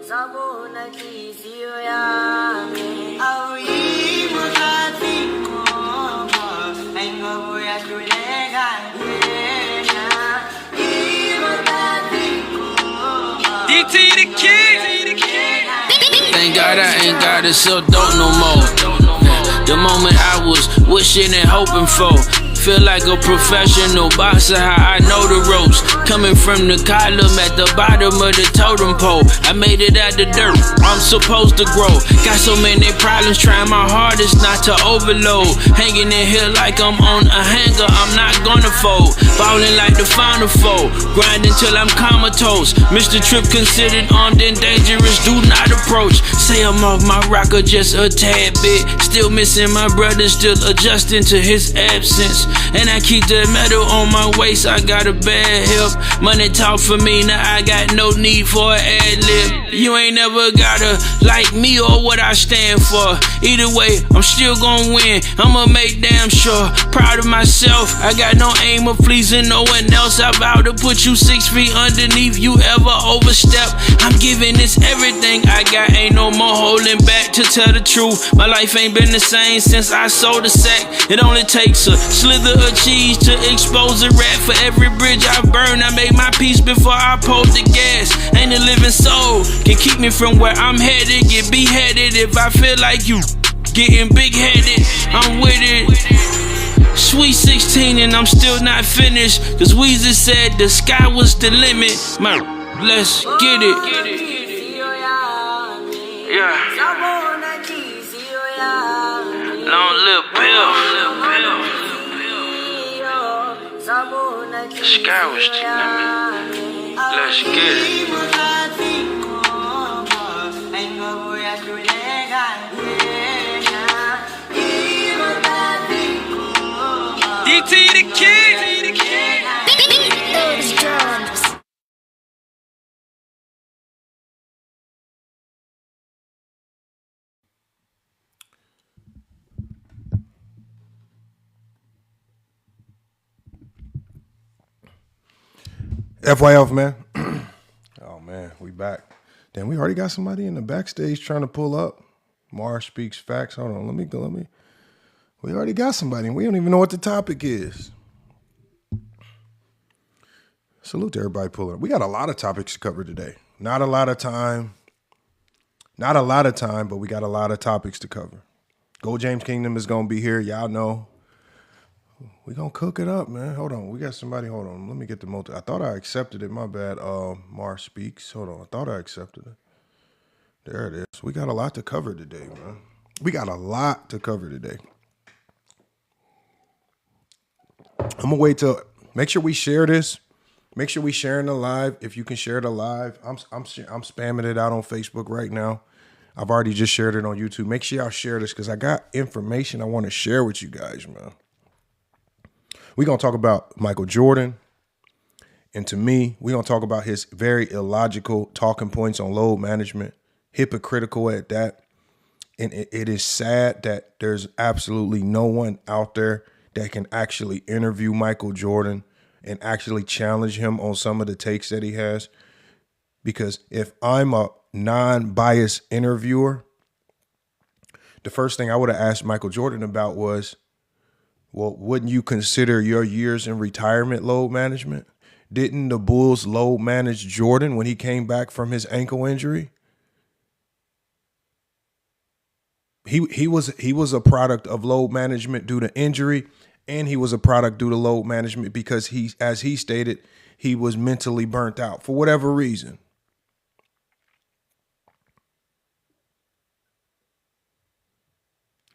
DT the kid. Thank God I ain't gotta sell dope no more. The moment I was wishing and hoping for. Feel like a professional boxer, how I know the ropes. Coming from the column at the bottom of the totem pole. I made it out the dirt, I'm supposed to grow. Got so many problems, trying my hardest not to overload. Hanging in here like I'm on a hanger, I'm not gonna fold. Ballin' like the Final Four, grinding till I'm comatose. Mr. Trip considered armed and dangerous, do not approach. Say I'm off my rocker just a tad bit. Still missing my brother, still adjusting to his absence. And I keep the metal on my waist, I got a bad hip. Money talk for me, now I got no need for an ad-lib. You ain't never gotta like me or what I stand for. Either way, I'm still gonna win, I'ma make damn sure. Proud of myself, I got no aim of pleasing no one else. I vow to put you 6 feet underneath you ever overstep. I'm giving this everything I got, ain't no more holding back. To tell the truth, my life ain't been the same since I sold a sack. It only takes a slither of cheese to expose a rat. For every bridge I burn, I make my peace before I pull the gas. Ain't a living soul can keep me from where I'm headed. Get beheaded if I feel like you getting big-headed. I'm with it. Sweet 16 and I'm still not finished. Cause Weezy said the sky was the limit. Let's get it. Yeah. Long live Bill. The sky was the limit. Let's get it. DT the kid. FYF, man. Oh, man, we back. Damn, we already got somebody in the backstage trying to pull up. Mars speaks facts. Hold on, let me. We already got somebody, and we don't even know what the topic is. Salute to everybody pulling up. We got a lot of topics to cover today. Not a lot of time, but we got a lot of topics to cover. Gold James Kingdom is going to be here. Y'all know. We going to cook it up, man. Hold on. We got somebody. Hold on. Let me get the multi. I thought I accepted it. My bad. Mars speaks. Hold on. I thought I accepted it. There it is. We got a lot to cover today, man. We got a lot to cover today. I'm going to wait till, make sure we share this. Make sure we sharing the live. If you can share the live, I'm spamming it out on Facebook right now. I've already just shared it on YouTube. Make sure y'all share this because I got information I want to share with you guys, man. We're going to talk about Michael Jordan. And to me, we're going to talk about his very illogical talking points on load management, hypocritical at that. And it is sad that there's absolutely no one out there that can actually interview Michael Jordan and actually challenge him on some of the takes that he has. Because if I'm a non-biased interviewer, the first thing I would have asked Michael Jordan about was, well, wouldn't you consider your years in retirement load management? Didn't the Bulls load manage Jordan when he came back from his ankle injury? He was a product of load management due to injury, and he was a product due to load management because he, as he stated, he was mentally burnt out for whatever reason.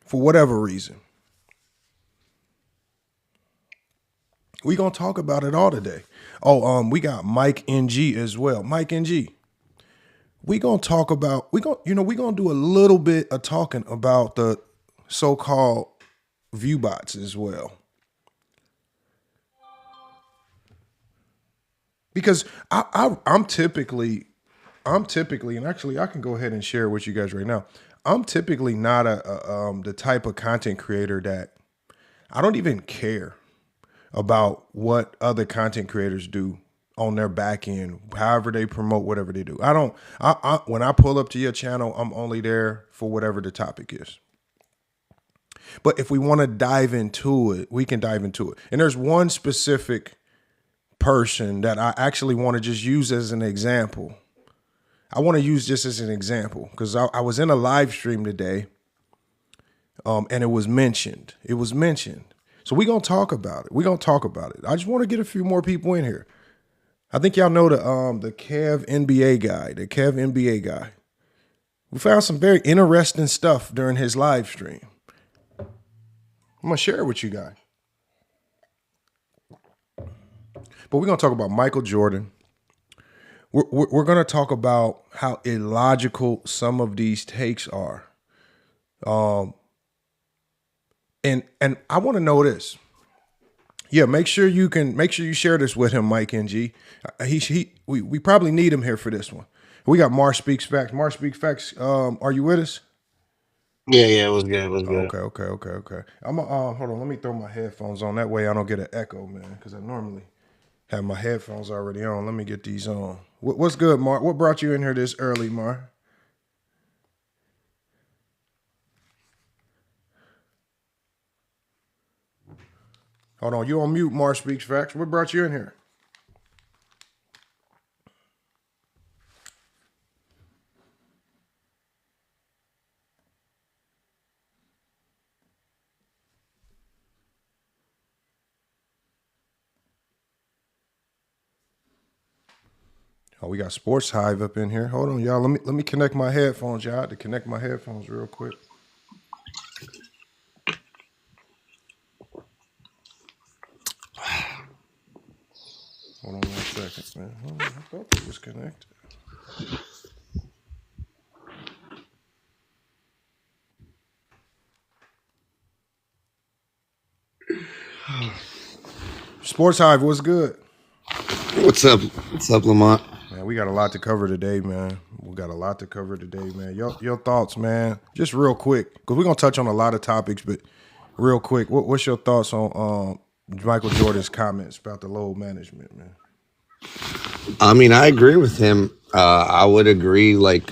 For whatever reason. We're going to talk about it all today. Oh, we got Mike NG as well. Mike NG. We're going to talk about, we're going to do a little bit of talking about the so-called view bots as well. Because I'm typically, and actually I can go ahead and share it with you guys right now. I'm typically not the type of content creator that I don't even care about what other content creators do on their back end, however they promote whatever they do. When I pull up to your channel, I'm only there for whatever the topic is. But if we want to dive into it, we can dive into it. And there's one specific person that I actually want to just use as an example. I want to use this as an example because I was in a live stream today, and it was mentioned. So we're going to talk about it. I just want to get a few more people in here. I think y'all know the Kev NBA guy. We found some very interesting stuff during his live stream. I'm going to share it with you guys. But we're going to talk about Michael Jordan. We're going to talk about how illogical some of these takes are. And I want to know this. Yeah, make sure you share this with him, Mike NG. We probably need him here for this one. We got Mar Speaks Facts. Mar Speaks Facts. Are you with us? Yeah, it was good. It was good. Okay. I'm hold on. Let me throw my headphones on. That way I don't get an echo, man. Because I normally have my headphones already on. Let me get these on. What's good, Mar? What brought you in here this early, Mar? Hold on. You on mute, Mar Speaks Facts. What brought you in here? Oh, we got Sports Hive up in here. Hold on, y'all. Let me connect my headphones, y'all. I had to connect my headphones real quick. Hold on 1 second, man. Oh, I thought it was connected. Sports Hive, what's good? What's up? What's up, Lamont? Man, we got a lot to cover today, man. Your thoughts, man. Just real quick, because we're going to touch on a lot of topics, but real quick, what's your thoughts on Michael Jordan's comments about the load management, man? I mean, I agree with him. I would agree. Like,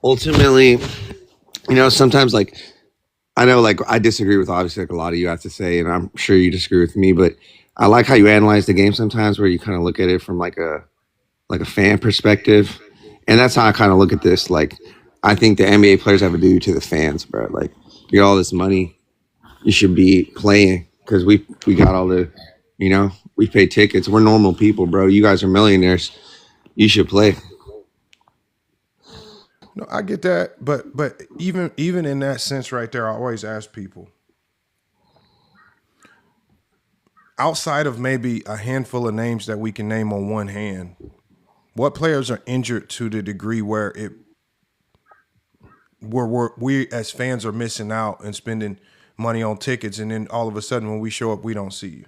ultimately, sometimes, like, I know, like, I disagree with obviously like a lot of you have to say, and I'm sure you disagree with me, but I like how you analyze the game sometimes, where you kind of look at it from like a fan perspective, and that's how I kind of look at this. Like, I think the NBA players have a duty to the fans, bro. Like, you get all this money, you should be playing because we got all the, we pay tickets. We're normal people, bro. You guys are millionaires. You should play. No, I get that, but even in that sense right there, I always ask people, outside of maybe a handful of names that we can name on one hand, what players are injured to the degree where we as fans are missing out and spending money on tickets, and then all of a sudden when we show up, we don't see you?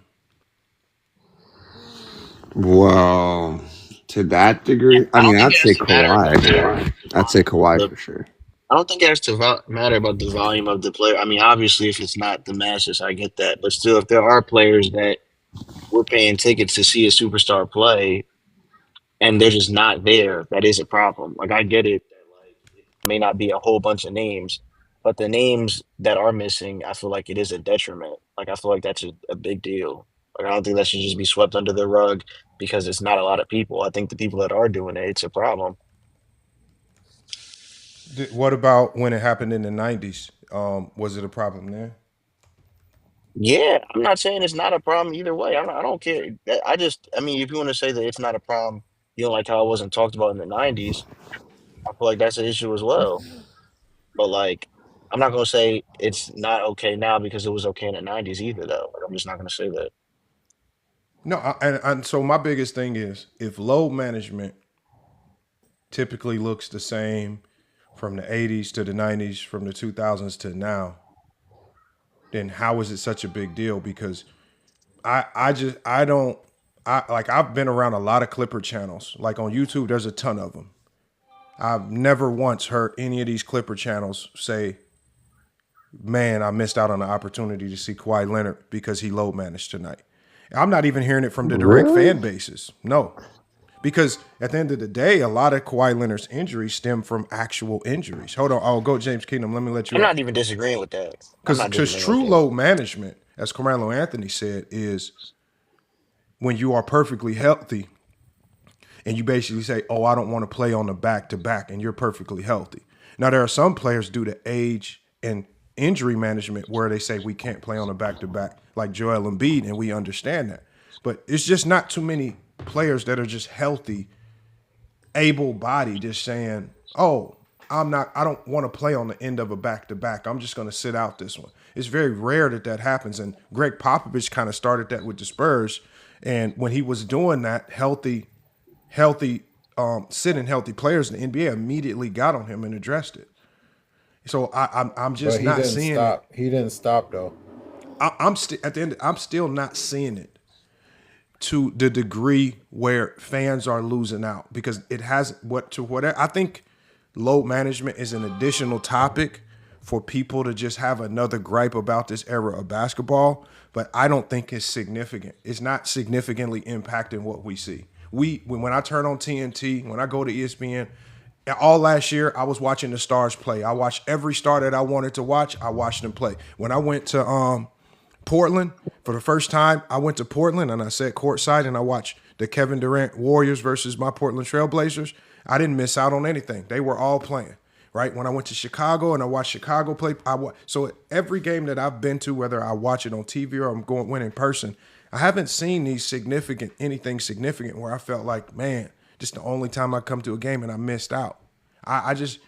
Well, to that degree, I mean, I'd say Kawhi. I'd say Kawhi for sure. I don't think it has to matter about the volume of the player. I mean, obviously, if it's not the masses, I get that. But still, if there are players that we're paying tickets to see a superstar play and they're just not there, that is a problem. Like, I get it. Like, it may not be a whole bunch of names, but the names that are missing, I feel like it is a detriment. Like, I feel like that's a big deal. Like, I don't think that should just be swept under the rug because it's not a lot of people. I think the people that are doing it, it's a problem. What about when it happened in the 90s? Was it a problem there? Yeah, I'm not saying it's not a problem either way. I don't care. I mean, if you want to say that it's not a problem, you don't like how it wasn't talked about in the 90s, I feel like that's an issue as well. But like, I'm not gonna say it's not okay now because it was okay in the 90s either, though. Like, I'm just not gonna say that. No, and so my biggest thing is if load management typically looks the same from the 80s to the 90s, from the 2000s to now, then how is it such a big deal? Because I've been around a lot of Clipper channels. Like on YouTube, there's a ton of them. I've never once heard any of these Clipper channels say, man, I missed out on the opportunity to see Kawhi Leonard because he load managed tonight. I'm not even hearing it from the direct fan bases. No. Because at the end of the day, a lot of Kawhi Leonard's injuries stem from actual injuries. Hold on. I'll go James Kingdom. Let me let you I'm up. not even disagreeing with that. I'm Because not disagreeing with true that. load management, as Carmelo Anthony said, is when you are perfectly healthy and you basically say, oh, I don't want to play on the back-to-back, and you're perfectly healthy. Now, there are some players due to age and injury management where they say we can't play on a back-to-back, like Joel Embiid, and we understand that. But it's just not too many players that are just healthy, able-bodied, just saying, oh, I don't want to play on the end of a back-to-back. I'm just going to sit out this one. It's very rare that happens. And Greg Popovich kind of started that with the Spurs. And when he was doing that, sitting healthy players in the NBA immediately got on him and addressed it. So I'm just not seeing it. He didn't stop though. I'm still not seeing it to the degree where fans are losing out, because it has whatever. I think load management is an additional topic for people to just have another gripe about this era of basketball, but I don't think it's significant. It's not significantly impacting what we see. When I turn on TNT, when I go to ESPN, all last year I was watching the stars play. I watched every star that I wanted to watch. I watched them play. When I went to Portland for the first time, I went to Portland and I sat courtside and I watched the Kevin Durant Warriors versus my Portland Trailblazers. I didn't miss out on anything. They were all playing. Right? When I went to Chicago and I watched Chicago play, so every game that I've been to, whether I watch it on TV or I'm going in person, I haven't seen anything significant where I felt like, man, this is the only time I come to a game and I missed out. I just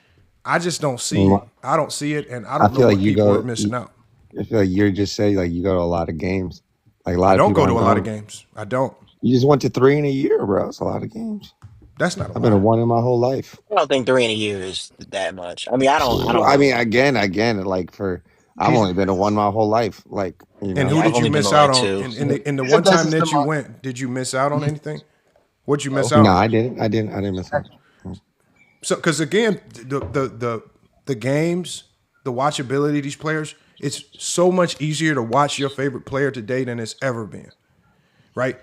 don't see it. I don't see it, and I don't know what people are missing out. I feel like you're just saying like you go to a lot of games. Like I don't go to a lot of games. I don't. You just went to 3 in a year, bro. That's a lot of games. That's not. I've been to 1 in my whole life. I don't think 3 in a year is that much. I mean, I don't. I mean, again, like I've only been to 1 my whole life. Like, you know. And who Yeah, did I've only you been miss to, out like, on? 2. In the one time that you went, did you miss out on anything? What'd you miss out on? No, I didn't miss out. So, because again, the games, the watchability of these players, it's so much easier to watch your favorite player today than it's ever been. Right?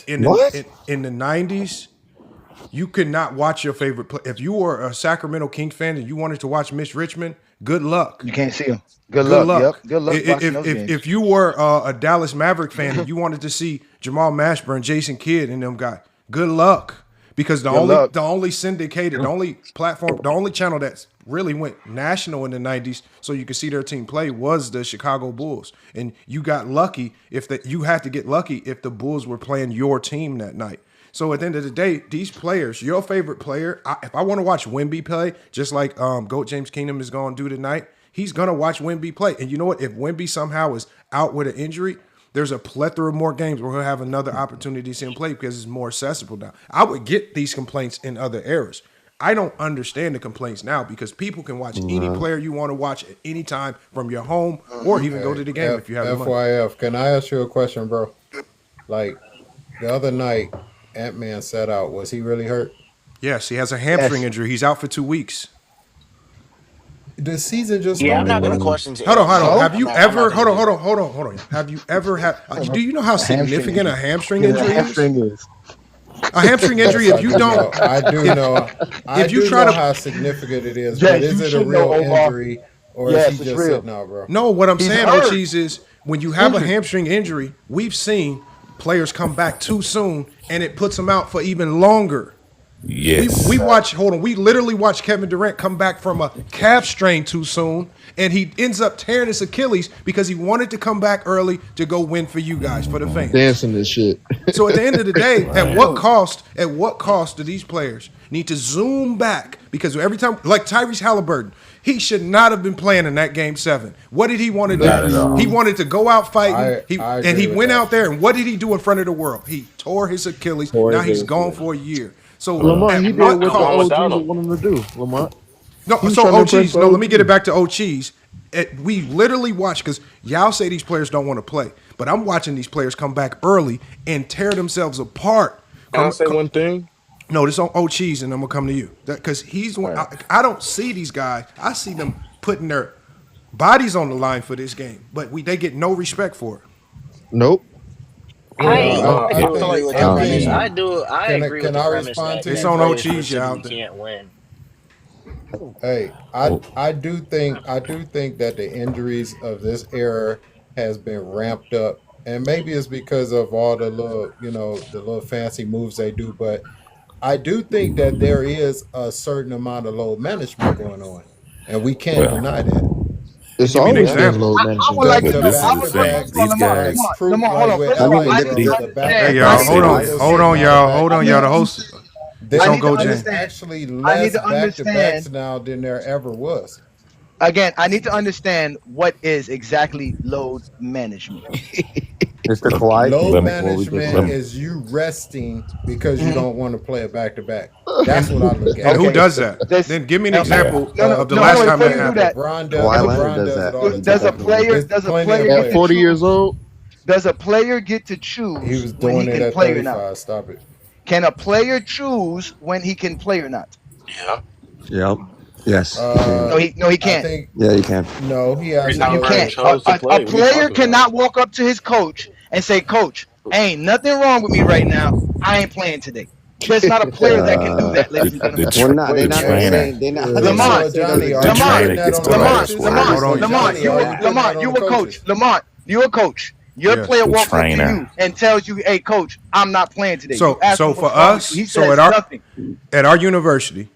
In the 90s, you could not watch your favorite player. If you were a Sacramento Kings fan and you wanted to watch Mitch Richmond, good luck. You can't see him. Good luck. Yep. Good luck watching those games. If you were a Dallas Maverick fan and you wanted to see Jamal Mashburn, Jason Kidd, and them guys, good luck. Because the only syndicated, the only platform, the only channel that's really went national in the 90s so you could see their team play was the Chicago Bulls. And you got lucky you had to get lucky if the Bulls were playing your team that night. So at the end of the day, these players, your favorite player, if I want to watch Wemby play, just like GOAT James Kingdom is going to do tonight, he's going to watch Wemby play. And you know what? If Wemby somehow is out with an injury, there's a plethora of more games where he'll have another opportunity to see him play because it's more accessible now. I would get these complaints in other eras. I don't understand the complaints now because people can watch any player you want to watch at any time from your home or even go to the game if you have money. FYF, can I ask you a question, bro? Like the other night, Ant-Man sat out. Was he really hurt? Yes, he has a hamstring injury. He's out for 2 weeks. The season just I'm not going to question. Hold on. Have you ever? Hold on. Have you ever had? Do you know how significant a hamstring injury is? A hamstring injury. If you don't, I do know. I do know how significant it is. But is it a real injury or is he just sitting out, bro? No, what I'm saying, Cheese, is when you have a hamstring injury, we've seen players come back too soon, and it puts them out for even longer. Yes. We literally watched Kevin Durant come back from a calf strain too soon, and he ends up tearing his Achilles because he wanted to come back early to go win for you guys, for the fans. Dancing this shit. So at the end of the day, at what cost do these players need to zoom back? Because every time, like Tyrese Halliburton, he should not have been playing in that Game 7. What did he want to do? He wanted to go out fighting, and he went out there, and what did he do in front of the world? He tore his Achilles. Now he's gone for a year. So Lamont, he did what the OGs him. wanted him to do, Lamont. No, so OGs, let me get it back to OGs. We literally watch, because y'all say these players don't want to play, but I'm watching these players come back early and tear themselves apart. Can I say one thing? No, this on OGs, and I'm going to come to you. Because he's one. I don't see these guys. I see them putting their bodies on the line for this game, but they get no respect for it. Nope. I do think agree with the premise. I agree with can the I premise respond that to It's you? good on players OGs, y'all. specifically can't win. Hey, I do think that the injuries of this era has been ramped up, and maybe it's because of all the little the little fancy moves they do, but I do think that there is a certain amount of load management going on, and we can't deny that. It's Give me an always been example. load I management. would like The to But this know. is back the to thing. backs, These like guys, proof, Lamar, hold like on. with First I of all, mean, LA, I this need is to the back Hey, to understand. y'all, backs honestly, hold are on, why. hold pushing on, now y'all, back hold to on, y'all. The backs. host, it's I on need to Go James. There's understand. actually I need less to back to backs understand. now than there ever was. Again, I need to understand what is exactly load management. Mr. let, Kawhi. Load let me, management let me, is you resting because you Mhm. don't want to play a back to back. And That's what I look and at who it. Okay. does that? This. Then give me an No, yeah. example no, of the no. Hold last on. time Before that you do happened. that, Kawhi Leonard LeBron does does that. it all the He does a time. definitely. player There's does a plenty of player At get to players. 40 years choose? old, Does a player get to He choose was when he doing it can at play or not? 35. Stop it. Can a player choose when he can play or not? Yeah. Yep. Yes, you can. No, he I can't. think Yeah, you can. no. He has Chris to You go Allen can't. with. chose to A play. What are you player talking about? cannot walk up to his coach and say, "Coach, ain't nothing wrong with me right now. I ain't playing today." There's not a player that can do Uh, that, ladies The, and the, gentlemen. well, tra- not. They're the not trainer, saying. They're not. They're not Lamont, So saying other Johnny, are the you guys. Lamont, putting trainer that gets on the the Lamont, last coaches? word. Hold Lamont, on, So y'all. Lamont. Johnny, You are a you putting that Lamont. on the You a coach. coaches? Lamont. You a coach. Your Yes. player The walks up to trainer. you and tells you, "Hey, coach, I'm not playing today." You ask So him for what's wrong with you. us, He so says nothing. at our university,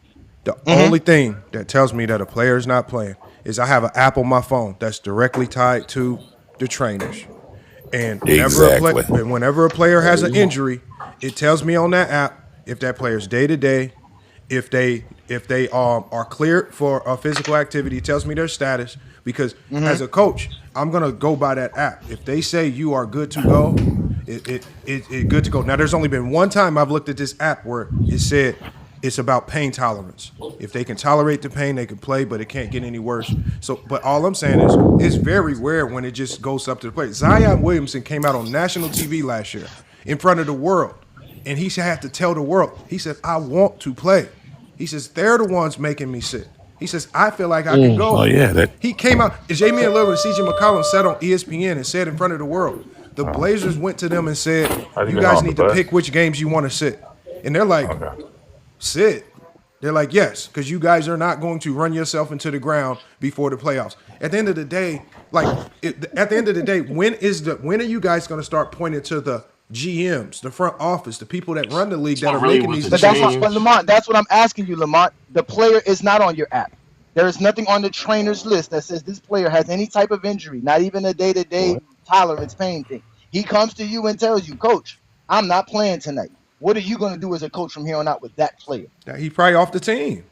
the Mm-hmm. only thing that tells me that a player is not playing is I have an app on my phone that's directly tied to the trainers. And Exactly. whenever a player has an injury, it tells me on that app if that player's day to day, if they are cleared for a physical activity. It tells me their status because as Mm-hmm. a coach, I'm gonna go by that app. If they say you are good to go, it good to go. Now there's only been one time I've looked at this app where it said it's about pain tolerance. If they can tolerate the pain, they can play, but it can't get any worse. So, but all I'm saying is, it's very rare when it just goes up to the plate. Zion Williamson came out on national TV last year in front of the world, and he had to tell the world. He said, "I want to play." He says, "They're the ones making me sick." He says, "I feel like I can Oh go." yeah, that He came out, and Jamie Lillard and CJ McCollum said on ESPN and said in front of the world, the Blazers went to them and said, how you "You been guys on the need to bus? pick which games you want to sit." And they're like, Okay. "Sit." They're like, "Yes, because you guys are not going to run yourself into the ground before the playoffs." At the end of the day, when are you guys going to start pointing to the GMs, the front office, the people that run the league It's that not are really making what these the But that's what, decisions? but change. Lamont, that's what I'm asking you, Lamont. The player is not on your app. There is nothing on the trainer's list that says this player has any type of injury, not even a day-to-day tolerance pain thing. He comes to you and tells you, "Coach, I'm not playing tonight." What are you going to do as a coach from here on out with that player? He's probably off the team.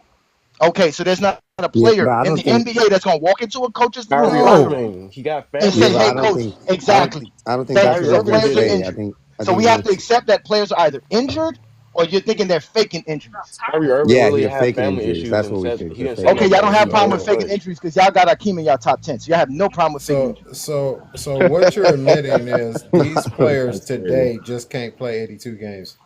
Okay, so there's not a Yeah, but player I in don't the think. NBA that's going to walk into a coach's Kyrie locker No, room Irving, he got and family Yeah, say, but I "Hey, don't members. coach, think. exactly." I don't think that's Thank you. Kyrie what So he's Irving gonna players did get it. say. I injured. think. I So think we he's have gonna. to accept that players are either injured or you're thinking they're faking injuries. Kyrie Irving Yeah, really they're had faking family injuries. issues That's and what we says think. he They're didn't say faking Okay, y'all nothing don't injuries. and have a he problem let with him So. faking push. injuries because y'all got Akeem in y'all top 10. So y'all have no problem with faking So injuries. what you're admitting is these players That's crazy. today just can't play 82 games.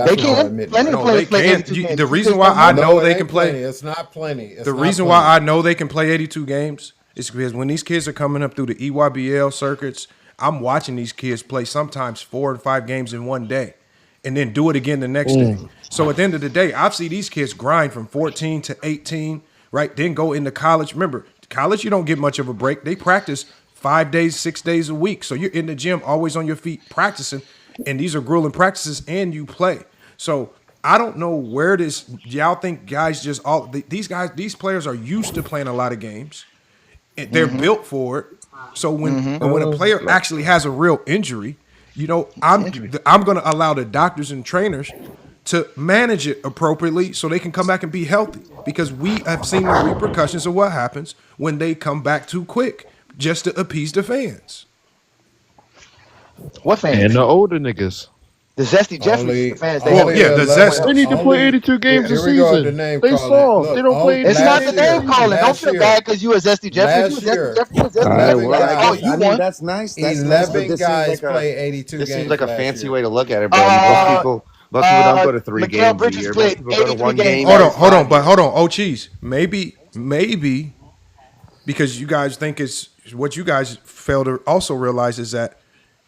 They That's what y'all can. admitting, Plenty of right? no, players they play can't. 82 The games. You reason just why don't I know. No, know it they can ain't plenty. play, It's not plenty. It's the not reason why plenty. I know they can play 82 games is because when these kids are coming up through the EYBL circuits, I'm watching these kids play sometimes 4 and 5 games in one day and then do it again the next day. So at the end of the day, I've seen these kids grind from 14 to 18, right? Then go into college. Remember, college, you don't get much of a break. They practice 5 days, 6 days a week. So you're in the gym, always on your feet practicing. And these are grueling practices and you play. So I don't know where this, y'all think guys just these players are used to playing a lot of games. They're Mm-hmm. built for it. So Mm-hmm. when a player No. actually has a real injury, It's an injury. I'm going to allow the doctors and trainers to manage it appropriately so they can come back and be healthy because we have seen the repercussions of what happens when they come back too quick just to appease the fans. What And fans? the older niggas. The Zesty Jeffries Only, fans that have Well, only yeah, injured the the someone zest. They level. need else. to play Only 82 games a here we go with the season. name They calling. soft. They Look, don't play It's 82 not last the games a name year, season. calling. Don't last feel year, bad because you a Zesty Jeffries. You a last Zesty year, Jeffries. You a All Zesty right. Jeffries. 11 Well, That's I all guess. guys, you I mean, want. that's nice. That's nice. But 11 this seems guys like a. play 82 This seems games like a last fancy year. way to look at it, bro. Uh, Most people don't go to three Mikal games a Bridges year. Most played people go to 83 one games game Hold every on, last hold year. on, 5 but hold years. on. Oh, cheese. Maybe because you guys think it's what you guys fail to also realize is that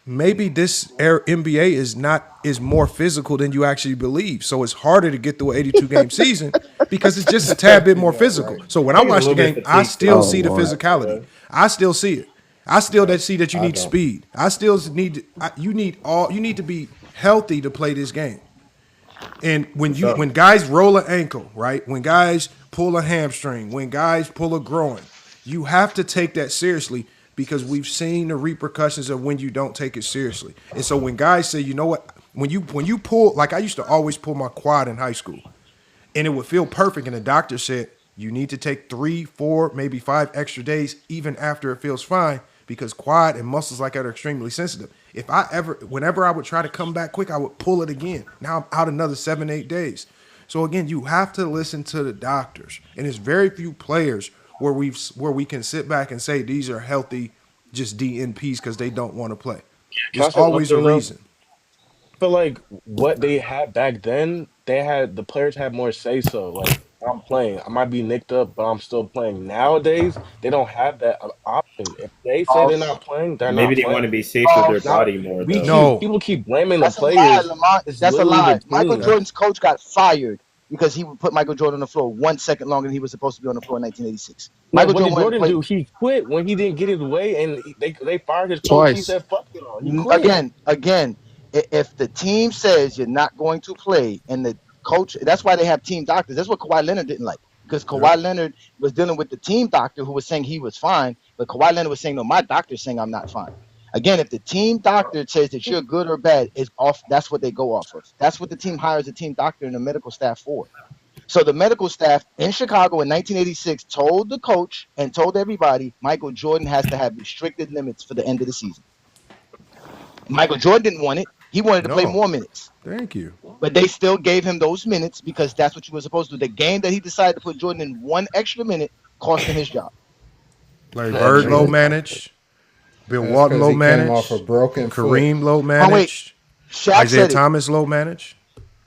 maybe this NBA is more physical than you actually believe. So it's harder to get through an 82 game season because it's just a tad bit more physical. Right. So when I watch the game, I still see the physicality. I still see it. I still see that you need speed. I still need you need to be healthy to play this game. And when guys roll an ankle, right? When guys pull a hamstring, when guys pull a groin, you have to take that seriously because we've seen the repercussions of when you don't take it seriously. And so when guys say, you know what, when you pull, like I used to always pull my quad in high school, and it would feel perfect, and the doctor said you need to take 3, 4, maybe 5 extra days even after it feels fine because quad and muscles like that are extremely sensitive. Whenever I would try to come back quick, I would pull it again. Now I'm out another 7, 8 days. So again, you have to listen to the doctors, and there's very few players where we can sit back and say these are healthy, just DNPs because they don't want to play. There's always a reason. I feel like what they had back then, the players had more say so. Like I'm playing, I might be nicked up, but I'm still playing. Nowadays, they don't have that option. If they say they're not playing, they're Maybe not they playing. want to be safe with their body more. People keep blaming the That's a players. lie, Lamont. It's That's a literally lie. the Michael team. Jordan's coach got fired because he would put Michael Jordan on the floor 1 second longer than he was supposed to be on the floor in 1986. Like, Michael what did Jordan Jordan do? He quit when he didn't get his way, and they fired his coach. He Twice. said, "Fuck it all." He quit. Again, if the team says you're not going to play and the coach, that's why they have team doctors. That's what Kawhi Leonard didn't like because Kawhi Leonard was dealing with the team doctor who was saying he was fine, but Kawhi Leonard was saying, no, my doctor's saying I'm not fine. Again, if the team doctor says that you're good or bad, is off. That's what they go off of. That's what the team hires a team doctor and the medical staff for. So the medical staff in Chicago in 1986 told the coach and told everybody Michael Jordan has to have restricted limits for the end of the season. Michael Jordan didn't want it. He wanted to play more minutes. Thank you. But they still gave him those minutes because that's what you were supposed to do. The game that he decided to put Jordan in 1 extra minute cost him his job. Larry Bird low managed. Bill Walton low managed. Off a broken Kareem foot. low managed. Shaq Isaiah Thomas low managed.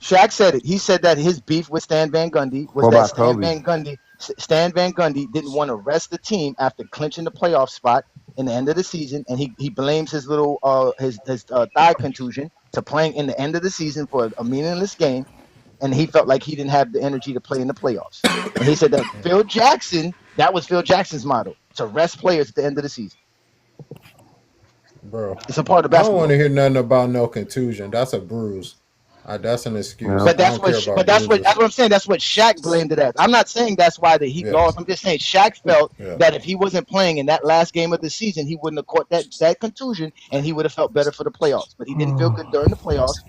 Shaq said it. He said that his beef with Stan Van Gundy was that Stan Van Gundy didn't want to rest the team after clinching the playoff spot in the end of the season, and he blames his little his thigh contusion to playing in the end of the season for a meaningless game, and he felt like he didn't have the energy to play in the playoffs. And he said that that was Phil Jackson's motto, to rest players at the end of the season. Bro, it's a part of I basketball. don't want to hear nothing about no contusion. That's a bruise. That's an excuse. But that's what I'm saying. That's what Shaq blamed it as. I'm not saying that's why the Heat lost. I'm just saying Shaq felt that if he wasn't playing in that last game of the season, he wouldn't have caught that contusion, and he would have felt better for the playoffs. But he didn't feel good during the playoffs,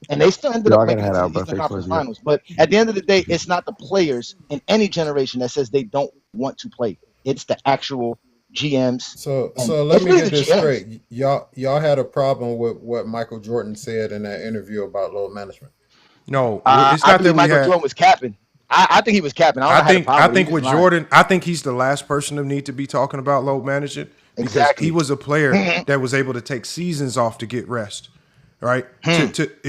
and they still ended up making it to the Eastern Conference Finals. But at the end of the day, it's not the players in any generation that says they don't want to play. It's the actual GMs. So let me get this straight. Y'all had a problem with what Michael Jordan said in that interview about load management. No, it's not that Michael Jordan was capping. I think he was capping. I think with Jordan, I think he's the last person to need to be talking about load management because he was a player that was able to take seasons off to get rest, right?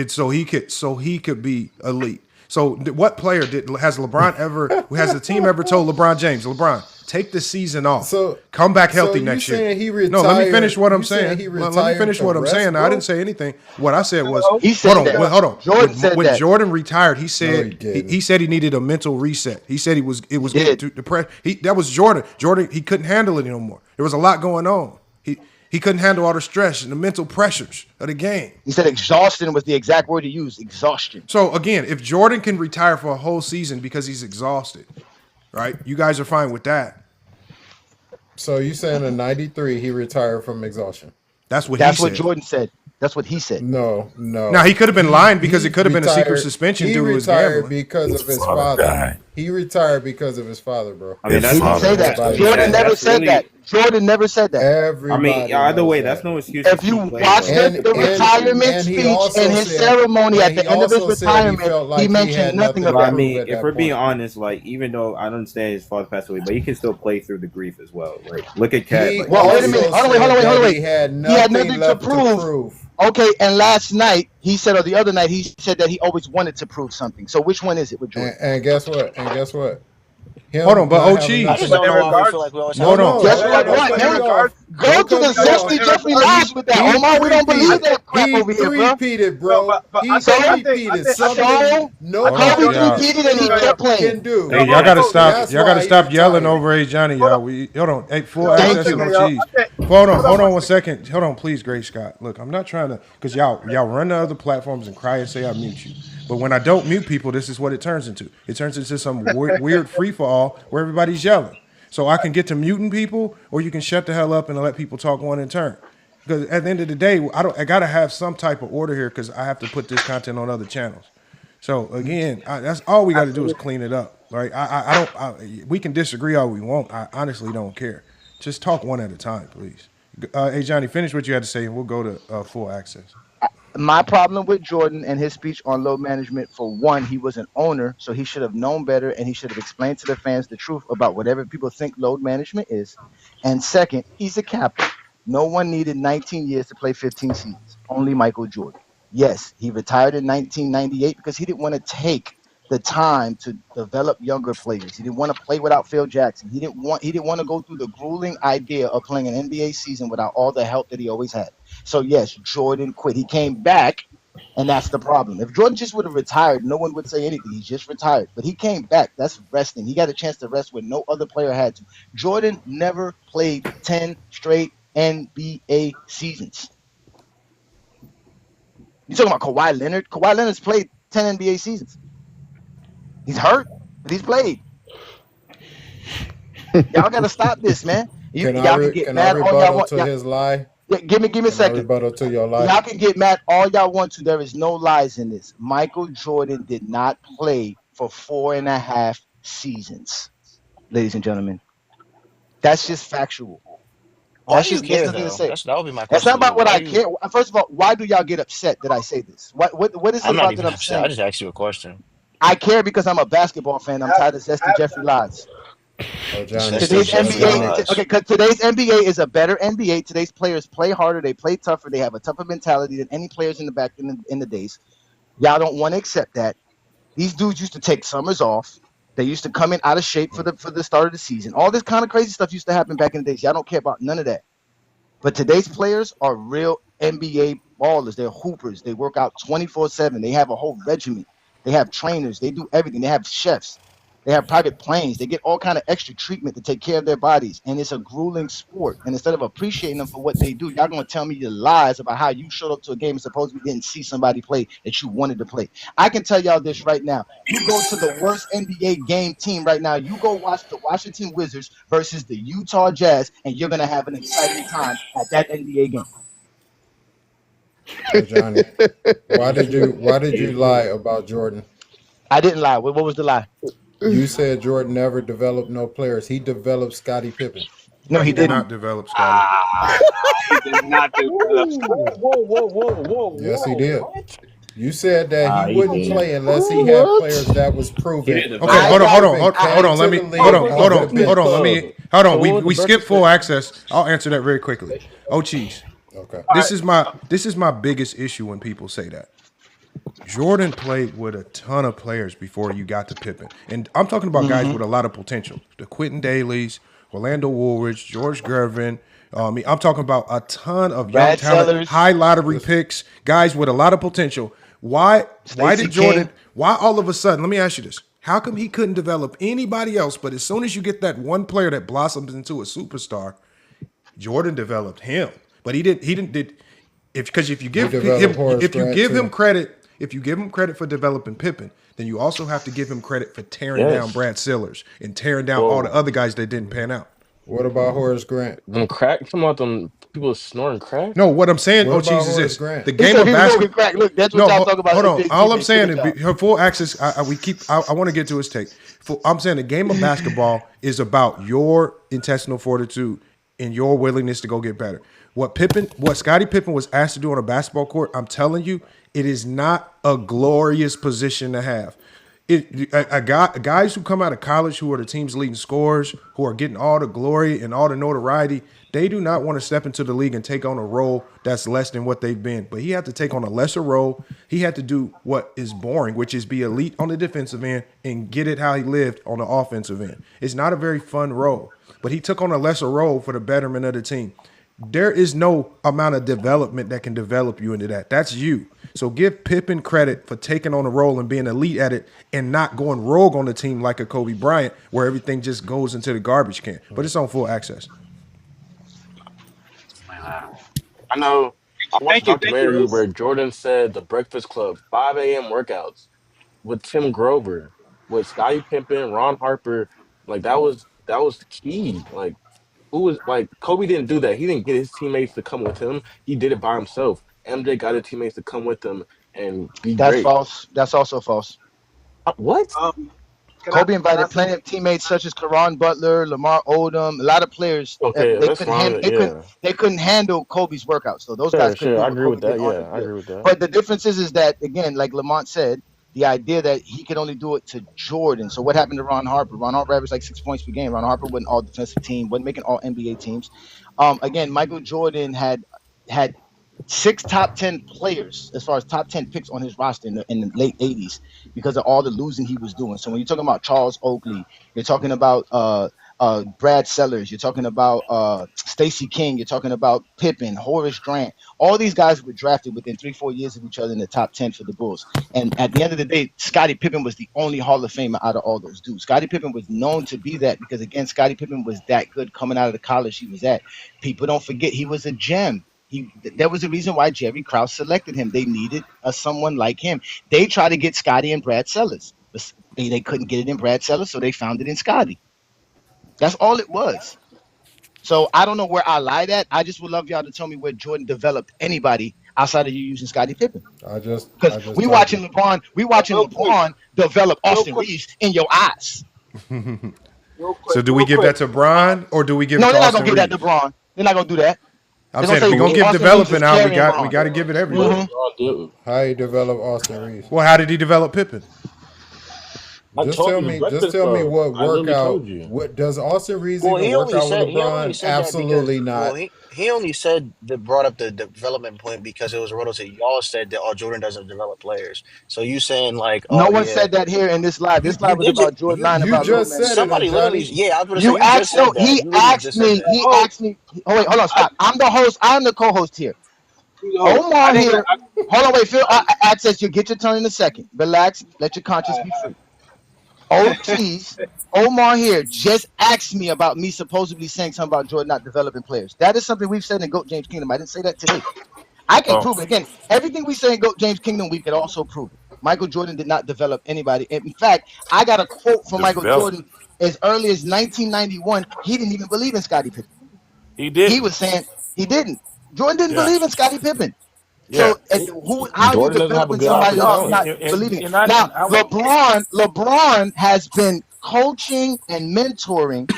So he could be elite. So what player has the team ever told LeBron James, LeBron, take the season off. Come back healthy next year. No, let me finish what I'm saying. Let me finish what I'm saying. I didn't say anything. What I said was, hold on. When Jordan retired, he said he said he needed a mental reset. He said it was getting too depressed. That was Jordan. Jordan, he couldn't handle it anymore. There was a lot going on. He couldn't handle all the stress and the mental pressures of the game. He said exhaustion was the exact word he used, exhaustion. So, again, if Jordan can retire for a whole season because he's exhausted, right, you guys are fine with that. So you saying in 93 he retired from exhaustion? That's what Jordan said. That's what he said. No. Now, he could have been lying because it could have been a secret suspension due to his gambling. He retired because of his father. He retired because of his father, bro. I mean, he didn't say that. Jordan never said that. Jordan never said that. Either way, that's no excuse. If you watch the retirement speech and his ceremony at the end of his retirement, he mentioned nothing about it. I mean, if we're being honest, like, even though I understand his father passed away, but he can still play through the grief as well. Like, look at Cat. Wait a minute. Hold on, wait. He had nothing to prove. Okay, and last night he said, or the other night he said that he always wanted to prove something. So which one is it with Jordan? And guess what? Hold on, but not having OG. I nothing just to don't know do why we with feel like we always have Hold to on. go Guess back. what? don't What? cut me off. Go to the zesty Jeffrey Lives with that. Omar, we don't believe that crap He over here, bro. three-peated, bro. He So, three-peated. Something Hold on, Kobe y'all. three-peated and he kept playing. can do. Hey, y'all gotta stop. That's Y'all gotta why he stop yelling retired. over A Johnny, y'all. Hold on. Hey, full Thank access you. and no cheese. Hold on 1 second. Hold on, please, Great Scott. Look, I'm not trying to, because y'all run to other platforms and cry and say I mute you. But when I don't mute people, this is what it turns into. It turns into some weird free for all where everybody's yelling. So I can get to muting people, or you can shut the hell up and let people talk one in turn. Because at the end of the day, I gotta have some type of order here because I have to put this content on other channels. So again, that's all we got to do is clean it up, right? We can disagree all we want. I honestly don't care. Just talk one at a time, please. Hey Johnny, finish what you had to say, and we'll go to full access. My problem with Jordan and his speech on load management, for one, he was an owner, so he should have known better and he should have explained to the fans the truth about whatever people think load management is. And second, he's a captain. No one needed 19 years to play 15 seasons, only Michael Jordan. Yes, he retired in 1998 because he didn't want to take the time to develop younger players. He didn't want to play without Phil Jackson. He didn't want to go through the grueling idea of playing an NBA season without all the help that he always had. So yes, Jordan quit. He came back, and that's the problem. If Jordan just would have retired, no one would say anything. He just retired, but he came back. That's resting. He got a chance to rest when no other player had to. Jordan never played 10 straight NBA seasons. You talking about Kawhi Leonard? Kawhi Leonard's played 10 NBA seasons. He's hurt, but he's played. Y'all got to stop this, man. Y'all can get mad all y'all want. To his lie? Yeah, give me a second. Rebuttal to your lie. Y'all can get mad all y'all want to. There is no lies in this. Michael Jordan did not play for 4.5 seasons, ladies and gentlemen. That's just factual. Why That's do you just care, nothing to though? say. That would be my That's question. not about what Why I do you- care. First of all, why do y'all get upset that I say this? What is it I'm not about even that I'm upset. I saying? just asked you a question. I care because I'm a basketball fan. I'm tired of zesty Jeffrey lies. Oh, Johnny, Today's Jeffrey NBA, lies. okay, because today's NBA is a better NBA. Today's players play harder, they play tougher, they have a tougher mentality than any players in the back in the days. Y'all don't want to accept that. These dudes used to take summers off. They used to come in out of shape for the start of the season. All this kind of crazy stuff used to happen back in the days. Y'all don't care about none of that. But today's players are real NBA ballers. They're hoopers. They work out 24/7. They have a whole regiment. They have trainers. They do everything. They have chefs. They have private planes. They get all kind of extra treatment to take care of their bodies. And it's a grueling sport. And instead of appreciating them for what they do, y'all going to tell me your lies about how you showed up to a game and supposedly didn't see somebody play that you wanted to play. I can tell y'all this right now. You go to the worst NBA game team right now. You go watch the Washington Wizards versus the Utah Jazz, and you're going to have an exciting time at that NBA game. Oh, Johnny, why did you lie about Jordan? I didn't lie. What was the lie? You said Jordan never developed no players. He developed Scottie Pippen. No, he did didn't. not develop Scotty. He did not develop Scottie. Whoa. Yes, he did. What? You said that he he wouldn't did. play unless he had players that was proven. didn't Okay, develop. hold on. Hold on. We skipped full access. I'll answer that very quickly. Oh, cheese. Okay. This is my biggest issue when people say that. Jordan played with a ton of players before you got to Pippen. And I'm talking about guys with a lot of potential. The Quentin Dailies, Orlando Woolridge, George Gervin. I'm talking about a ton of young Brad talent, Sellers. high lottery picks, guys with a lot of potential. Why did Jordan, why all of a sudden, let me ask you this. How come he couldn't develop anybody else, but as soon as you get that one player that blossoms into a superstar, Jordan developed him. But if you give him credit for developing Pippen, then you also have to give him credit for tearing down Brad Sellers and tearing down all the other guys that didn't pan out. What about Horace Grant? Them crack? Come on, them people snorting crack? No, what I'm saying, What about is Horace this: Grant? the He game said of he was smoking basketball. crack. Look, that's what y'all talk about. Hold on. They All I'm shit saying about. is her full access. I want to get to his take. I'm saying the game of basketball is about your intestinal fortitude and your willingness to go get better. What Scottie Pippen was asked to do on a basketball court, I'm telling you, it is not a glorious position to have. Guys who come out of college who are the team's leading scorers, who are getting all the glory and all the notoriety, they do not want to step into the league and take on a role that's less than what they've been. But he had to take on a lesser role. He had to do what is boring, which is be elite on the defensive end and get it how he lived on the offensive end. It's not a very fun role, but he took on a lesser role for the betterment of the team. There is no amount of development that can develop you into that. That's you. So give Pippen credit for taking on a role and being elite at it and not going rogue on the team like a Kobe Bryant where everything just goes into the garbage can. But it's on full access. I know. I watched a documentary where Jordan said the Breakfast Club 5 a.m. workouts with Tim Grover, with Scottie Pippen, Ron Harper. Like that was key. Like who was like Kobe didn't do that. He didn't get his teammates to come with him. He did it by himself. MJ got his teammates to come with him and be That's great. false. That's also false. What? Kobe invited plenty of teammates such as Caron Butler, Lamar Odom, a lot of players. Okay, They couldn't handle Kobe's workouts. So those guys couldn't do I what agree Kobe with that. did on the Yeah, I field. agree with that. But the difference is that, again, like Lamont said, the idea that he could only do it to Jordan. So what happened to Ron Harper? Ron Harper averaged like 6 points per game. Ron Harper wasn't all defensive team, wasn't making all NBA teams. Again, Michael Jordan had 6 top 10 players as far as top 10 picks on his roster in the late 80s because of all the losing he was doing. So when you're talking about Charles Oakley, you're talking about Brad Sellers, you're talking about Stacey King, you're talking about Pippen, Horace Grant. All these guys were drafted within 3-4 years of each other in the top 10 for the Bulls. And at the end of the day, Scottie Pippen was the only Hall of Famer out of all those dudes. Scottie Pippen was known to be that because, again, Scottie Pippen was that good coming out of the college he was at. People don't forget he was a gem. There was a reason why Jerry Krause selected him. They needed someone like him. They tried to get Scottie and Brad Sellers. But they couldn't get it in Brad Sellers, so they found it in Scottie. That's all it was. So I don't know where I lied at. I just would love y'all to tell me where Jordan developed anybody outside of you using Scottie Pippen. Because we watching LeBron develop Austin Reeves in your eyes. So do we give that to Bron or do we give it to Austin they're not gonna give Reeves? that to Bron. They're not gonna do that. I'm saying if we're gonna give developing out, we got to give it everybody. How he developed Austin Reeves? Well, how did he develop Pippen? Just tell me what workout. What does Austin Reeves even work out with LeBron? Absolutely not. Well, he only said that brought up the development point because it was rotated. Y'all said that Jordan doesn't develop players. So you saying like no one said that here in this live. This live was about Jordan lying about just said somebody it, literally. Yeah, I was going to say he asked me. Oh wait, hold on, stop. I'm the host. I'm the co-host here. Omar here. Hold on, wait, Phil. Access. You get your turn in a second. Relax. Let your conscience be free. OT's Omar here just asked me about me supposedly saying something about Jordan not developing players. That is something we've said in GOAT James Kingdom. I didn't say that today. I can prove it. Again, everything we say in GOAT James Kingdom, we can also prove it. Michael Jordan did not develop anybody. In fact, I got a quote from Michael Jordan as early as 1991. He didn't even believe in Scottie Pippen. He did. He was saying he didn't. Jordan didn't believe in Scottie Pippen. Yeah. So how do you develop when somebody else not believing it? Now, LeBron has been coaching and mentoring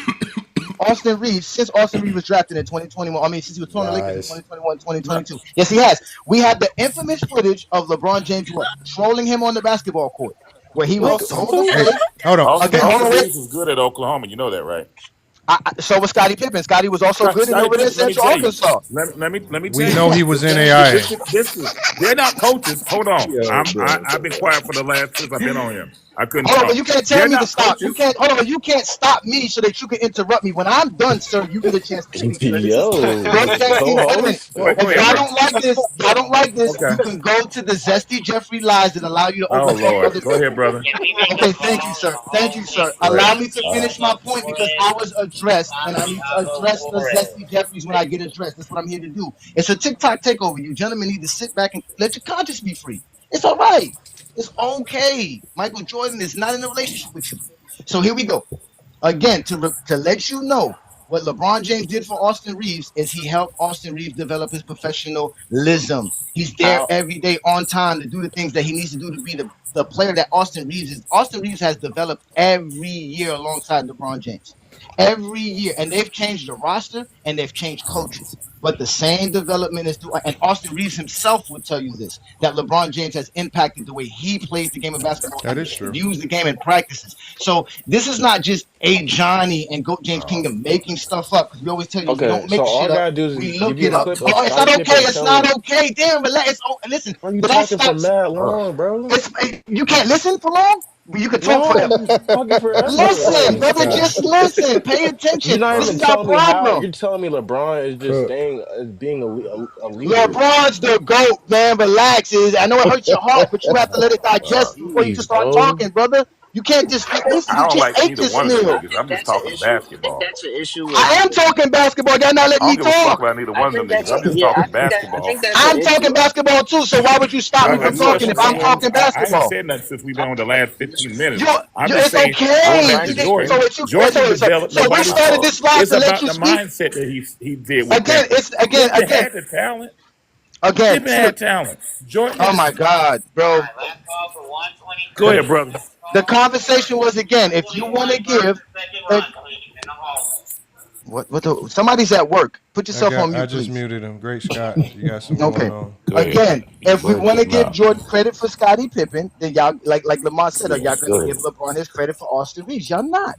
Austin Reeves since Austin Reeves was drafted in 2021. I mean, since he was torn the Lakers in 2021, 2022. Yes, he has. We have the infamous footage of LeBron James trolling him on the basketball court, where he was told to play. Hold on. Austin Reeves was good at Oklahoma. You know that, right? So was Scottie Pippen. Scottie was also good in over there in Central Arkansas. Let me tell you. We know he was in AI. They're not coaches. Hold on. I've been quiet for the last since I've been on here. I couldn't. Hold on, but you can't tell me to stop. You can't. Hold on, you can't stop me so that you can interrupt me. When I'm done, sir, you get a chance to speak. If I don't like this, you can go to the Zesty Jeffrey lies that allow you to open. Oh Lord, go ahead, brother. Okay, thank you, sir. Allow me to finish my point because I was addressed, and I need to address the Zesty Jeffries when I get addressed. That's what I'm here to do. It's a TikTok takeover. You gentlemen need to sit back and let your conscience be free. It's all right. It's okay. Michael Jordan is not in a relationship with you. So here we go. Again, to let you know what LeBron James did for Austin Reeves is he helped Austin Reeves develop his professionalism. He's there every day on time to do the things that he needs to do to be the player that Austin Reeves is. Austin Reeves has developed every year alongside LeBron James. every year, and they've changed the roster and they've changed coaches. But the same development is doing, and Austin Reeves himself would tell you this, that LeBron James has impacted the way he plays the game of basketball That and is true. views the game and practices. So this is not just a Johnny and Goat James Kingdom making stuff up, because we always tell you we Okay, don't so make all I shit up. gotta do is We give look you it a up. clip of Oh, it's Scottie not okay. Pippen It's telling. not okay. Damn, relax. Listen, Bro, you but don't talking for stop. mad long, bro. You can't listen for long. You could talk No, forever. you talking forever. Listen, Like, brother, Scott. just listen. Pay attention. you're not This even is our telling me how. problem. You're telling me LeBron is just Cook. staying as being a leader. LeBron's the GOAT, man. Relax. I know it hurts your heart, but you have to let it digest before you just Jeez, start bro. talking, brother. You can't just listen. I You don't just like ate neither this one of them meal. I niggas. think I'm just that's an talking issue. I think basketball. that's an issue with. I am talking basketball. Y'all not I letting don't me give a fuck talk. about neither I one of them think niggas. that's I'm just yeah. talking I basketball. think that's an I'm issue. talking basketball too. So why would you stop me I, from You talking if wasn't I'm saying talking I ain't basketball? said nothing since we've been on the last 15 minutes. You, I'm just it's saying, going okay. back to Relax, Jordan. So bro. it's you. Jordan So developed. so we Nobody. started this live It's to let about you the speak. mindset that he did with Again, Pippen. it's again, Pippen again, had the talent. again. Pippen See, had talent. Jordan oh didn't. my God, bro. Go ahead, brother. The conversation was again. If you want to give, if, somebody's at work. Put yourself on I mute, just please. muted him. Great Scott. You got some going Okay. on. Go ahead. Again, if Go we ahead, want to check him give out. Jordan credit for Scottie Pippen, then y'all, like Lamar said, are Yeah, y'all going go to ahead. give LeBron his credit for Austin Reeves? Y'all not.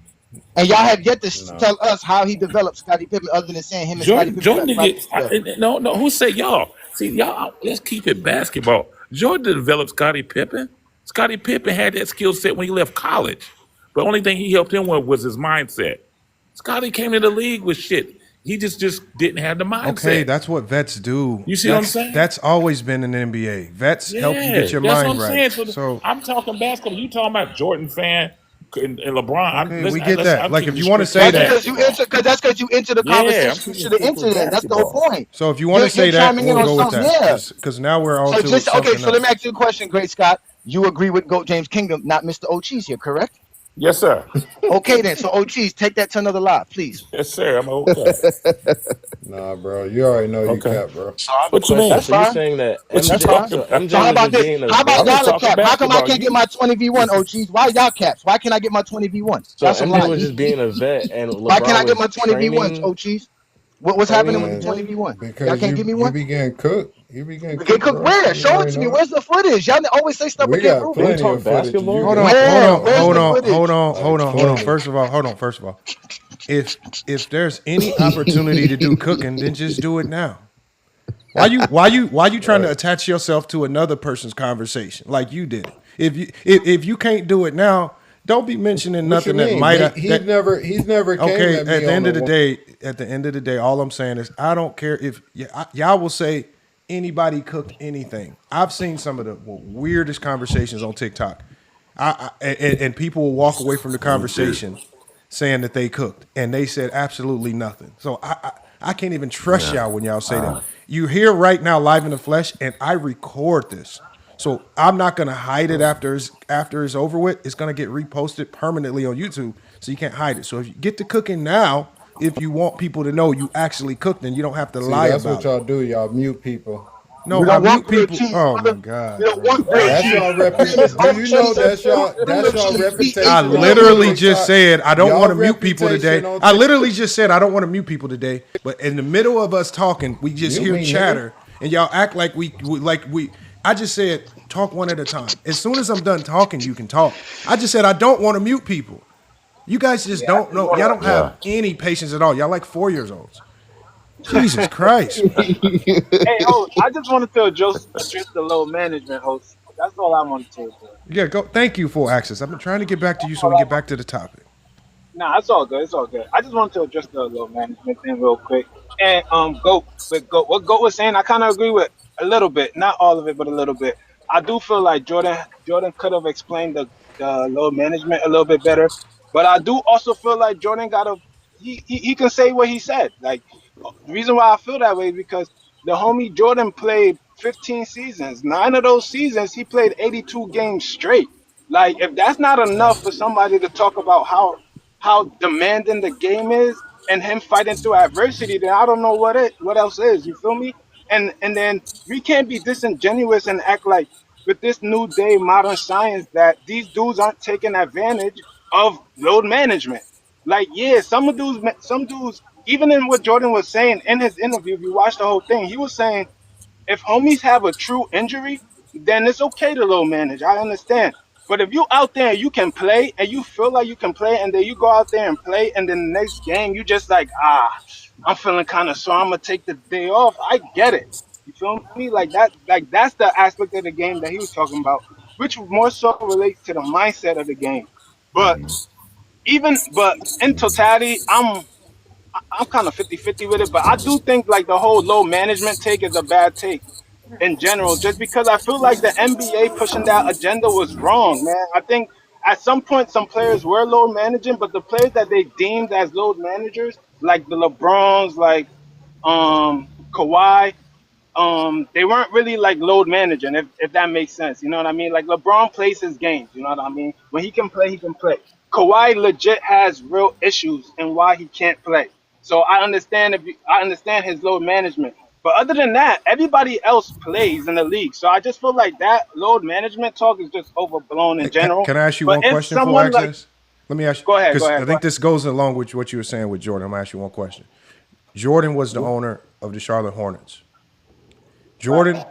And y'all have yet to No. tell us how he developed Scottie Pippen, other than saying him and Scottie Jordan, Pippen Jordan didn't practice get. together. No. Who said y'all? See, y'all. Let's keep it basketball. Jordan developed Scottie Pippen. Scottie Pippen had that skill set when he left college. But the only thing he helped him with was his mindset. Scottie came to the league with shit. He just didn't have the Okay, mindset. that's what vets do. You see what I'm saying? That's always been in the NBA. Vets help you get Yeah, your that's what mind I'm right. saying. So So I'm talking basketball. You talking about Jordan fan and LeBron? okay, we get that. I'm Like if keeping you it want to strictly say That's that, because you basketball. enter. Because that's because you enter the Yeah, I'm conversation. You keeping should it have strictly entered it. That's the whole basketball. point. so if you want to You're say that, chiming in we'll on go with something that. here. Because now we're on So to just okay. something So let me else. ask you a question, Great Scott. You agree with Goat James Kingdom, not Mr. O'Cheese here, correct? Yes, sir. Okay, then. So O'Cheese, take that to another live, please. Yes, sir. I'm okay. Nah, bro. You already know you Okay. cap, bro. So I have a What you question. mean? That's So you're fine. saying that What you That's MJ, fine. talking so about? So how MJ was about just this? being a How about I'm vet. just y'all a talking cap? How come I basketball. can't get You my 20v1 OGs? Why y'all caps? Why can't I get my 20v1s? So Y'all some MJ was liars. just being a vet, and Why can't LeBron I get my was 20v1s, training OGs? What's happening with the training Man, him. 20v1? Y'all because can't give me you one? be getting cooked. You be getting Okay, cooked, cook bro. where? You Show it already to me. know. Where's the footage? Y'all always say stuff but We can't got prove Can it. we plenty talk of footage. You basketball? Hold getting on, cooked hold Where? on, on, Where's hold the bro. on, hold footage? on, Like hold on, hold on. plenty. First of all, hold on. First of all, if there's any opportunity to do cooking, then just do it now. Why you trying to Right. attach yourself to another person's conversation like you did it? If you can't do it now, don't be mentioning What you nothing that mean? might have He's that. never came Okay, at me on a at the end of the day, all I'm saying is I don't care if y'all will say anybody cooked anything. I've seen some of the weirdest conversations on TikTok. And people will walk away from the conversation saying that they cooked, and they said absolutely nothing. So I can't even trust y'all when y'all say that. You here right now, live in the flesh, and I record this. So I'm not gonna hide it after it's over with. It's gonna get reposted permanently on YouTube, so you can't hide it. So if you get to cooking now, if you want people to know you actually cooked, then you don't have to See, lie that's what about it. y'all do. Y'all mute people. No, We I don't want mute grilled people. cheese, Oh my brother. We god, don't bro. want grilled That's cheese. y'all Me and Miss Do you OJ know said that's we don't y'all want that's grilled y'all cheese. We I ate reputation on grilled literally cheese. just TikTok? said I don't want Y'all to mute people reputation today. on I TikTok. literally just said I don't want to mute people today. But in the middle of us talking, we just Mute hear me, nigga. chatter, and y'all act like we. I just said talk one at a time. As soon as I'm done talking, you can talk. I just said I don't want to mute people. You guys just Yeah, I don't just know. Y'all don't wanna. have any patience at all. Y'all like 4 years olds. Jesus Christ, man. Hey, host, I just wanted to address the low management, host. That's all I wanted to address. Yeah, go. Thank you for access. I've been trying to get back to you That's so all we can I get wanted. back to the topic. Nah, it's all good. It's all good. I just wanted to address the low management thing real quick. And what Goat was saying, I kind of agree with a little bit, not all of it, but a little bit. I do feel like Jordan could have explained the low management a little bit better, but I do also feel like Jordan got a he can say what he said. Like the reason why I feel that way is because the homie Jordan played 15 seasons. 9 of those seasons he played 82 games straight. Like if that's not enough for somebody to talk about how demanding the game is and him fighting through adversity, then I don't know what else is. You feel me? And then we can't be disingenuous and act like with this new day modern science that these dudes aren't taking advantage of load management. Like, yeah, some dudes, even in what Jordan was saying in his interview, if you watch the whole thing, he was saying if homies have a true injury, then it's okay to low manage. I understand. But if you out there and you can play and you feel like you can play, and then you go out there and play, and then the next game you just like, I'm feeling kind of sore, I'm gonna take the day off. I get it. You feel me? Like that. Like that's the aspect of the game that he was talking about, which more so relates to the mindset of the game. But but in totality, I'm kind of 50-50 with it, but I do think like the whole low management take is a bad take in general, just because I feel like the NBA pushing that agenda was wrong, man. I think at some point some players were load managing, but the players that they deemed as load managers, like the LeBrons, like Kawhi, they weren't really like load managing, if that makes sense. You know what I mean? Like LeBron plays his games, you know what I mean? When he can play, he can play. Kawhi legit has real issues and why he can't play. So I understand his load management. But other than that, everybody else plays in the league. So I just feel like that load management talk is just overblown in general. Can I ask you But one if question for someone like, access? Let me ask you, go ahead, because I think this goes along with what you were saying with Jordan. I'm gonna ask you one question. Jordan was the owner of the Charlotte Hornets. Jordan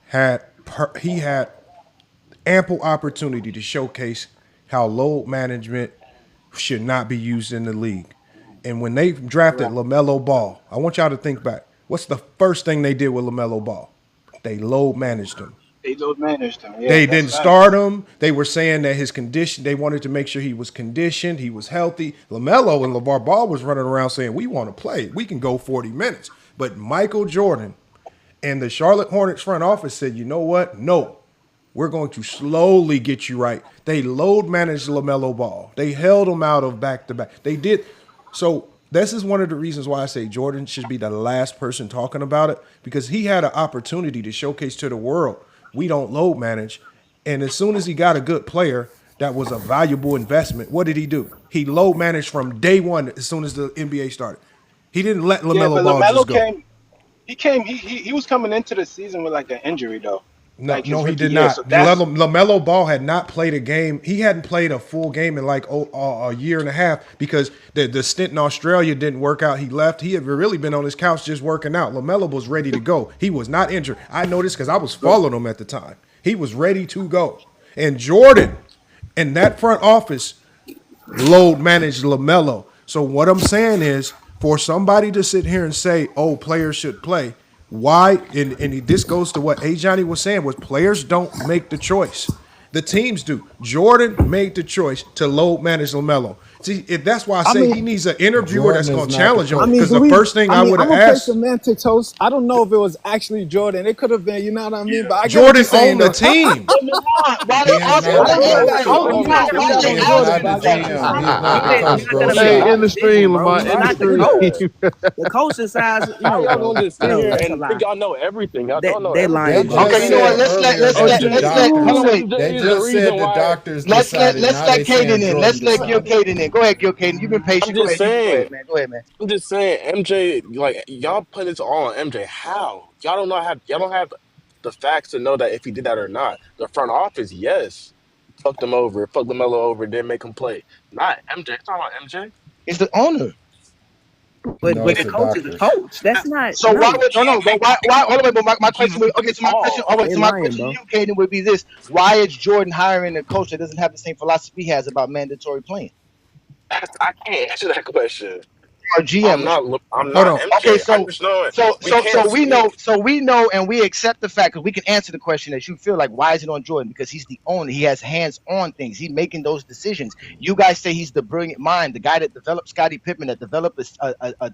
had ample opportunity to showcase how load management should not be used in the league. And when they drafted LaMelo Ball, I want y'all to think back. What's the first thing they did with LaMelo Ball? They load managed him. They load managed him. Yeah, they didn't start him. They were saying that his condition, they wanted to make sure he was conditioned, he was healthy. LaMelo and LeVar Ball was running around saying, we want to play. We can go 40 minutes. But Michael Jordan and the Charlotte Hornets front office said, you know what? No, we're going to slowly get you right. They load managed LaMelo Ball. They held him out of back-to-back. They did. So this is one of the reasons why I say Jordan should be the last person talking about it, because he had an opportunity to showcase to the world, we don't load manage. And as soon as he got a good player that was a valuable investment, what did he do? He load managed from day one as soon as the NBA started. He didn't let LaMelo Ball just go. He was coming into the season with like an injury though. No, like he did not. So LaMelo Ball had not played a game. He hadn't played a full game in like a year and a half because the stint in Australia didn't work out. He left. He had really been on his couch just working out. LaMelo was ready to go. He was not injured. I noticed because I was following him at the time. He was ready to go. And Jordan and that front office load managed LaMelo. So what I'm saying is, for somebody to sit here and say, oh, players should play, why? And this goes to what Johnny was saying, was players don't make the choice. The teams do. Jordan made the choice to load manage LaMelo. See, that's why I say he needs an interviewer that's going to challenge him. Because the first thing I would have asked. I'm going to play semantics, host. I don't know if it was actually Jordan. It could have been, you know what I mean? But I Jordan owned the team. Hey, in the stream, Lamont. In the stream. The coach decides, you know. Y'all don't just sit here and think y'all know everything. Y'all don't know. Okay, you know what? Let's let. They just said the doctors Let's decided. let Caden in. Let's let Gil Caden in. Go ahead, Gil Caden. You've been patient. I'm just saying, Go ahead, man. I'm just saying, MJ, like y'all put this all on MJ. How? Y'all don't have the facts to know that if he did that or not. The front office, yes, fucked him over, fucked LaMelo over, didn't make him play. Not MJ. It's not about MJ. It's the owner. But the coach is the coach. That's not. So why would why? Hold on, but my question. Okay, so my question. So my question to you, Caden, would be this: why is Jordan hiring a coach that doesn't have the same philosophy he has about mandatory playing? I can't answer that question. Or GM. I'm not MJ. Okay, so we know, and we accept the fact because we can answer the question that you feel like, why is it on Jordan? Because he's the owner. He has hands on things. He's making those decisions. You guys say he's the brilliant mind, the guy that developed Scottie Pippen, that developed a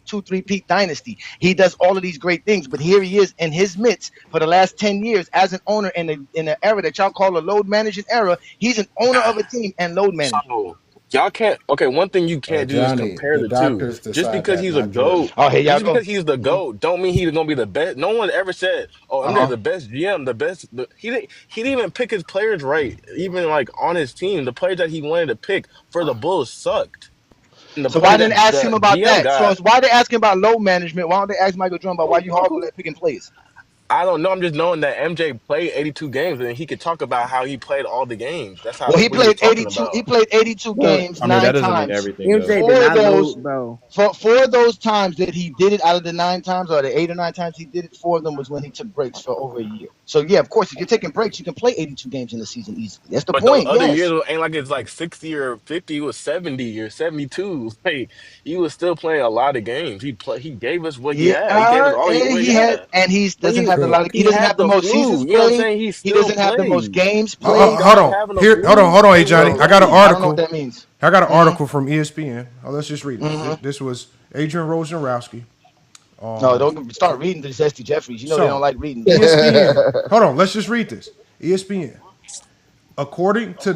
2-3-peat dynasty. He does all of these great things, but here he is in his midst for the last 10 years as an owner in an era that y'all call a load managing era. He's an owner of a team and load manager. Y'all can't. Okay, one thing you can't do is compare the two. Just because he's a GOAT, because he's the GOAT, don't mean he's gonna be the best. No one ever said, "Oh, I'm the best GM, the best." He didn't even pick his players right. Even like on his team, the players that he wanted to pick for the Bulls sucked. So why didn't ask him about that? So why they asking about load management? Why don't they ask Michael Jordan about why you horrible at picking plays? I don't know. I'm just knowing that MJ played 82 games and he could talk about how he played all the games. That's Well, what he was talking about. He played 82 Well, games I mean, that 9 doesn't mean times. everything though. MJ did For not those, lose, bro. for those times that he did it, out of the 9 times or the 8 or 9 times he did it, 4 of them was when he took breaks for over a year. So yeah, of course, if you're taking breaks, you can play 82 games in the season easily. That's the But those point. other Yes. years ain't like it's like 60 or 50. It was 70 or 72. Like he was still playing a lot of games. He gave us what he Yeah, had. He gave us all and what he he had, had. and he But doesn't have the lot of. He he doesn't had have the the most flu. seasons You know what I'm played. saying? He He still doesn't have the most played. games This played. guy Hold on. having a Here, hold on, flu. hold on, hey Like, Johnny. bro. I got an I don't know what article. that means. I got an article from ESPN. Oh, let's just read it. This was Adrian Wojnarowski. No, don't start reading the Zesty Jeffries. You know they don't So like reading. ESPN. Hold on, let's just read this. ESPN. According to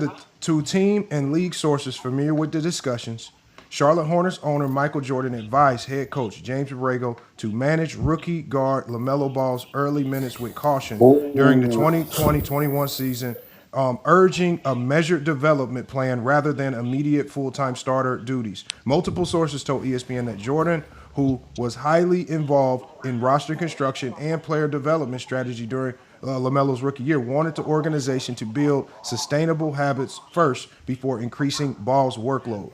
team and league sources familiar with the discussions, Charlotte Hornets owner Michael Jordan advised head coach James Borrego to manage rookie guard LaMelo Ball's early minutes with caution during the 2020-21 season, urging a measured development plan rather than immediate full-time starter duties. Multiple sources told ESPN that Jordan, who was highly involved in roster construction and player development strategy during LaMelo's rookie year, wanted the organization to build sustainable habits first before increasing Ball's workload.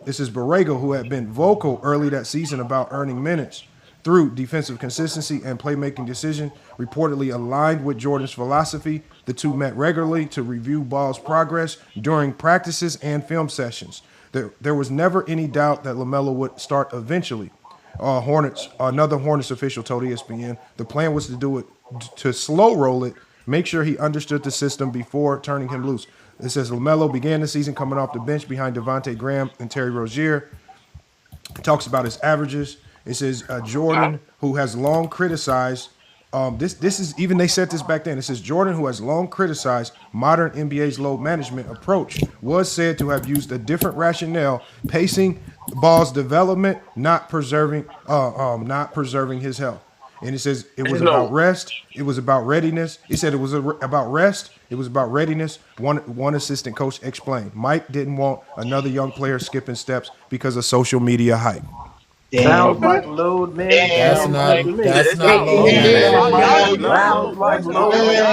This is Borrego, who had been vocal early that season about earning minutes through defensive consistency and playmaking decision, reportedly aligned with Jordan's philosophy. The two met regularly to review Ball's progress during practices and film sessions. There was never any doubt that LaMelo would start eventually. Another Hornets official told ESPN the plan was to do it, to slow roll it, make sure he understood the system before turning him loose. It says LaMelo began the season coming off the bench behind Devontae Graham and Terry Rozier. It talks about his averages. It says Jordan, who has long criticized this is even they said this back then. It says Jordan, who has long criticized modern NBA's load management approach, was said to have used a different rationale, pacing Ball's development, not preserving his health. And it says it was about rest. It was about readiness. He said it was about rest. It was about readiness. One assistant coach explained. Mike didn't want another young player skipping steps because of social media hype. Sounds like load management. That's not load management. Sounds like load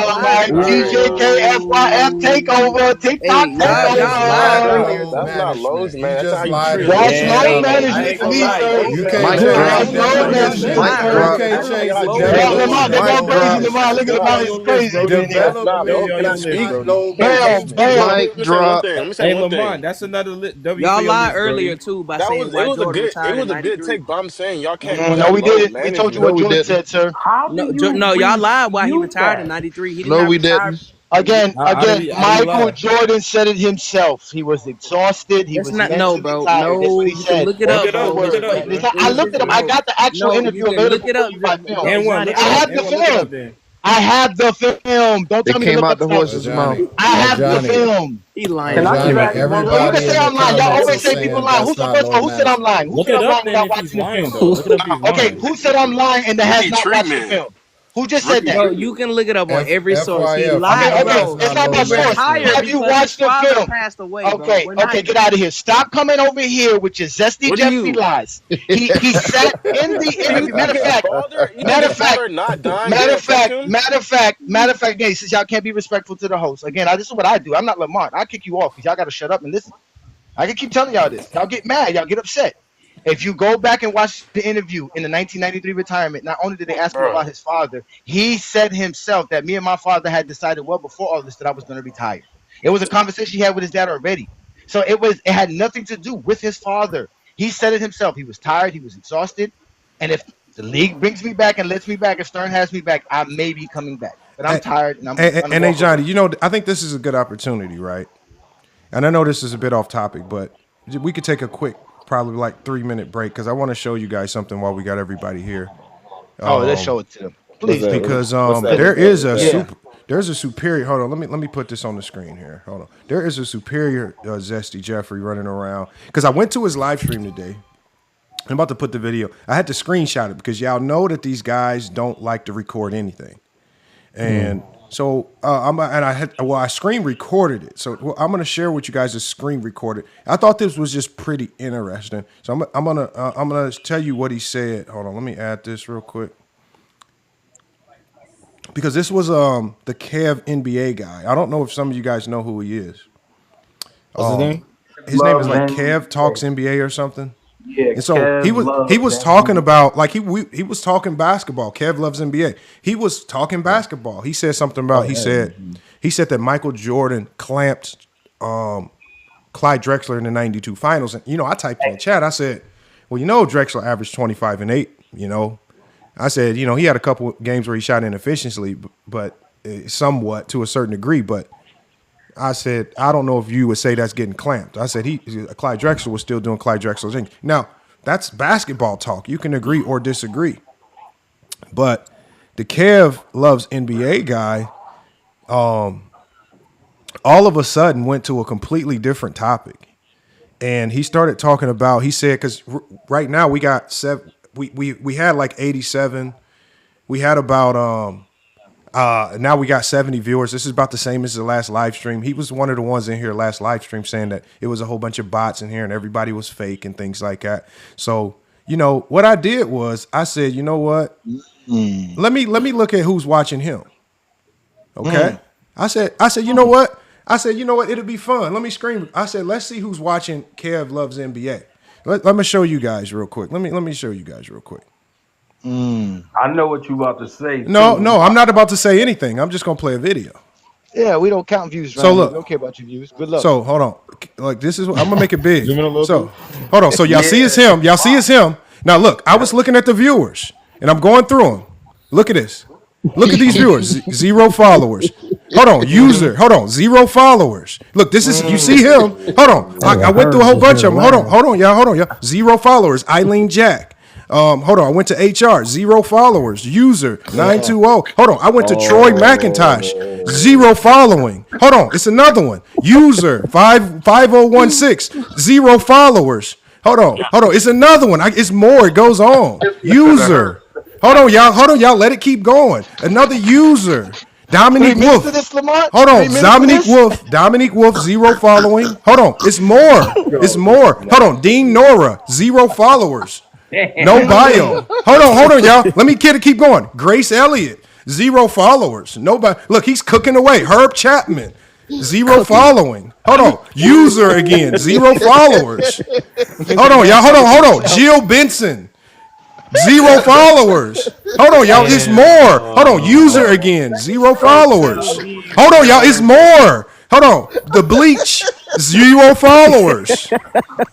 TJK FYF takeover, TikTok takeover. That's not loads, man. That's how you treat That's load it. management to me, sir. You can't That's load management. You can't change the Lamar, they go crazy. Lamar, look at Lamar, it's crazy. Mic drop. Hey, Lamont, that's another Y'all lied earlier too by saying why Jordan retired in good 93. take, but I'm saying y'all can't. No, we didn't. We told you what Jordan said, sir. No, y'all lied why he retired in 93. He did No, not we retire. didn't. Again, I didn't Michael lie. Jordan said it himself. He was exhausted. He That's was not mentally bro. tired. That's No, what he you can said. look it up, bro. I looked it up. I got the actual interview you can available look it up. for you by film. And one, I have the film. I have the film. Don't It tell me to came look out up the the horse's mouth. I have the film. He lying. Johnny, everybody You can say I'm lying. Y'all always say people lie. Who said I'm lying? Who Look said it I'm up lying then without if he's watching the lying, film? though. Look it up if he's Okay, lying. who said I'm lying and that has not watched the treatment. film? Who just said that? Bro, you can look it up on every source. He FYF. lied, Okay, bro. it's not about He source. retired Have you because watched his the father film? passed away, bro. Okay, We're not- okay, get out of here. Stop coming over here with your zesty What do Jeffrey you- lies. He sat in the interview. Matter of fact, hey, since y'all can't be respectful to the host, again, this is what I do. I'm not Lamont. I kick you off because y'all got to shut up and listen. I can keep telling y'all this. Y'all get mad. Y'all get upset. If you go back and watch the interview in the 1993 retirement, not only did they ask him about his father, he said himself that me and my father had decided well before all this that I was going to retire. It was a conversation he had with his dad already. So it had nothing to do with his father. He said it himself. He was tired. He was exhausted. And if the league brings me back and lets me back, if Stern has me back, I may be coming back. But I'm tired. And hey, Johnny, you know, I think this is a good opportunity, right? And I know this is a bit off topic, but we could take a quick, probably like 3-minute break because I want to show you guys something while we got everybody here. Let's show it to them, please. Because there's a superior. Hold on, let me put this on the screen here. Hold on, there is a superior Zesty Jeffrey running around because I went to his live stream today. I'm about to put the video. I had to screenshot it because y'all know that these guys don't like to record anything, and. So I screen recorded it. So I'm gonna share with you guys a screen recorded. I thought this was just pretty interesting. So I'm gonna tell you what he said. Hold on, let me add this real quick. because this was the Kev NBA guy. I don't know if some of you guys know who he is. What's his name? His name is like Love Kev Talks NBA or something. Yeah, And so Kev he was loves talking NBA. about like he was talking basketball. Kev loves NBA. He was talking basketball. He said something about he said that Michael Jordan clamped Clyde Drexler in the 92 finals. And I typed in the chat, I said, well, Drexler averaged 25 and 8, I said, he had a couple games where he shot inefficiently, but somewhat to a certain degree, but I said, I don't know if you would say that's getting clamped. I said Clyde Drexler was still doing Clyde Drexler's thing. Now, that's basketball talk. You can agree or disagree. But the Kev loves NBA guy, all of a sudden went to a completely different topic. And he started talking about, he said, because right now we got we had like 87. We had about now we got 70 viewers. This is about the same as the last live stream. He was one of the ones in here last live stream saying that it was a whole bunch of bots in here and everybody was fake and things like that. So, what I did was I said, you know what? Let me look at who's watching him. Okay. I said, you know what? It'll be fun. Let me scream. I said, let's see who's watching Kev Loves NBA. Let me show you guys real quick. Let me show you guys real quick. I know what you about to say. No, I'm not about to say anything. I'm just gonna play a video. Yeah, we don't count views. So look, we don't care about your views. Good luck. So hold on, like this is I'm gonna make it big. So hold on. So y'all see it's him. Y'all see it's him. Now look, I was looking at the viewers and I'm going through them. Look at this. Look at these viewers. 0 followers. Hold on, user. Hold on, 0 followers. Look, this is you see him. Hold on. I went through a whole bunch of them. Hold on, y'all. 0 followers. Eileen Jack. Hold on, I went to HR, 0 followers. User 920. Hold on, I went to Troy McIntosh, 0 following. Hold on, it's another one. User 5016, 0 followers. Hold on, it's another one. It's more. It goes on. User. Hold on, y'all. Let it keep going. Another user. Dominique Wolf. Hold on, Dominique Wolf, 0 following. Hold on, it's more. Hold on, Dean Nora, 0 followers. No bio. Hold on, y'all. Let me keep going. Grace Elliott, 0 followers. Nobody. Look, he's cooking away. Herb Chapman, 0 following. Hold on. User again, 0 followers. Hold on, y'all. Hold on. Jill Benson, 0 followers. Hold on, y'all. It's more. Hold on. User again, 0 followers. Hold on, y'all. It's more. Hold on. The Bleach, 0 followers.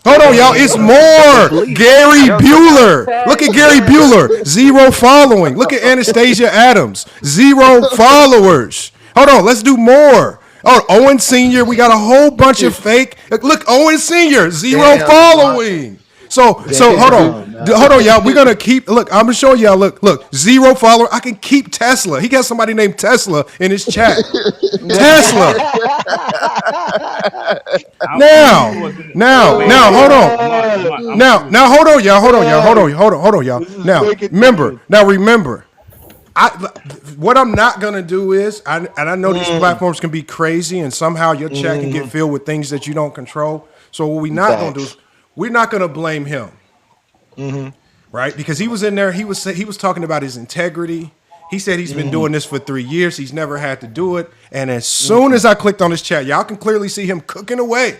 Hold on, y'all. It's more. Gary Bueller. Look at Gary Bueller. 0 following. Look at Anastasia Adams. 0 followers. Hold on. Let's do more. Oh, Owen Sr. We got a whole bunch of fake. Look, Owen Sr. 0 following. So hold on, y'all. We're gonna keep. Look, I'm gonna show y'all. Look, 0 follower. I can keep Tesla. He got somebody named Tesla in his chat. Tesla. Now, hold on. Now, hold on, y'all. Now, remember. What I'm not gonna do is, I know these platforms can be crazy, and somehow your chat can get filled with things that you don't control. So what we're not gonna do is, we're not gonna blame him, right? Because he was in there, he was talking about his integrity. He said he's been doing this for 3 years. He's never had to do it. And as soon as I clicked on his chat, y'all can clearly see him cooking away.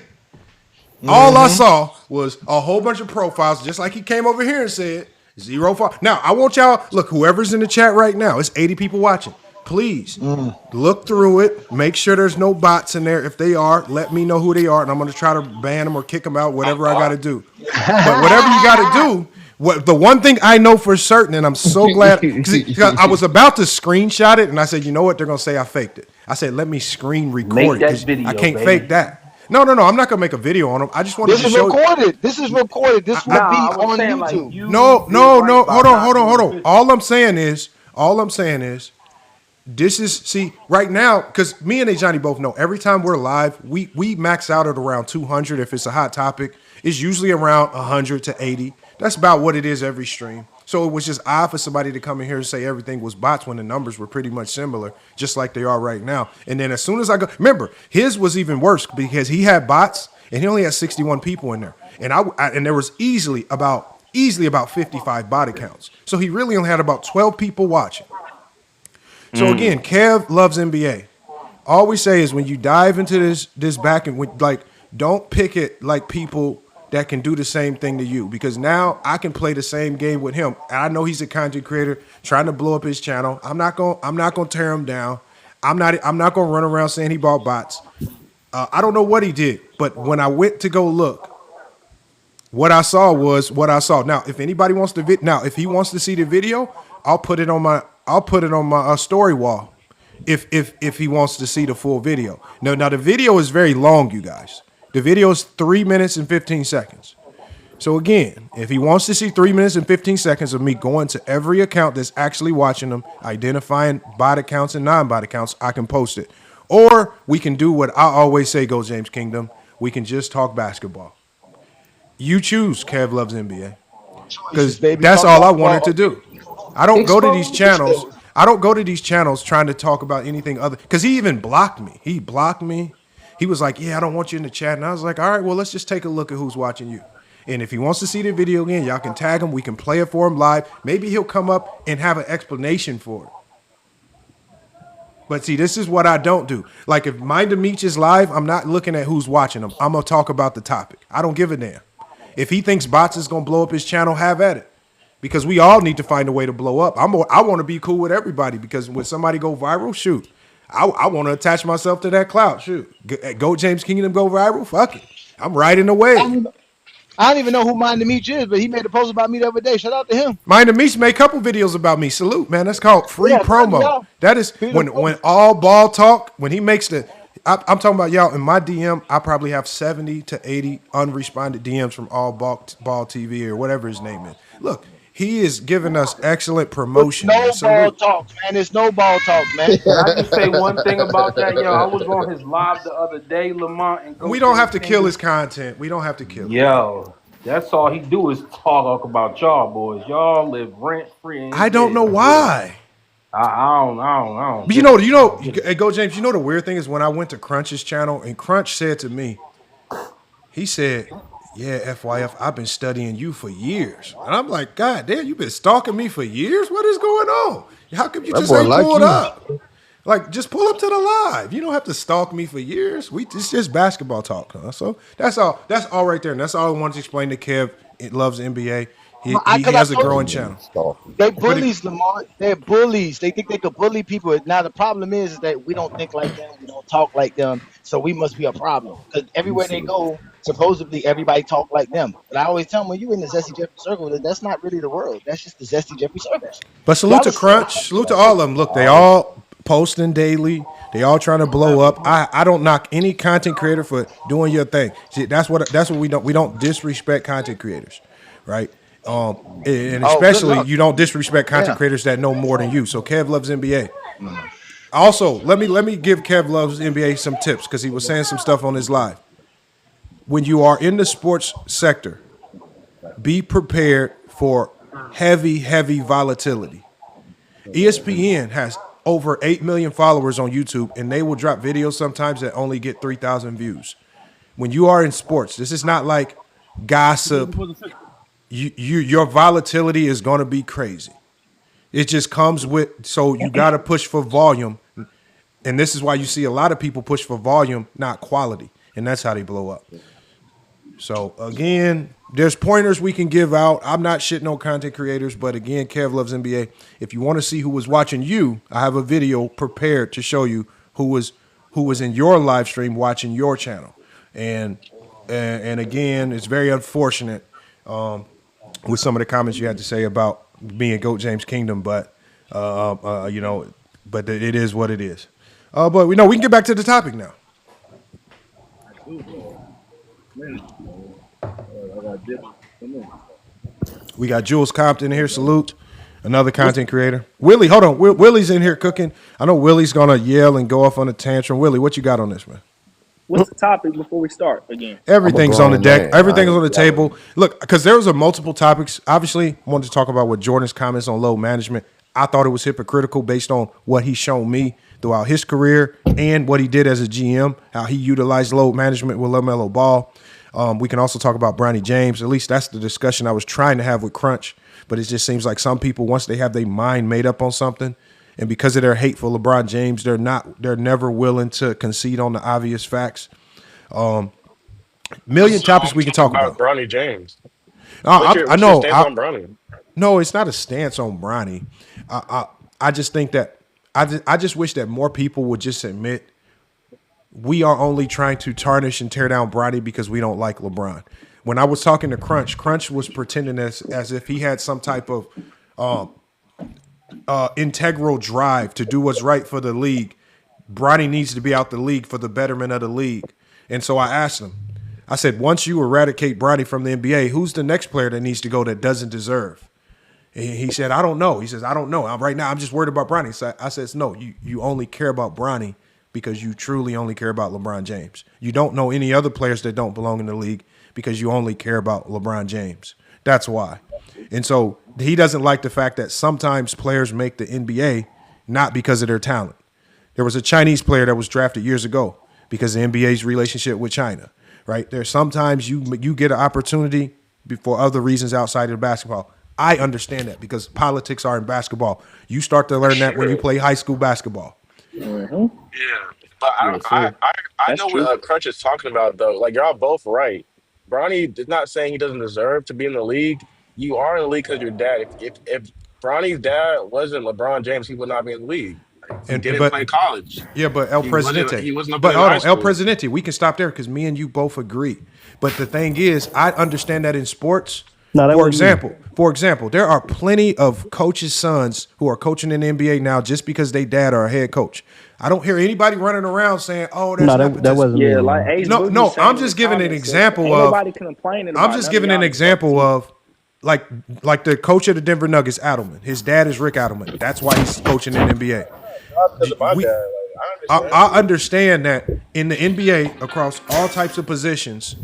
All I saw was a whole bunch of profiles, just like he came over here and said 0 follow. Now I want y'all look. Whoever's in the chat right now, it's 80 people watching. Please look through it. Make sure there's no bots in there. If they are, let me know who they are, and I'm going to try to ban them or kick them out, whatever I got to do. But whatever you got to do, the one thing I know for certain, and I'm so glad, because I was about to screenshot it, and I said, you know what? They're going to say I faked it. I said, let me screen record it, because I can't fake that. No. I'm not going to make a video on them. I just wanted to show you. This is recorded. This will be on YouTube. No. Hold on. All I'm saying is, this is, right now, because me and Johnny both know, every time we're live, we max out at around 200. If it's a hot topic, it's usually around 100 to 80. That's about what it is every stream. So it was just odd for somebody to come in here and say everything was bots when the numbers were pretty much similar, just like they are right now. And then as soon as I go, remember, his was even worse because he had bots and he only had 61 people in there. And and there was easily about 55 bot accounts. So he really only had about 12 people watching. So again, Kev loves NBA. All we say is when you dive into this back and don't pick it like people that can do the same thing to you, because now I can play the same game with him. And I know he's a content creator trying to blow up his channel. I'm not gonna tear him down. I'm not gonna run around saying he bought bots. I don't know what he did, but when I went to go look, what I saw was what I saw. Now, if anybody wants to if he wants to see the video, I'll put it on my story wall. If he wants to see the full video. Now the video is very long, you guys. The video is 3 minutes and 15 seconds. So again, if he wants to see 3 minutes and 15 seconds of me going to every account that's actually watching them, identifying bot accounts and non-bot accounts, I can post it. Or we can do what I always say, Go James Kingdom. We can just talk basketball. You choose, Kev Loves NBA. Because that's all I wanted to do. I don't go to these channels. I don't go to these channels trying to talk about anything other. Because he even blocked me. He blocked me. He was like, yeah, I don't want you in the chat. And I was like, all right, well, let's just take a look at who's watching you. And if he wants to see the video again, y'all can tag him. We can play it for him live. Maybe he'll come up and have an explanation for it. But see, this is what I don't do. Like if Mind of Meech is live, I'm not looking at who's watching him. I'm going to talk about the topic. I don't give a damn. If he thinks bots is going to blow up his channel, have at it. Because we all need to find a way to blow up. I want to be cool with everybody, because when somebody go viral, shoot. I want to attach myself to that clout. Shoot. Go James Kingdom go viral? Fuck it. I'm riding away. I don't even know who Mind the Meech is, but he made a post about me the other day. Shout out to him. Mind the Meech made a couple videos about me. Salute, man. That's called free promo. That is when all ball talk, when he makes the... I'm talking about y'all in my DM. I probably have 70 to 80 unresponded DMs from all ball TV or whatever his name is. Look, he is giving us excellent promotion. No ball talk, man. It's no ball talk, man. Can I just say one thing about that? Yo, I was on his live the other day, Lamont. And we don't have to kill his content. We don't have to kill him. Yo, that's all he do is talk about y'all boys. Y'all live rent free. I don't know why. I don't. But hey, Go James, you know the weird thing is when I went to Crunch's channel and Crunch said to me, he said, yeah, FYF, I've been studying you for years. And I'm like, God damn, you've been stalking me for years? What is going on? How come you just ain't pulled up? Like, just pull up to the live. You don't have to stalk me for years. It's just basketball talk, huh? So that's all. That's all right there. And that's all I wanted to explain to Kev. It loves NBA. He has a growing channel. They bullies, Lamar. They're bullies. They think they could bully people. Now the problem is that we don't think like them. We don't talk like them. So we must be a problem. Because everywhere they go, supposedly everybody talk like them. But I always tell them, when you in the Zesty Jeffrey circle, that's not really the world. That's just the Zesty Jeffrey circle. But salute to Crunch. Salute to all of them. Look, they all posting daily. They all trying to blow up. I don't knock any content creator for doing your thing. See, that's what we don't. We don't disrespect content creators, right? And especially you don't disrespect content creators that know more than you. So Kev Loves NBA. Also, let me give Kev Loves NBA some tips, because he was saying some stuff on his live. When you are in the sports sector, be prepared for heavy volatility. ESPN has over 8 million followers on YouTube, and they will drop videos sometimes that only get 3,000 views. When you are in sports, this is not like gossip. Your volatility is going to be crazy. It just comes with, so you got to push for volume. And this is why you see a lot of people push for volume, not quality. And that's how they blow up. So again, there's pointers we can give out. I'm not shitting on content creators, but again, Kev Loves NBA. If you want to see who was watching you, I have a video prepared to show you who was in your live stream watching your channel. And again, it's very unfortunate with some of the comments you had to say about being Goat James Kingdom, but but it is what it is. But we can get back to the topic now. We got Jules Compton here. Salute. Another content creator. Willie, hold on. Willie's in here cooking. I know Willie's going to yell and go off on a tantrum. Willie, what you got on this, man? What's the topic before we start again? Everything's on the deck. Everything's on the table. Look, because there was multiple topics. Obviously, I wanted to talk about what Jordan's comments on load management. I thought it was hypocritical based on what he's shown me throughout his career and what he did as a GM, how he utilized load management with LaMelo Ball. We can also talk about Bronny James. At least that's the discussion I was trying to have with Crunch. But it just seems like some people, once they have their mind made up on something, and because of their hate for LeBron James, they're never willing to concede on the obvious facts. Million topics we can talk about. Bronny James. I know. What's your stance on Bronny? No, it's not a stance on Bronny. I just think that I just wish that more people would just admit we are only trying to tarnish and tear down Bronny because we don't like LeBron. When I was talking to Crunch was pretending as if he had some type of integral drive to do what's right for the league. Bronny needs to be out the league for the betterment of the league. And so I asked him, I said, once you eradicate Bronny from the NBA, who's the next player that needs to go that doesn't deserve? And he said, I don't know. He says, I don't know. Right now, I'm just worried about Bronny. So I said, no, you only care about Bronny because you truly only care about LeBron James. You don't know any other players that don't belong in the league because you only care about LeBron James. That's why. And so he doesn't like the fact that sometimes players make the NBA not because of their talent. There was a Chinese player that was drafted years ago because of the NBA's relationship with China, right? There's sometimes you get an opportunity for other reasons outside of basketball. I understand that because politics are in basketball. You start to learn that when you play high school basketball. Yeah, but I know what Crunch is talking about, though. Like, y'all both right. Bronny is not saying he doesn't deserve to be in the league. You are in the league because your dad. If Bronny's dad wasn't LeBron James, he would not be in the league. He didn't play college. Yeah, but El Presidente. He wasn't but hold on, El Presidente. We can stop there because me and you both agree. But the thing is, I understand that in sports. For example, there are plenty of coaches' sons who are coaching in the NBA now just because they dad are a head coach. I don't hear anybody running around saying, "Oh, there's that wasn't me. Like no. I'm just giving an example of. Nobody complaining. I'm just giving an example of, like the coach of the Denver Nuggets, Adelman. His dad is Rick Adelman. That's why he's coaching in the NBA. I understand that in the NBA, across all types of positions,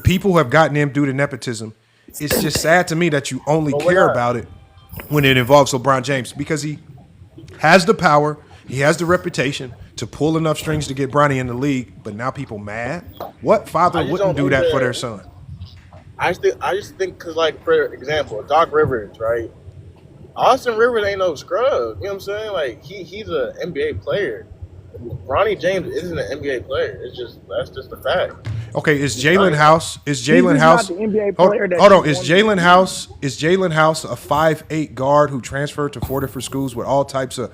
people have gotten him due to nepotism. It's just sad to me that you only care about it when it involves LeBron James because he has the power, he has the reputation to pull enough strings to get Bronny in the league, but now people mad? What father wouldn't do that for their son? I just think because, like, for example, Doc Rivers, right? Austin Rivers ain't no scrub. You know what I'm saying? Like, he's an NBA player. Bronny James isn't an NBA player. That's just a fact. Okay, is Jalen House? Is Jalen House? Hold on. Is Jalen House? Is Jalen House a 5'8" guard who transferred to 4 different schools with all types of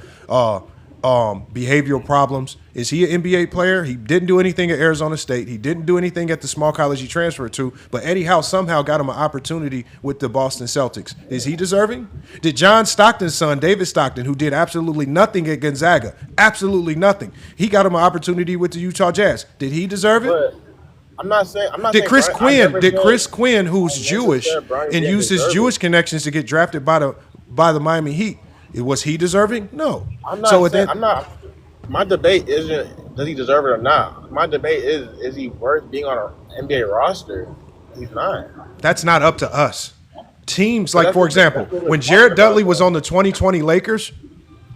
behavioral problems? Is he an NBA player? He didn't do anything at Arizona State. He didn't do anything at the small college he transferred to. But Eddie House somehow got him an opportunity with the Boston Celtics. Is he deserving? Did John Stockton's son, David Stockton, who did absolutely nothing at Gonzaga, absolutely nothing, he got him an opportunity with the Utah Jazz. Did he deserve it? But I'm not saying. Did Chris Quinn, who's Jewish and used his Jewish connections to get drafted by the Miami Heat, was he deserving? No. I'm not. My debate isn't does he deserve it or not. My debate is he worth being on an NBA roster? He's not. That's not up to us. Teams like, for example, when Jared Dudley was on the 2020 Lakers,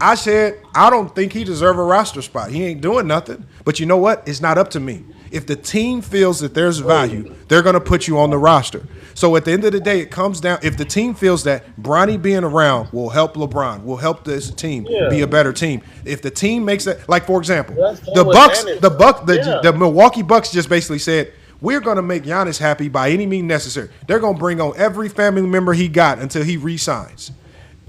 I said I don't think he deserves a roster spot. He ain't doing nothing. But you know what? It's not up to me. If the team feels that there's value, they're going to put you on the roster. So at the end of the day, it comes down, if the team feels that Bronny being around will help LeBron, will help this team be a better team. If the team makes that, like, for example, the Milwaukee Bucks just basically said, we're going to make Giannis happy by any means necessary. They're going to bring on every family member he got until he re-signs.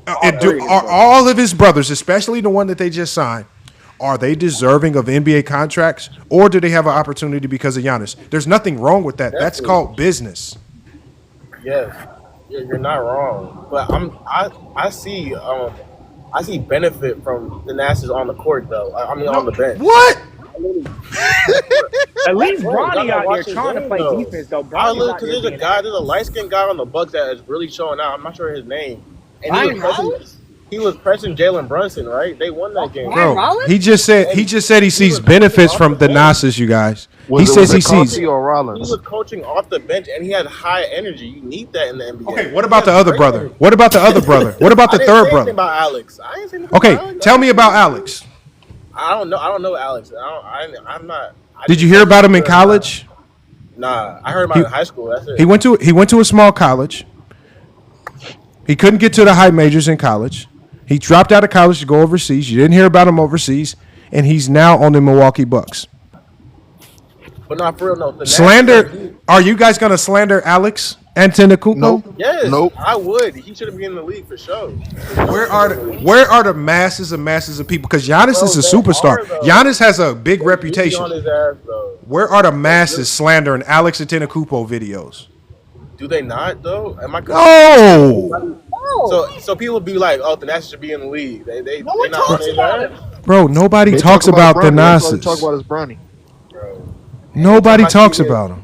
Are all of his brothers, especially the one that they just signed, are they deserving of NBA contracts, or do they have an opportunity because of Giannis? There's nothing wrong with that. That's called business. Yes, you're not wrong, but I see benefit from the Nationals on the court though. On the bench. What? At least Bronny out there trying to play defense though. Because there's a light skinned guy on the Bucks that is really showing out. I'm not sure his name. And he was pressing Jalen Brunson, right? They won that game. Bro, he just said he sees benefits from the Nasus, you guys. He says he sees. He was coaching off the bench, and he had high energy. You need that in the NBA. Okay, what about the other brother? What about the other brother? What about the third brother? About Alex. I didn't say anything okay, about Alex. Tell me about Alex. I don't know Alex. I'm not. Did you hear about him in college? Nah, I heard about him in high school. That's it. He went to a small college. He couldn't get to the high majors in college. He dropped out of college to go overseas. You didn't hear about him overseas, and he's now on the Milwaukee Bucks. But not for real, no. Slander? Are you guys gonna slander Alex Antetokounmpo? Nope. Yes, Nope. I would. He should have been in the league for sure. Where are the masses of people? Because Giannis is a superstar. Giannis has a big reputation. On his ass, though. Where are the masses slandering Alex Antetokounmpo videos? Do they not though? Am I? No. So people be like, "Oh, the Nats should be in the league." They not on his ass. Bro, nobody talks about the Nasses. Talk about is Bronny. Nobody talks about him.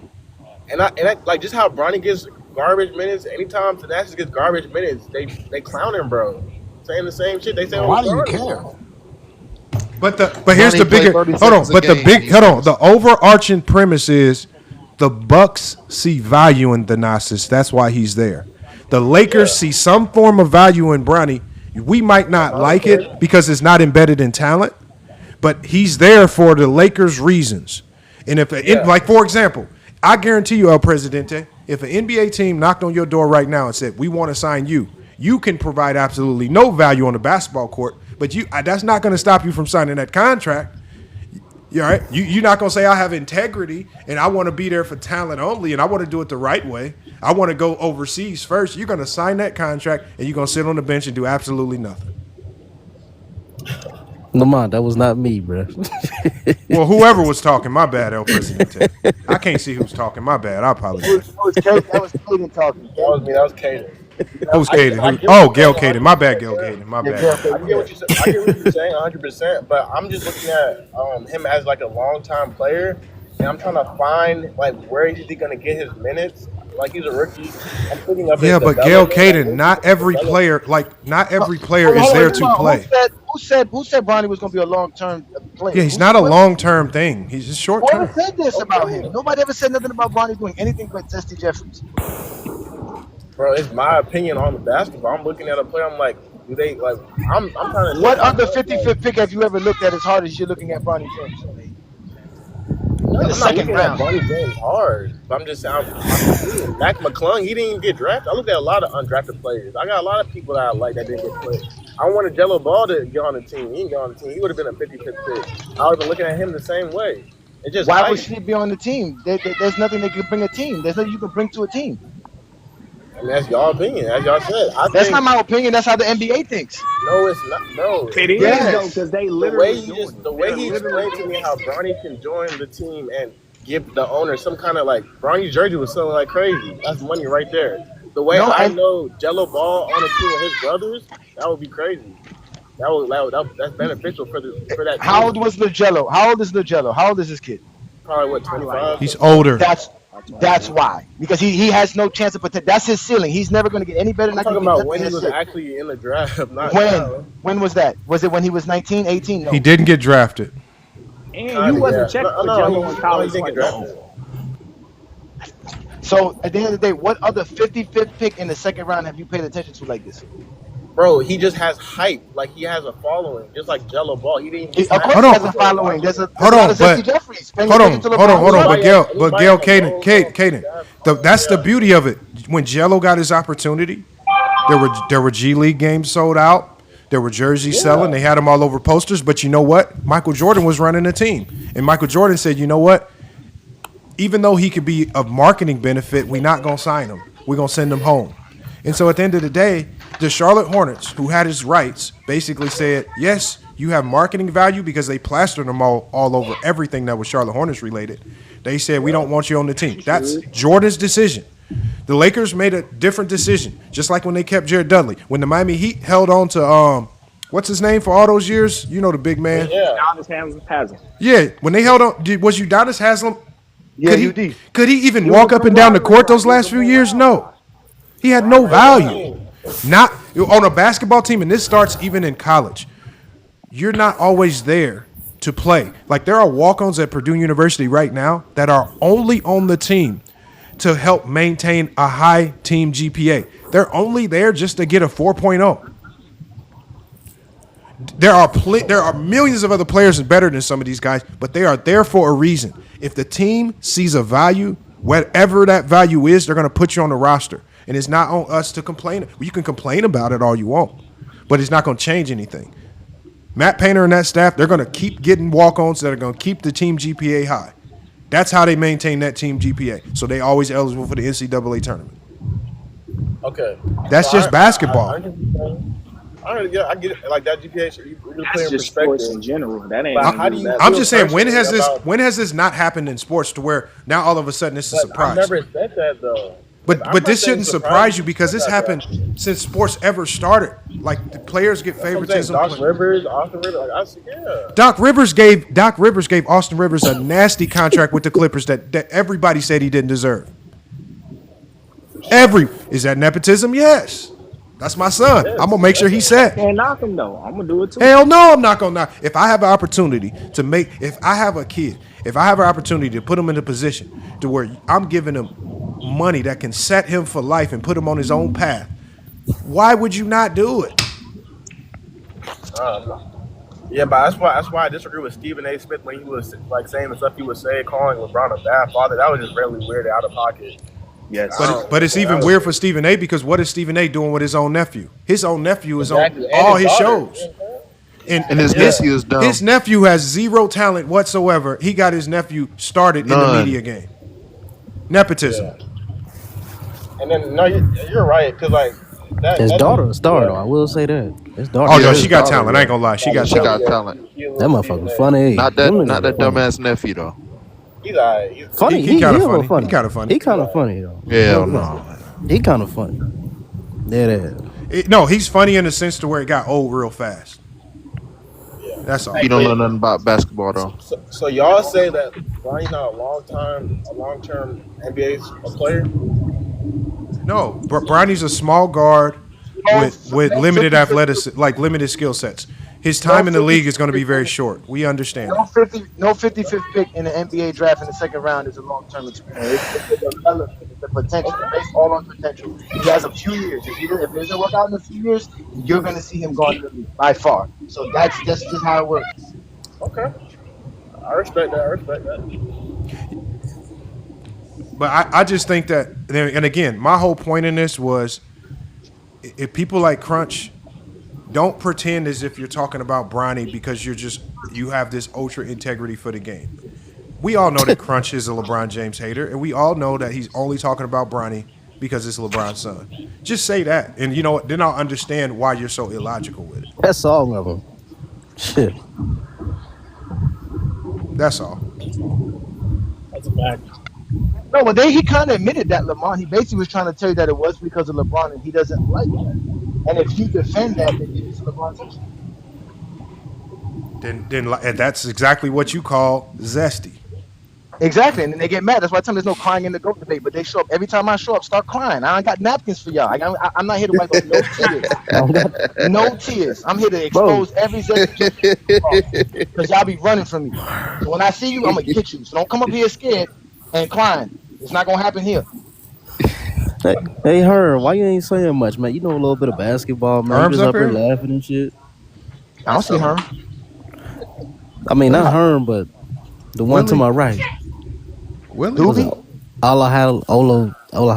And I like just how Bronny gets garbage minutes. Anytime the Nats gets garbage minutes, they clown him, bro. Saying the same shit they say. Why do you care? But here's the bigger the overarching premise is the Bucks see value in the Nassus. That's why he's there. The Lakers see some form of value in Bronny. We might not like it because it's not embedded in talent, but he's there for the Lakers' reasons. And like for example, I guarantee you, El Presidente, if an NBA team knocked on your door right now and said, "We want to sign you," you can provide absolutely no value on the basketball court, but that's not going to stop you from signing that contract. You're right. You're not going to say, "I have integrity and I want to be there for talent only and I want to do it the right way. I want to go overseas first." You're going to sign that contract and you're going to sit on the bench and do absolutely nothing. Lamont, that was not me, bro. Well, whoever was talking, my bad, El Presidente. I can't see who's talking. My bad. I apologize. That was Caden talking. That was me. That was Kaden. Who's Caden? Oh, Gail Caden. My bad, Gail Caden. My bad. I get what you're saying 100%, but I'm just looking at him as like a long-time player, and I'm trying to find like where is he gonna get his minutes. Like he's a rookie. I'm putting up. Yeah, but Gail Caden, not every player is there to play. Who said Bronny was going to be a long-term player? Yeah, he's not a long-term thing. He's just short-term. Whoever said this about him? Nobody ever said nothing about Bronny doing anything but Testy Jeffries. Bro, it's my opinion on the basketball. I'm looking at a player. I'm like, do they like? I'm trying to. What other 55th pick have you ever looked at as hard as you're looking at Bronny James? In the second round. Bronny James hard. But I'm just saying, Mac McClung, he didn't even get drafted. I looked at a lot of undrafted players. I got a lot of people that I like that didn't get played. I wanted Jello Ball to get on the team. He didn't get on the team. He would have been a 55th pick. I would have been looking at him the same way. It's just why would he be on the team? There's nothing that can bring a team. There's nothing you can bring to a team. I mean, that's y'all opinion. As y'all said. That's not my opinion. That's how the NBA thinks. No, it's not. No. It is, though, because they literally the way he explained to me how Bronny can join the team and give the owner some kind of like Bronny's jersey was selling like crazy. That's money right there. The way I know Jello Ball on a team with his brothers, that would be crazy. That's beneficial for that. How old was LeJello? How old is LeJello? How old is this kid? Probably what, 25? He's older. That's why. Because he has no chance of potential. That's his ceiling. He's never going to get any better than I'm talking about when he was actually in the draft. Not now. When was that? Was it when he was 19, 18? No. He didn't get drafted. And you wasn't checked for Jello in college. So at the end of the day, what other 55th pick in the second round have you paid attention to like this? Bro, he just has hype. Like he has a following, just like Jello Ball. He didn't. Of course, he has a following. Hold on, but Gail, Caden, that's the beauty of it. When Jello got his opportunity, there were G League games sold out. There were jerseys selling. They had them all over posters. But you know what? Michael Jordan was running a team, and Michael Jordan said, "You know what? Even though he could be of marketing benefit, we're not gonna sign him. We're gonna send him home." And so at the end of the day, the Charlotte Hornets, who had his rights, basically said, yes, you have marketing value because they plastered them all over everything that was Charlotte Hornets related. They said, we don't want you on the team. That's Jordan's decision. The Lakers made a different decision, just like when they kept Jared Dudley. When the Miami Heat held on to, what's his name for all those years? You know the big man. Yeah, Udonis Haslem. Yeah, when they held on, was Udonis Haslem? Yeah, could he even walk up and down the court those last few years? No. He had no value. Not on a basketball team, and this starts even in college. You're not always there to play. Like there are walk-ons at Purdue University right now that are only on the team to help maintain a high team GPA. They're only there just to get a 4.0. There are millions of other players better than some of these guys, but they are there for a reason. If the team sees a value, whatever that value is, they're going to put you on the roster. And it's not on us to complain. You can complain about it all you want. but it's not going to change anything. Matt Painter and that staff, they're going to keep getting walk-ons that are going to keep the team GPA high. That's how they maintain that team GPA. So they always eligible for the NCAA tournament. Okay. That's So just basketball. I get it. Like that GPA shit, you put That's in just perspective. sports in general. That ain't. But how do you? I'm just saying, when has about, this not happened in sports to where now all of a sudden it's a surprise? I never said that though. But this shouldn't surprise you because this happened since sports ever started. Like the players get favoritism. Doc Rivers, Austin Rivers, yeah. Doc Rivers gave Austin Rivers a nasty contract with the Clippers that everybody said he didn't deserve. Is that nepotism? Yes. That's my son. I'm gonna make sure he's set. Can't knock him though. I'm gonna do it too. Hell no, I'm not gonna knock. If I have an opportunity if I have an opportunity to put him in a position to where I'm giving him money that can set him for life and put him on his own path, why would you not do it? Yeah, but that's why I disagree with Stephen A. Smith when he was like saying the stuff he was saying, calling LeBron a bad father. That was just really weird, out of pocket. Yes, but it's even weird for Stephen A. because what is Stephen A. doing with his own nephew? His own nephew is on all his shows. And his nephew is dumb. His nephew has zero talent whatsoever. He got his nephew started in the media game. Nepotism. Yeah. And then you're right, because like his daughter a star though. I will say that. His daughter. Oh no, she got talent. I ain't gonna lie, she got talent. That motherfucker's funny. Not that dumbass nephew though. He's funny. Funny. He kind of funny. He kind of funny. He kind of funny though. Yeah, no. He kind of funny. No, he's funny in the sense to where it got old real fast. That's all. You don't know nothing about basketball though. So y'all say that Bronny's not a long-term NBA player? No, Bronny's a small guard with limited athleticism, like limited skill sets. His time in the league is going to be very short. We understand. No 55th pick in the NBA draft in the second round is a long-term experience. It's the potential. It's based all on potential. He has a few years. If it doesn't work out in a few years, you're going to see him going to the league by far. So that's just how it works. Okay. I respect that. But I just think that, and again, my whole point in this was, if people like Crunch, don't pretend as if you're talking about Bronny because you have this ultra integrity for the game. We all know that Crunch is a LeBron James hater, and we all know that he's only talking about Bronny because it's LeBron's son. Just say that, and you know what? Then I'll understand why you're so illogical with it. That's all of them. Shit. That's all. That's a fact. No, but he kind of admitted that LeBron. He basically was trying to tell you that it was because of LeBron, and he doesn't like that. And if you defend that, then it's LeBron's issue. Then that's exactly what you call zesty. Exactly, and then they get mad. That's why I tell them there's no crying in the GOAT debate. But they show up every time I show up, start crying. I ain't got napkins for y'all. I'm not here to wipe up no tears. No tears. I'm here to expose every zesty because y'all be running from me. So when I see you, I'm gonna get you. So don't come up here scared and crying. It's not gonna happen here. Hey, Herm, why you ain't saying much, man? You know a little bit of basketball, man. Herm's Just up up here here? laughing and shit. I don't see Herm. I mean, not Herm, but the one to my right. Willie? Olo. Olo. Oh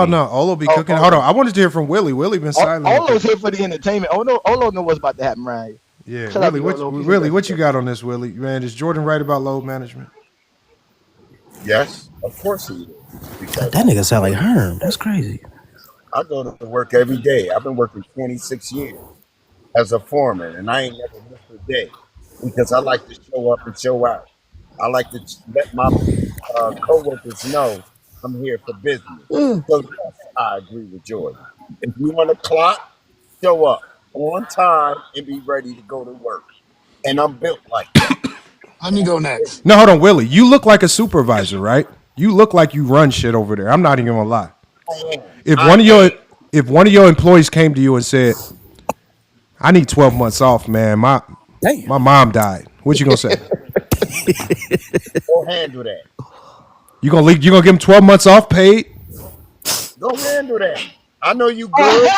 no, Olo be cooking. Hold on, I wanted to hear from Willie. Willie been silent. Olo's here for the entertainment. Olo know what's about to happen, right? Yeah, Shut Willie, what you got on this, Willie? Man, is Jordan right about load management? Yes, of course he is. Because That nigga sound like Herm. That's crazy. I go to work every day. I've been working 26 years as a foreman, and I ain't never missed a day because I like to show up and show out. I like to let my coworkers know I'm here for business. So yes, I agree with Jordan. If you want to clock, show up on time and be ready to go to work. And I'm built like that. Let me go next. No, hold on, Willie. You look like a supervisor, right? You look like you run shit over there. I'm not even gonna lie. If one of your employees came to you and said, "I need 12 months off, man. My mom died," what you gonna say? Go handle that. You gonna give him 12 months off paid? Go handle that. I know you good.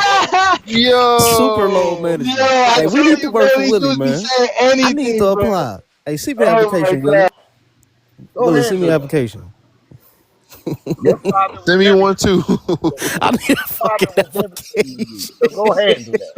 Yo, super low management. Hey, we need to work for Willie, man. I need to apply. Hey, see me application, Willie. Willie, see me application. Your father Send was me one everything. too. I need a Your fucking father was everything to you. So go ahead and do that.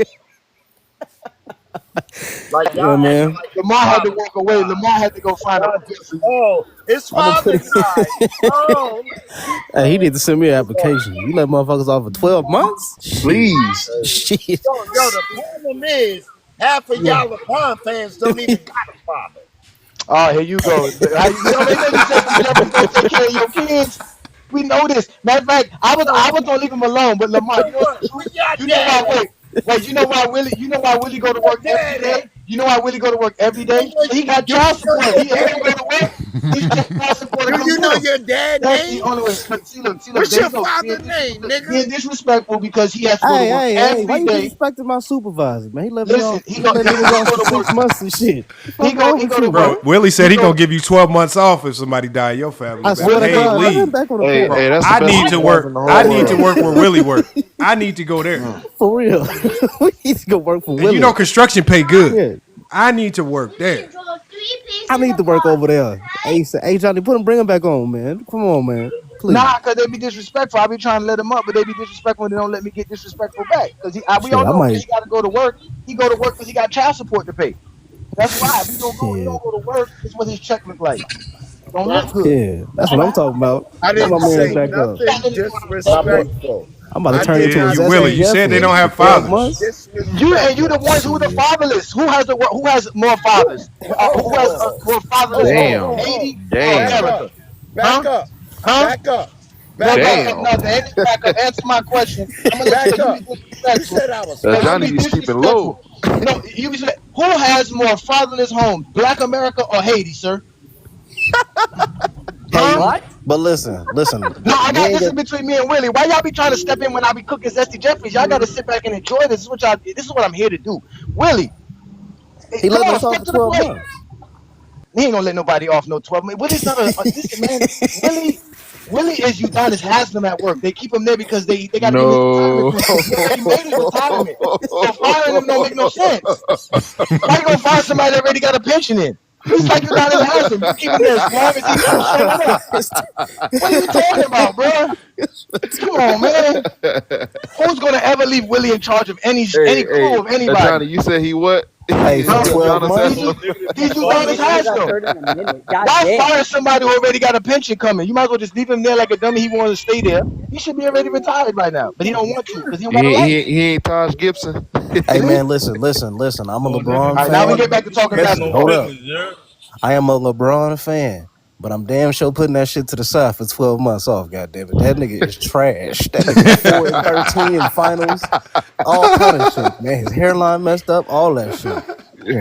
Like Yeah, y'all acting man. like his Lamar had to father walk away. died. Lamar had to go find a producer. Oh, his I'm gonna put father it. died. Oh, he Hey, he told need to send me an his application. You let motherfuckers off for 12 months? Shit. Please. Shit. yo, the problem is half of Yeah. y'all LeBron fans don't even got a father. Oh, here you go. We already know you said the Jeffrey don't take care of your kids. We know this. Matter of fact, I was gonna leave him alone, but Lamar, you know what's What? the truth? Where y'all You know dad why? at? Wait. You know why Willie go to Where work your every dad at? day? You know why Willie go to work every day? He got Do you child know support. your He don't go dad? to work. His child support Do comes you with know him. your dad That's the name? only way. Look, see, look. What's There you your go. father's name, nigga? Being disrespectful because he has to go to work Hey, why every you day. disrespecting my supervisor, man? He let me Listen, off. He let niggas he off go for to work. 6 months and shit. He Fuck wrong he with go to you, work. Bro, bro? Willie He said he go. gonna give you 12 months off if somebody die in your family, I man. swear to Paid God, put him leave. back on the Hey, panel. Bro, that's the I best need to supervisor work. in the I whole need to world. work where Willie work. I need to go there. For real. We need to go work for And you know Willie. construction pay good. Yeah. I need to work there. I need to work over there. Hey, Johnny, bring him back on, man. Come on, man. Please. Nah, cause they be disrespectful. I be trying to let them up, but they be disrespectful and they don't let me get disrespectful back. Cause we Shit, all I know when might. he got to go to work, he go to work because he got child support to pay. That's why he Shit. don't go to work. It's what his check look like. Don't look good. Yeah, that's That's what what I'm talking happens. about. I Bring my didn't man say back up. That nothing nigga going to disrespectful. I'm about to I turn did into a Yeah, not you Zesty Willie. say You said they Jeffrey don't anything have for 12 fathers. months. you the disrespectful. ones who the Shit. fatherless. Who has more fathers? Hold Who has a on. more fatherless Hold home? on. Damn. Hold on. Haiti or Back Damn. America? up. Back Huh? up. Huh? Back up. No Back back up. up, Damn. nothing. Ain't no back up. Answer my question. I'm gonna let you Back because you up. be You disrespectful. said I was Because you Johnny be be fatherless? sleeping low. disrespectful. No, you be saying, who has more fatherless homes, Black America or Haiti, sir? Huh? Haiti. What? But listen. No, I We got ain't this is got. between me and Willie. Why y'all be trying to step in when I be cooking Zesty Jeffries? Y'all gotta sit back and enjoy this. This is what I'm here to do. Willie, He come letting on, us off step for to the 12 plate. months. He ain't gonna let nobody off no 12. Man, Willie's not listen, man. Willie is Udonis Haslam at work. They keep him there because they got to give him his retirement No. pension. He already made his retirement. So firing him don't make no sense. Why you gonna fire somebody that already got a pension in? He's like Udonis Haslam. You keep him there as long as he keeps showing up. What are you talking about, bro? Come on, man. Who's gonna ever leave Willie in charge of any Hey, crew of anybody? Johnny, you said he what? Hey, for Huh? twelve Udonis He's months. Haslam. Udonis Man, you got Haslam. 30 in a minute. God Why damn. fire somebody who already got a pension coming? You might as well just leave him there like a dummy. He wants to stay there. He should be already retired by now, but he don't want to because he don't got a life. He ain't Taj Gibson. Hey, See? man, listen. I'm a Well, LeBron All right, now we fan. get back to talking Listen, basketball. hold up. I am a LeBron fan, but I'm damn sure putting that shit to the side for 12 months off. Goddamn it, that nigga is trash. That nigga 4-13 in finals, all kind of shit, man. His hairline messed up, all that shit.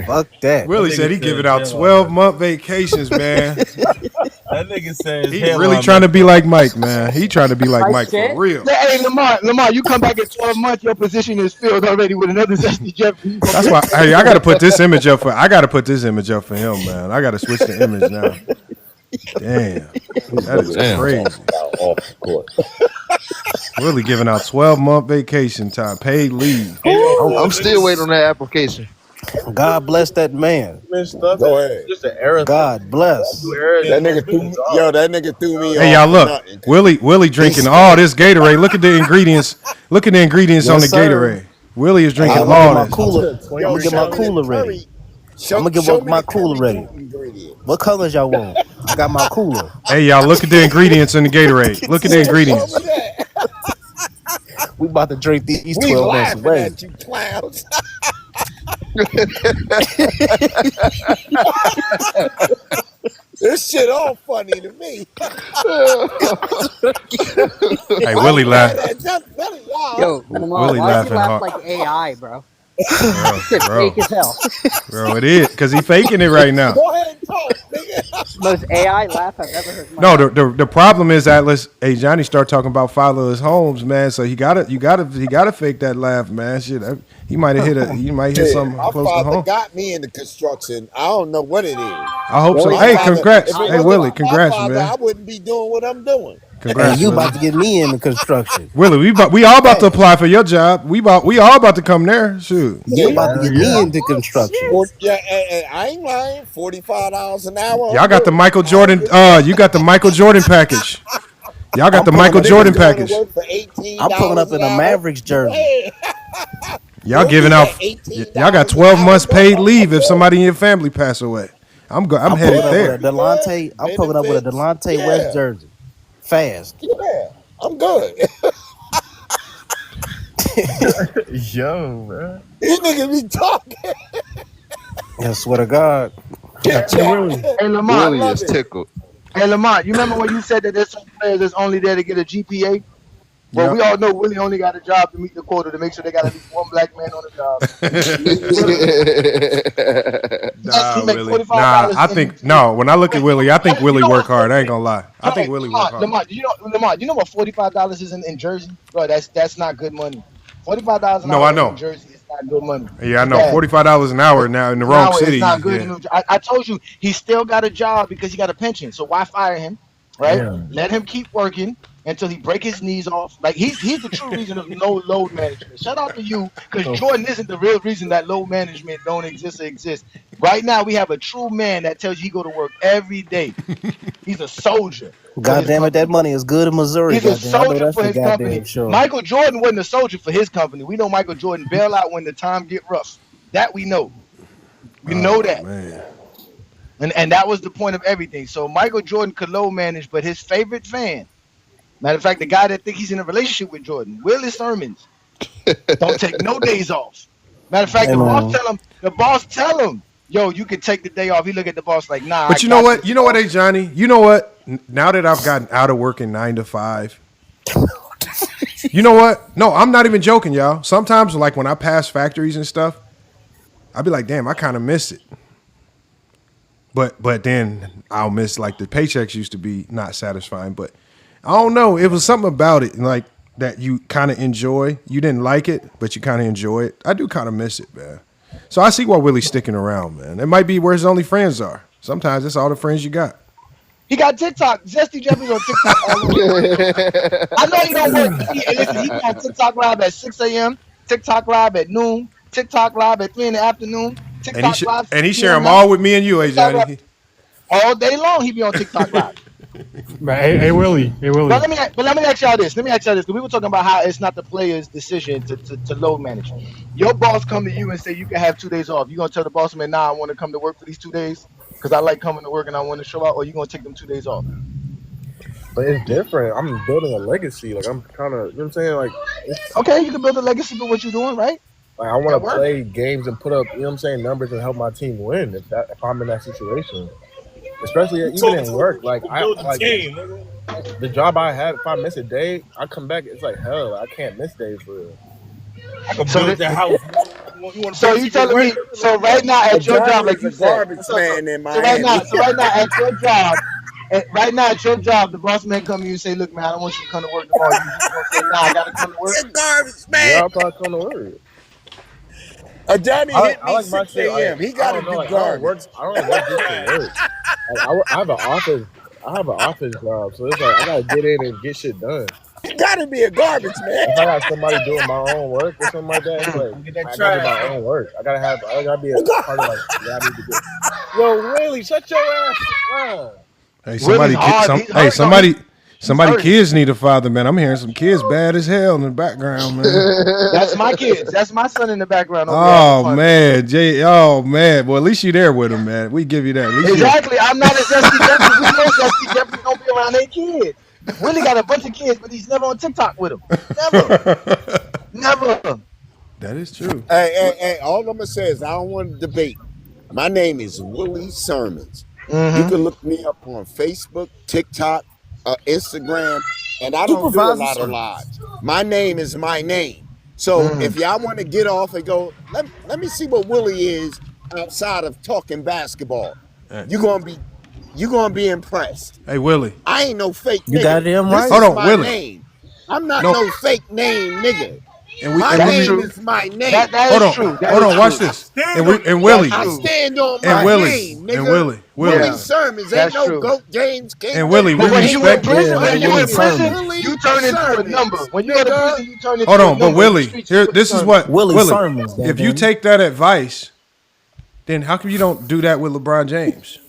Fuck that. Willie said he giving out 12-month vacations, man. That nigga said his He really hairline trying to messed be up. like Mike, man. He trying to be like Like Mike for shit. real. Hey, Lamar, you come back in 12 months, your position is filled already with another Zesty Jeffrey. You gonna That's be why. Hey, I gotta put this image up for. I gotta put this image up for him, man. I gotta switch the image now. Damn, that is crazy. Off the court. Willie giving out 12-month vacation time, paid leave. I'm still waiting on that application. God bless that man. Stuff Go is ahead. just an era thing. God bless. That nigga threw me, yo, that nigga threw me Hey, off y'all for look. nothing. Willie drinking all this Gatorade. Look at the ingredients. Look at the ingredients on Yes, the sir. Gatorade. Willie is Hey, drinking I'm gonna get all my this. cooler. I'm Yo, gonna get my show me the cooler ready. curry. I'm gonna Show get me my the cooler curry ready. ingredients. What colors y'all want? I got my cooler. Hey, y'all look at the ingredients in the Gatorade. Look at the Yeah, show me ingredients. that. We about to drink these We 12 months laughing away. at you clowns. This shit all funny to me. Hey, I Willie ain't mad laugh. at none of y'all. Yo, Lamar, Willie why does he laughing laugh hard, like AI, bro? bro, Shit fake bro, as hell. bro. It is because he faking it right now. Go ahead and talk, nigga. Most AI laugh I've ever heard in my No, life. the problem is that hey, Johnny start talking about fatherless homes, man. So he gotta fake that laugh, man. Shit, he might have hit Yeah, something my close to father home. got me into construction. I don't know what it is. I hope Well, so. he's My Hey, got father, congrats. if it Hey, wasn't Willie, for my congrats, father, I man. wouldn't be doing what I'm doing. And Congrats, you Willie. about to get me into construction. Willie, we all about to Thanks. apply for your job. We all about to come there. Shoot. You Yeah, about to get me into construction. yeah, I ain't lying. $45 an hour. Y'all I'm got with the it. Michael I ain't Jordan. disrespecting. You got the Michael Jordan package. Y'all got I'm the pulling Michael up. Jordan Niggas going to package. work for $18 I'm pulling up an in a hour. Mavericks jersey. Hey, Y'all we'll giving be out. at $18 Y'all got an 12 hour. months paid I'm leave if good. somebody in your family pass away. I'm I'm headed pulling up with a there. Delonte. I'm pulling up with a Benefits. Delonte West Yeah. jersey. Fast. Yeah. I'm good. Yo, man. These niggas be talking. I swear to God. Hey, I Lamont. Willie love is it. tickled. Hey, Lamont. You remember when you said that there's some players that's only there to get a GPA? Well, we Yep. all know Willie only got a job to meet the quota to make sure they got at least one black man on the job. Willie, he Nah, make Willie. Nah, $45 I and think no. When I look at Willie, I think you Willie know work what? hard. I ain't gonna lie. I think Willie work hard. Lamont, you know what $45 is in Jersey? Bro, that's not good money. $45 an No, I hour in New know. Jersey is not good money. Yeah, I It's know. bad. $45 an hour now in the wrong Now it's city. not good Yeah. in New Jersey. I told you he still got a job because he got a pension. So why fire him? Right? Yeah. Let him keep working until he break his knees off. Like he's the true reason of no load management. Shout out to you, because Jordan isn't the real reason that load management don't exist or exist. Right now we have a true man that tells you he go to work every day. He's a soldier for God his damn it, that company. money is good in Missouri. He's a Goddamn, I know soldier that's for for his company. goddamn sure. Michael Jordan wasn't a soldier for his company. We know Michael Jordan bail out when the time get rough. That we know. We know Oh that. man. And that was the point of everything. So Michael Jordan could low manage, but his favorite fan, matter of fact, the guy that think he's in a relationship with Jordan, Willie Sermons, don't take no days off. Matter of fact, Hey, man. the boss tell him, yo, you can take the day off. He look at the boss like, nah, I But you know got what? this, You know what, boss. hey Johnny? You know what? Now that I've gotten out of working 9 to 5, you know what? No, I'm not even joking, y'all. Sometimes, like when I pass factories and stuff, I'll be like, damn, I kind of miss it. But then I'll miss, like, the paychecks used to be not satisfying. But I don't know. It was something about it, like, that you kind of enjoy. You didn't like it, but you kind of enjoy it. I do kind of miss it, man. So I see why Willie's sticking around, man. It might be where his only friends are. Sometimes that's all the friends you got. He got TikTok. Zesty Jeffrey's on TikTok all over. I know he don't work. Listen, he be on TikTok live at 6 a.m., TikTok live at noon, TikTok live at 3 in the afternoon, TikTok live And he 6 share p.m. them night. all with me and you, hey TikTok live Johnny. all day long. He be on TikTok live. But hey Willie, But let me ask y'all this. Because we were talking about how it's not the player's decision to load manage. Your boss come to you and say you can have 2 days off. You gonna tell the boss man, nah, I want to come to work for these 2 days because I like coming to work and I want to show out, or you gonna take them 2 days off? But it's different. I'm building a legacy. Like I'm trying to, you know what I'm saying? Like, okay, you can build a legacy for what you're doing, right? Like I want to play games and put up, you know what I'm saying, numbers and help my team win. If I'm in that situation, especially even in work, like the job I have, if I miss a day, I come back. It's like hell. I can't miss days for real. I can build the house. So you telling me? So right now at your job, like you said, so right now at your job. Right now at your job, the boss man come to you and say, "Look, man, I don't want you to come to work tomorrow." You just gonna say, "Nah, I gotta come to work." It's garbage, man. Yeah, I'll probably come to work. Johnny hit me like my 6 shit, a.m. like, He got to do garbage. I don't work just to work. Like, I have an office. I have an office job, so it's like I gotta get in and get shit done. You got to be a garbage man. If I got somebody doing my own work or something like that, it's like I gotta do my own work. I gotta be a part of like. Yeah, I need to get. Yo, Willie, shut your ass down. Hey, somebody kids need a father, man. I'm hearing some kids bad as hell in the background, man. That's my kids. That's my son in the background. Oh man, Jay. Oh man. Well, at least you there with him, man. We give you that. At least exactly. I'm not a Zesty Jeffrey. We know Zesty Jeffrey don't be around their kids. Willie got a bunch of kids, but he's never on TikTok with them. Never. That is true. Hey, all I'm gonna say is I don't want to debate. My name is Willie Sermons. Mm-hmm. You can look me up on Facebook, TikTok, Instagram, and I don't do a lot of lives. My name is my name. So if y'all want to get off and go, let me see what Willie is outside of talking basketball. You're gonna be impressed. Hey Willie, I ain't no fake nigga. You got damn right. Hold on, Willie. Name. I'm not no fake name nigga. My name is my name. That hold is on, true. Hold on, watch this. And Willie, I stand on my name, nigga. And Willie, Willie Sermons ain't no GOAT James King. And Willie, we respect. When you in prison, you turn into a number. When you in prison, you turn into a number. Hold on, but Willie, here, this is what Willie Sermons. If you take that advice, then how come you don't do that with LeBron James?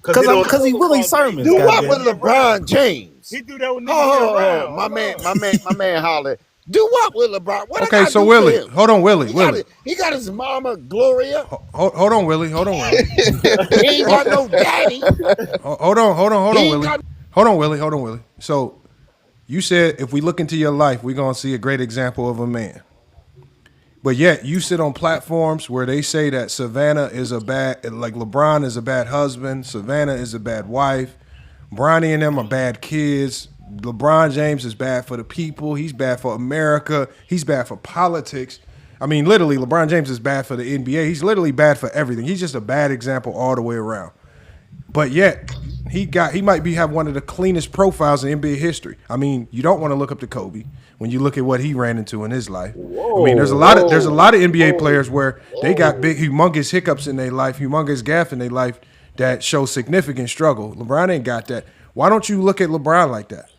Because he's Willie Sermons. Do what with LeBron James? He do that when niggas around. My man hollered. Do what with LeBron? What Okay, I so do Willie, for him? hold on, Willie. He got his mama Gloria. Hold on, Willie. He ain't got no daddy. Hold on, Willie. Hold on, Willie. So you said if we look into your life, we're gonna see a great example of a man. But yet you sit on platforms where they say that Savannah is like LeBron is a bad husband, Savannah is a bad wife, Bronny and them are bad kids. LeBron James is bad for the people. He's bad for America. He's bad for politics. I mean, literally, LeBron James is bad for the NBA. He's literally bad for everything. He's just a bad example all the way around. But yet, he might have one of the cleanest profiles in NBA history. I mean, you don't want to look up to Kobe when you look at what he ran into in his life. I mean, there's a lot of NBA players where they got big, humongous hiccups in their life, humongous gaff in their life that show significant struggle. LeBron ain't got that. Why don't you look at LeBron like that?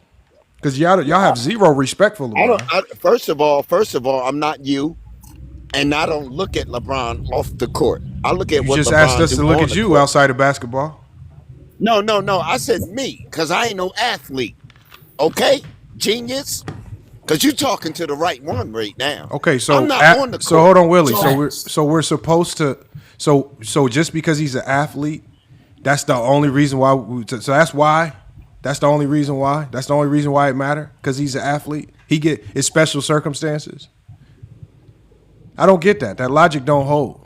Because y'all have zero respect for LeBron. First of all, I'm not you, and I don't look at LeBron off the court. I look at you what just LeBron asked us to look at you court. outside of basketball. No. I said me, because I ain't no athlete. Okay, genius. Because you talking to the right one right now. Okay, so I'm not on the court. So hold on, Willie. So we're supposed to. So just because he's an athlete, that's the only reason why. So that's why. That's the only reason why. That's the only reason why it matters, because he's an athlete. It's special circumstances. I don't get that. That logic don't hold.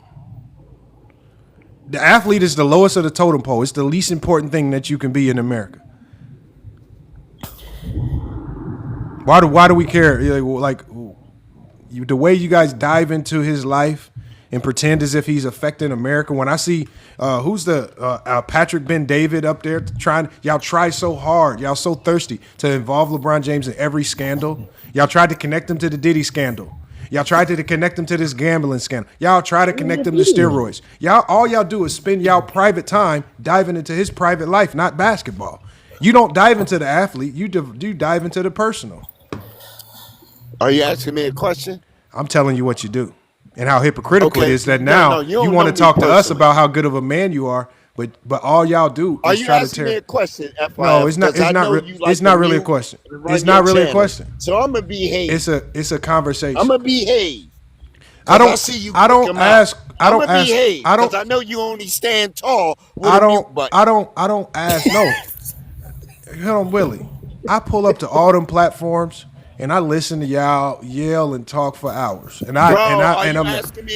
The athlete is the lowest of the totem pole. It's the least important thing that you can be in America. Why do we care? Like the way you guys dive into his life and pretend as if he's affecting America. When I see who's the Patrick Ben David up there y'all try so hard, y'all so thirsty to involve LeBron James in every scandal. Y'all tried to connect him to the Diddy scandal. Y'all tried to connect him to this gambling scandal. Y'all try to connect him to steroids. All y'all do is spend y'all private time diving into his private life, not basketball. You don't dive into the athlete. You dive into the personal. Are you asking me a question? I'm telling you what you do. And how hypocritical it is that now you want to me talk to us personally. about how good of a man you are, but all y'all do Are is you try to asking me tear. a question, FYF? No, it's not. It's not really a question. It's not really a question. So I'm gonna behave. It's a conversation. I'm gonna behave. I don't see you. I don't ask. I don't ask. Behave, I don't. I know you only stand tall with I a mute button. I don't ask. No. Hold on, Willie. I pull up to all them platforms and I listen to y'all yell and talk for hours. And I'm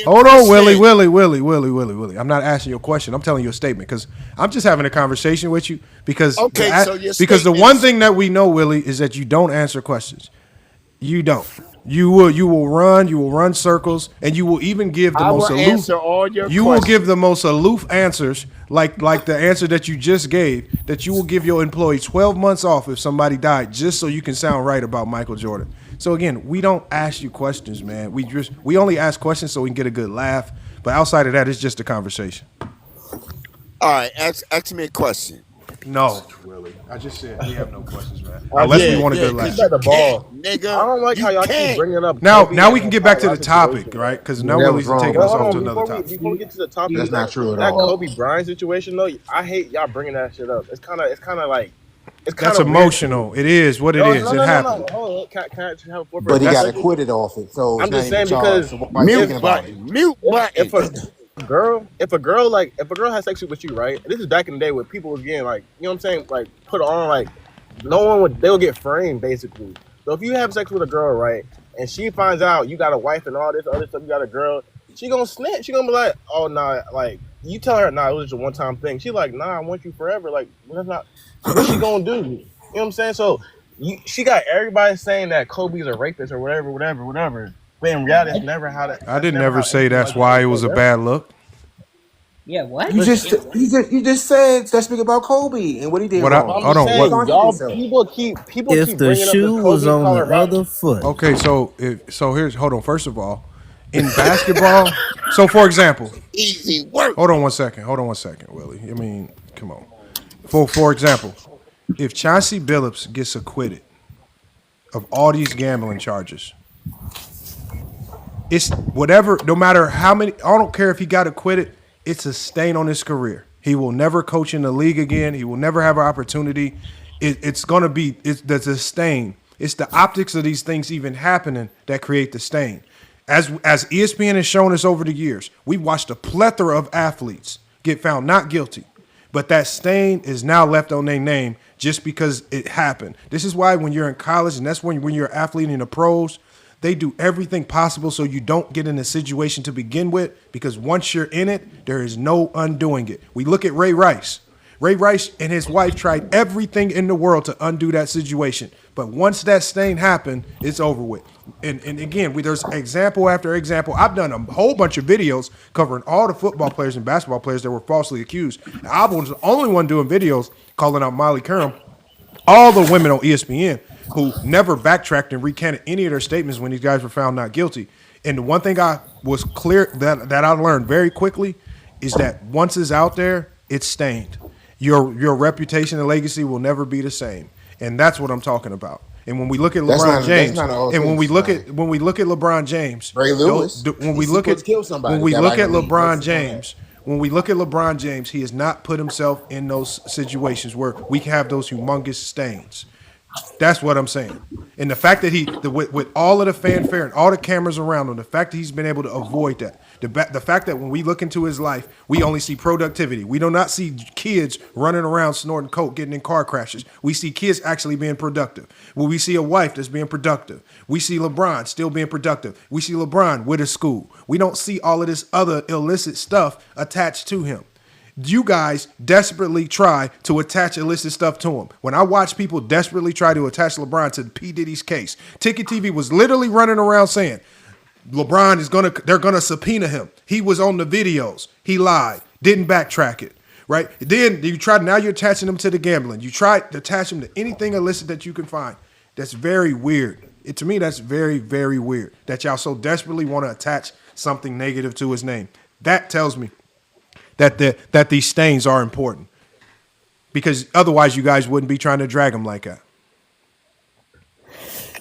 hold on, Willie. I'm not asking you a question. I'm telling you a statement because I'm just having a conversation with you because the one thing that we know, Willie, is that you don't answer questions. You don't. You will run circles, and you will even give the most aloof. Answer all your you questions. will give the most aloof answers, like the answer that you just gave. That you will give your employee 12 months off if somebody died, just so you can sound right about Michael Jordan. So again, we don't ask you questions, man. We only ask questions so we can get a good laugh. But outside of that, it's just a conversation. All right, ask me a question. No, Willie. I just said we have no questions, man. Unless we want a good laugh. The ball. Nigga, I don't like how y'all keep bringing up. Now we can get back to the topic, right? Because now Willie's taking us off to another topic. Before we get to the topic, That's not true at that all. Kobe Bryant situation, though, I hate y'all bringing that shit up. It's kind of like. That's emotional. It is what it is. It happened. No. Hold on. Can I have a But he got acquitted off it. So I'm just saying because mute button. If a girl has sex with you, right? This is back in the day where people was getting like, you know what I'm saying, like put on like they'll get framed basically. So if you have sex with a girl, right, and she finds out you got a wife and all this other stuff, you got a girl, she gonna snitch. She gonna be like, oh nah, like you tell her nah, it was just a one time thing. She like, nah, I want you forever. Like that's not what she gonna do. You know what I'm saying? So she got everybody saying that Kobe's a rapist or whatever. But in reality, it's never how that. I didn't ever say that's why it was a bad look. Yeah, what? You just said let's speak about Kobe and what he did wrong. Hold on. People keep If the shoe was on the other foot. Okay, so here's hold on. First of all, in basketball, so for example, easy work. Hold on one second, Willie. I mean, come on. For example, if Chauncey Billups gets acquitted of all these gambling charges, it's whatever. No matter how many, I don't care if he got acquitted. It's a stain on his career. He will never coach in the league again. He will never have an opportunity. it's going to be there's a stain. It's the optics of these things even happening that create the stain. As ESPN has shown us over the years, we've watched a plethora of athletes get found not guilty, but that stain is now left on their name just because it happened. This is why when you're in college, and that's when you're an athlete in the pros, they do everything possible so you don't get in a situation to begin with, because once you're in it, there is no undoing it. We look at Ray Rice. Ray Rice and his wife tried everything in the world to undo that situation. But once that stain happened, it's over with. And again, there's example after example. I've done a whole bunch of videos covering all the football players and basketball players that were falsely accused. And I was the only one doing videos calling out Molly Curran. All the women on ESPN who never backtracked and recanted any of their statements when these guys were found not guilty. And the one thing I was clear that I learned very quickly is that once it's out there, it's stained. Your reputation and legacy will never be the same, and that's what I'm talking about. And when we look at LeBron James, and when we look at LeBron James, Ray Lewis, when we look at LeBron James, he has not put himself in those situations where we can have those humongous stains. That's what I'm saying. And the fact that with all of the fanfare and all the cameras around him, the fact that he's been able to avoid that, the fact that when we look into his life, we only see productivity. We do not see kids running around snorting coke, getting in car crashes. We see kids actually being productive. When we see a wife that's being productive, we see LeBron still being productive. We see LeBron with a school. We don't see all of this other illicit stuff attached to him. You guys desperately try to attach illicit stuff to him. When I watch people desperately try to attach LeBron to P. Diddy's case, Ticket TV was literally running around saying, LeBron they're gonna subpoena him. He was on the videos. He lied, didn't backtrack it, right? Then now you're attaching him to the gambling. You try to attach him to anything illicit that you can find. That's very weird. To me, that's very, very weird that y'all so desperately want to attach something negative to his name. That tells me that these stains are important, because otherwise you guys wouldn't be trying to drag him like that.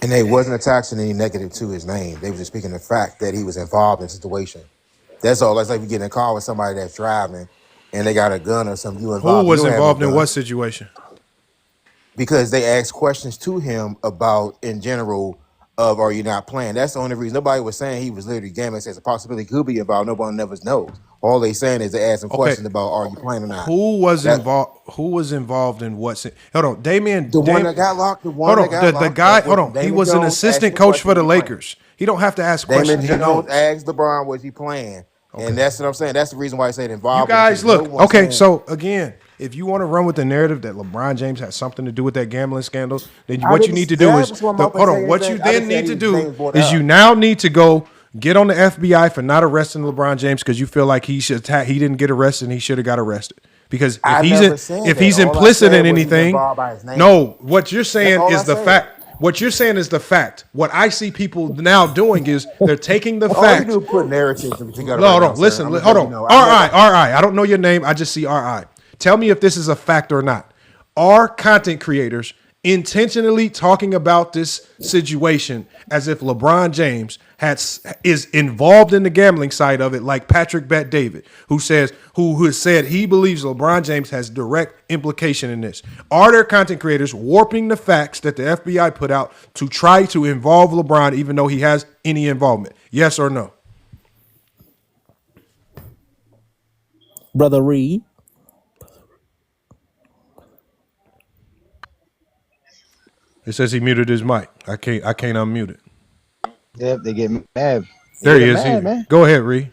And they wasn't attaching any negative to his name. They were just speaking the fact that he was involved in the situation. That's all. That's like you get in a car with somebody that's driving and they got a gun or something. Who was involved in what situation? Because they asked questions to him about, in general, of are you not playing? That's the only reason. Nobody was saying he was literally gambling. Says a possibility could be involved. Nobody never knows. All they saying is they ask him questions about are you playing or not. Who was involved in what? Hold on, Damian. One that got locked. He was an assistant coach for the Lakers. He don't have to ask questions. He don't ask LeBron was he playing, and that's what I'm saying. That's the reason why I said involved. You guys look okay. So again, if you want to run with the narrative that LeBron James had something to do with that gambling scandal, then what you need to do is What you then need to do is you now need to go get on the FBI for not arresting LeBron James because you feel like he didn't get arrested and he should have got arrested. Because if he's implicit in anything, no, what you're saying is the fact. What you're saying is the fact. What I see people now doing is they're taking the fact. All you do is put narratives together. No, hold on. Listen, hold on. R.I. I don't know your name. I just see R.I. Tell me if this is a fact or not. Are content creators intentionally talking about this situation as if LeBron James is involved in the gambling side of it, like Patrick Bet David, who has said he believes LeBron James has direct implication in this? Are there content creators warping the facts that the FBI put out to try to involve LeBron even though he has any involvement? Yes or no? Brother Reed. It says he muted his mic. I can't unmute it. Yeah, they get mad. There he is. Man. Go ahead, Ree.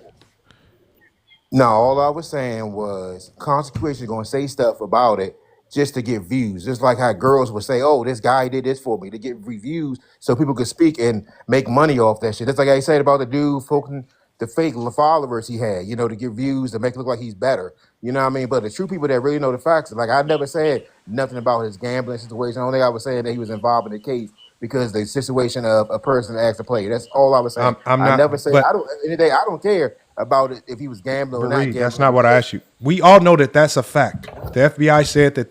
No, all I was saying was consequences going to say stuff about it just to get views. Just like how girls would say, oh, this guy did this for me, to get reviews so people could speak and make money off that shit. That's like I said about the dude fucking the fake followers he had, to get views, to make it look like he's better. You know what I mean? But the true people that really know the facts, like I never said nothing about his gambling situation. The only thing I was saying that he was involved in the case because the situation of a person asked to play. That's all I was saying. I never said I don't care about it if he was gambling or not gambling. That's not what I asked you. We all know that that's a fact. The FBI said that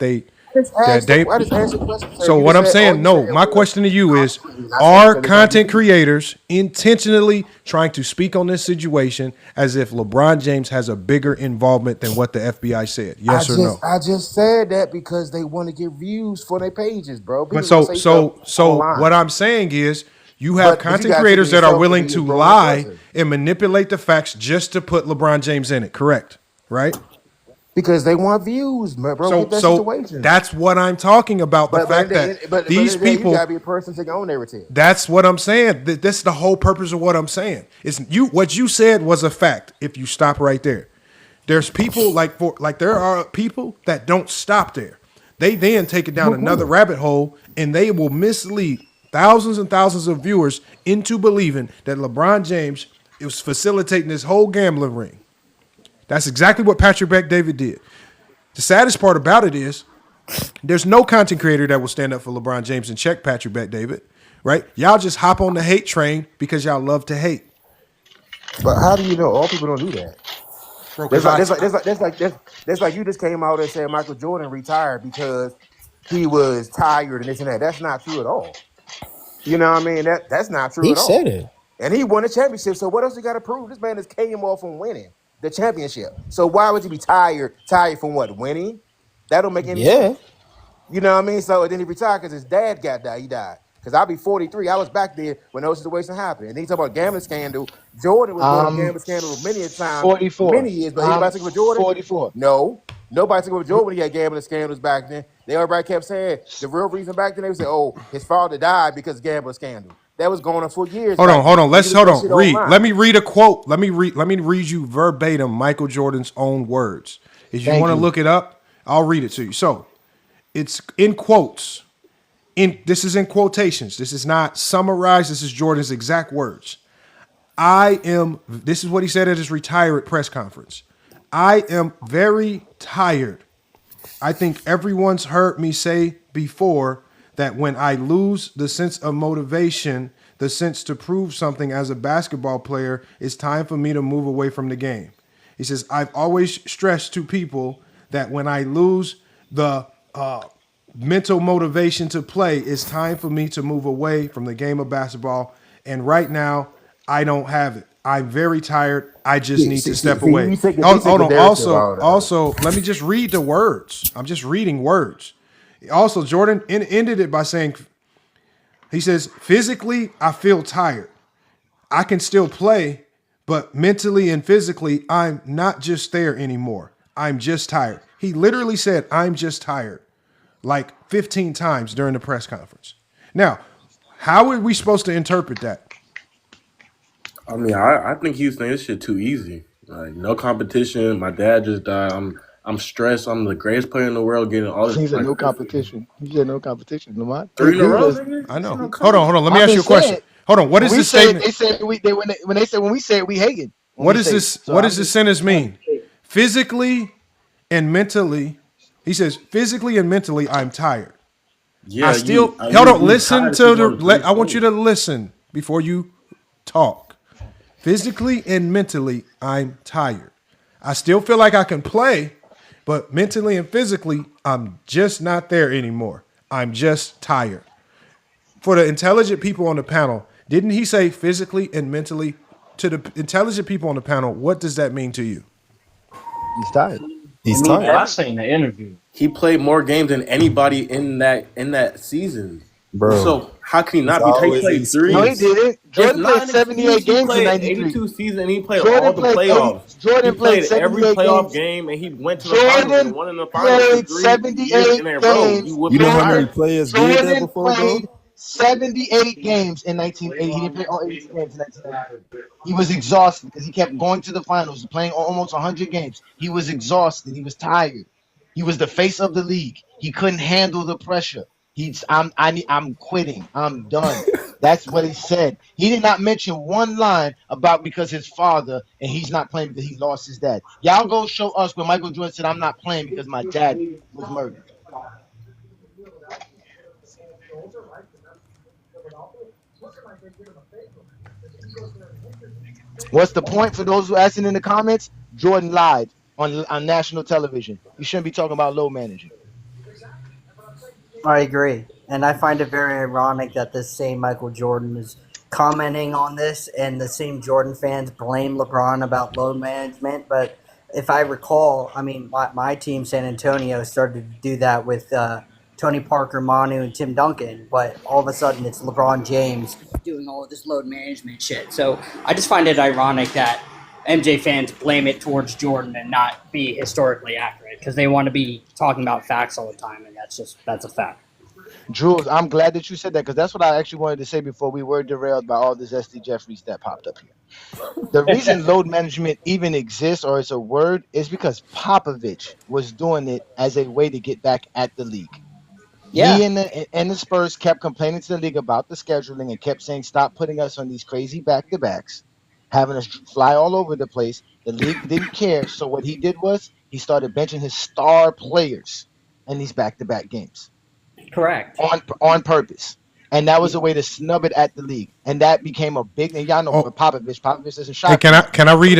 I just asked the question. So You what just I'm said, all saying, you no, said my was question to you is, content. I said are because they're trying to content get views. creators intentionally trying to speak on this situation as if LeBron James has a bigger involvement than what the FBI said? Yes or no? I just said that because they want to get views for their pages, bro. But People gonna say stuff what online. I'm saying is you have But you content gotta think of creators that are yourself to willing be a to grown lie person. and manipulate the facts just to put LeBron James in it, correct? Right? Because they want views, bro. Get that So situation. that's what I'm talking about. The fact that But these you people, gotta be a person to take on narrative. that's what I'm saying. That's the whole purpose of what I'm saying. What you said was a fact. If you stop right there, there's people there are people that don't stop there. They then take it down another rabbit hole and they will mislead thousands and thousands of viewers into believing that LeBron James is facilitating this whole gambling ring. That's exactly what Patrick Bet-David did. The saddest part about it is there's no content creator that will stand up for LeBron James and check Patrick Bet-David, right? Y'all just hop on the hate train because y'all love to hate. But how do you know? All people don't do that. Bro, That's like you just came out and said Michael Jordan retired because he was tired and this and that. That's not true at all. You know what I mean? That's not true He at all. said it. And he won a championship. So what else you got to prove? This man just came off from winning the championship. So why would you be tired? Tired from what? Winning? That don't make any sense. You know what I mean? So then he retired because his dad he died. Because I'll be 43. I was back there when those situations happened. And then he talk about gambling scandal. Jordan was brought up gambling scandal many a time, 44. many years. But anybody took with Jordan? 44. No. Nobody took with Jordan when he had gambling scandals back then. Everybody kept saying the real reason back then, they would say, oh, his father died because of gambling scandal. That was going on for years. Hold on. Read. Online. Let me read a quote. Let me read you verbatim Michael Jordan's own words. If you want to look it up, I'll read it to you. So it's in quotes. This is in quotations. This is not summarized. This is Jordan's exact words. This is what he said at his retirement press conference. I am very tired. I think everyone's heard me say before that when I lose the sense of motivation, the sense to prove something as a basketball player, it's time for me to move away from the game. He says, I've always stressed to people that when I lose the mental motivation to play, it's time for me to move away from the game of basketball. And right now, I don't have it. I'm very tired. I just need to step away. Hold on. Also, let me just read the words. I'm just reading words. Also, Jordan ended it by saying, he says, physically, I feel tired. I can still play, but mentally and physically, I'm not just there anymore. I'm just tired. He literally said, I'm just tired, like 15 times during the press conference. Now, how are we supposed to interpret that? I mean, I think he's saying this shit too easy. Like, no competition. My dad just died. I'm stressed. I'm the greatest player in the world, getting all this. He said no competition. He said no competition, Lamont. 3 in a row, nigga. I know. Hold on. Let me ask you a question. Hold on. What is this statement? They said when we say it, we hating. What does this sentence mean? Physically and mentally, he says, physically and mentally, I'm tired. Yeah. I want you to listen before you talk. Physically and mentally, I'm tired. I still feel like I can play, but mentally and physically, I'm just not there anymore. I'm just tired. For the intelligent people on the panel, didn't he say physically and mentally? To the intelligent people on the panel, what does that mean to you? He's tired. He's tired. I say in the interview, he played more games than anybody in that season. Bro. So how can he not be? He played 3. No, he didn't. Jordan played 78 games in 93. 82 season, and he played all the playoffs. Jordan played every playoff game, and he went to the finals and won in the finals. Played 78 games. You know how many players did that before, bro? 78 games in 1980. He didn't play all 82 games in 1983. He was exhausted because he kept going to the finals, playing almost 100 games. He was exhausted. He was tired. He was the face of the league. He couldn't handle the pressure. I'm quitting. I'm done. That's what he said. He did not mention one line about because his father and he's not playing because he lost his dad. Y'all go show us where Michael Jordan said, I'm not playing because my dad was murdered. What's the point for those who are asking in the comments? Jordan lied on national television. You shouldn't be talking about low managing. I agree. And I find it very ironic that this same Michael Jordan is commenting on this, and the same Jordan fans blame LeBron about load management. But if I recall, I mean, my team, San Antonio, started to do that with Tony Parker, Manu, and Tim Duncan. But all of a sudden, it's LeBron James doing all of this load management shit. So I just find it ironic that MJ fans blame it towards Jordan and not be historically accurate because they want to be talking about facts all the time, and that's a fact. Jules, I'm glad that you said that because that's what I actually wanted to say before we were derailed by all this SD Jeffries that popped up here. The reason load management even exists or it's a word is because Popovich was doing it as a way to get back at the league. Yeah. He and the Spurs kept complaining to the league about the scheduling and kept saying, stop putting us on these crazy back-to-backs, having us fly all over the place. The league didn't care. So what he did was he started benching his star players in these back-to-back games. Correct. On purpose. And that was a way to snub it at the league. And that became a big, and y'all know Popovich. Popovich is a shot. Hey, can I read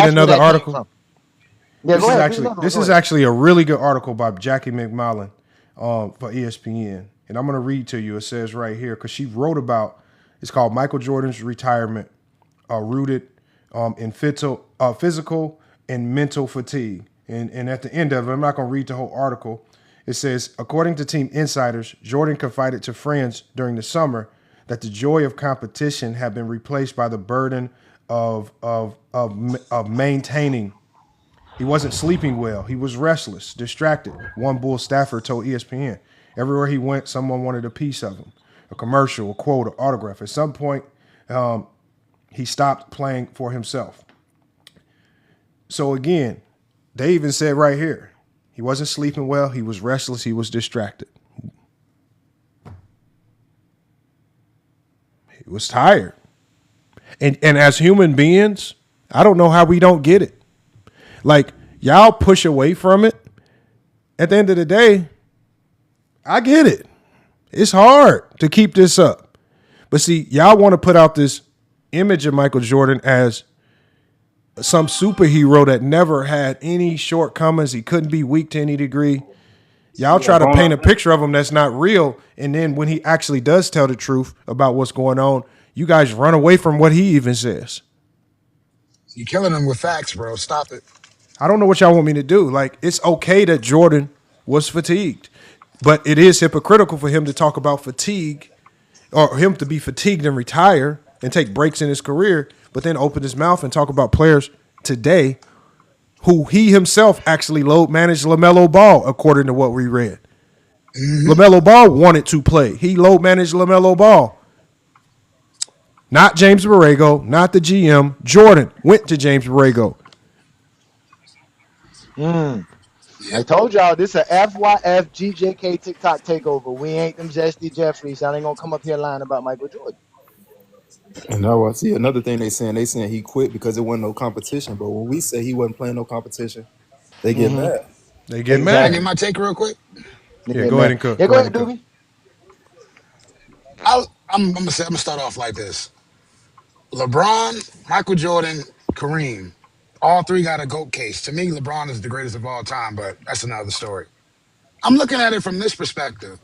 another article? Yeah, go ahead. This is actually a really good article by Jackie McMullen for ESPN. And I'm going to read to you. It says right here, because she wrote about, it's called Michael Jordan's Retirement, Rooted in Physical and Mental Fatigue. And at the end of it, I'm not going to read the whole article. It says, according to team insiders, Jordan confided to friends during the summer that the joy of competition had been replaced by the burden of maintaining. He wasn't sleeping well. He was restless, distracted. One Bull staffer told ESPN. Everywhere he went, someone wanted a piece of him, a commercial, a quote, an autograph. At some point, he stopped playing for himself. So again, they even said right here, he wasn't sleeping well. He was restless. He was distracted. He was tired. And as human beings, I don't know how we don't get it. Like, y'all push away from it. At the end of the day, I get it. It's hard to keep this up. But see, y'all want to put out this image of Michael Jordan as some superhero that never had any shortcomings. He couldn't be weak to any degree. Y'all try to paint a picture of him that's not real. And then when he actually does tell the truth about what's going on, you guys run away from what he even says. You're killing him with facts, bro. Stop it. I don't know what y'all want me to do. Like, it's okay that Jordan was fatigued, but it is hypocritical for him to talk about fatigue or him to be fatigued and retire and take breaks in his career, but then open his mouth and talk about players today who he himself actually load managed LaMelo Ball, according to what we read. Mm-hmm. LaMelo Ball wanted to play. He load managed LaMelo Ball. Not James Borrego, not the GM. Jordan went to James Borrego. I told y'all this is a FYF GJK TikTok takeover. We ain't them Zesty Jeffries. I ain't gonna come up here lying about Michael Jordan. And now I see another thing they saying he quit because there wasn't no competition. But when we say he wasn't playing no competition, they get mad. They get Can mad. I get my take real quick? Yeah, go ahead and cook. Yeah, go ahead, Doobie. I'm gonna start off like this. LeBron, Michael Jordan, Kareem, all three got a GOAT case. To me, LeBron is the greatest of all time, but that's another story. I'm looking at it from this perspective.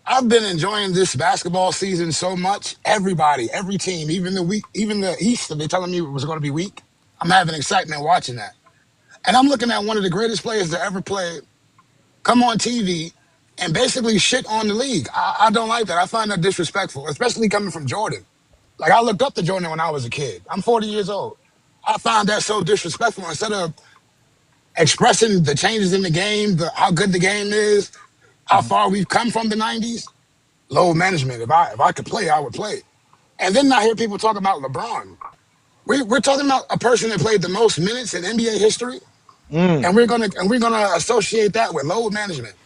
I've been enjoying this basketball season so much. Everybody, every team, even the East, they telling me it was going to be weak. I'm having excitement watching that. And I'm looking at one of the greatest players to ever play come on TV and basically shit on the league. I don't like that. I find that disrespectful, especially coming from Jordan. Like, I looked up to Jordan when I was a kid. I'm 40 years old. I find that so disrespectful. Instead of expressing the changes in the game, how good the game is, how far we've come from the 90s, load management. If I could play, I would play. And then I hear people talk about LeBron. We're talking about a person that played the most minutes in NBA history, and we're gonna associate that with load management.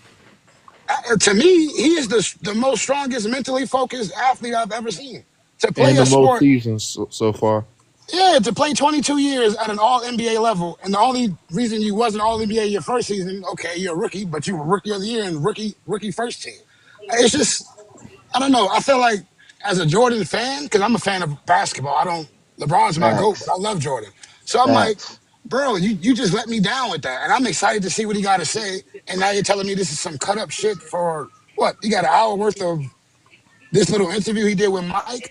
To me, he is the most strongest, mentally focused athlete I've ever seen. To play And a the most sport, seasons so far. yeah, to play 22 years at an all NBA level, and the only reason you wasn't all NBA your first season, okay, you're a rookie, but you were rookie of the year and rookie first team. It's just, I don't know. I feel like as a Jordan fan, because I'm a fan of basketball, LeBron's my GOAT, but I love Jordan. So I'm like, bro, you just let me down with that. And I'm excited to see what he got to say. And now you're telling me this is some cut up shit for What? You got an hour worth of this little interview he did with Mike.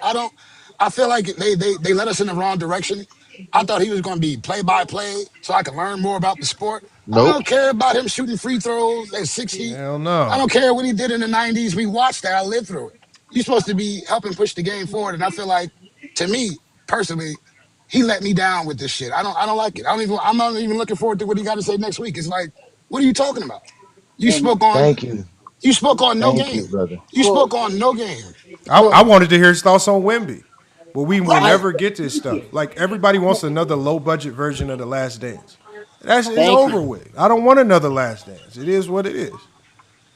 I feel like they led us in the wrong direction. I thought he was going to be play by play so I can learn more about the sport. I Nope. don't care about him shooting free throws at 60. Hell I no. don't care what he did in the 90s. We watched that. I lived through it. You're supposed to be helping push the game forward. And I feel like, to me, personally, he let me down with this shit. I don't like it. I'm not even looking forward to what he got to say next week. It's like, what are you talking about? You And spoke on Thank you. you spoke on no Thank you, game. brother. You well, spoke on no game. I wanted to hear his thoughts on Wemby. But we will Right. never get this stuff. Like everybody wants another low budget version of The Last Dance. It's thank over you. with. I don't want another Last Dance. It is what it is.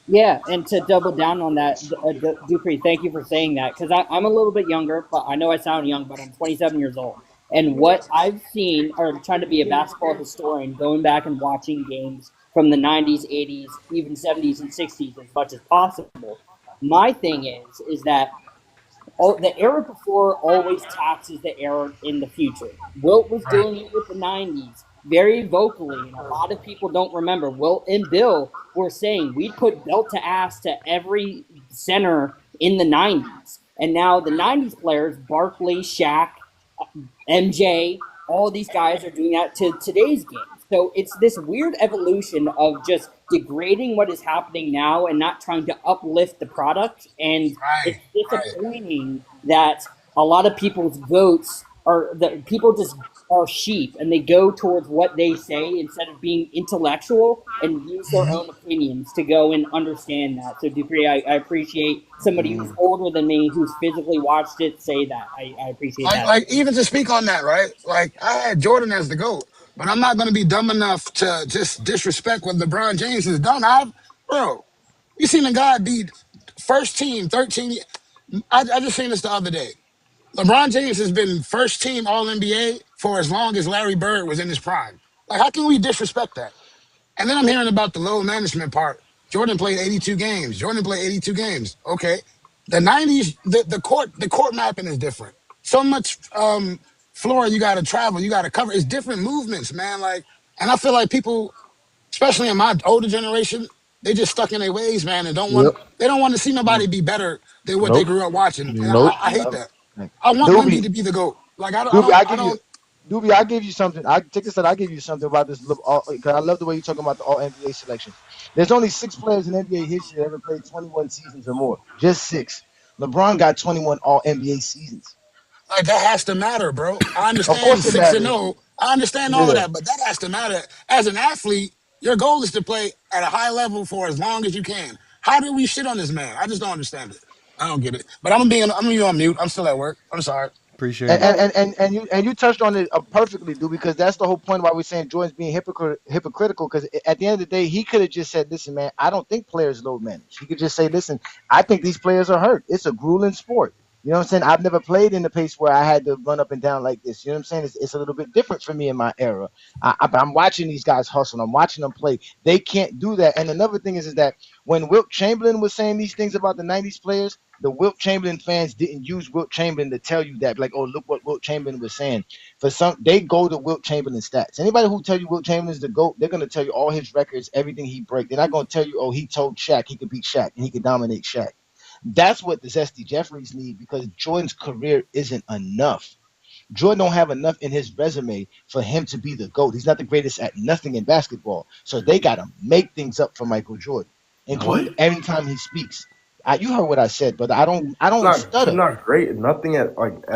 Yeah, and to double down on that, Dupree, thank you for saying that because I'm a little bit younger, but I know I sound young, but I'm 27 years old. And what I've seen, or trying to be a basketball historian, going back and watching games from the 90s, 80s, even 70s and 60s as much as possible, my thing is that the era before always taxes the era in the future. Wilt was doing it with the 90s very vocally, and a lot of people don't remember. Wilt and Bill were saying we'd put belt to ass to every center in the 90s. And now the 90s players, Barkley, Shaq, MJ, all these guys are doing that to today's game. So it's this weird evolution of just degrading what is happening now and not trying to uplift the product. And it's disappointing that a lot of people's votes are that people just are sheep and they go towards what they say instead of being intellectual and use their own opinions to go and understand that. So Dupree, I appreciate somebody who's older than me who's physically watched it say that. I appreciate that. Like even to speak on that, right? Like I had Jordan as the GOAT, but I'm not gonna be dumb enough to just disrespect what LeBron James has done. Bro, you seen the guy beat first team 13. I just seen this the other day. LeBron James has been first team All NBA for as long as Larry Bird was in his prime. Like, how can we disrespect that? And then I'm hearing about the load management part. Jordan played 82 games. Jordan played 82 games. Okay. The 90s, the court mapping is different. So much floor you gotta travel, you gotta cover. It's different movements, man. Like, and I feel like people, especially in my older generation, they just stuck in their ways, man, and Yep. they don't want to see nobody be better than what they Nope. grew up watching. And Nope. I hate that. I want Wemby Doobie, to be the GOAT. Like Doobie, I give you something. I take this. I give you something about this. Because I love the way you're talking about the All NBA selection. There's only 6 players in NBA history that ever played 21 seasons or more. Just 6. LeBron got 21 All NBA seasons. Like that has to matter, bro. I Of understand course it 6-0. matters. I understand all of that, but that has to matter. As an athlete, your goal is to play at a high level for as long as you can. How do we shit on this man? I just don't understand it. I don't get it. But I'm gonna be on mute. I'm still at work. I'm sorry. Appreciate it. And you touched on it perfectly, dude, because that's the whole point why we're saying Jordan's being hypocritical. Because at the end of the day, he could have just said, "Listen, man, I don't think players load manage." He could just say, "Listen, I think these players are hurt. It's a grueling sport." You know what I'm saying? I've never played in the pace where I had to run up and down like this. You know what I'm saying? It's a little bit different for me in my era. I'm watching these guys hustle. I'm watching them play. They can't do that. And another thing is that when Wilt Chamberlain was saying these things about the 90s players, the Wilt Chamberlain fans didn't use Wilt Chamberlain to tell you that. Like, oh, look what Wilt Chamberlain was saying. For some, they go to Wilt Chamberlain stats. Anybody who tell you Wilt Chamberlain's the GOAT, they're going to tell you all his records, everything he break. They're not going to tell you, oh, he told Shaq he could beat Shaq and he could dominate Shaq. That's what the Zesty Jeffries need because Jordan's career isn't enough. Jordan don't have enough in his resume for him to be the GOAT. He's not the greatest at nothing in basketball. So they got to make things up for Michael Jordan, including every time he speaks. You heard what I said, but I don't stutter. He's not great at nothing at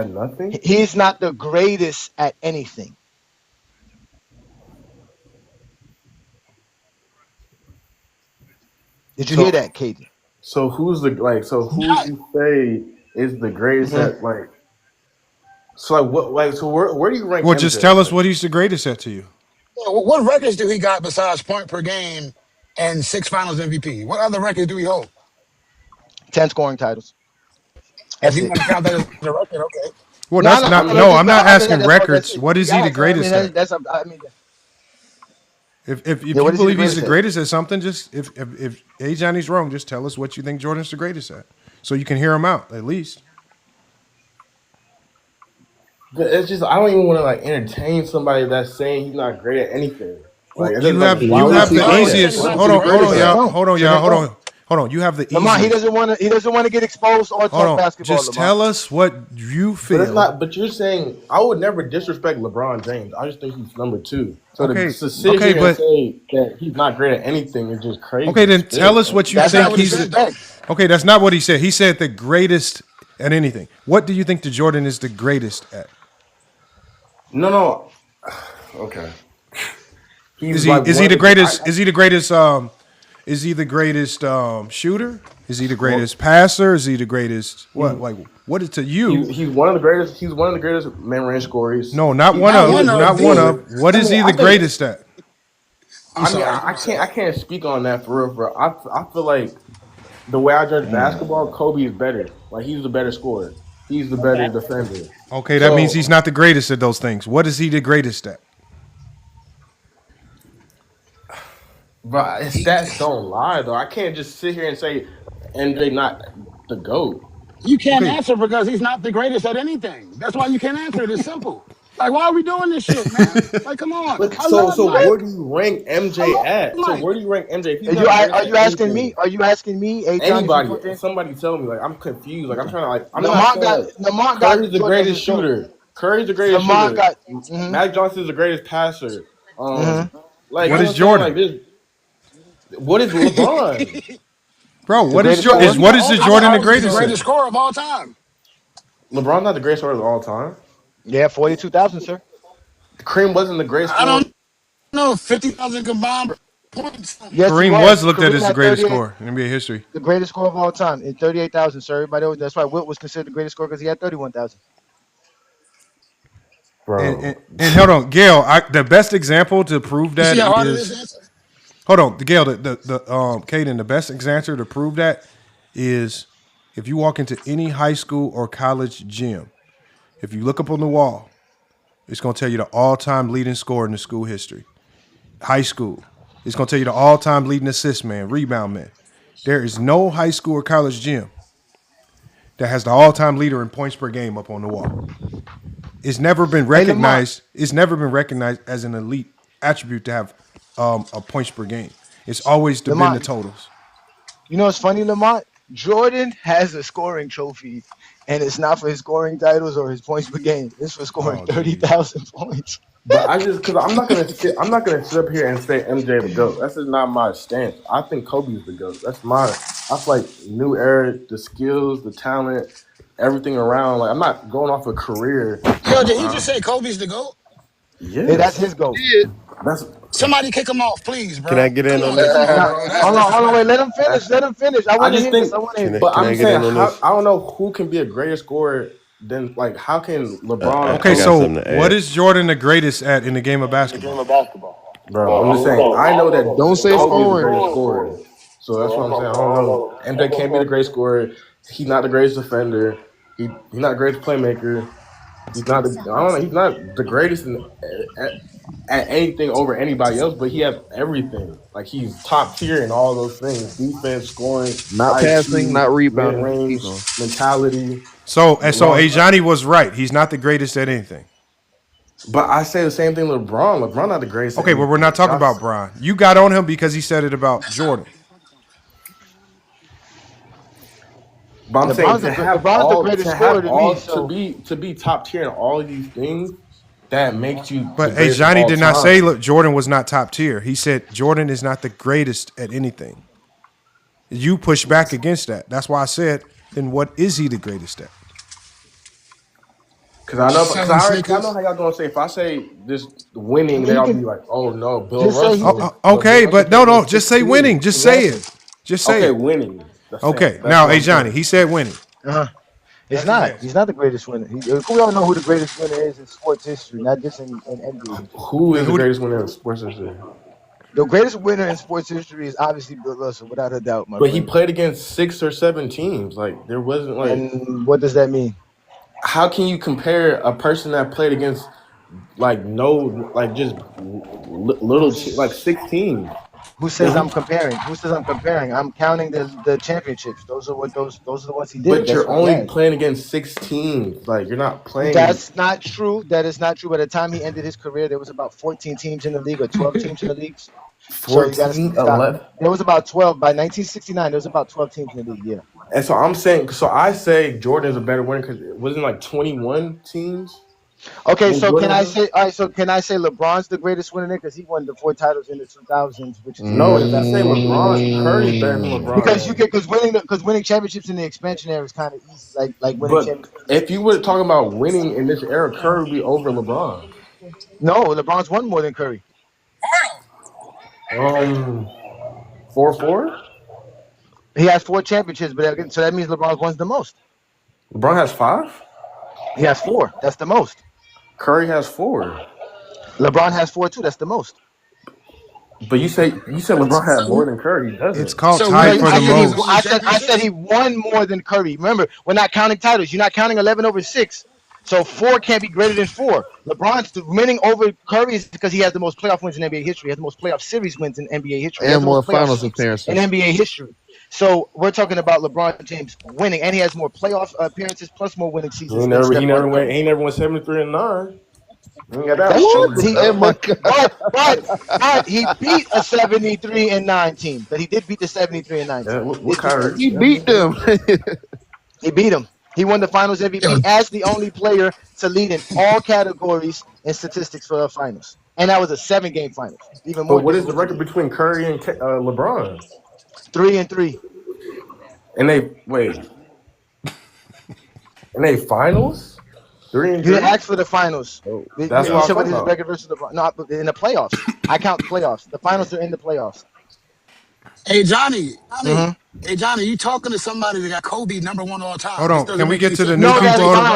nothing. He's not the greatest at anything. Did you hear that, Katie? So who's the who you say is the greatest at like? So like what so where do you rank? Well, MJ? just tell us what he's the greatest at to you. What records do he got besides point per game and 6 Finals MVP? What other records do he hold? 10 scoring titles. If you want to count that as a record, okay. Well, that's not. No, I'm not asking records. What is he the greatest at? If you believe he's the greatest at something, just if Johnny's wrong, just tell us what you think Jordan's the greatest at, so you can hear him out at least. It's just I don't even want to like entertain somebody that's saying he's not great at anything. Like You have the easiest. Hold on, y'all. Hold on. You have the Lamont, he easiest. doesn't want to get exposed or Hold talk on. basketball. Just Lamont. tell us what you But feel. it's not. But you're saying I would never disrespect LeBron James. I just think he's number 2. So Okay, to sit okay, here and but say that he's not great at anything is just crazy. okay, then tell us what you That's think not what he he's. said, though. Okay, that's not what he said. He said the greatest at anything. What do you think the Jordan is the greatest at? No. Okay. Is he the greatest? Is he the greatest? Is he the greatest shooter? Is he the greatest passer? Is he the greatest? What like what is to you? He's one of the greatest. He's one of the greatest mid-range scorers. No, not one of. Not one of. What is he the greatest at? I can't speak on that for real. Bro. I feel like the way I judge basketball, Kobe is better. Like he's the better scorer. He's the better defender. Okay, that means he's not the greatest at those things. What is he the greatest at? But stats don't lie though. I can't just sit here and say MJ not the GOAT. You can't answer because he's not the greatest at anything. That's why you can't answer it. It's simple. Like, why are we doing this shit, man? Like, come on. But so where do you rank MJ at? So where do you rank MJ? Are you asking me? Are you asking me? Anybody? Somebody tell me. Like I'm confused. Like I'm trying to. Lamont Curry's the greatest shooter. Curry's the greatest shooter. Magic Johnson's the greatest passer. Like what is Jordan? Like this. What is LeBron? Bro, what is the Jordan the greatest? The greatest scorer of all time. LeBron's not the greatest scorer of all time. Yeah, 42,000, sir. Kareem wasn't the greatest scorer. I don't know, 50,000 combined points. Yes, Kareem was looked at as the greatest scorer in NBA history. The greatest scorer of all time in 38,000, sir. Everybody, that's why Wilt was considered the greatest scorer because he had 31,000. Bro. And hold on, Gail. The best example to prove that is. Hold on, Gail. Caden. The best answer to prove that is if you walk into any high school or college gym, if you look up on the wall, it's going to tell you the all-time leading scorer in the school history. High school, it's going to tell you the all-time leading assist man, rebound man. There is no high school or college gym that has the all-time leader in points per game up on the wall. It's never been recognized. It's never been recognized as an elite attribute to have a points per game. It's always been the totals. You know what's funny, Lamont? Jordan has a scoring trophy, and it's not for his scoring titles or his points per game. It's for scoring 30,000 points. But because I'm not gonna sit up here and say MJ the GOAT. That's just not my stance. I think Kobe's the GOAT. That's mine. I feel like new era, the skills, the talent, everything around. Like I'm not going off a career. Yo, did he just say Kobe's the GOAT? Yeah, that's his GOAT. Somebody kick him off, please, bro. Can I get in on this? Hold on, wait. Let him finish. I want to hear this. But I'm saying, I don't know who can be a greater scorer than like how can LeBron? Okay, so what is Jordan the greatest at in the game of basketball? Bro, I'm just saying. I know that. Don't say scoring. Scorer. So that's what I'm saying. I don't know. MJ can't be the greatest scorer. He's not the greatest defender. He's not the greatest playmaker. He's not. He's not the greatest at anything over anybody else, but he has everything. Like he's top tier in all those things: defense, scoring, not passing, not rebounding, range, mentality. So Ajani was right. He's not the greatest at anything. But I say the same thing. LeBron not the greatest. Okay, but we're not talking about Bron. You got on him because he said it about Jordan. But I'm saying to be top tier in all of these things, that makes you. But Ajani did not say Jordan was not top tier. He said Jordan is not the greatest at anything. You push back against that. That's why I said, then what is he the greatest at? Because I know how y'all gonna say. If I say this winning, they'll be like, "Oh no, Bill Russell." Okay, but no, just say winning. Just say it. Just say it. Okay, winning. Okay, now Ajani, he said winning. It's not. He's not the greatest winner. We all know who the greatest winner is in sports history, not just in NBA. Who is the greatest winner in sports history? The greatest winner in sports history is obviously Bill Russell, without a doubt. But he played against 6 or 7 teams. Like there wasn't like. And what does that mean? How can you compare a person that played against just little like 6 teams? Who says I'm comparing? I'm counting the championships. Those are the ones he did. But you're only playing against 6 teams. Like you're not playing. That's not true. That is not true. By the time he ended his career, there was about 14 teams in the league or 12 teams in the league. So you got to 14, stop. 11. There was about 12 by 1969. There was about 12 teams in the league. Yeah. And so I'm saying, so I say Jordan is a better winner because it wasn't like 21 teams. Okay, when so Jordan can I was there? say? All right, so can I say LeBron's the greatest winner because he won the 4 titles in the 2000s, which is No, more if than you that. say LeBron, Curry's better than LeBron. Because winning championships in the expansion era is kind of easy, like winning But championships. if you were talking about winning in this era, Curry would be over LeBron. No, LeBron's won more than Curry. 4-4. He has 4 championships, but so that means LeBron wins the most. LeBron has 5. He has 4. That's the most. Curry has 4. LeBron has 4 too. That's the most. But you said LeBron had more than Curry. He doesn't. It's called So tied we for the most. I said he won more than Curry. Remember, we're not counting titles. You're not counting 11 over 6. So 4 can't be greater than 4. LeBron's winning over Curry is because he has the most playoff wins in NBA history. He has the most playoff series wins in NBA history. He has And the more most playoff finals sweeps appearances. in NBA history. So we're talking about LeBron James winning, and he has more playoff appearances plus more winning seasons. He never won 73-9. That's true, but he beat a 73-9 team. But he did beat the 73-9 team. He beat them. He beat him. He won the Finals MVP as the only player to lead in all categories and statistics for the Finals, and that was a 7-game Finals. Even more. But what is the record between Curry and LeBron? 3-3. And they finals? 3-3. You didn't ask for the Finals. That's you what said I'm what is his talking record versus LeBron. No, but in the playoffs. I count the playoffs. The Finals are in the playoffs. Hey Johnny, hey Johnny, you talking to somebody that got Kobe #1 all time? Hold on, This doesn't can we make get any to the sense. new No, people? that's Hold fine. on.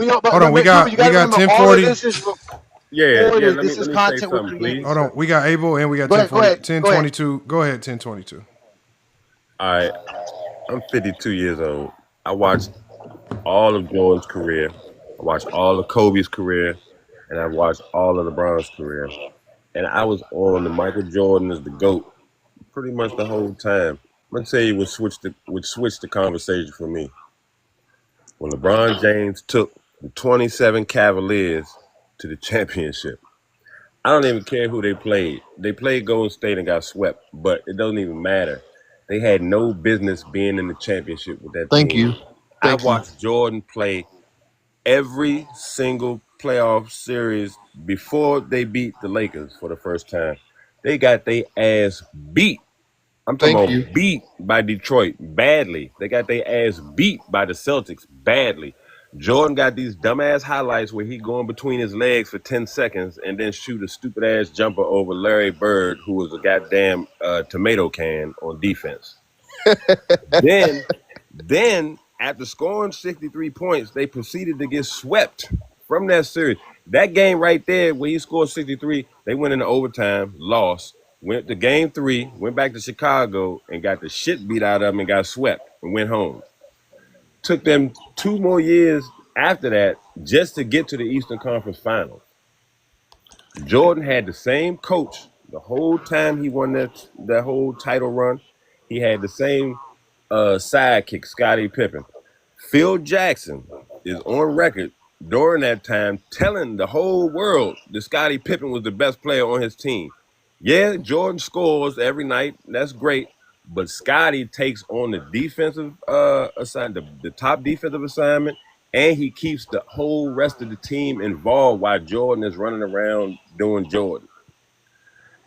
No, but, Hold on, we got you gotta remember, 1040. all of this is Yeah. this is content we're creating. Hold on, we got Abel and we got Go ahead, 1022. Go ahead, 1022. All right, I'm 52 years old. I watched all of Jordan's career. I watched all of Kobe's career, and I watched all of LeBron's career. And I was on the Michael Jordan as the GOAT pretty much the whole time. I'm gonna tell you what switched the conversation for me. When LeBron James took the 27 Cavaliers to the championship. I don't even care who they played. They played Golden State and got swept, but it doesn't even matter. They had no business being in the championship with that Thank team. you. I watched Jordan play every single playoff series before they beat the Lakers for the first time. They got their ass beat. I'm talking about beat by Detroit badly. They got their ass beat by the Celtics badly. Jordan got these dumbass highlights where he going between his legs for 10 seconds and then shoot a stupid ass jumper over Larry Bird, who was a goddamn tomato can on defense. Then after scoring 63 points, they proceeded to get swept from that series. That game right there, where he scored 63, they went into overtime, lost, went to game 3, went back to Chicago and got the shit beat out of them and got swept and went home. Took them 2 more years after that just to get to the Eastern Conference Finals. Jordan had the same coach the whole time he won that whole title run. He had the same sidekick, Scottie Pippen. Phil Jackson is on record during that time telling the whole world that Scottie Pippen was the best player on his team. Yeah, Jordan scores every night. That's great. But Scottie takes on the defensive assignment, the top defensive assignment, and he keeps the whole rest of the team involved while Jordan is running around doing Jordan.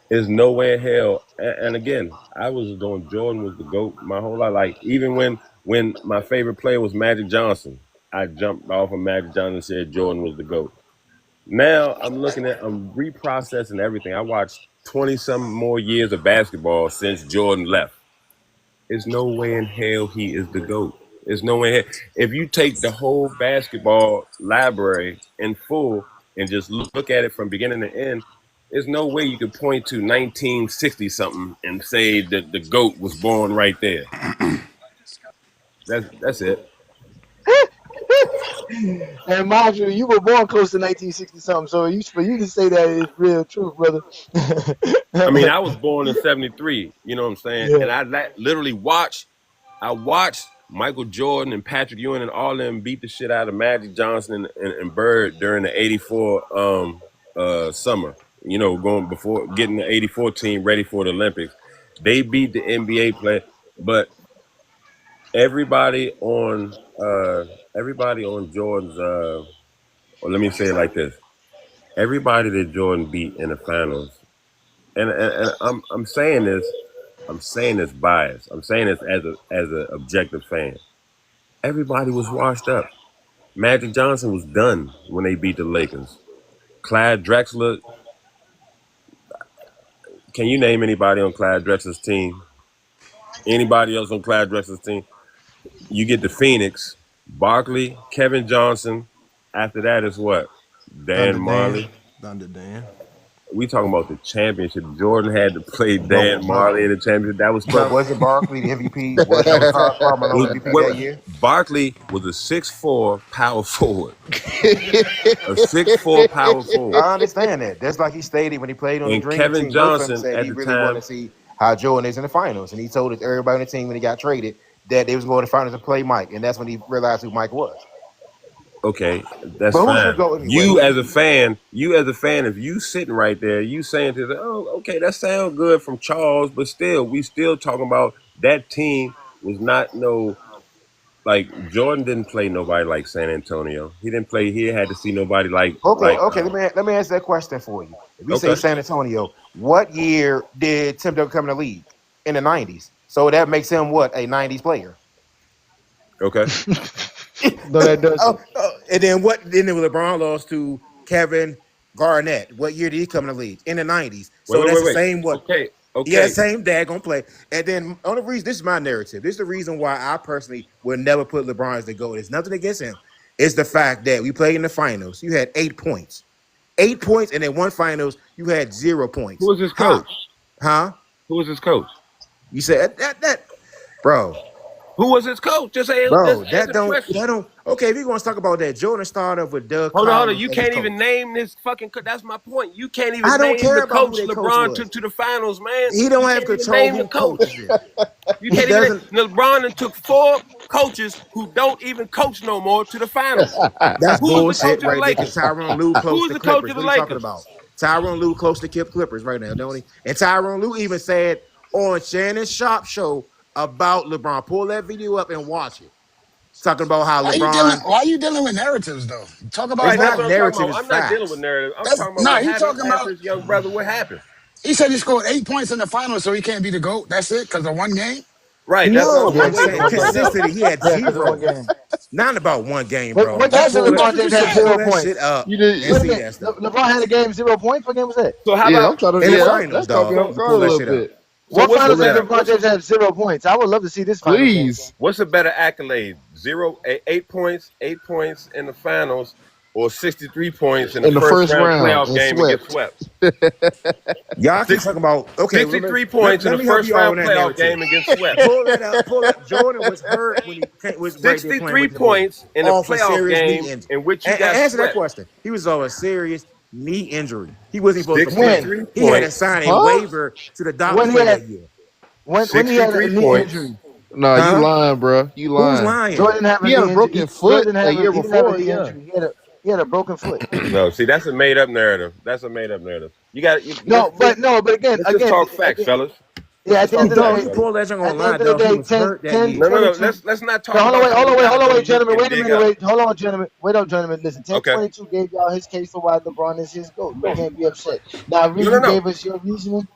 There's no way in hell. And again, I was doing Jordan was the GOAT my whole life. Like even when my favorite player was Magic Johnson, I jumped off of Magic Johnson and said Jordan was the GOAT. Now I'm reprocessing everything. I watched 20-some more years of basketball since Jordan left. There's no way in hell he is the GOAT. There's no way in hell. If you take the whole basketball library in full and just look at it from beginning to end, there's no way you could point to 1960-something and say that the GOAT was born right there. That's it. And mind you, you were born close to 1960 something, so for you to say that is real truth, brother. I mean, I was born in 73, you know what I'm saying? Yeah. And I literally watched Michael Jordan and Patrick Ewing and all of them beat the shit out of Magic Johnson and Bird during the 84 summer. going before getting the '84 team ready for the Olympics. They beat the NBA player, but everybody on Jordan's. Or let me say it like this: everybody that Jordan beat in the finals, and I'm saying this biased. I'm saying this as an objective fan. Everybody was washed up. Magic Johnson was done when they beat the Lakers. Clyde Drexler. Can you name anybody on Clyde Drexler's team? Anybody else on Clyde Drexler's team? You get the Phoenix, Barkley, Kevin Johnson. After that is what? Dan Marley. Thunder Dan. We talking about the championship. Jordan had to play Dan Marley in the championship. That was tough. But wasn't Barkley the MVP? Was Carmelo MVP that year? Barkley was a 6'4" power forward. A 6'4" power forward. I understand that. That's like he stated when he played on the Dream Kevin Team. Johnson Said at he the really time wanted to see how Jordan is in the finals, and he told everybody on the team when he got traded that they was going to the finals to play Mike, and that's when he realized who Mike was. Okay, that's fine. You as a fan, if you sitting right there, you saying to the, oh, okay, that sounds good from Charles, but still, we still talking about that team was not like Jordan didn't play nobody like San Antonio. He didn't play. He had to see nobody like. Okay. Let me answer that question for you. If you say San Antonio, what year did Tim Duncan come in the league? In the 90s. So that makes him what, a 90s player? Okay. No, that doesn't. And then what? Then LeBron lost to Kevin Garnett. What year did he come in the league? In the 90s. So that's the same what? Okay. Yeah, same daggone play. And then on the reason, this is my narrative. This is the reason why I personally would never put LeBron as the GOAT. It's nothing against him. It's the fact that we played in the finals. You had 8 points. 8 points, and then one finals, you had 0 points. Who was his coach? Huh? Who was his coach? You said that bro. Who was his coach? Just say, bro. That don't. Okay, if you want to talk about that, Jordan started off with Doug. Hold on. You can't even name this fucking. That's my point. You can't even name the coach LeBron took to the finals, man. He don't have control who coaches. You can't even. LeBron took 4 coaches who don't even coach no more to the finals. That's Who was the bullshit coach of the right there. Lakers? Tyronn Lue Who close was to the coach Clippers. of the What are you talking Lakers? about? Tyronn Lue close to Clippers right now, don't he? And Tyronn Lue even said on Shannon Sharp show about LeBron. Pull that video up and watch it. Talking about how LeBron. Why are you dealing with narratives though? Talk about it's not narrative. I'm not dealing with narrative. I'm talking about no. He's talking about his young brother. What happened? He said he scored 8 points in the finals, so he can't be the GOAT. That's it because of one game. Right. No, that's I'm saying consistently. He had 0. Not about one game, bro. What game did LeBron James have 0 points? Shit up. LeBron had a game 0 points. What game was that? So how about I'm trying to in the finals, dog? Pull that shit up. What finals did LeBron James have 0 points? I would love to see this. Please. What's a better accolade? 8 points in the finals, or 63 points in the first round playoff game and get swept? Y'all keep talking about 63 points in the first round playoff game and get swept. Pull that up. Pull up. Jordan was hurt when he was 63 points in the playoff game in which you got answer swept. that question. He was off a serious knee injury. He wasn't supposed to play. He had to sign a waiver to the doctor that year. When he had a knee injury. No, you lying, bro. You lying. Who's lying? Jordan had a broken foot a year before. He had a broken foot. No, see, that's a made up narrative. You got but again, let's just talk facts, fellas. Yeah, at the end of the day, pull that on line, the day, 10, No. Let's not talk. Hold on, wait, gentlemen. Wait a minute. Hold on, gentlemen. Gentlemen. Listen, 1022 gave y'all his case for why LeBron is his GOAT. You can't be upset. Now, Regan gave us your reasoning,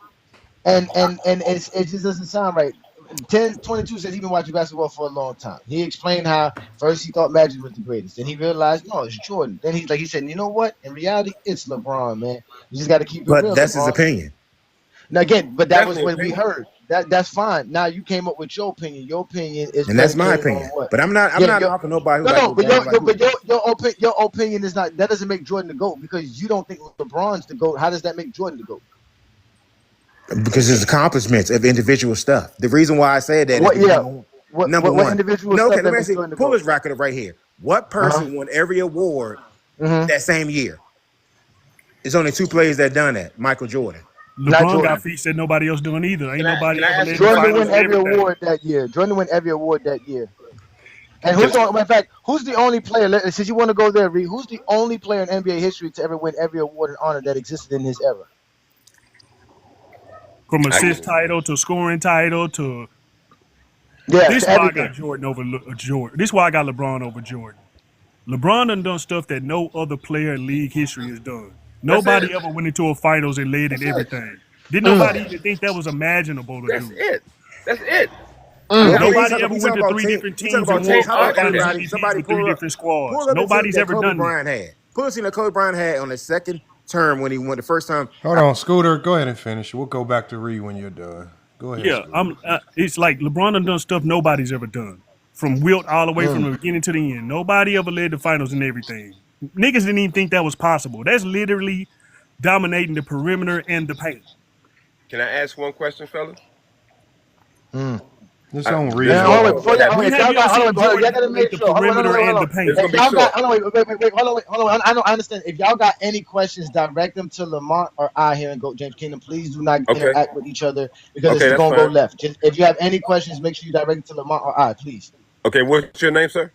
and it just doesn't sound right. 1022 said he's been watching basketball for a long time. He explained how first he thought Magic was the greatest. Then he realized, no, it's Jordan. Then he said, you know what? In reality, it's LeBron, man. You just got to keep it real. But that's LeBron. his opinion. Now again, but that was what we heard. That's fine. Now you came up with your opinion. Your opinion is, and that's my opinion. But I'm not knocking nobody. Your opinion is not. That doesn't make Jordan the GOAT because you don't think LeBron's the GOAT. How does that make Jordan the GOAT? Because his accomplishments of individual stuff. The reason why I said that number one. Individual no, stuff okay, let me see. Pull his record up right here. What person won every award that same year? There's only 2 players that done that. Michael Jordan. LeBron got feats that nobody else doing either. Ain't nobody ever Jordan won every award that year. Jordan won every award that year. And who's the only player? Since you want to go there, Reed, who's the only player in NBA history to ever win every award and honor that existed in his era? From assist title to scoring title to this to why I everything. got Jordan over Jordan. This why I got LeBron over Jordan. LeBron done stuff that no other player in league history has done. Nobody ever went into a finals and led in everything. Did nobody even think that was imaginable to do? That's it. Nobody ever went to 3 different teams and won finals MVPs with 3 different squads. Nobody's ever done that. Pull a team that Kobe Bryant had on his second term when he won the first time. Hold on, Scooter. Go ahead and finish. We'll go back to Reed when you're done. Go ahead. Yeah, it's like LeBron done stuff nobody's ever done. From Wilt all the way from the beginning to the end. Nobody ever led the finals and everything. Niggas didn't even think that was possible. That's literally dominating the perimeter and the paint. Can I ask one question, fellas? This on Reed. Y'all gotta make sure. Hold on. I understand. If y'all got any questions, direct them to Lamont or I here in Goat James Kingdom. Please do not interact with each other because it's gonna go left. Just, if you have any questions, make sure you direct it to Lamont or I, please. Okay, what's your name, sir?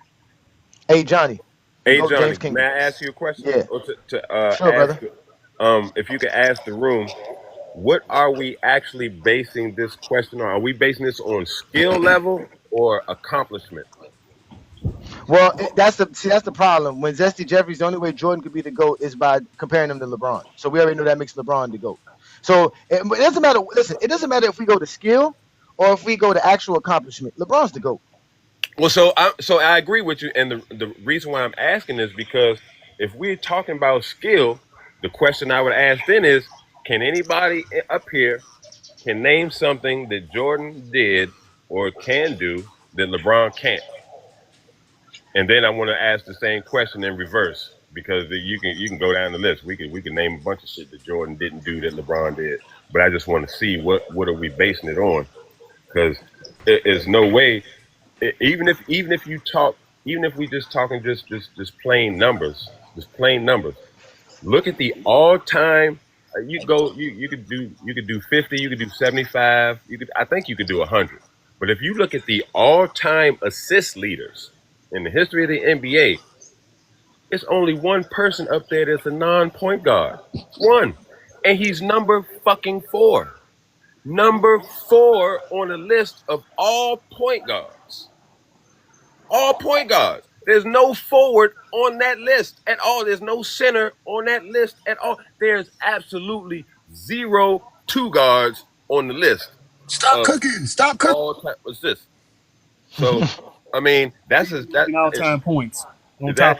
Hey, Johnny. Hey, Johnny. May I ask you a question? Yeah. Or Sure, ask, brother. if you could ask the room, what are we actually basing this question on? Are we basing this on skill level or accomplishment? Well, that's the problem. When Zesty Jeffries, the only way Jordan could be the GOAT is by comparing him to LeBron. So we already know that makes LeBron the GOAT. So it doesn't matter. Listen, it doesn't matter if we go to skill or if we go to actual accomplishment. LeBron's the GOAT. Well, so I agree with you, and the reason why I'm asking is because if we're talking about skill, the question I would ask then is, can anybody up here can name something that Jordan did or can do that LeBron can't? And then I want to ask the same question in reverse, because you can go down the list. We can name a bunch of shit that Jordan didn't do that LeBron did, but I just want to see what are we basing it on, because there's no way. Even if we just talking just plain numbers, look at the all-time. You could do 50, you could do 75, I think you could do 100. But if you look at the all-time assist leaders in the history of the NBA, it's only one person up there that's a non-point guard. One. And he's number fucking 4. Number 4 on the list of all point guards. All point guards. There's no forward on that list at all. There's no center on that list at all. There's absolutely 0 2 guards on the list. Stop cooking. All time assists. So, I mean, that's all-time points. Is that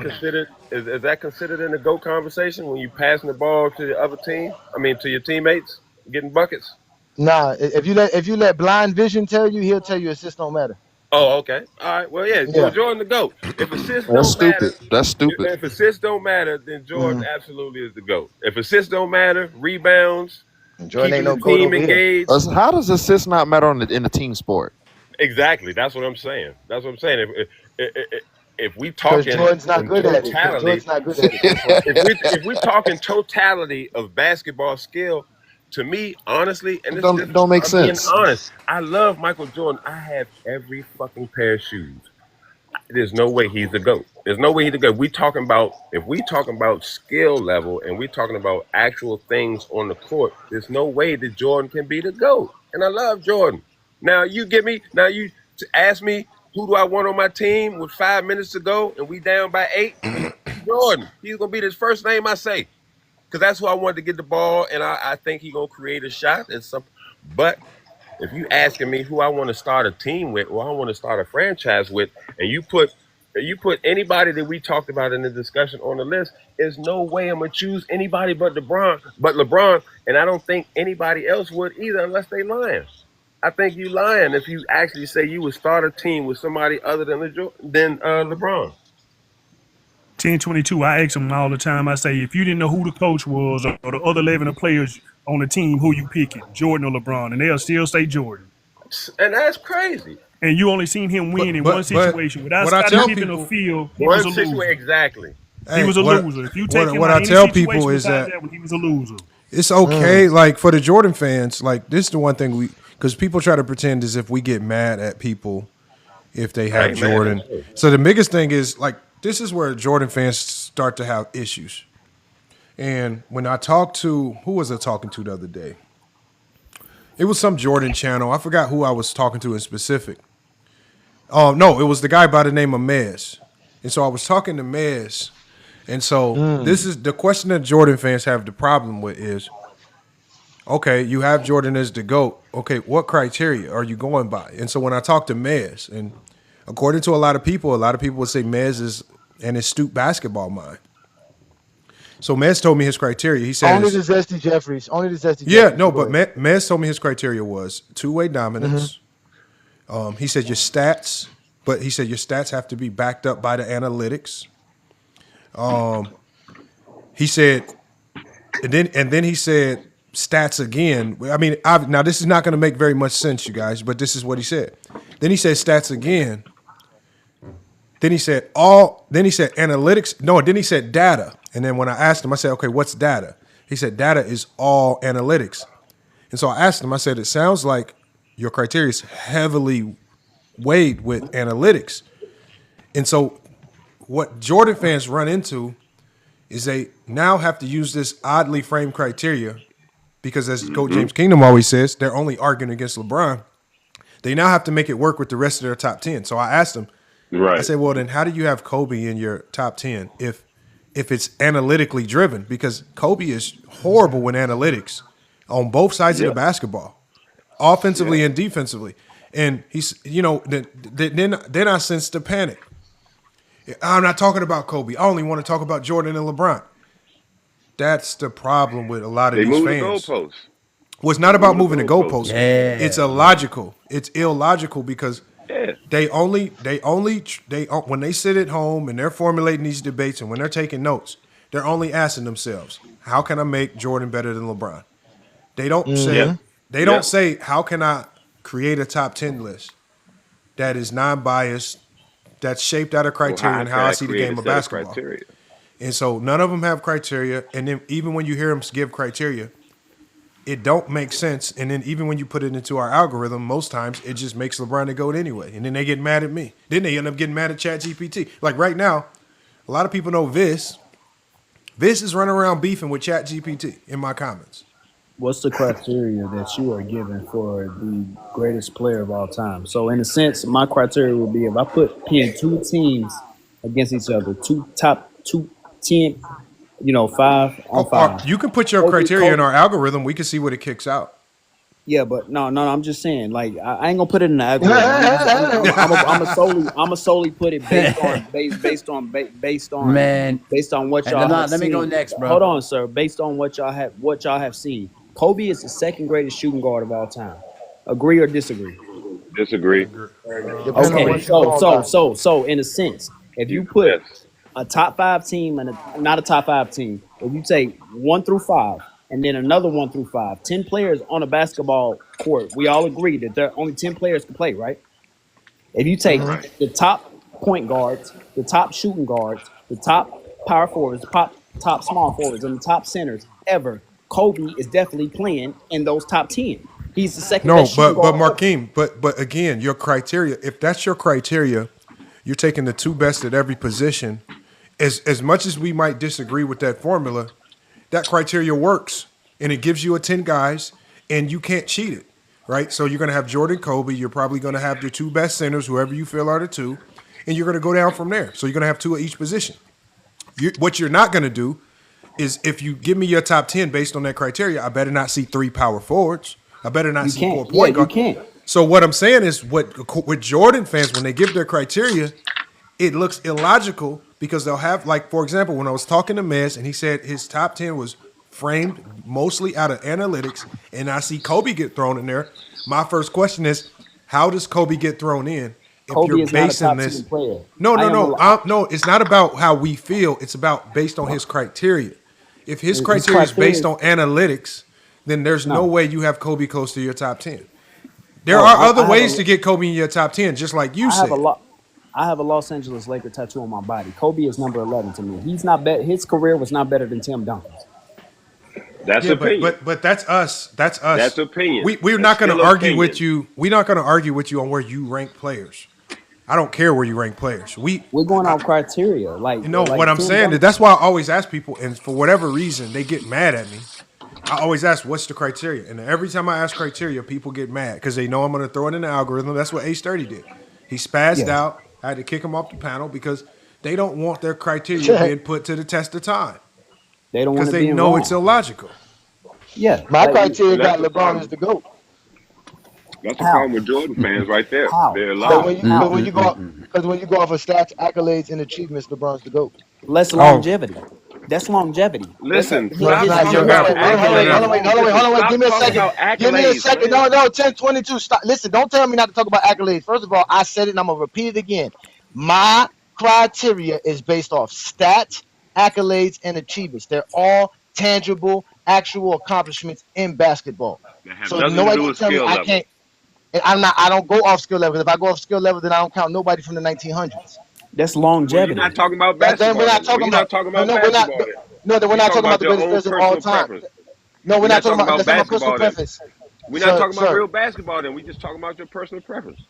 considered in the GOAT conversation when you passing the ball to the other team? I mean, to your teammates, getting buckets? Nah, if you let blind vision tell you, he'll tell you assists don't matter. Oh, okay. All right. Well, yeah. Jordan the GOAT. If assists That's don't matter, stupid. That's stupid. If assists don't matter, then Jordan absolutely is the GOAT. If assists don't matter, rebounds, Jordan ain't no keeping the GOAT team over here. engaged. How does assist not matter in the team sport? Exactly. That's what I'm saying. If we talking Jordan's not good at it. Jordan's not good at it. if we talking totality of basketball skill, to me, honestly, and don't make sense. Being honest, I love Michael Jordan. I have every fucking pair of shoes. There's no way he's the GOAT. There's no way he's the GOAT. If we talking about skill level and we talking about actual things on the court, there's no way that Jordan can be the GOAT. And I love Jordan. Now you ask me, who do I want on my team with 5 minutes to go and we down by 8? Jordan. He's gonna be the first name I say. Because that's who I wanted to get the ball, and I think he's gonna create a shot. But if you asking me who I want to start a team with, or I want to start a franchise with, and you put anybody that we talked about in the discussion on the list, there's no way I'm gonna choose anybody but LeBron, and I don't think anybody else would either, unless they lying. I think you lying if you actually say you would start a team with somebody other than LeBron. 10-22, I ask them all the time. I say, if you didn't know who the coach was or the other 11 players on the team, who you picking, Jordan or LeBron? And they'll still say Jordan. And that's crazy. And you only seen him win in one situation. Without Scottie Pippen on the field, he was a loser. Exactly. He was a loser. If you take him what out I any tell situation people is besides that one, he was a loser. It's okay. Like, for the Jordan fans, like, this is the one thing because people try to pretend as if we get mad at people if they have Jordan. So the biggest thing is, like, this is where Jordan fans start to have issues. And when I talked to, who was I talking to the other day? It was some Jordan channel. I forgot who I was talking to in specific. No, it was the guy by the name of Mez. And so I was talking to Mez. And so this is the question that Jordan fans have the problem with is, okay, you have Jordan as the GOAT. Okay, what criteria are you going by? And so when I talked to Mez, and according to a lot of people would say Mez is an astute basketball mind. So Mez told me his criteria. He said only the Zesty Jeffries. Yeah, no, but Mez told me his criteria was two-way dominance. He said your stats, but he said your stats have to be backed up by the analytics. He said, and then he said stats again. I mean, now this is not going to make very much sense, you guys, but this is what he said. Then he said stats again. Then he said analytics. No, then he said data. And then when I asked him, I said, okay, what's data? He said data is all analytics. And so I asked him, I said, it sounds like your criteria is heavily weighed with analytics. And so what Jordan fans run into is they now have to use this oddly framed criteria because, as Coach James Kingdom always says, they're only arguing against LeBron. They now have to make it work with the rest of their top 10. So I asked him, I said, well, then how do you have Kobe in your top 10 if it's analytically driven? Because Kobe is horrible with analytics on both sides of the basketball, offensively and defensively. And he's, then I sensed the panic. I'm not talking about Kobe. I only want to talk about Jordan and LeBron. That's the problem with a lot of these fans. They move the goalposts. Well, it's not about moving the goalposts. Yeah. It's illogical. It's illogical because when they sit at home and they're formulating these debates and when they're taking notes, they're only asking themselves, how can I make Jordan better than LeBron? They don't say, how can I create a top 10 list that is non-biased, that's shaped out of criteria and how I see the game of basketball. And so none of them have criteria. And then even when you hear them give criteria, it don't make sense. And then even when you put it into our algorithm, most times it just makes LeBron the GOAT anyway. And then they get mad at me. Then they end up getting mad at ChatGPT. Like right now, a lot of people know Viz. Viz is running around beefing with ChatGPT in my comments. What's the criteria that you are given for the greatest player of all time? So in a sense, my criteria would be if I pin two teams against each other, two 10, 5 on 5. You can put your criteria in our algorithm. We can see what it kicks out. Yeah, but no. I'm just saying, like, I ain't gonna put it in the algorithm. I'm a solely put it based on what y'all have let me seen. go next, bro. Hold on, sir. Based on what y'all have seen, Kobe is the second greatest shooting guard of all time. Agree or disagree? Disagree. Okay, so in a sense, if you put a top 5 team and not a top 5 team, if you take 1 through 5 and then another 1 through 5, 10 players on a basketball court, we all agree that there are only 10 players can play, right? If you take the top point guards, the top shooting guards, the top power forwards, the top small forwards, and the top centers ever, Kobe is definitely playing in those top 10. He's the second best shooting guard. But Markeem, but again, your criteria, if that's your criteria, you're taking the 2 best at every position. As much as we might disagree with that formula, that criteria works, and it gives you a 10 guys, and you can't cheat it, right? So you're going to have Jordan, Kobe. You're probably going to have your 2 best centers, whoever you feel are the 2, and you're going to go down from there. So you're going to have 2 at each position. What you're not going to do is if you give me your top 10 based on that criteria, I better not see 3 power forwards. I better not see 4 point guards. You can't. So what I'm saying is with Jordan fans, when they give their criteria, it looks illogical because they'll have, like, for example, when I was talking to Mez and he said his top 10 was framed mostly out of analytics, and I see Kobe get thrown in there. My first question is, how does Kobe get thrown in? If Kobe you're is not a top this, 10 player. No, it's not about how we feel. It's about based on his criteria. If his criteria is based on analytics, then there's no way you have Kobe close to your top 10. There are other ways to get Kobe in your top 10, just like you said. I have a Los Angeles Laker tattoo on my body. Kobe is number 11 to me. He's not better. His career was not better than Tim Duncan's. That's opinion. But that's us. That's us. That's opinion. We're not going to argue with you. We're not going to argue with you on where you rank players. I don't care where you rank players. We're going off criteria. What I'm saying. That's why I always ask people, and for whatever reason, they get mad at me. I always ask, what's the criteria? And every time I ask criteria, people get mad because they know I'm going to throw it in the algorithm. That's what H30 did. He spazzed out. I had to kick him off the panel because they don't want their criteria being put to the test of time. They don't want to because they know it's illogical. Yeah, my criteria got LeBron as the GOAT. That's the problem with Jordan fans right there. They're Because when you go off of stats, accolades, and achievements, LeBron's the GOAT. Less longevity. That's longevity. Listen, Hold on, give me a second. Give me a second. No, 10-22. Stop. Listen, don't tell me not to talk about accolades. First of all, I said it and I'm going to repeat it again. My criteria is based off stats, accolades, and achievements. They're all tangible, actual accomplishments in basketball. So nobody can tell me I can't. And I don't go off skill level. If I go off skill level, then I don't count nobody from the 1900s. That's longevity. We're not talking about basketball. We're not talking about basketball. No, we're not talking about the greatest players of all time. No, we're not talking about personal preference. We're not talking about real basketball. Then we're just talking about your personal preference.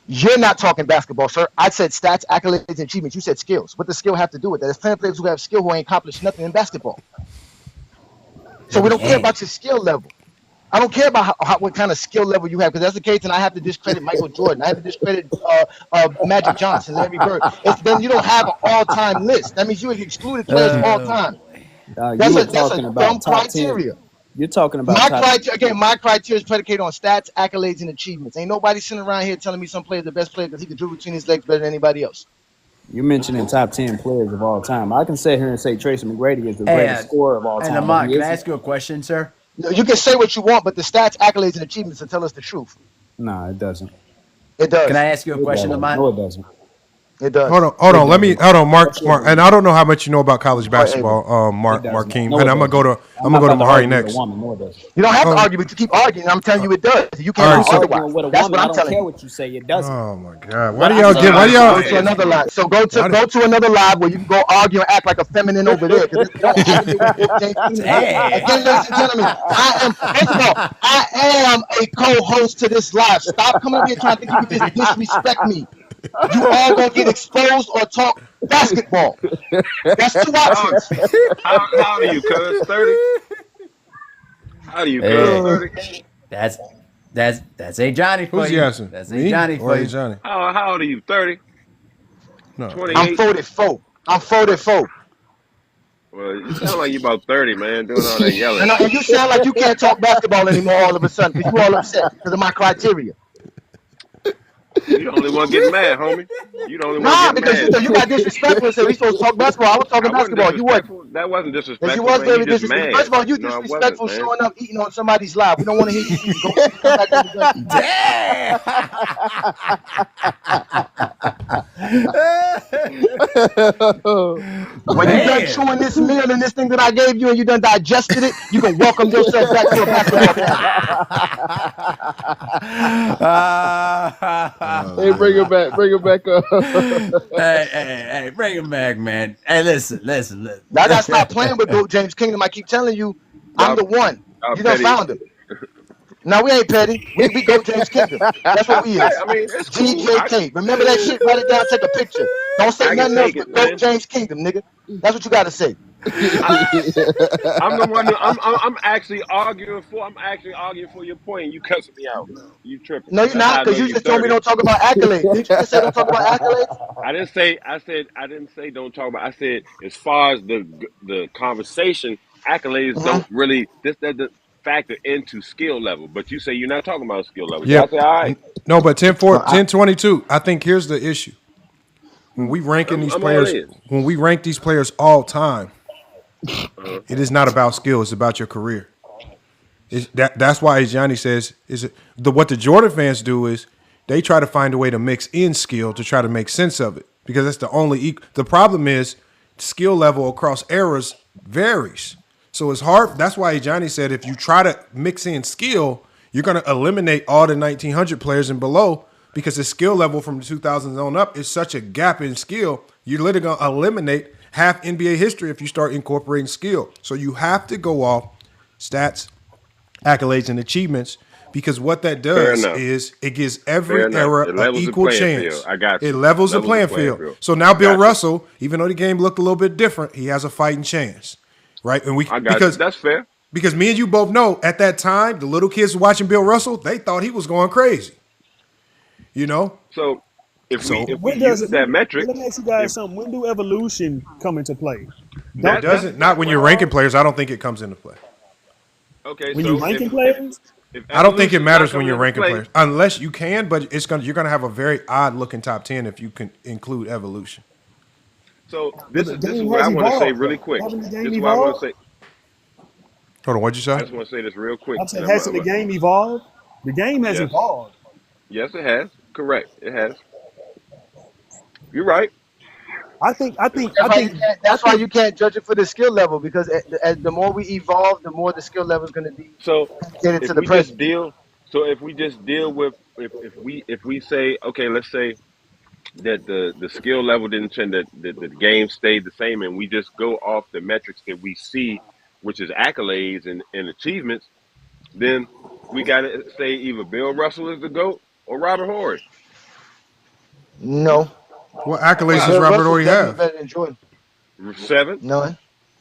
You're not talking basketball, sir. I said stats, accolades, and achievements. You said skills. What does skill have to do with that? There's plenty of players who have skill who ain't accomplished nothing in basketball. So we don't care about your skill level. I don't care about what kind of skill level you have, because that's the case, and I have to discredit Michael Jordan. I have to discredit Magic Johnson, Larry Bird. Then you don't have an all-time list. That means you excluded players all time. That's a dumb criteria. You're talking about my criteria is predicated on stats, accolades, and achievements. Ain't nobody sitting around here telling me some player is the best player because he can dribble between his legs better than anybody else. You're mentioning top 10 players of all time. I can sit here and say Tracy McGrady is the greatest scorer of all time. And Lamont, can I ask you a question, sir? You can say what you want, but the stats, accolades, and achievements will tell us the truth. No, it doesn't. It does. Can I ask you a question, Lamont? No, it doesn't. It does. Hold on. Mark, and I don't know how much you know about college basketball, Markeem. And I'm gonna go to Mahari next. You don't have to argue, but you keep arguing. I'm telling you, it does. You can't argue otherwise. That's what I'm telling you. I don't care what you say. It doesn't. Oh my God! Why do y'all go to another live? So go to another live where you can go argue and act like a feminine over there. Again, ladies and gentlemen, I am a co-host to this live. Stop coming up here trying to think you can just disrespect me. You all gonna get exposed or talk basketball. That's two options. How old are you, cuz? 30? How old are you, cuz? 30? That's a Johnny for you. Who's That's a Johnny for you. Johnny? How old are you? 30? No. 28? I'm 44. I'm 44. Well, you sound like you about 30, man, doing all that yelling. And you sound like you can't talk basketball anymore all of a sudden because you all upset because of my criteria. You the only one getting mad, homie. You the only one getting mad. Because you got disrespectful and said we supposed to talk basketball. I was talking basketball. You weren't. That wasn't disrespectful. You was very disrespectful. disrespectful. First of all, you disrespectful showing up eating on somebody's live. We don't want to hear you eat. Go back to When you done chewing this meal and this thing that I gave you and you done digested it, you can welcome yourself back to a basketball game. Hey, bring it back up. Hey, bring him back, man. Hey, listen. Now I gotta stop playing with Wilt James Kingdom. I keep telling you, I'm the one. You done found him. No, we ain't petty. We go James Kingdom. That's what we is. I mean, it's cool. GJK. Remember that shit? Write it down. Take a picture. Don't say nothing else but go James Kingdom, nigga. That's what you gotta say. I'm the one. I'm actually arguing for your point, and you cussing me out. You tripping? No, you're not, because you just told me don't talk about accolades. Did you just say don't talk about accolades? I didn't say don't talk about. I said as far as the conversation, accolades don't really that factor into skill level. But you say you're not talking about skill level. Yeah. I say all right. No, but 10-22. I think here's the issue. When we ranking these players all time, it is not about skill. It's about your career. That's why, as Johnny says, what the Jordan fans do is they try to find a way to mix in skill to try to make sense of it, because that's the only. The problem is skill level across eras varies, so it's hard. That's why Johnny said if you try to mix in skill, you're going to eliminate all the 1900 players and below, because the skill level from the 2000s on up is such a gap in skill. You're literally going to eliminate half NBA history if you start incorporating skill. So you have to go off stats, accolades, and achievements, because what that does is it gives every era an equal chance. I got you. It levels the playing field. So now Bill Russell, even though the game looked a little bit different, he has a fighting chance, right? And that's fair. Because me and you both know at that time, the little kids watching Bill Russell, they thought he was going crazy. You know? So if we when use does it? that metric, Let me ask you guys something. When do evolution come into play? It doesn't. Not when you're ranking players. I don't think it comes into play. okay, When so you ranking players? if I don't think it evolution's matters not when you're coming ranking into play, players, unless you can. But you're gonna have a very odd looking top 10 if you can include evolution. So But this the is game what I has want to say evolved, really though. quick. Haven't the This game is what I want to evolved? say. Hold on, what'd you say? I just want to say this real quick. I'm saying, and hasn't the game evolved? The game has yes, evolved. yes, it has. Correct, it has. You're right. That's why you can't judge it for the skill level, because as the more we evolve, the more the skill level is going to be So dedicated if to the we just present. deal, if we just deal with if we say, okay, let's say that the skill level didn't change, that the game stayed the same, and we just go off the metrics that we see, which is accolades and achievements, then we got to say either Bill Russell is the GOAT or Robert Horry. No. What accolades does Bill Robert Russell's Horry definitely have? better than Jordan. 7. No.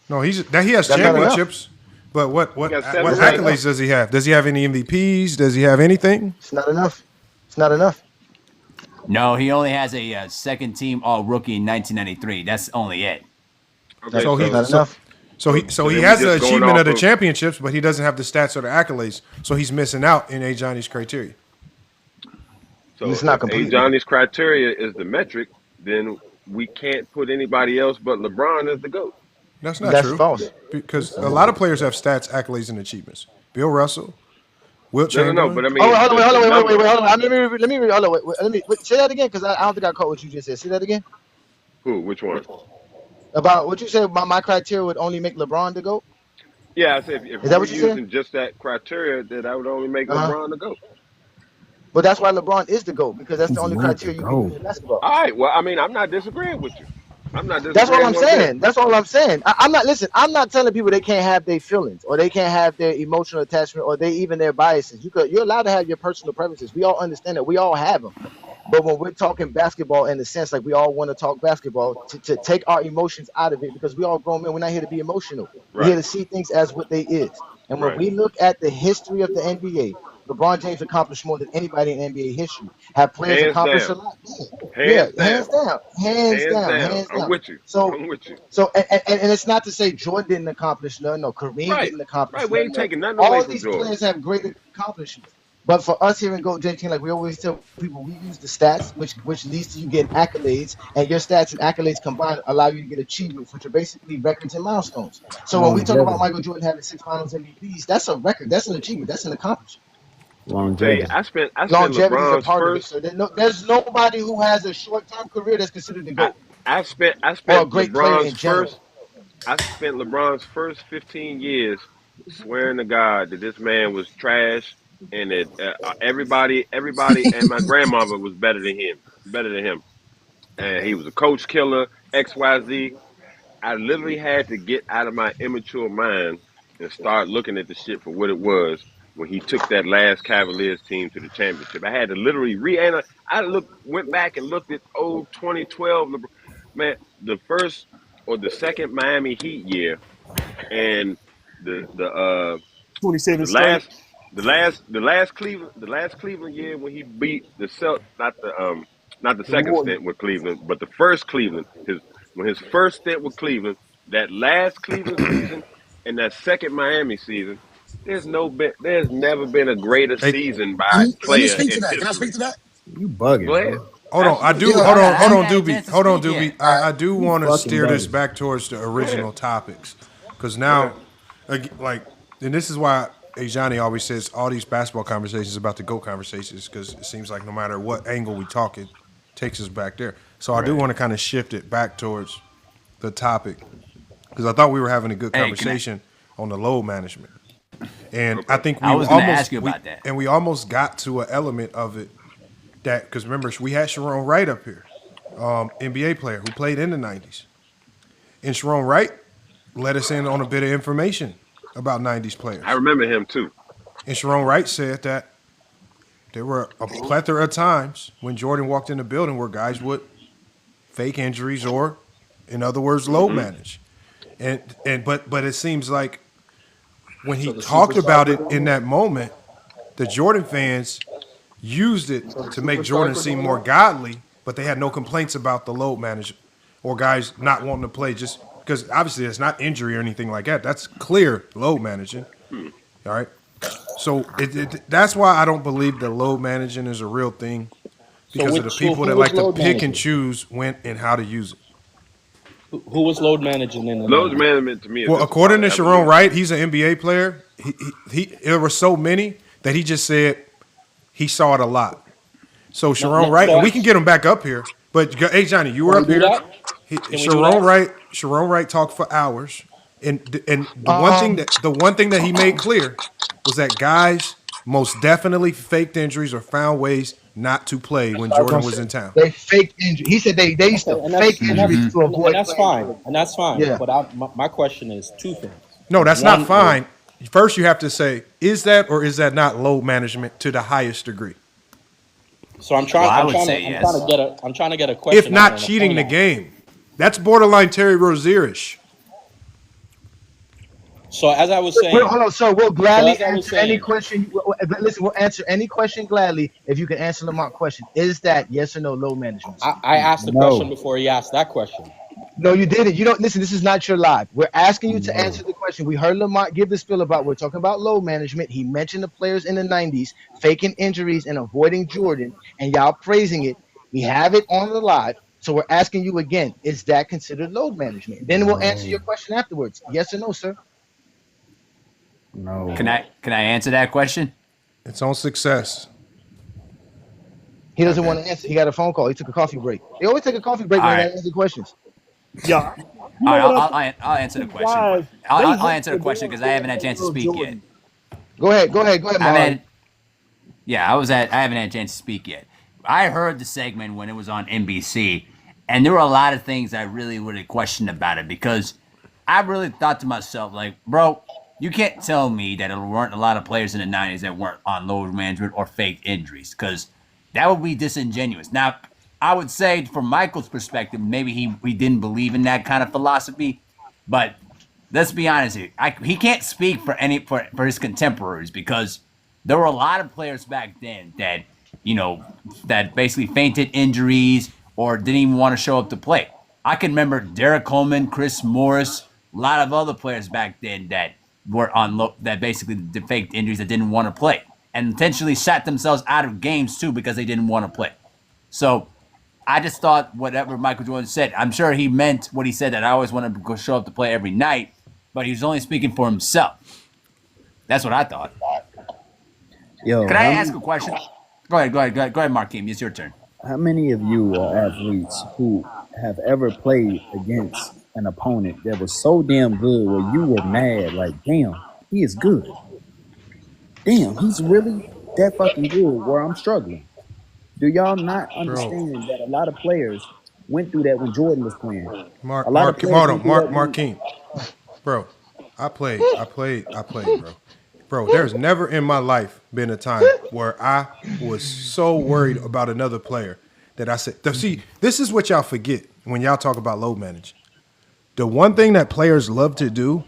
No, he has That's not enough. championships. But what He got 7 what rings. accolades does he have? Does he have any MVPs? Does he have anything? It's not enough. It's not enough. No, he only has a second team All Rookie in 1993. That's only it. Okay, So he not enough. So he then he we has the just going achievement off of the of- championships, but he doesn't have the stats or the accolades. So he's missing out in Johnny's criteria. So It's not if complete. Johnny's criteria is the metric, then we can't put anybody else but LeBron as the GOAT. That's not That's true. false. Because a lot of players have stats, accolades, and achievements. Bill Russell, Wilt No, Chamberlain. but I mean, Hold on, the number- wait, hold on. Let me say that again, because I don't think I caught what you just said. Say that again. Who? Which one? About what you said about my criteria would only make LeBron the GOAT? Yeah, I said if Is that we're what you said? using just that criteria, that I would only make Uh-huh. LeBron the GOAT. But that's why LeBron is the GOAT, because that's the He's only not criteria the you can use GOAT. in basketball. All right. Well, I mean, I'm not disagreeing with you. I'm not disagreeing. That's all I'm one bit. saying. That's all I'm saying. I'm not I'm not telling people they can't have their feelings, or they can't have their emotional attachment, or even their biases. You're allowed to have your personal preferences. We all understand that. We all have them. But when we're talking basketball, in the sense like we all want to talk basketball, to take our emotions out of it, because we all grown men. We're not here to be emotional. We're here to see things as what they is. And when we look at the history of the NBA, LeBron James accomplished more than anybody in NBA history. Have players Hands accomplished down. a lot? Hands Yeah, hands down. Hands down. I'm with you. So, I'm with you. so, and it's not to say Jordan didn't accomplish nothing, no, Kareem Right. didn't accomplish Right. We ain't nothing. taking nothing away All from these Jordan. players have great accomplishments. But for us here in Go JT, like we always tell people, we use the stats, which leads to you getting accolades, and your stats and accolades combined allow you to get achievements, which are basically records and milestones. So when we talk about Michael Jordan having 6 Finals MVPs, that's a record, that's an achievement, that's an accomplishment. Hey, I spent Longevity is a LeBron's part of it. first. So there's nobody who has a short-term career that's considered the GOAT, I spent or a great player in LeBron's general. first. I spent LeBron's first 15 years swearing to God that this man was trash, and that everybody, and my grandmother was better than him. And he was a coach killer, XYZ. I literally had to get out of my immature mind and start looking at the shit for what it was when he took that last Cavaliers team to the championship. I had to literally went back and looked at old 2012 LeBron. Man, the first or the second Miami Heat year, and the 27 straight. last Cleveland year when he beat the not the second Warriors. stint with Cleveland, but the first Cleveland, his first stint with Cleveland, that last Cleveland season and that second Miami season, there's never been a greater season by a Let me player speak to in that. Can I speak history. to that? You bugging, Go ahead. bro. Hold on, Absolutely. hold on, chance to Doobie. speak yet. I do want to fucking steer this bugging. back towards the original topics, because now, and this is why Johnny always says all these basketball conversations about the GOAT conversations, because it seems like no matter what angle we talk, it takes us back there. So I do want to kind of shift it back towards the topic, because I thought we were having a good conversation on the load management, and I think I was going to ask you about that. and we almost got to an element of it. That, because remember, we had Sharon Wright up here, NBA player who played in the 90s. And Sharon Wright let us in on a bit of information about 90s players. I remember him too. And Sharon Wright said that there were a plethora of times when Jordan walked in the building where guys would fake injuries or, in other words, load manage. But it seems like when he talked about it in that moment, the Jordan fans used it to make Jordan seem more godly, but they had no complaints about the load management or guys not wanting to play just because obviously it's not injury or anything like that. That's clear load managing. All right. So that's why I don't believe that load managing is a real thing because of the people that like to pick and choose when and how to use it. Who was load managing in the Load 90s? management to me. Well, according to Sharon Wright, he's an NBA player. He there were so many that he just said he saw it a lot. So Sharon Wright, and we can get him back up here. But hey, Johnny, you were up here. Sharon Wright talked for hours, and the one thing that he made clear was that guys most definitely faked injuries or found ways not to play when Jordan was in town. They faked injury. He said they used to fake injuries to avoid. And that's fine. And that's fine. Yeah. But my question is two things. No, that's not fine. First, you have to say, is that or is that not load management to the highest degree? So I'm trying. I'm trying to get a question. If not cheating the game, that's borderline Terry Rozier-ish. So as I was saying, hold on. So we'll gladly answer any question. Listen, we'll answer any question gladly if you can answer Lamont's question. Is that yes or no load management? I asked the question before he asked that question. No, you didn't. You don't listen. This is not your live. We're asking you to answer the question. We heard Lamont give the spiel about. We're talking about load management. He mentioned the players in the '90s faking injuries and avoiding Jordan, and y'all praising it. We have it on the live. So we're asking you again: is that considered load management? Then we'll answer your question afterwards. Yes or no, sir? No. Can I answer that question? It's on success. He doesn't want to answer. He got a phone call. He took a coffee break. They always take a coffee break when they answer questions. Yeah. I'll answer the question. I'll answer the question because I haven't had a chance to speak yet. Go ahead, Mark. I haven't had a chance to speak yet. I heard the segment when it was on NBC, and there were a lot of things I really would have questioned about it because I really thought to myself, like, bro, you can't tell me that there weren't a lot of players in the 90s that weren't on load management or fake injuries because that would be disingenuous. Now, I would say from Michael's perspective, maybe he didn't believe in that kind of philosophy, but let's be honest here. He can't speak for his contemporaries because there were a lot of players back then that, that basically fainted injuries or didn't even want to show up to play. I can remember Derek Coleman, Chris Morris, a lot of other players back then that were that basically faked injuries that didn't want to play and intentionally sat themselves out of games too because they didn't want to play. So I just thought whatever Michael Jordan said, I'm sure he meant what he said, that I always want to go show up to play every night, but he was only speaking for himself. That's what I thought. Can I ask a question? Go ahead, Markeem. It's your turn. How many of you are athletes who have ever played against an opponent that was so damn good where you were mad, like, damn, he is good. Damn, he's really that fucking good where I'm struggling. Do y'all not understand that a lot of players went through that when Jordan was playing? Markeem. Bro, I played, bro. Bro, there's never in my life been a time where I was so worried about another player that I said, see, this is what y'all forget when y'all talk about load managing. The one thing that players love to do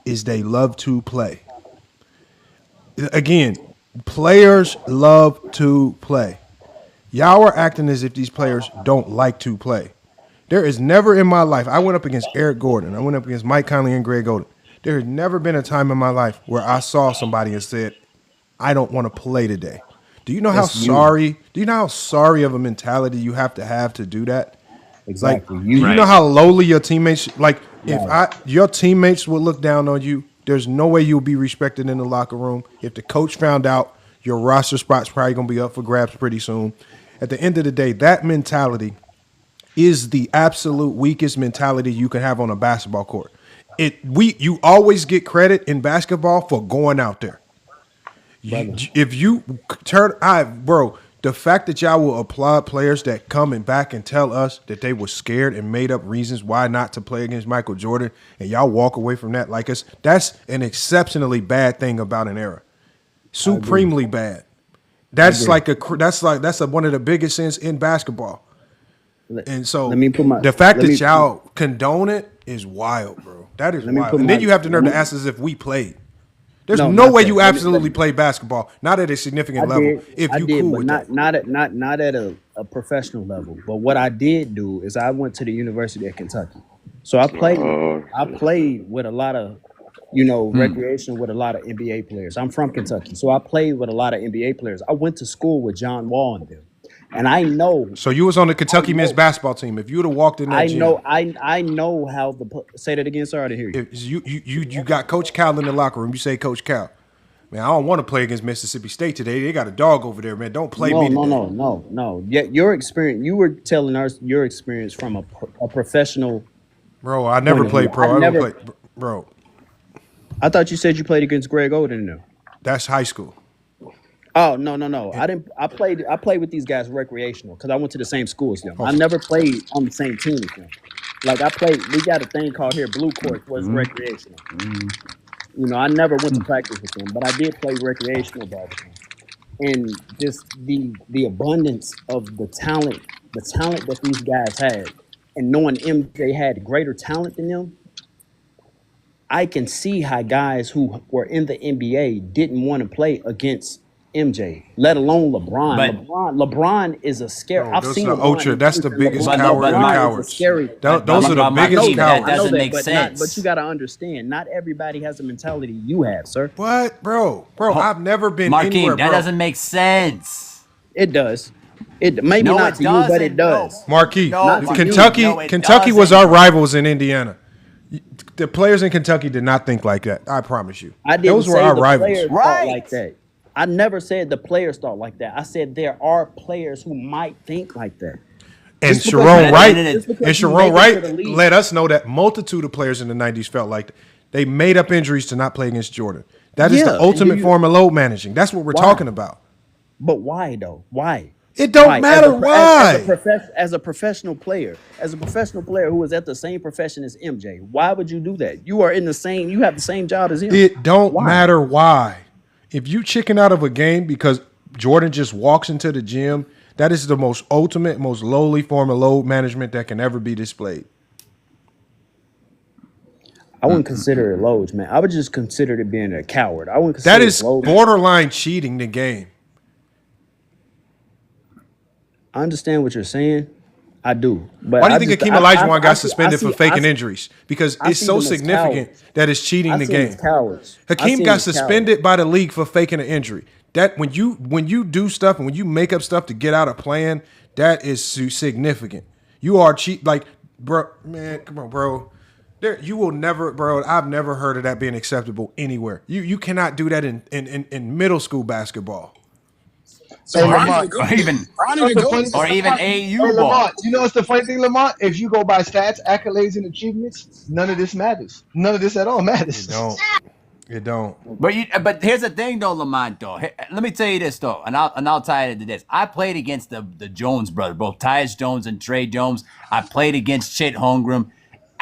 is they love to play. Again, players love to play. Y'all are acting as if these players don't like to play. There is never in my life, I went up against Eric Gordon. I went up against Mike Conley and Greg Oden. There has never been a time in my life where I saw somebody and said, I don't want to play today. Do you know how sorry of a mentality you have to do that? Exactly. Like, do you know how lowly your teammates, your teammates would look down on you? There's no way you'll be respected in the locker room. If the coach found out, your roster spot's probably going to be up for grabs pretty soon. At the end of the day, that mentality is the absolute weakest mentality you can have on a basketball court. You always get credit in basketball for going out there. If you turn, the fact that y'all will applaud players that come back and tell us that they were scared and made up reasons why not to play against Michael Jordan, and y'all walk away from that like us, that's an exceptionally bad thing about an era. Supremely bad. That's one of the biggest sins in basketball. And so the fact that y'all condone it is wild, bro. That is wild. And then you have the nerve to ask us if we played. There's No, no not way that. you absolutely play basketball, not at a significant level, if I you did, cool but with that. not at a professional level. But what I did do is I went to the University of Kentucky. So I played with a lot of, recreational with a lot of NBA players. I'm from Kentucky, so I played with a lot of NBA players. I went to school with John Wall and them, and I know. So you was on the Kentucky men's basketball team. If you would have walked in that gym, I know how say that again. Sorry to hear you. If you got Coach Cal in the locker room. You say, Coach Cal, man, I don't want to play against Mississippi State today. They got a dog over there, man. Don't play me today. No. Yeah, your experience. You were telling us your experience from a professional. Bro, I never played pro. I never played, bro. I thought you said you played against Greg Oden now. That's high school. Oh no. I didn't. I played with these guys recreational because I went to the same school as them. I never played on the same team as them. Like I played. We got a thing called here Blue Court was recreational. I never went to practice with them, but I did play recreational ball with them. And just the abundance of the talent that these guys had, and knowing MJ had greater talent than them, I can see how guys who were in the NBA didn't want to play against MJ, let alone LeBron. LeBron is a scary. I've seen LeBron. That's the biggest coward of cowards. Those are the biggest cowards. That doesn't make sense. But you got to understand, not everybody has the mentality you have, sir. What, bro? I've never been Marquine, anywhere, bro. that doesn't make sense. It does. It maybe No, not it to you, but doesn't. it does. Marquis, Kentucky was our rivals in Indiana. The players in Kentucky did not think like that. I promise you. Those were our rivals. Thought like that. I never said the players thought like that. I said there are players who might think like that. And Sharon Wright let us know that multitude of players in the 90s felt like that. They made up injuries to not play against Jordan. That is the ultimate form of load managing. That's what we're talking about. But why though? Why? It don't matter why. As a professional player who was at the same profession as MJ, why would you do that? You have the same job as him. It don't matter why. If you chicken out of a game because Jordan just walks into the gym, that is the most ultimate, most lowly form of load management that can ever be displayed. I wouldn't consider it loads, man. I would just consider it being a coward. I wouldn't consider that is borderline cheating the game. I understand what you're saying. I do. But why do you think Hakeem Olajuwon got suspended for faking injuries? Because it's so significant that it's cheating the game. Hakeem got suspended by the league for faking an injury. That when you do stuff and when you make up stuff to get out of plan, that is significant. You are cheat, like, bro, man, come on, bro. You will never, bro. I've never heard of that being acceptable anywhere. You cannot do that in middle school basketball. So Lamont, or even AAU ball. Lamont, you know what's the funny thing, Lamont? If you go by stats, accolades, and achievements, none of this matters. None of this at all matters. It don't. But here's the thing, though, Lamont. Though, let me tell you this, though, and I'll tie it into this. I played against the Jones brothers, both Tyus Jones and Trey Jones. I played against Chet Holmgren.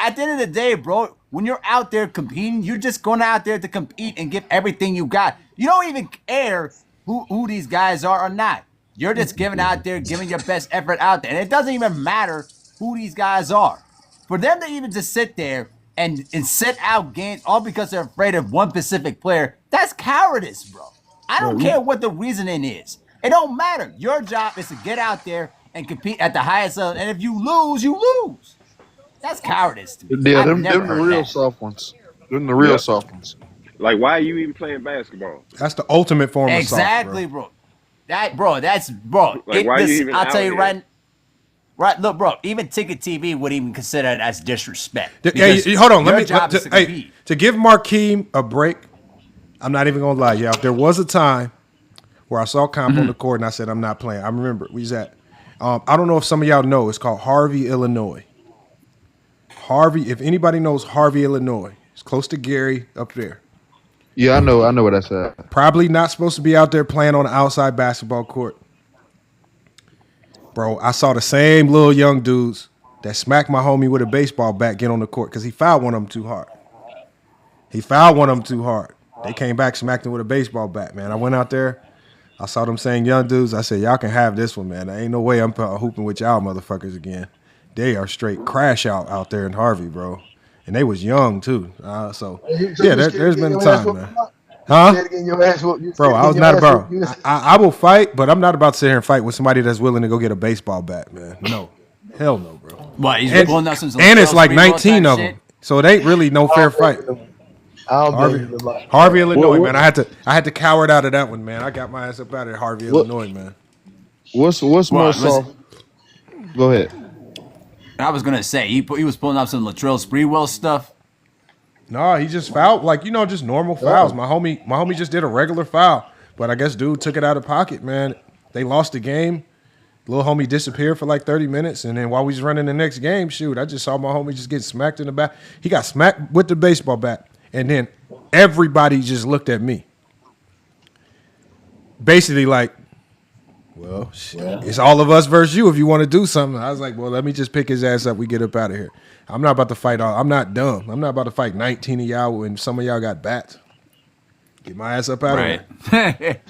At the end of the day, bro, when you're out there competing, you're just going out there to compete and give everything you got. You don't even care who these guys are or not. You're just giving out there, giving your best effort out there. And it doesn't even matter who these guys are. For them to even just sit there and sit out games all because they're afraid of one specific player, that's cowardice, bro. I don't care what the reasoning is. It don't matter. Your job is to get out there and compete at the highest level. And if you lose, you lose. That's cowardice to me. Yeah, them the real soft ones. Them the real soft ones. Like, why are you even playing basketball? That's the ultimate form of soft, exactly, bro. That's bro. Like, why you even I'll tell you here? right. Look, bro. Even Ticket TV would even consider it as disrespect. Hey, hold on. To give Markeem a break. I'm not even gonna lie, y'all. There was a time where I saw Comp on the court and I said I'm not playing. I remember we was at. I don't know if some of y'all know. It's called Harvey, Illinois. Harvey. If anybody knows Harvey, Illinois, it's close to Gary up there. Yeah, I know what that's at. Probably not supposed to be out there playing on the outside basketball court. Bro, I saw the same little young dudes that smacked my homie with a baseball bat get on the court because he fouled one of them too hard. They came back, smacked him with a baseball bat, man. I went out there. I saw them saying young dudes. I said, y'all can have this one, man. There ain't no way I'm hooping with y'all motherfuckers again. They are straight crash out there in Harvey, bro. And they was young, too. There's been a time, man. Huh? said again, your ass whoop. You Bro, said I again, was your not ass whoop. about. I will fight, but I'm not about to sit here and fight with somebody that's willing to go get a baseball bat, man. No, hell no, bro. What? He's And, pulling out some and it's Latrell like Sprewell 19 type of shit? them, so it ain't really no I fair don't blame fight. you, Lamar. I don't blame you, Lamar. Harvey, Illinois, What- man. I had to cower out of that one, man. I got my ass up out of Harvey, What? Illinois, man. What's more What was it? soft? Go ahead. I was gonna say he was pulling out some Latrell Sprewell stuff. No, he just fouled, like, just normal fouls. My homie just did a regular foul, but I guess dude took it out of pocket, man. They lost the game. Little homie disappeared for like 30 minutes, and then while we was running the next game, shoot, I just saw my homie just get smacked in the back. He got smacked with the baseball bat, and then everybody just looked at me. Basically like, well, shit, it's all of us versus you if you want to do something. I was like, well, let me just pick his ass up. We get up out of here. I'm not about to fight I'm not dumb. I'm not about to fight 19 of y'all when some of y'all got bats. Get my ass up out of here.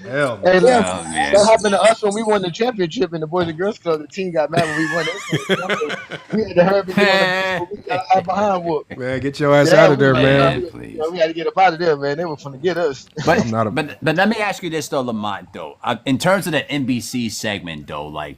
Hell no. Hey, look, man. that happened to us when we won the championship in the Boys and Girls Club. The team got mad when we won. We had to hurry up and get on the bus, but we got our behind whoop. Man, get your ass out of there, man. Please. We had to get up out of there, man. They were trying to get us. But let me ask you this though, Lamont. Though, in terms of that NBC segment, though, like,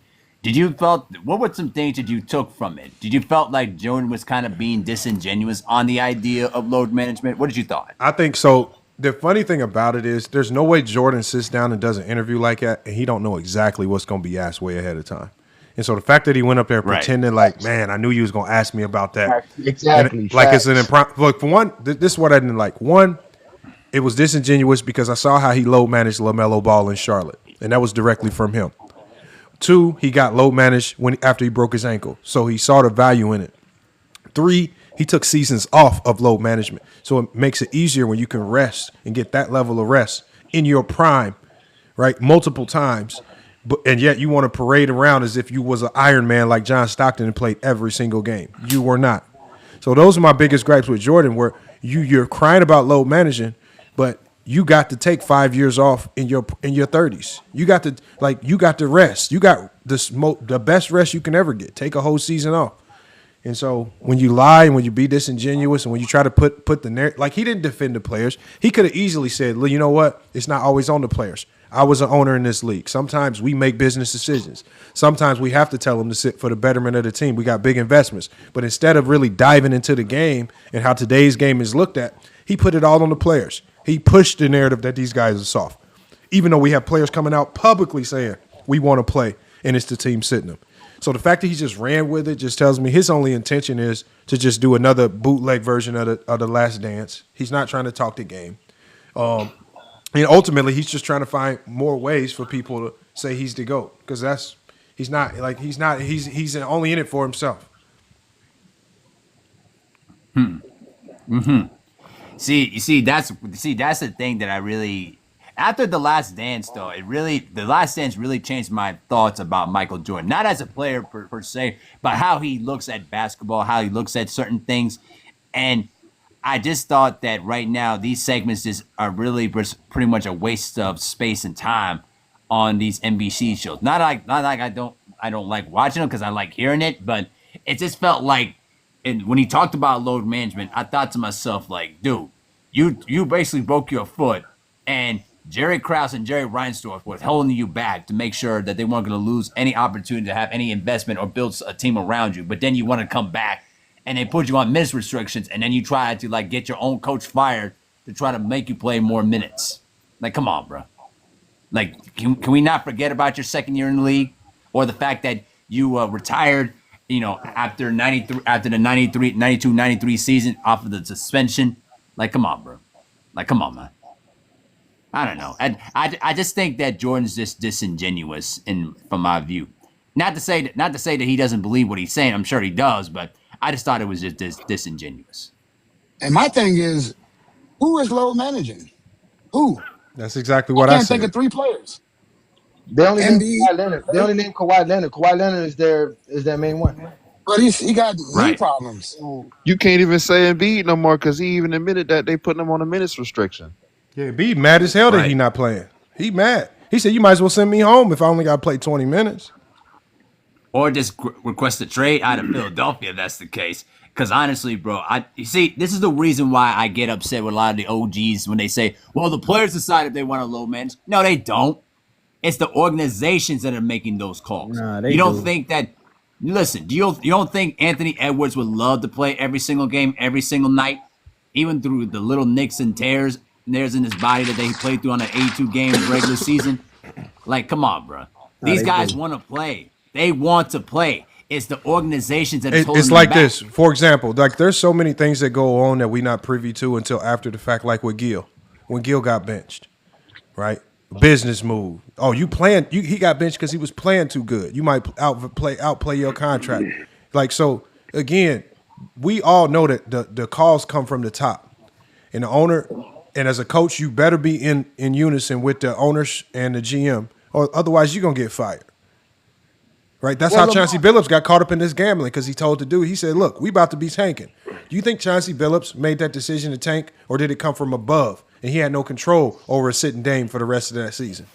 what were some things that you took from it? Did you felt like Jordan was kind of being disingenuous on the idea of load management? What did you thought? I think so. The funny thing about it is there's no way Jordan sits down and does an interview like that and he don't know exactly what's going to be asked way ahead of time. And so the fact that he went up there pretending like, man, I knew you was going to ask me about that. Exactly. Like it's an impromptu. Look, for one, this is what I didn't like. One, it was disingenuous because I saw how he load managed LaMelo Ball in Charlotte, and that was directly from him. Two, he got load managed after he broke his ankle, so he saw the value in it. Three, he took seasons off of load management, so it makes it easier when you can rest and get that level of rest in your prime, right, multiple times. And yet you want to parade around as if you was an Iron Man like John Stockton and played every single game. You were not. So those are my biggest gripes with Jordan, where you're crying about load managing, but you got to take 5 years off in your 30s. You got to rest. You got the best rest you can ever get. Take a whole season off. And so when you lie and when you be disingenuous and when you try to put the narrative, like he didn't defend the players. He could have easily said, you know what? It's not always on the players. I was an owner in this league. Sometimes we make business decisions. Sometimes we have to tell them to sit for the betterment of the team. We got big investments. But instead of really diving into the game and how today's game is looked at, he put it all on the players. He pushed the narrative that these guys are soft. Even though we have players coming out publicly saying we want to play and it's the team sitting them. So the fact that he just ran with it just tells me his only intention is to just do another bootleg version of the Last Dance. He's not trying to talk the game. And ultimately, he's just trying to find more ways for people to say he's the GOAT, because he's only in it for himself. See, that's the thing that I really, after the Last Dance though, the Last Dance really changed my thoughts about Michael Jordan, not as a player per se, but how he looks at basketball, how he looks at certain things. And I just thought that right now these segments just are really pretty much a waste of space and time on these NBC shows. Not like I don't like watching them because I like hearing it, but it just felt like, and when he talked about load management, I thought to myself, like, dude, you basically broke your foot, and Jerry Krause and Jerry Reinsdorf were holding you back to make sure that they weren't going to lose any opportunity to have any investment or build a team around you. But then you want to come back, and they put you on minutes restrictions, and then you try to like get your own coach fired to try to make you play more minutes. Like, come on, bro. Like, can we not forget about your second year in the league, or the fact that you retired, after the 92-93 season off of the suspension? Like, come on, bro. Like, come on, man. I don't know. I just think that Jordan's just disingenuous from my view. Not to say that he doesn't believe what he's saying. I'm sure he does, but I just thought it was just disingenuous. And my thing is, who is load managing? Who? That's exactly what I said. I can't think of 3 players. They only named Kawhi Leonard. They only named Kawhi Leonard. Kawhi Leonard is their main one. But he got knee problems. You can't even say Embiid no more because he even admitted that they putting him on a minutes restriction. Yeah, Embiid mad as hell that he not playing. He mad. He said, you might as well send me home if I only got to play 20 minutes. Or just request a trade out of Philadelphia if that's the case. Because honestly, bro, you see, this is the reason why I get upset with a lot of the OGs when they say, well, the players decide if they want to load manage. No, they don't. It's the organizations that are making those calls. Nah, they you don't do. think that, listen, you don't think Anthony Edwards would love to play every single game, every single night, even through the little nicks and tears in his body that they played through on an 82-game regular season? Like, come on, bro. These guys want to play. They want to play. It's the organizations that are holding It's them like back. this. For example, like there's so many things that go on that we're not privy to until after the fact, like with Gil. When Gil got benched, right? Business move. Oh, he got benched because he was playing too good. You might outplay your contract. Like, so again, we all know that the calls come from the top. And the owner, and as a coach, you better be in unison with the owners and the GM, or otherwise you're gonna get fired. Right? That's how Chauncey Billups got caught up in this gambling, because he told the dude, he said, look, we about to be tanking. Do you think Chauncey Billups made that decision to tank, or did it come from above? And he had no control over a sitting Dame for the rest of that season.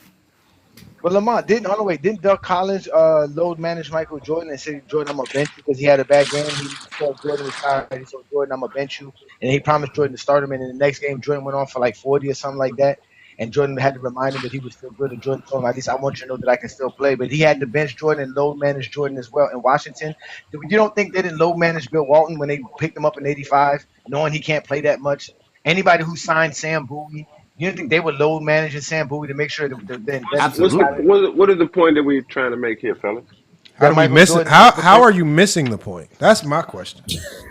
But Lamont, didn't Doug Collins load manage Michael Jordan and say, Jordan, I'm gonna bench you because he had a bad game? He told Jordan was tired. He told Jordan, I'm gonna bench you, and he promised Jordan to start him. And in the next game, Jordan went on for like 40 or something like that. And Jordan had to remind him that he was still good. And Jordan told him, at least I want you to know that I can still play. But he had to bench Jordan and load manage Jordan as well in Washington. You don't think they didn't load manage Bill Walton when they picked him up in '85, knowing he can't play that much? Anybody who signed Sam Bowie, you don't think they would load manage Sam Bowie to make sure that What is the point that we're trying to make here, fellas? How are you missing the point? That's my question.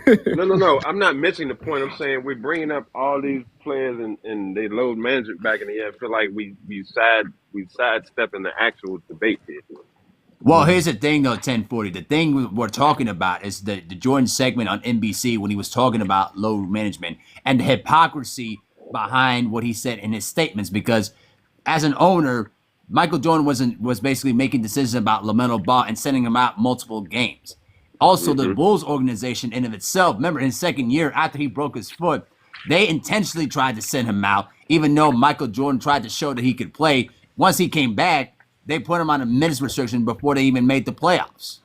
No. I'm not missing the point. I'm saying we're bringing up all these players and they load management back in the air. I feel like we sidestepping the actual debate here. Well, here's the thing, though, 1040. The thing we're talking about is the Jordan segment on NBC when he was talking about load management and the hypocrisy behind what he said in his statements. Because as an owner, Michael Jordan was basically making decisions about LaMelo Ball and sending him out multiple games. Also, the Bulls organization in of itself, remember, in his second year after he broke his foot, they intentionally tried to send him out, even though Michael Jordan tried to show that he could play. Once he came back, they put him on a minutes restriction before they even made the playoffs.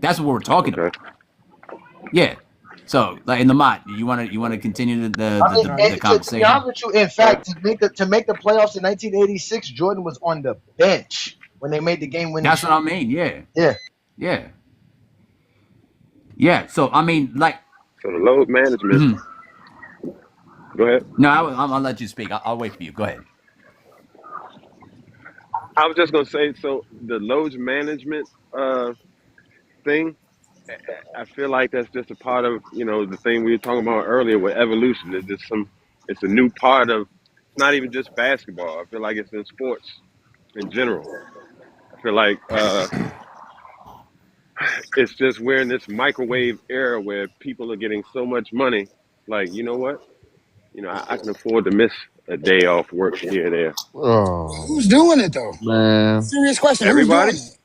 That's what we're talking about. Yeah. So, like in Lamont, you want to continue the conversation? To be honest with you, in fact, to make the playoffs in 1986, Jordan was on the bench when they made the game-winning. That's what I mean. Yeah. So I mean, like. So the load management. Go ahead. No, I'll let you speak. I'll wait for you. Go ahead. I was just gonna say, so the load management thing, I feel like that's just a part of, the thing we were talking about earlier with evolution. It's a new part of, it's not even just basketball. I feel like it's in sports in general. I feel like it's just we're in this microwave era where people are getting so much money. Like, you know what? I can afford to miss a day off work here and there. Oh. Who's doing it though? Man. Serious question. Everybody. Who's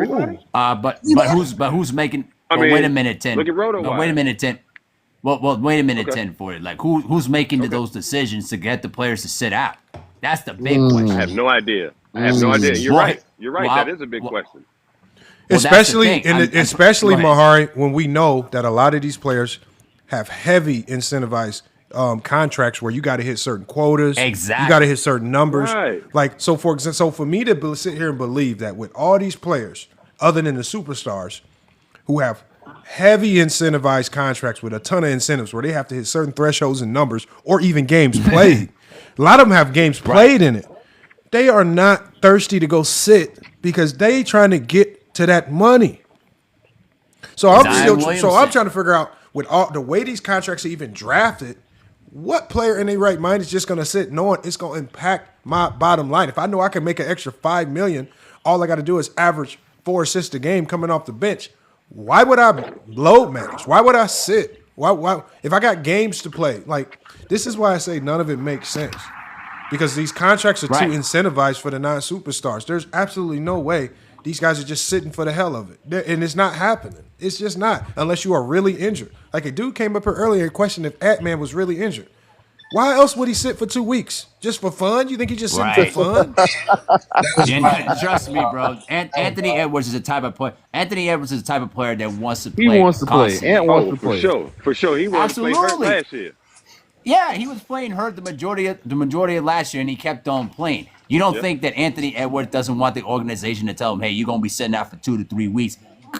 doing it? Everybody. Who's making? I mean, wait a minute, 10. Look at RotoWire. Wait a minute, 10. Well, wait a minute, Okay. 10 for it. Like who's making those decisions to get the players to sit out? That's the big question. I have no idea. You're right. That is a big question. Especially Go ahead. Mahari, when we know that a lot of these players have heavy incentivized contracts where you got to hit certain quotas. Exactly. You got to hit certain numbers. Right. Like, so for example, so for me to sit here and believe that with all these players, other than the superstars, who have heavy incentivized contracts with a ton of incentives where they have to hit certain thresholds and numbers or even games played. A lot of them have games played in it. They are not thirsty to go sit because they trying to get to that money. So I'm trying to figure out, with all the way these contracts are even drafted, what player in their right mind is just going to sit knowing it's going to impact my bottom line? If I know I can make an extra $5 million, all I got to do is average 4 assists a game coming off the bench. Why would I load manage? Why would I sit? Why? If I got games to play, like, this is why I say none of it makes sense, because these contracts are too incentivized for the non-superstars. There's absolutely no way these guys are just sitting for the hell of it, and it's not happening. It's just not, unless you are really injured. Like a dude came up here earlier and questioned if Ant-Man was really injured. Why else would he sit for 2 weeks? Just for fun? You think he just sitting for fun? Trust me, bro. Anthony Edwards is the type of player. Anthony Edwards is the type of player that wants to play. He wants to play. Constantly. Ant wants to For play. sure. For sure. He wanted to play hurt last year. Yeah, he was playing hurt the majority of last year, and he kept on playing. You don't think that Anthony Edwards doesn't want the organization to tell him, hey, you're going to be sitting out for 2 to 3 weeks?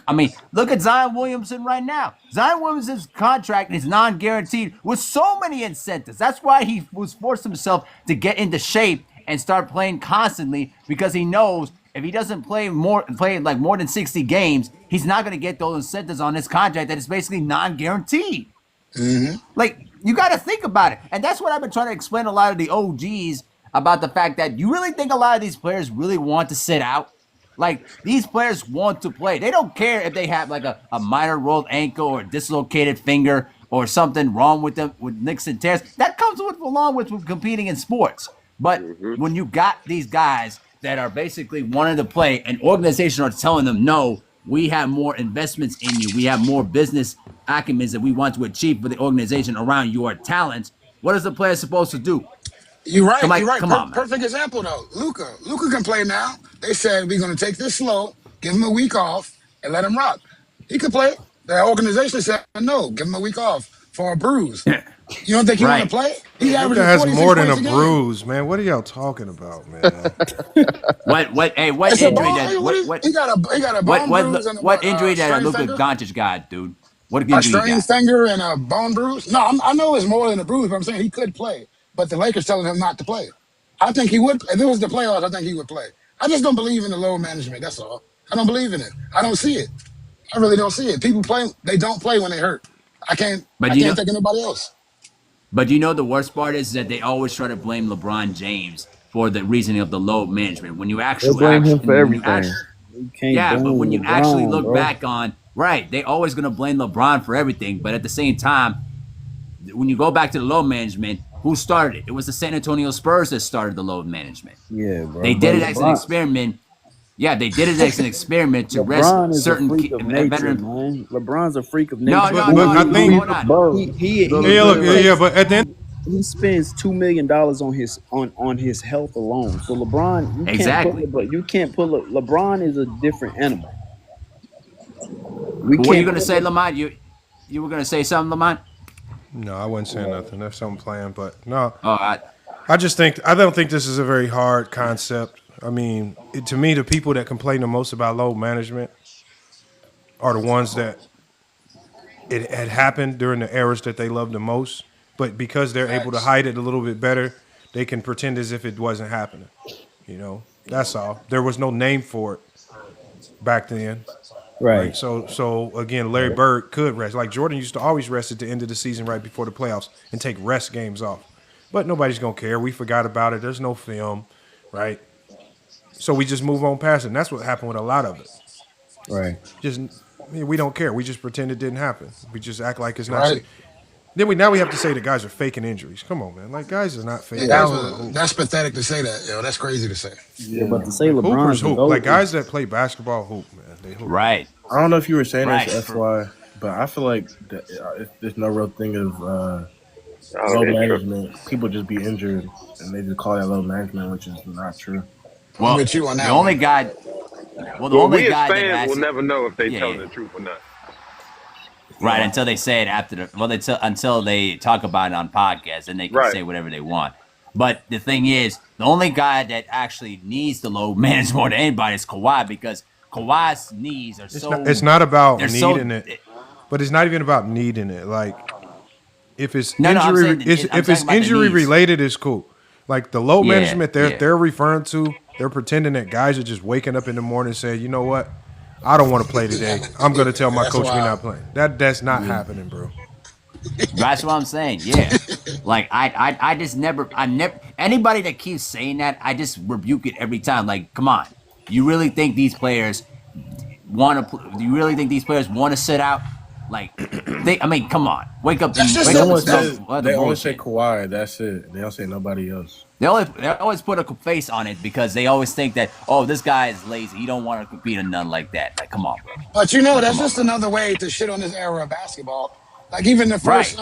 I mean, look at Zion Williamson right now. Zion Williamson's contract is non-guaranteed with so many incentives. That's why he was forced himself to get into shape and start playing constantly, because he knows if he doesn't play more than 60 games, he's not going to get those incentives on his contract that is basically non-guaranteed. Mm-hmm. Like, you got to think about it. And that's what I've been trying to explain to a lot of the OGs about the fact that you really think a lot of these players really want to sit out? Like, these players want to play. They don't care if they have like a minor rolled ankle or a dislocated finger or something wrong with them with nicks and tears. That comes along with competing in sports. But when you got these guys that are basically wanting to play and organizations are telling them, no, we have more investments in you. We have more business acumen that we want to achieve for the organization around your talents. What is the player supposed to do? You're right. You're right. Come on, man. Perfect example, though. Luka can play now. They said we're going to take this slow, give him a week off, and let him rock. He could play. The organization said no, give him a week off for a bruise. You don't think he want to play? He Luka has more than a bruise, man. What are y'all talking about, man? What injury that? He got a bone bruise and what injury that Luka finger? Doncic got, dude? What A injury he strained got? finger and a bone bruise? No, I know it's more than a bruise, but I'm saying he could play. But the Lakers telling him not to play. I think he would. If it was the playoffs, I think he would play. I just don't believe in the load management. That's all. I don't believe in it. I don't see it. I really don't see it. People play. They don't play when they hurt. I can't think of anybody else. But you know the worst part is that they always try to blame LeBron James for the reasoning of the load management. When you actually blame him for everything. But when you actually look back on they always gonna blame LeBron for everything. But at the same time, when you go back to the load management, who started it? It was the San Antonio Spurs that started the load management. Yeah, bro. They did it as an experiment. Yeah, they did it as an experiment to rest certain veterans. LeBron's a freak of nature. No, I think but at the end, he spends $2 million on his health alone. So LeBron, you can't put LeBron is a different animal. What are you gonna say, Lamont? You were gonna say something, Lamont? No, I wasn't saying nothing. That's something planned, but no. I don't think this is a very hard concept. I mean, to me, the people that complain the most about load management are the ones that it had happened during the eras that they love the most. But because they're able to hide it a little bit better, they can pretend as if it wasn't happening. You know, that's all. There was no name for it back then. Right. So again, Larry Bird could rest. Like Jordan used to always rest at the end of the season right before the playoffs and take rest games off. But nobody's going to care. We forgot about it. There's no film, right? So we just move on past it. And that's what happened with a lot of it. Right. We don't care. We just pretend it didn't happen. We just act like it's not. Right. Then we have to say the guys are faking injuries. Come on, man. Like, guys are not faking. That's pathetic to say that, yo. That's crazy to say. Yeah, but to say LeBron's hoop. Like, guys that play basketball hoop, man. They hoop. Right. I don't know if you were saying this, FY, but I feel like there's no real thing of load management. People just be injured, and they just call that load management, which is not true. Well, with you on that the only guy. We as fans will never know if they telling the truth or not. Right, until they say it until they talk about it on podcasts, and they can say whatever they want. But the thing is, the only guy that actually needs the load management more than anybody is Kawhi, because Kawhi's knees are It's not about needing it, but it's not even about needing it. Like, if it's injury related, it's cool. Like the load management they're referring to, they're pretending that guys are just waking up in the morning and saying, you know what, I don't want to play today. I'm going to tell my coach we're not playing. That's not happening, bro. That's what I'm saying. Yeah, like I never anybody that keeps saying that, I just rebuke it every time. Like, come on, you really think these players want to? Do you really think these players want to sit out? Like, come on, wake up. They always say Kawhi. That's it. They don't say nobody else. They always put a face on it because they always think that, oh, this guy is lazy. He don't want to compete or nothing like that. Like, come on, bro. But that's just another way to shit on this era of basketball. Like even the Right. first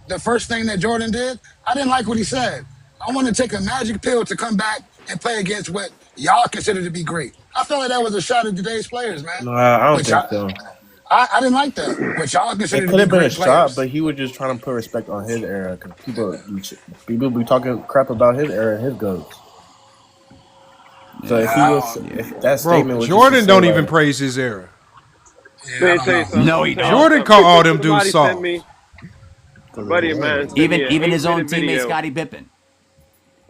the first thing that Jordan did, I didn't like what he said. I want to take a magic pill to come back and play against what y'all consider to be great. I feel like that was a shot at today's players, man. No, I don't Which think so. I didn't like that. Which y'all It consider to could be have been a great shot, players. but he was just trying to put respect on his era because people be talking crap about his era and his goats. So if that statement was Jordan just to don't say, even like, praise his era. Man, tell you something. No, he don't. Jordan called all them dudes Somebody sent soft. me. A buddy of mine sent me Even an his own 8-minute teammate video. Scottie Pippen.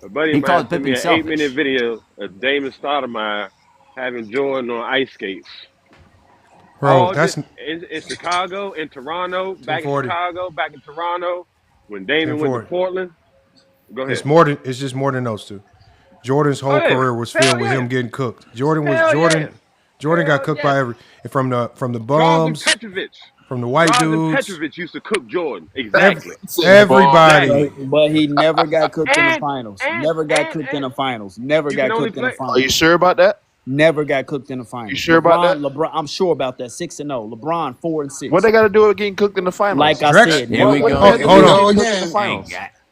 A buddy He of mine called sent me Pippen an selfish. 8-minute video of Damon Stoudemire having Jordan on ice skates. Bro, that's in Chicago, in Toronto, back in 1040. Chicago, back in Toronto. When Damon went to 1040. Portland, go ahead. It's just more than those two. Jordan's whole Oh, yeah. career was Hell filled with yeah. him getting cooked. Jordan Hell got cooked by from the Drazen bums, Petrovic. from the white Drazen dudes. Petrovic used to cook Jordan. Exactly. Everybody. But he never got cooked in the And- finals. and- Never got and- cooked in and- the finals. Never You got can only cooked in the play- finals. Are you sure about that? Never got cooked in the finals. You sure about that? LeBron, I'm sure about that. 6-0. LeBron 4-6. What they got to do with getting cooked in the finals? Like I Drex- said, Here we never- go. Hold on. again.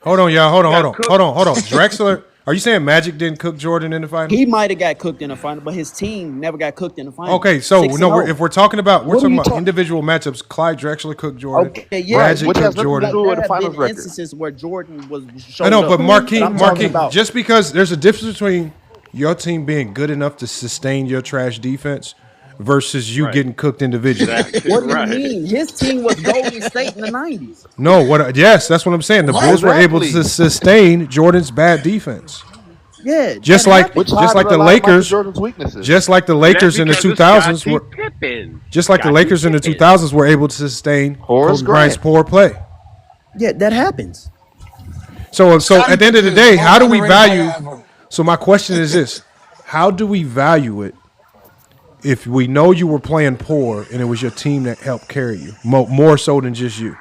Hold on, y'all. Hold on. Drexler, are you saying Magic didn't cook Jordan in the finals? He might have got cooked in the final, but his team never got cooked in the final. Okay, so 6-0. if we're talking about What are you individual matchups, Clyde Drexler cooked Jordan. Okay, yeah, Magic Which has cooked nothing to Jordan. do with the There have finals been record. instances where Jordan was. I know, but Marquine, about. just because there's a difference between your team being good enough to sustain your trash defense versus you getting cooked individually. What do you mean? His team was Golden State in the 90s. No, yes, that's what I'm saying. The Bulls were able to Exactly. sustain Jordan's bad defense. Yeah, Just that like happened. the Lakers, Jordan's weaknesses. just like the Lakers in the That's because 2000s of were, Scottie Pippen. just like the Scottie Lakers in the Pippen. 2000s were able to sustain Horace Kobe Bryant's Grant. poor play. Yeah, that happens. So at the end of the day, how do we value? Ever. So my question is this: how do we value it if we know you were playing poor and it was your team that helped carry you more so than just you?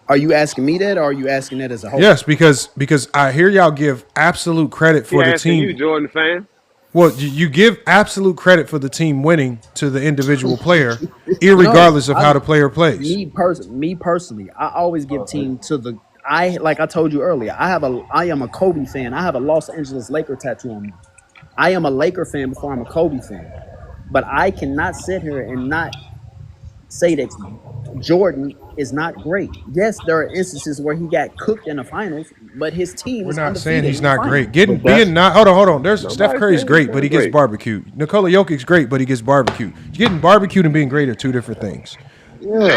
Are you asking me that, or are you asking that as a whole? Yes, because I hear y'all give absolute credit for He the asking team. you, Jordan fan. Well, you give absolute credit for the team winning to the individual player, irregardless of how the player plays. Me personally, I always give team to the. Like I told you earlier, I am a Kobe fan. I have a Los Angeles Laker tattoo on me. I am a Laker fan before I'm a Kobe fan. But I cannot sit here and not say that Jordan is not great. Yes, there are instances where he got cooked in the finals, but his team We're is not undefeated saying he's in the not finals. great. Hold on. There's Steph Nobody Curry's said great, he's but he not gets great. barbecued. Nikola Jokic's great, but he gets barbecued. Getting barbecued and being great are two different things. Yeah.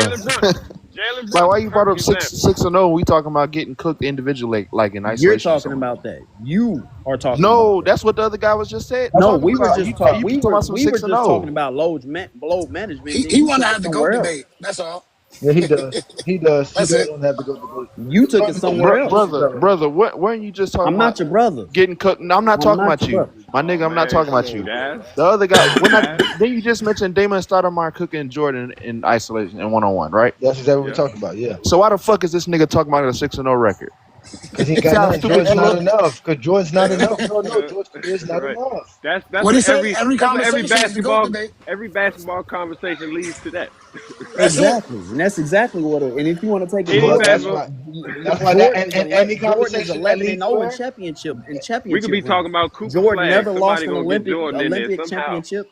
Jalen Like, why you brought up Brunson, 6-0? We talking about getting cooked individually, like in isolation. You're or talking something. about that. You are talking. No, about that's what the other guy was just saying. that. No, Talking we were about- just you talking. talking about some We were 6-0. just talking about load management. He Then you want to took have it the somewhere GOAT else. debate. That's all. Yeah, he does. He does. That's he it. does don't have to go to go. You took it somewhere else. Brother, weren't you just talking I'm about not your brother. getting cooked? No, I'm not I'm talking not about your you. brother. My nigga, I'm not Man, talking about come you. on, guys. The other guy, then you just mentioned Damon Stoudemire cooking Jordan in isolation and one-on-one, right? That's exactly what we're talking about. Yeah, So why the fuck is this nigga talking about a 6-0 record? because he got nothing. Jordan's not enough. Because Jordan's not enough. No, Jordan's is not Right. enough. That's What what he say? every Every that's what conversation is the GOAT debate. every basketball conversation leads to that. That's it. Exactly, and that's exactly what. And if you want to take it, Any Well, that's basketball- why. That's why. That, and any Jordan is conversation 11 and 0 in where? championship. We could be talking about Cooper Jordan Flag. never lost Somebody an gonna get Olympic Jordan in there somehow. championship.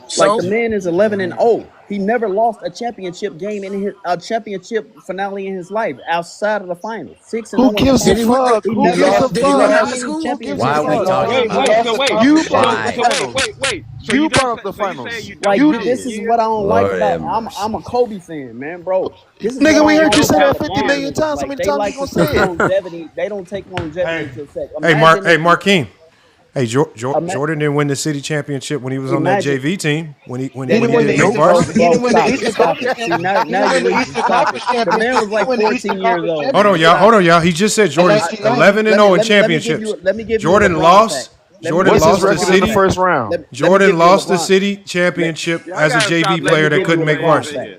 So Like the man is 11 and 0. He never lost a championship game in a championship finale in his life outside of the finals. 6 and Who 0. gives a Did he win- fuck? did Who he gives win- a did he win fuck? high school? Who gives Why a are we fuck? talking Wait, about wait, that? so wait. You So brought up the Why? finals. wait. So You you brought don't up the so you finals. saying you Like don't You this did. is what I don't like Lord about. have I'm a Kobe fan, man, bro. This is Nigga, what we I heard don't you like say that about 50 million LeBron. times. How Like, many they times like you to gonna take say it? longevity. They don't take longevity into effect. Hey, Imagine- Marquine. Hey, Jordan didn't win the city championship when he was on that Imagine- JV team. When he He didn't win the didn't make Eastern varsity. Conference. He didn't win the Stop it, Eastern stop it. Conference. See, now He didn't you're win the reaching. Eastern Stop Conference it. The man championship. was like He won the 14 Eastern years Conference old. championship. Hold on, y'all. He just said Jordan's 1990. 11 and 0 in championships. Let me give you Jordan LeBron lost. fact. Let me Jordan give What's you his lost the record in the city. first round? Let me give Jordan you lost the LeBron. city championship Y'all as a gotta stop JV letting player me that get couldn't you make players varsity. in here.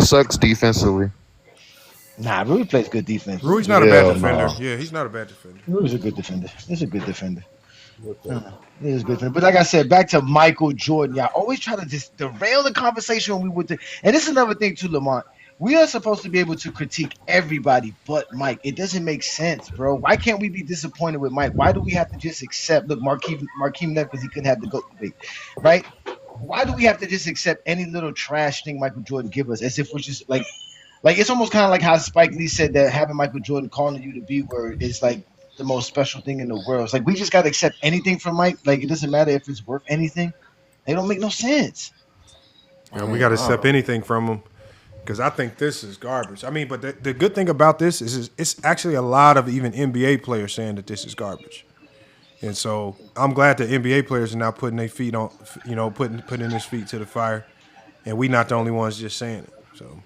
sucks defensively. Nah, Rui plays good defense. Rui's Rui's a not a good bad Hell defender. defender. no. Yeah, he's not a bad defender. Rui's a good defender. He's a good defender. Okay. He is a good defender. But like I said, back to Michael Jordan. Y'all always try to just derail the conversation when we would. And this is another thing too, Lamont. We are supposed to be able to critique everybody but Mike. It doesn't make sense, bro. Why can't we be disappointed with Mike? Why do we have to just accept? Look, Markeem left because he couldn't have the GOAT debate, right? Why do we have to just accept any little trash thing Michael Jordan give us as if we're just like it's almost kind of like how Spike Lee said that having Michael Jordan calling you the B word is like the most special thing in the world. It's like we just got to accept anything from Mike. Like it doesn't matter if it's worth anything. They don't make no sense. We got to accept anything from them because I think this is garbage. I mean, but the good thing about this is it's actually a lot of even NBA players saying that this is garbage. And so I'm glad that NBA players are now putting their feet on, putting his feet to the fire. And we not the only ones just saying it. So.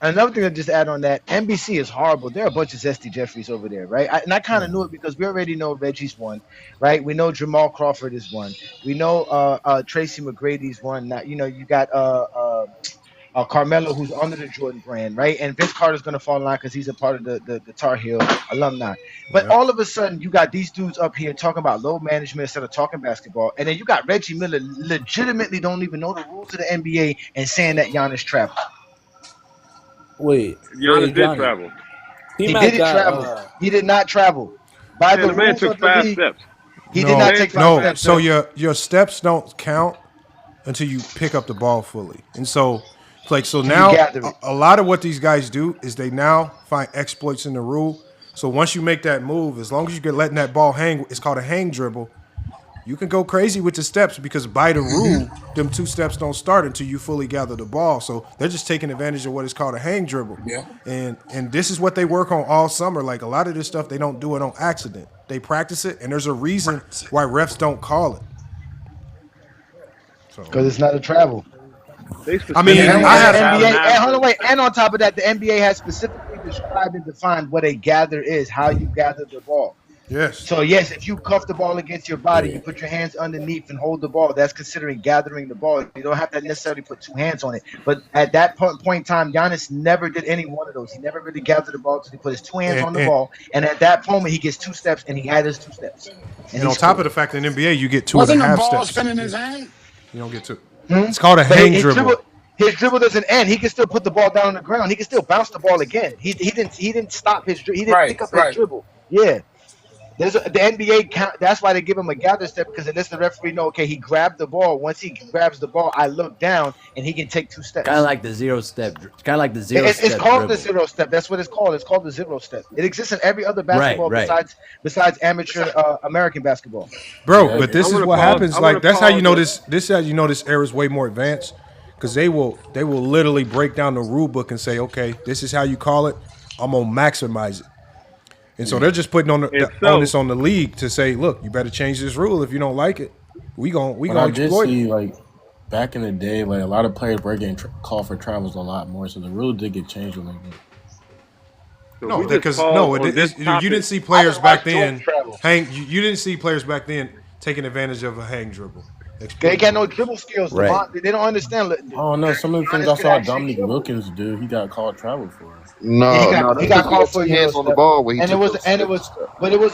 Another thing to just add on that, NBC is horrible. There are a bunch of zesty Jeffries over there, right? And I kind of knew it because we already know Reggie's one, right? We know Jamal Crawford is one. We know Tracy McGrady's one. Now, you got Carmelo, who's under the Jordan brand, right? And Vince Carter's going to fall in line because he's a part of the Tar Heel alumni. But all of a sudden, you got these dudes up here talking about load management instead of talking basketball. And then you got Reggie Miller legitimately don't even know the rules of the NBA and saying that Giannis traveled. Giannis did travel. He didn't travel. He did not travel. By the man rules took of the 5 league, steps. he did not take 5 steps. So your steps don't count until you pick up the ball fully. And so now a lot of what these guys do is they now find exploits in the rule. So once you make that move, as long as you get letting that ball hang, it's called a hang dribble. You can go crazy with the steps because by the rule, them 2 steps don't start until you fully gather the ball. So they're just taking advantage of what is called a hang dribble. Yeah. And this is what they work on all summer. Like a lot of this stuff, they don't do it on accident. They practice it, and there's a reason why refs don't call it. Because it's not a travel. I mean, and on top of that, the NBA has specifically described and defined what a gather is, how you gather the ball. Yes. So yes, if you cuff the ball against your body, you put your hands underneath and hold the ball. That's considering gathering the ball. You don't have to necessarily put 2 hands on it. But at that point in time, Giannis never did any one of those. He never really gathered the ball until he put his 2 hands on the ball. And at that moment, he gets 2 steps, and he had his 2 steps. And on top of the fact that in NBA, you get 2.5 Wasn't the ball steps. spinning his hand? You don't get 2. It's called a hang dribble. His dribble doesn't end. He can still put the ball down on the ground. He can still bounce the ball again. He didn't stop his dribble. He didn't pick up his dribble. Yeah. The NBA count. That's why they give him a gather step because it lets the referee know. Okay, he grabbed the ball. Once he grabs the ball, I look down and he can take 2 steps. Kind of like the 0 step. Kind of like the 0 step. It's called dribble. the 0 step. That's what it's called. It's called the 0 step. It exists in every other basketball besides amateur American basketball. Bro, but this is what happens. Like that's how you know this. This is how you know this era is way more advanced because they will literally break down the rule book and say, okay, this is how you call it. I'm gonna maximize it. And so they're just putting on onus on the league to say, look, you better change this rule if you don't like it. We gonna exploit it. Like back in the day, like a lot of players were getting called for travels a lot more, so the rule did get changed a little bit. No, because you didn't see players back then you didn't see players back then taking advantage of a hang dribble. They got no dribble skills. Right. They don't understand. Oh no, some of the things I saw Dominique Wilkins do, he got called travel for. He got called for hands on the ball when he it was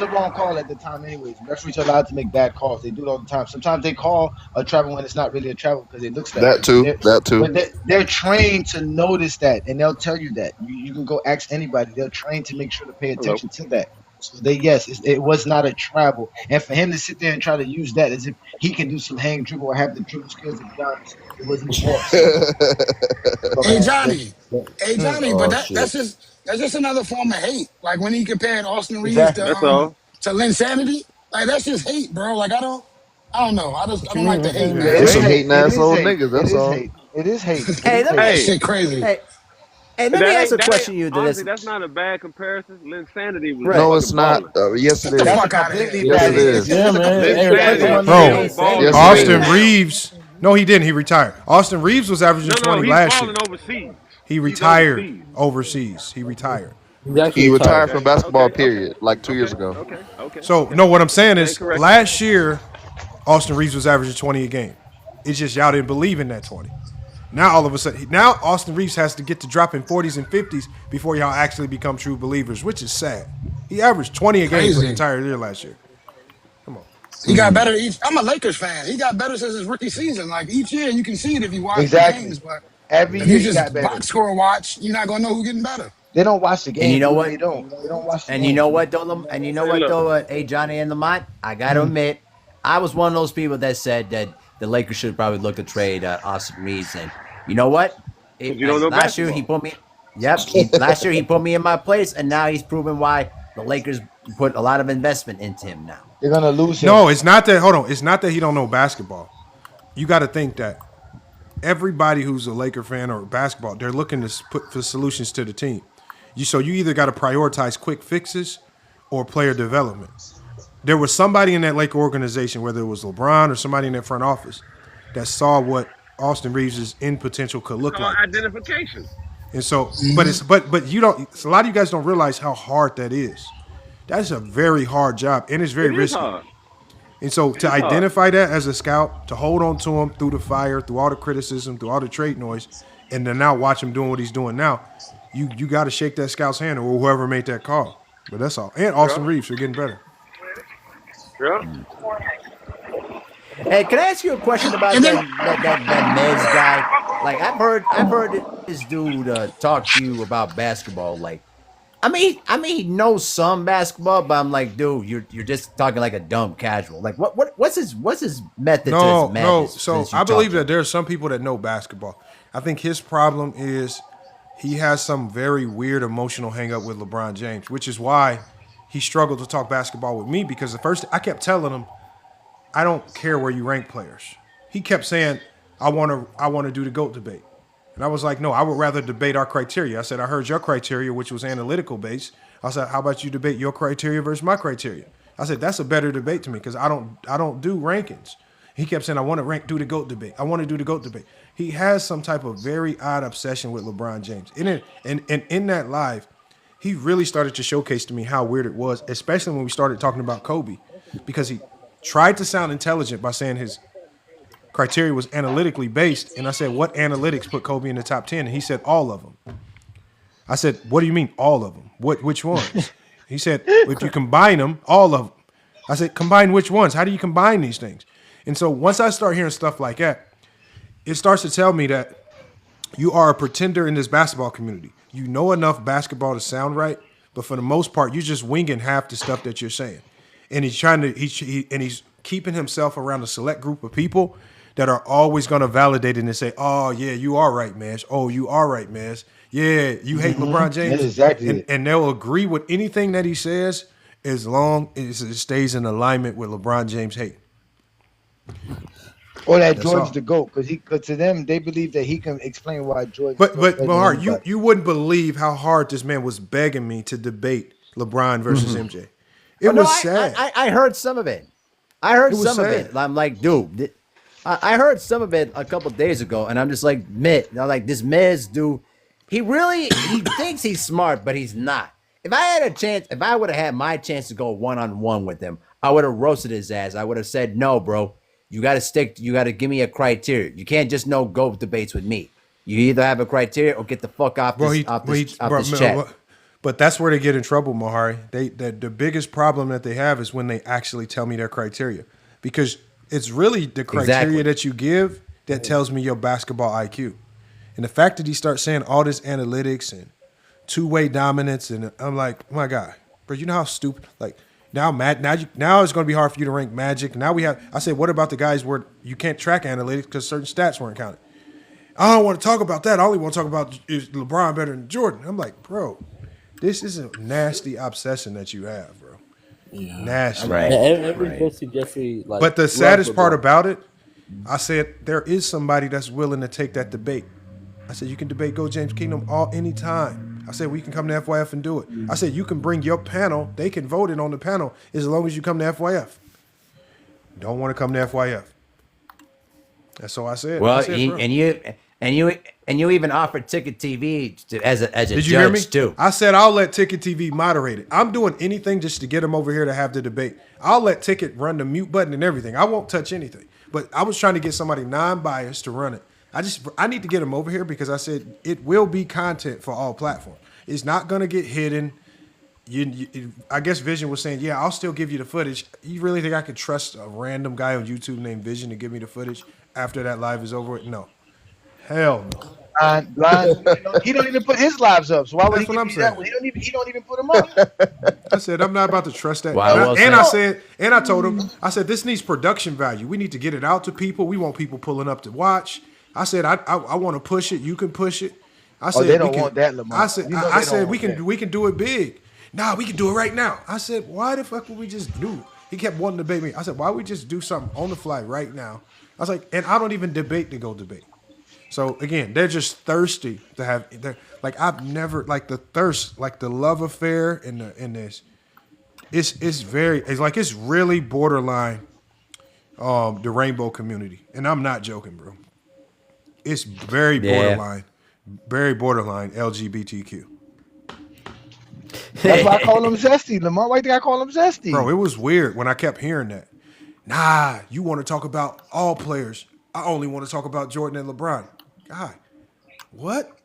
a wrong call at the time. Anyways, referees are allowed to make bad calls. They do it all the time. Sometimes they call a travel when it's not really a travel because it looks that too. But they're trained to notice that, and they'll tell you that. You can go ask anybody. They're trained to make sure to pay attention to that. So it was not a travel, and for him to sit there and try to use that as if he can do some hang dribble or have the dribble skills of Giannis, it wasn't. Hey Johnny, but that's just another form of hate. Like when he compared Austin Reeves to Linsanity, like that's just hate, bro. Like I don't know. I don't like the hate. There's some hating asshole niggas. That's all. It is hate. Hey, that shit crazy. Hey, let me ask a question you to honestly, this. that's not a bad comparison. Linsanity was No, it's not. Yes, it is. Yes, it is. Yeah, man. Bro, Austin Reeves. No, he didn't. He retired. Austin Reeves was averaging 20 last year. Overseas. He retired overseas. He retired. He retired from basketball, period, like 2 years ago. Okay. So, no, what I'm saying is last year, Austin Reeves was averaging 20 a game. It's just y'all didn't believe in that 20. Now, all of a sudden, Austin Reeves has to get to dropping 40s and 50s before y'all actually become true believers, which is sad. He averaged 20 a game for the entire year last year. Come on. He got better. I'm a Lakers fan. He got better since his rookie season. Like each year, you can see it if you watch the games. But every if year you just got better. box score watch, you're not gonna know who's getting better. They don't watch the game. And you know what? They don't watch the game. You know what, though? Hey, Johnny and Lamont, I got to admit, I was one of those people that said that the Lakers should probably look to trade Austin Reeves. And you know what? Last year he put me. Last year he put me in my place, and now he's proven why the Lakers put a lot of investment into him. Now they're gonna lose him. No, it's not that. Hold on, it's not that he don't know basketball. You got to think that everybody who's a Laker fan or basketball, they're looking to put for solutions to the team. So you either got to prioritize quick fixes or player development. There was somebody in that Laker organization, whether it was LeBron or somebody in that front office, that saw what Austin Reeves' end potential could look like. Identification. And so, but you don't. A lot of you guys don't realize how hard that is. That's a very hard job, and it's very risky. Hard. And so, to identify that as a scout, to hold on to him through the fire, through all the criticism, through all the trade noise, and then now watch him doing what he's doing now, you got to shake that scout's hand or whoever made that call. But that's all. And Austin Reeves, you're getting better. Yeah. Hey, can I ask you a question about that Nez guy? Like, I've heard this dude talk to you about basketball. Like, I mean, he knows some basketball, but I'm like, dude, you're just talking like a dumb casual. Like, what's his method to his madness? So I believe that there are some people that know basketball. I think his problem is he has some very weird emotional hang up with LeBron James, which is why he struggled to talk basketball with me, because at first I kept telling him, I don't care where you rank players. He kept saying, I want to do the GOAT debate. And I was like, no, I would rather debate our criteria. I said, I heard your criteria, which was analytical based. I said, how about you debate your criteria versus my criteria? I said, that's a better debate to me because I don't do rankings. He kept saying, I want to do the GOAT debate. I want to do the GOAT debate. He has some type of very odd obsession with LeBron James. And in that live, he really started to showcase to me how weird it was, especially when we started talking about Kobe, because he tried to sound intelligent by saying his criteria was analytically based. And I said, what analytics put Kobe in the top 10? And he said, all of them. I said, what do you mean all of them? Which ones? He said, if you combine them, all of them. I said, combine which ones? How do you combine these things? And so once I start hearing stuff like that, it starts to tell me that you are a pretender in this basketball community. You know enough basketball to sound right, but for the most part, you're just winging half the stuff that you're saying. And he's keeping himself around a select group of people that are always going to validate it and say, oh, yeah, you are right, man. Oh, you are right, man. Yeah, you hate LeBron James. That's exactly it. And they'll agree with anything that he says as long as it stays in alignment with LeBron James' hate. Or that George's the GOAT, because to them, they believe that he can explain why George. But Mahar, you wouldn't believe how hard this man was begging me to debate LeBron versus MJ. It was sad. I heard some of it. I heard some of it. I'm like, dude, I heard some of it a couple days ago, and I'm just like, this Miz dude, he thinks he's smart, but he's not. If I had a chance, if I would have had my chance to go one-on-one with him, I would have roasted his ass. I would have said, no, bro, you got to give me a criteria. You can't just no go debates with me. You either have a criteria or get the fuck off this chat. But that's where they get in trouble, Mahari. The biggest problem that they have is when they actually tell me their criteria, because it's really the criteria that you give that tells me your basketball IQ. And the fact that he starts saying all this analytics and two-way dominance, and I'm like, oh my God, bro, you know how stupid, like, now it's going to be hard for you to rank Magic. Now I said, what about the guys where you can't track analytics because certain stats weren't counted? I don't want to talk about that. I only want to talk about is LeBron better than Jordan. I'm like, bro, this is a nasty obsession that you have, bro. Yeah. Nasty. Right. But the saddest part about it, I said, there is somebody that's willing to take that debate. I said, you can debate Go James Kingdom anytime. I said, we can come to FYF and do it. I said, you can bring your panel. They can vote it on the panel as long as you come to FYF. Don't want to come to FYF. That's all I said. Well, and you even offered Ticket TV as a Did judge you hear me? too. I said I'll let Ticket TV moderate it. I'm doing anything just to get them over here to have the debate. I'll let Ticket run the mute button and everything. I won't touch anything. But I was trying to get somebody non-biased to run it. I need to get them over here because I said it will be content for all platforms. It's not going to get hidden. I guess Vision was saying, yeah, I'll still give you the footage. You really think I could trust a random guy on YouTube named Vision to give me the footage after that live is over? No. Hell no. He don't even put his lives up. So why would That's what I'm saying. He don't even put them up. I said, I'm not about to trust that. Wow, I told him, I said, this needs production value. We need to get it out to people. We want people pulling up to watch. I said, I want to push it. You can push it. I said, they don't want that, Lamar. I said, we can do it big. Nah, we can do it right now. I said, why the fuck would we just do? He kept wanting to debate me. I said, why would we just do something on the fly right now? I was like, and I don't even debate to go debate. So again, they're just thirsty to have. Like I've never like the thirst, like the love affair in this. It's very. It's like it's really borderline. The rainbow community, and I'm not joking, bro. It's very borderline, very borderline LGBTQ. That's why I call him zesty, Lamar. Why do I call him zesty? Bro, it was weird when I kept hearing that. Nah, you want to talk about all players. I only want to talk about Jordan and LeBron. God, what?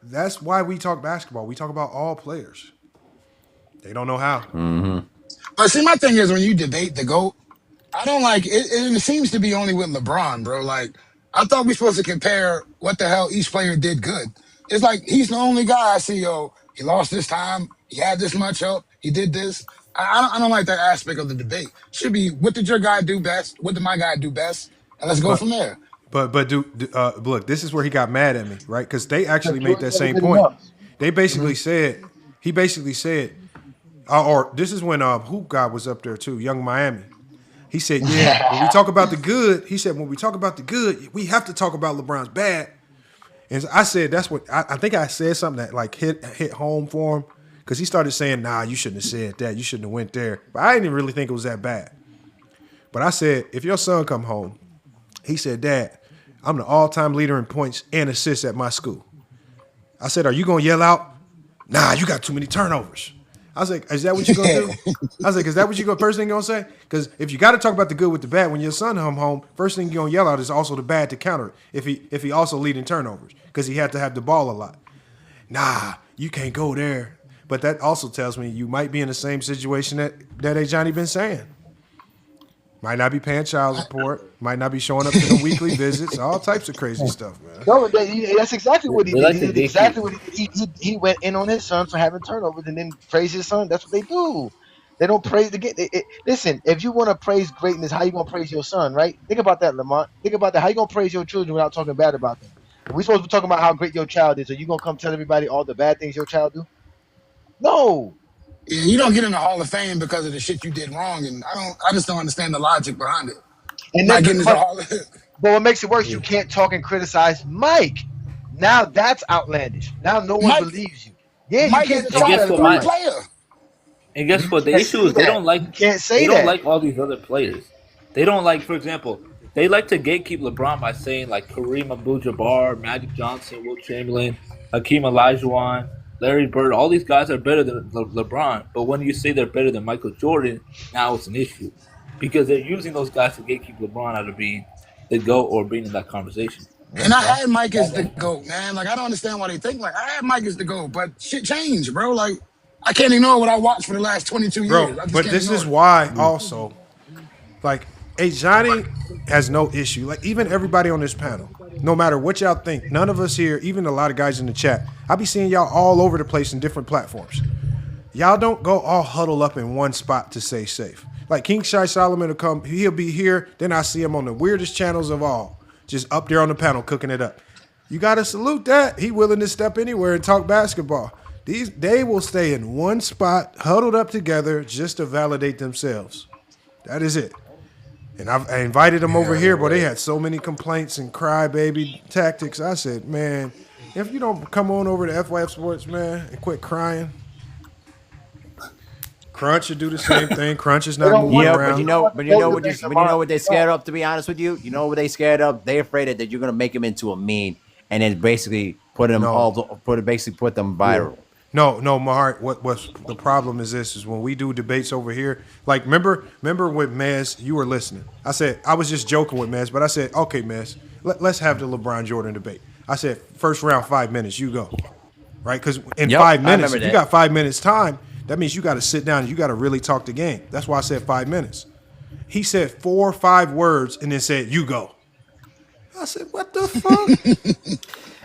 That's why we talk basketball. We talk about all players. They don't know how. Mm-hmm. But see, my thing is when you debate the GOAT, I don't like it. It seems to be only with LeBron, bro. Like, I thought we were supposed to compare what the hell each player did good. It's like he's the only guy I see, he lost this time. He had this much help. He did this. I don't like that aspect of the debate. Should be, what did your guy do best? What did my guy do best? And let's go from there. But look, this is where he got mad at me, right? Because they actually made that same point. They basically said, or this is when Hoop God was up there too, Young Miami. He said, yeah, when we talk about the good, we have to talk about LeBron's bad. And I said, that's what, I think I said something that like hit home for him. Because he started saying, nah, you shouldn't have said that. You shouldn't have went there. But I didn't really think it was that bad. But I said, if your son come home, he said, Dad, I'm the all-time leader in points and assists at my school. I said, are you going to yell out? Nah, you got too many turnovers. I was like, is that what you're going to do? I was like, is that what you're first thing you're going to say? Because if you got to talk about the good with the bad, when your son come home, first thing you're going to yell out is also the bad to counter it, if he also leading turnovers, because he had to have the ball a lot. Nah, you can't go there. But that also tells me you might be in the same situation that A. Johnny been saying. Might not be paying child support, might not be showing up to the weekly visits, all types of crazy stuff, man. No, that's exactly what he did. He did exactly what he did. He went in on his son for having turnovers and then praised his son. That's what they do. They don't praise the game. Listen, if you want to praise greatness, how you gonna praise your son, right? Think about that, Lamont. Think about that. How you gonna praise your children without talking bad about them? We're supposed to be talking about how great your child is. Are you gonna come tell everybody all the bad things your child do? No. Yeah, you don't get in the Hall of Fame because of the shit you did wrong, and I just don't understand the logic behind it. And then, but what makes it worse, you can't talk and criticize Mike. Now that's outlandish. Now no one believes you. Yeah, Mike you can't talk about player. And guess what? The issue is they don't like. They don't like all these other players. They don't like, for example, they like to gatekeep LeBron by saying like Kareem Abdul-Jabbar, Magic Johnson, Wilt Chamberlain, Hakeem Olajuwon, Larry Bird. All these guys are better than LeBron. But when you say they're better than Michael Jordan, now it's an issue because they're using those guys to gatekeep LeBron out of being the GOAT or being in that conversation. And I had Mike as the GOAT, man. Like, I don't understand why they think like I had Mike as the GOAT, but shit changed, bro. Like, I can't ignore what I watched for the last 22 years. Bro, but this is why also, like, Johnny has no issue. Like, even everybody on this panel, no matter what y'all think, none of us here, even a lot of guys in the chat, I be seeing y'all all over the place in different platforms. Y'all don't go all huddle up in one spot to stay safe. Like, King Shai Solomon will come, he'll be here, then I see him on the weirdest channels of all, just up there on the panel cooking it up. You got to salute that. He willing to step anywhere and talk basketball. They will stay in one spot, huddled up together, just to validate themselves. That is it. And I invited them over here, but they had so many complaints and crybaby tactics. I said, man, if you don't come on over to FYF Sports, man, and quit crying. Crunch should do the same thing. Crunch is not moving around. But you know what they're scared of, to be honest with you? You know what they scared of? They're afraid that you're going to make him into a meme and then basically put them put them viral. No, Mahart, what's the problem is this, is when we do debates over here, like, remember with Mez, you were listening. I said, I was just joking with Mez, but I said, okay, Mez, let's have the LeBron Jordan debate. I said, first round, 5 minutes, you go. Right? Because in 5 minutes, if you got 5 minutes time, that means you got to sit down and you got to really talk the game. That's why I said 5 minutes. He said 4 or 5 words and then said, you go. I said, what the fuck?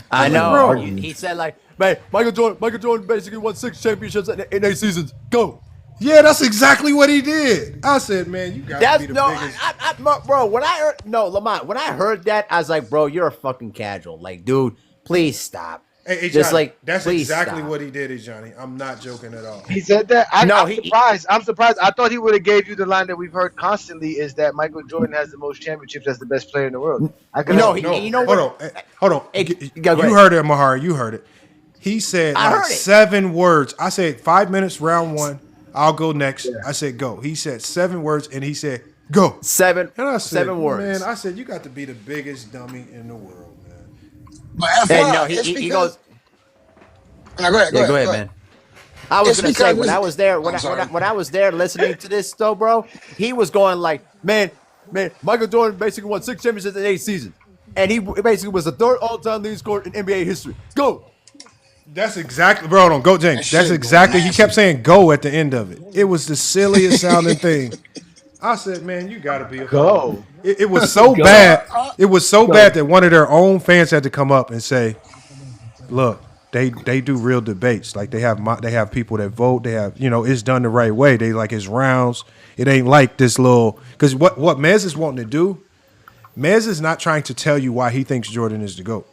I know. He said, like, man, Michael Jordan basically won 6 championships in 8 seasons. Go. Yeah, that's exactly what he did. I said, man, you got to be the biggest. Bro, when I heard, Lamont, when I heard that, I was like, bro, you're a fucking casual. Like, dude, please stop. Hey, Just Johnny, like, that's please exactly stop. what he did, Johnny. I'm not joking at all. He said that. No, I'm surprised. I'm surprised. I thought he would have gave you the line that we've heard constantly is that Michael Jordan has the most championships as the best player in the world. I could No, have. you know Hold what? on. Hold on. Go You ahead. heard it, Mahar. You heard it. He said I like heard it. 7 words. I said 5 minutes, round 1. I'll go next. I said go. He said 7 words, and he said go. 7 And I said, 7 words. man, I said you got to be the biggest dummy in the world, man. But Hey, FYI, no, it's he because. goes. No, go ahead. Yeah, go ahead, man. I was It's gonna say because when this- I was there, when I'm sorry. when I was there listening to this, though, bro, he was going like, man, Michael Jordan basically won 6 championships in 8 seasons, and he basically was the 3rd all-time leading scorer in NBA history. Go. That's exactly, bro. Don't go, James. That's exactly. He kept saying "go" at the end of it. It was the silliest sounding thing. I said, man, you got to be a go. It was so Go. bad. It was so bad that one of their own fans had to come up and say, "Look, they do real debates. Like they have people that vote. They have it's done the right way. They like it's rounds. It ain't like this little because what Mez is wanting to do. Mez is not trying to tell you why he thinks Jordan is the GOAT.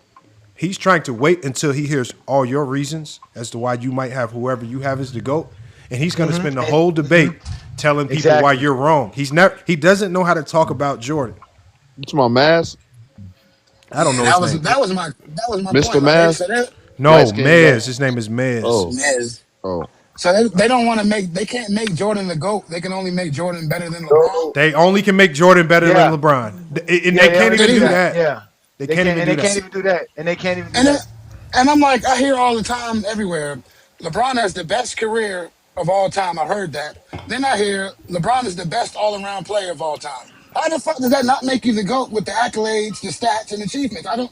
He's trying to wait until he hears all your reasons as to why you might have whoever you have as the GOAT, and he's going to spend the whole debate telling people why you're wrong. He doesn't know how to talk about Jordan. It's my mask. I don't know That his was name. that was my Mr. point. Maz? So that, No, Light-skinned Mez. guy. His name is Mez. Oh. Nez. Oh. So they don't want to make. They can't make Jordan the GOAT. They can only make Jordan better than LeBron. They only can make Jordan better than LeBron, and they can't even do that. Yeah, they can't even do that. Can't even do that, and they can't even do that. And I'm like, I hear all the time everywhere, LeBron has the best career of all time. I heard that. Then I hear LeBron is the best all-around player of all time. How the fuck does that not make you the GOAT with the accolades, the stats, and achievements? I don't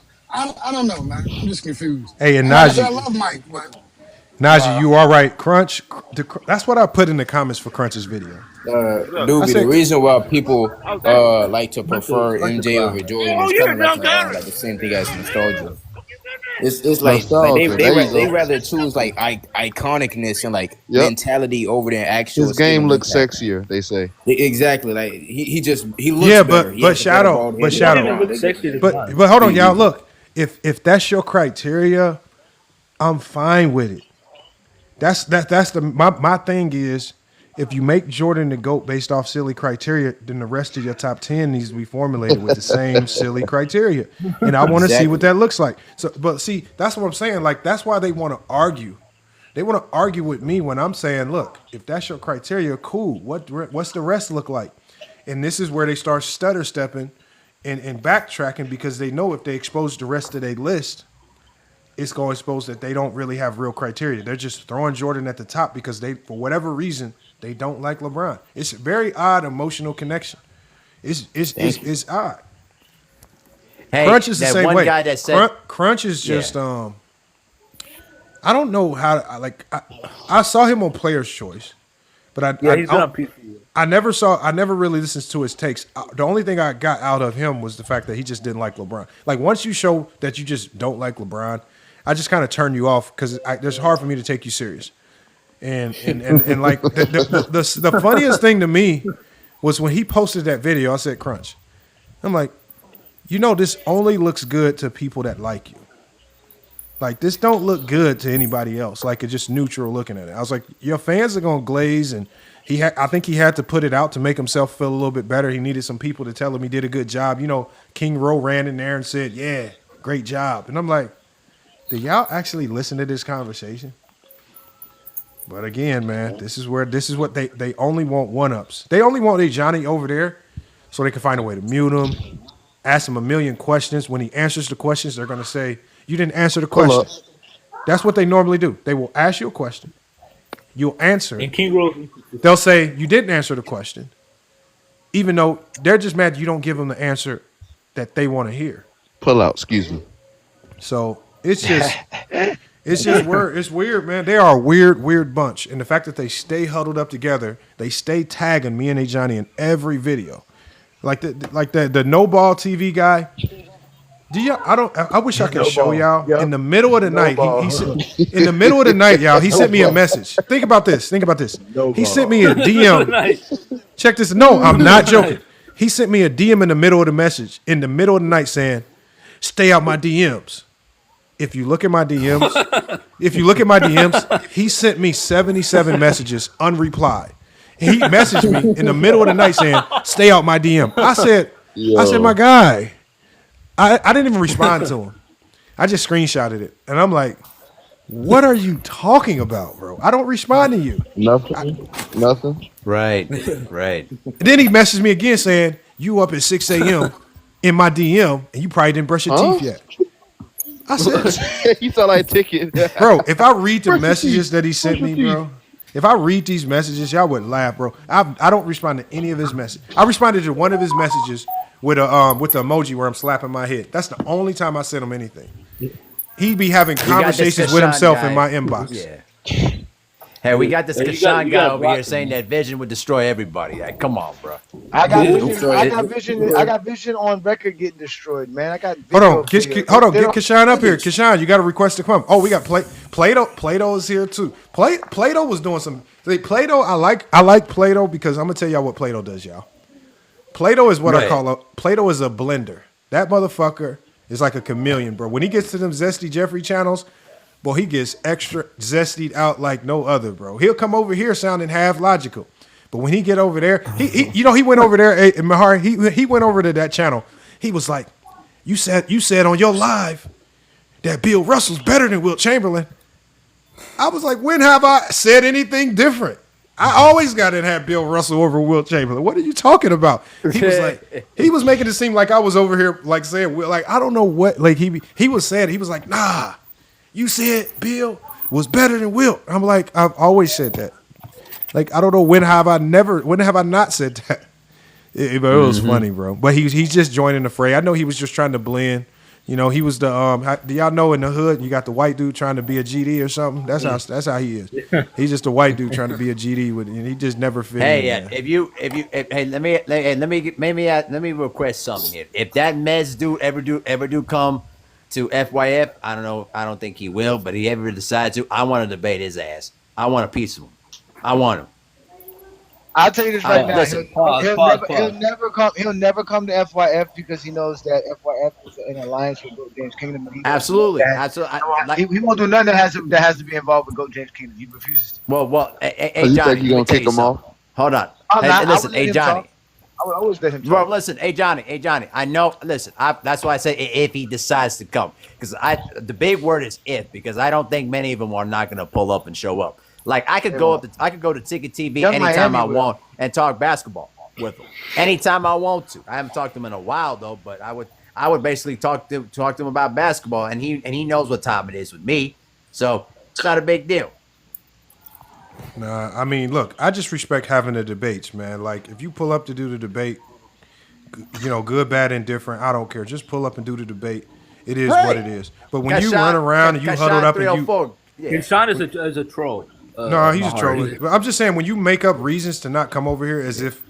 know, man. I'm just confused. Hey, and like I said, Najee. I love Mike, but Najee, you are right. Crunch. That's what I put in the comments for Crunch's video. Doobie, the reason why people like to prefer MJ over Jordan is kind of like the same thing as nostalgia. It's like they rather choose like iconicness and like mentality over their actual. His game looks sexier, they say. Exactly, like he looks better. but Shadow, but hold on, y'all. Look, if that's your criteria, I'm fine with it. That's my thing is, if you make Jordan the GOAT based off silly criteria, then the rest of your top 10 needs to be formulated with the same silly criteria. And I want to see what that looks like. So, but see, that's what I'm saying. Like, that's why they want to argue. They want to argue with me when I'm saying, look, if that's your criteria, cool. What's the rest look like? And this is where they start stutter stepping and backtracking because they know if they expose the rest of their list, it's going to expose that they don't really have real criteria. They're just throwing Jordan at the top because they, for whatever reason, they don't like LeBron. It's a very odd emotional connection. It's odd. Hey, Crunch is the that same one way. guy that said Crunch is just I don't know how I saw him on Player's Choice, but I never really listened to his takes. The only thing I got out of him was the fact that he just didn't like LeBron. Like once you show that you just don't like LeBron, I just kind of turn you off because it's hard for me to take you serious. And like the funniest thing to me was when he posted that video. I said, Crunch. I'm like, this only looks good to people that like you. Like this don't look good to anybody else. Like it's just neutral looking at it. I was like, your fans are gonna glaze, and I think he had to put it out to make himself feel a little bit better. He needed some people to tell him he did a good job. King Rowe ran in there and said, "Yeah, great job." And I'm like, do y'all actually listen to this conversation? But again, man, this is what they only want one-ups. They only want a Johnny over there so they can find a way to mute him, ask him a million questions. When he answers the questions, they're going to say, you didn't answer the question. That's what they normally do. They will ask you a question. You'll answer. And King Rose. They'll say, you didn't answer the question, even though they're just mad you don't give them the answer that they want to hear. Pull out, excuse me. So it's just... It's weird, man. They are a weird bunch. And the fact that they stay huddled up together, they stay tagging me and A Johnny in every video. Like the no ball TV guy. I wish I could show y'all. In the middle of the night, in the middle of the night, y'all, he sent me a message. Think about this. He sent me a DM. Check this. No, I'm not joking. He sent me a DM in the middle of the night saying, stay out my DMs. If you look at my DMs, he sent me 77 messages unreplied. He messaged me in the middle of the night saying, "Stay out my DM." I said, my guy, I didn't even respond to him. I just screenshotted it, and I'm like, "What are you talking about, bro? I don't respond to you." Nothing. Right. Then he messaged me again saying, "You up at 6 a.m. in my DM, and you probably didn't brush your teeth yet." I said, "You sound like a ticket, bro." If I read the messages that he sent me, bro, if I read these messages, y'all wouldn't laugh, bro. I don't respond to any of his messages. I responded to one of his messages with the emoji where I'm slapping my head. That's the only time I sent him anything. He be having conversations with himself in my inbox. Yeah. Hey, we got this Kashan guy over here saying that Vision would destroy everybody. Like, come on, bro. I got Vision on record getting destroyed, man. I got. Hold on, get Kashan up here. Kashan, you got a request to come. Oh, we got Plato. Plato is here too. Plato was doing some. Plato, I like Plato because I'm gonna tell y'all what Plato does, y'all. Plato is what I call Plato is a blender. That motherfucker is like a chameleon, bro. When he gets to them Zesty Jeffrey channels, boy, he gets extra zestied out like no other, bro. He'll come over here sounding half logical, but when he get over there, he went over there. Mahar, he went over to that channel. He was like, "You said on your live that Bill Russell's better than Wilt Chamberlain." I was like, "When have I said anything different? I always got to have Bill Russell over Wilt Chamberlain. What are you talking about?" He was making it seem like I was over here like saying, like, I don't know what, like he was saying, he was like, "Nah, you said Bill was better than Wilt." I'm like, I've always said that. Like, I don't know when have I not said that. It was funny, bro. But he's just joining the fray. I know he was just trying to blend. You know, he was the do y'all know in the hood you got the white dude trying to be a GD or something? That's how he is. He's just a white dude trying to be a GD and he just never fit in. Hey, let me request something here. If that Mez dude ever do come to FYF, I don't know. I don't think he will, but he ever decides to, I want to debate his ass. I want a piece of him. I want him. I'll tell you this right now. Listen, He'll never come to FYF because he knows that FYF is an alliance with Goat James Kingdom. Absolutely. He won't do nothing that has to be involved with Goat James Kingdom. He refuses to. Well, hey, you Johnny, think you're gonna take him off? Hold on. Listen, hey, Johnny. I would always let him talk. Bro, listen, hey Johnny. I know. Listen, that's why I say if he decides to come, because the big word is if, because I don't think many of them are not going to pull up and show up. Like I could go to Ticket TV anytime I want and talk basketball with them anytime I want to. I haven't talked to him in a while though, but I would basically talk to him about basketball, and he knows what time it is with me, so it's not a big deal. Nah, I mean, look, I just respect having the debates, man. Like, if you pull up to do the debate, you know, good, bad, indifferent, I don't care. Just pull up and do the debate. It is what it is. But when you run around and you huddled up and you... Sean is a troll. No, he's a troll. But I'm just saying, when you make up reasons to not come over here as if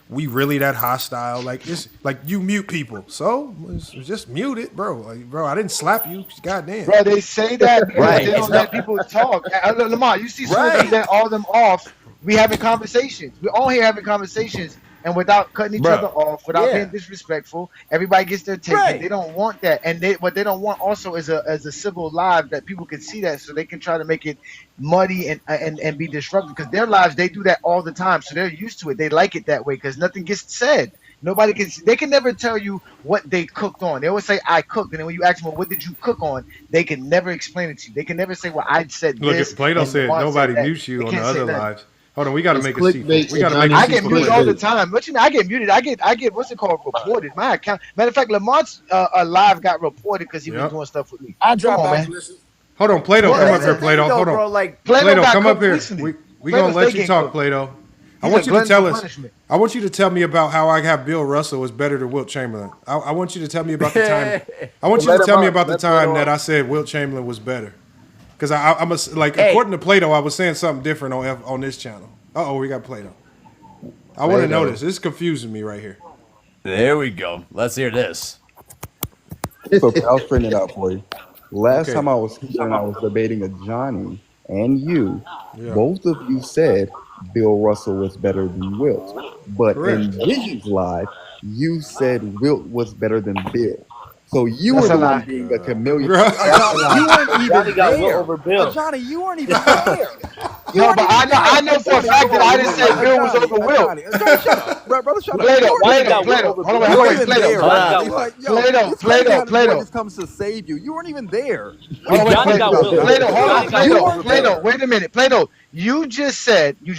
we really that hostile, like it's like you mute people. So just mute it, bro. Like, bro, I didn't slap you. Goddamn. Bro, they say that because they don't let people talk. Lamar, you see, soon as you let all them off, we having conversations. We're all here having conversations, and without cutting each other off, without being disrespectful, everybody gets their take. Right. They don't want that, and what they don't want also is a civil live that people can see that, so they can try to make it muddy and be disruptive. Because their lives, they do that all the time, so they're used to it. They like it that way because nothing gets said. Nobody can. They can never tell you what they cooked on. They always say I cooked, and then when you ask them, well, what did you cook on? They can never explain it to you. They can never say, well, I said this. Look, Plato said nobody mutes you on the other lives. Hold on, we got to make a sequel. I get muted all the time. What you mean? I get muted. I get what's it called? Reported. My account. Matter of fact, Lamont's live got reported because he was doing stuff with me. I drop back. Hold on, Plato, come up here, Plato. Hold on, bro, Plato, come up here. We gonna let you talk, Plato. I want you to tell us. I want you to tell me about how I have Bill Russell is better than Wilt Chamberlain. I want you to tell me about the time. I want you to tell me about the time that I said Wilt Chamberlain was better. Because I'm according to Plato, I was saying something different on this channel. We got Plato. I want to know this. This is confusing me right here. There we go. Let's hear this. So I'll straighten it out for you. Last time I was here and I was debating with Johnny and you, both of you said Bill Russell was better than Wilt. But in Vision's live, you said Wilt was better than Bill. So you were the one being a chameleon. You weren't even there. Johnny, you weren't even there. No, but I know for a fact that I didn't say Bill was over Wilt. Shut up, brother. Shut up. Plato. Just comes to save you. You weren't even there. Plato. Wait a minute, Plato. You just said you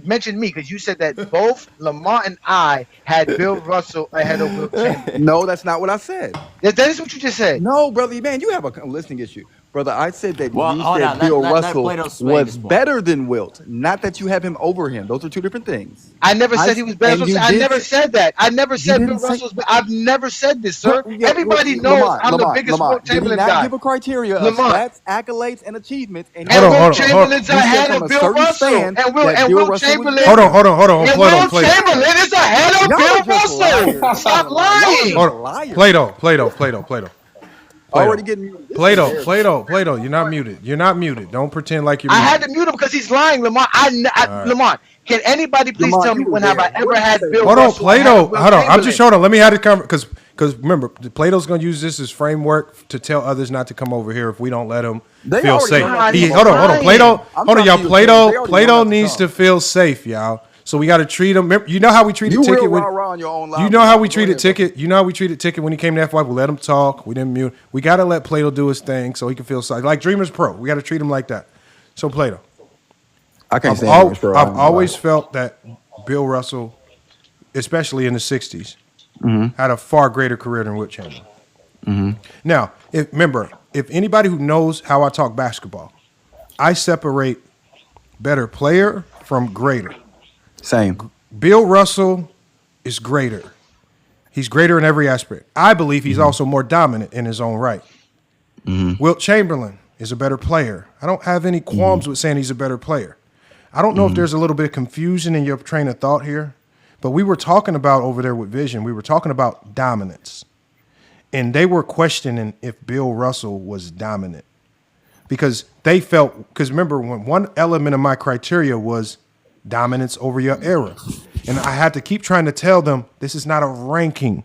mentioned me because you said that both Lamont and I had Bill Russell ahead of Wilt Chamberlain. No, that's not what I said. That is what you just said. No, brother, man, you have a listening issue. Brother, I said that Bill Russell was better than Wilt, not that you have him over him. Those are two different things. I never said he was better. I never said that. I never said Bill Russell's better. I've never said this, sir. Everybody knows I'm the biggest Wilt Chamberlain guy. Did he not give a criteria of stats, accolades, and achievements? And Wilt Chamberlain's ahead of Bill Russell. And Wilt Chamberlain. Hold on. Wilt Chamberlain is ahead of Bill Russell. Stop lying. Plato. Already getting muted. Plato, you're not muted. You're not muted. Don't pretend like you're muted. I had to mute him because he's lying, Lamont. Lamont, can anybody please tell me when have I ever had Bill Russell? Hold on. I'm just showing. Let me have the conversation because remember, Plato's going to use this as framework to tell others not to come over here if we don't let them feel safe. Hold on, y'all. Plato needs to feel safe, y'all. So we got to treat him. You know how we treated Ticket. You know how we treated Ticket. You know how we treated Ticket when he came to FYF. We let him talk. We didn't mute. We got to let Plato do his thing so he can feel safe. Like Dreamers Pro. We got to treat him like that. So Plato. I've always felt that Bill Russell, especially in the 60s, had a far greater career than Wilt Chamberlain. Now, remember, if anybody who knows how I talk basketball, I separate better player from greater. Same. Bill Russell is greater. He's greater in every aspect. I believe he's also more dominant in his own right. Wilt Chamberlain is a better player. I don't have any qualms with saying he's a better player. I don't know if there's a little bit of confusion in your train of thought here, but we were talking about over there with Vision, we were talking about dominance. And they were questioning if Bill Russell was dominant because they felt, because remember, when one element of my criteria was dominance over your era. And I had to keep trying to tell them this is not a ranking.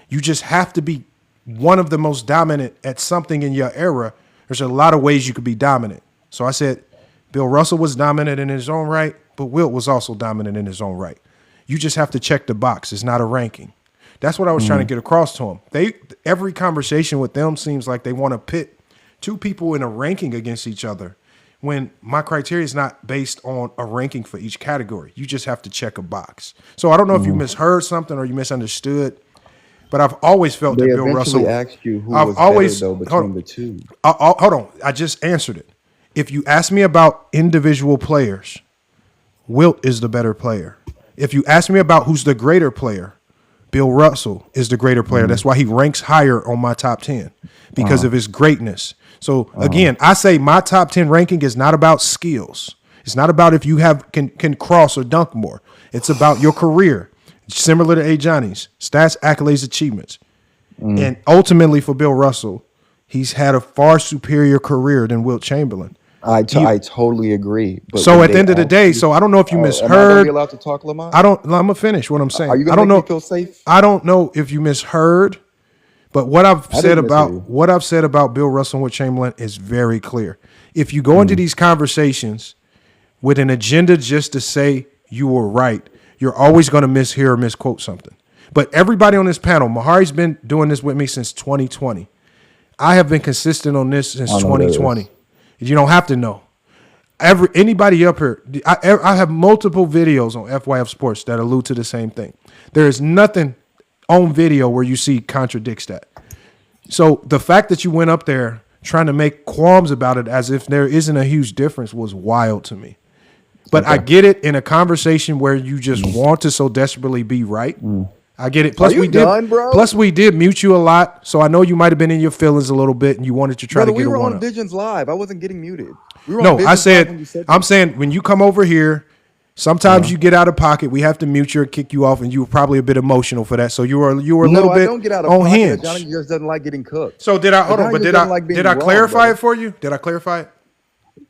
You just have to be one of the most dominant at something in your era. There's a lot of ways you could be dominant. So I said Bill Russell was dominant in his own right, but Wilt was also dominant in his own right. You just have to check the box. It's not a ranking. That's what I was trying to get across to them. Every conversation with them seems like they want to pit two people in a ranking against each other when my criteria is not based on a ranking for each category. You just have to check a box. So I don't know if you misheard something or you misunderstood, but I've always felt that Bill Russell. Asked you who was better, though, between the two. Hold on. I just answered it. If you ask me about individual players, Wilt is the better player. If you ask me about who's the greater player, Bill Russell is the greater player. That's why he ranks higher on my top 10 because of his greatness. So again, I say my top 10 ranking is not about skills. It's not about if you can cross or dunk more. It's about your career. Similar to A. Johnny's stats, accolades, achievements. And ultimately for Bill Russell, he's had a far superior career than Wilt Chamberlain. I totally agree. But so at the end of the day, so I don't know if you misheard. Am I gonna be allowed to talk, Lamont? I'm gonna finish what I'm saying. Are you gonna make me feel safe? I don't know if you misheard. But what I've said about Bill Russell and Wilt Chamberlain is very clear. If you go into these conversations with an agenda just to say you were right, you're always going to mishear or misquote something. But everybody on this panel, Mahari's been doing this with me since 2020. I have been consistent on this since 2020. You don't have to know. Anybody up here, I have multiple videos on FYF Sports that allude to the same thing. There is nothing on video where you see contradicts that. So the fact that you went up there trying to make qualms about it as if there isn't a huge difference was wild to me. But I get it in a conversation where you just want to so desperately be right. I get it. Plus we did mute you a lot, so I know you might have been in your feelings a little bit and you wanted to try to get a one up. We were on Visions Live. I wasn't getting muted. I'm saying when you come over here, sometimes you get out of pocket. We have to mute you or kick you off, and you were probably a bit emotional for that. So you were a little bit don't get out of on pocket. hinge. Johnny just doesn't like getting cooked. So did I clarify it for you? Did I clarify it?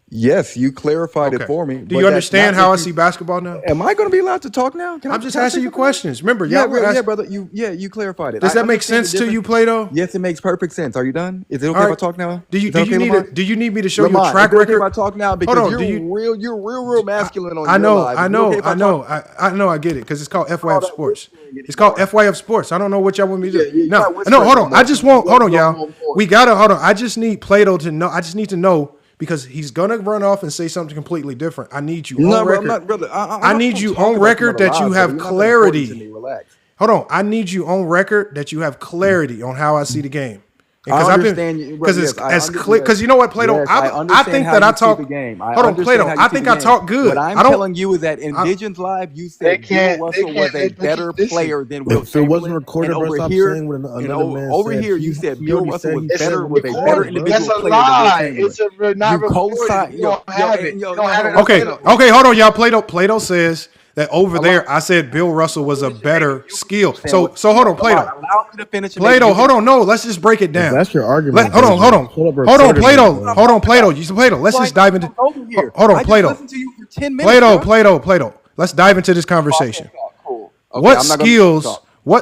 Yes, you clarified it for me. Do you understand how I see basketball now? Am I going to be allowed to talk now? I'm just asking you questions. Remember, yeah, y'all brother. You clarified it. Does that make sense to you, Plato? Yes, it makes perfect sense. Are you done? Is it okay if I talk now? Do you need me to show you a track record? record? If I talk now because you're real masculine on I know, your live. I know, I get it because it's called FYF Sports. It's called FYF Sports. I don't know what y'all want me to do. No, hold on. Hold on, y'all. Hold on. I just need Plato to know. I just need to know. Because he's gonna run off and say something completely different. I need you on record. I need you on record that you have clarity. Hold on. I need you on record that you have clarity on how I see the game. I understand because it's as clear. Because you know what, Plato, I think that I talk. Hold on, Plato. I think I talk good. What I'm telling you is that in Visions Live, you said Bill Russell was a better player than Wilt. If it wasn't recorded, over here, you said Bill Russell was better with a better individual That's a player lie. than Wilt Chamberlain. It's a not recorded. You don't have it. Okay, hold on, y'all. Plato says that over there, I said Bill Russell was a better skill. So hold on, Plato. Allow me to finish. Plato, hold on. No, let's just break it down. That's your argument. Hold on, Plato. Let's just dive into. Hold on, Plato. Plato. Let's dive into this conversation. What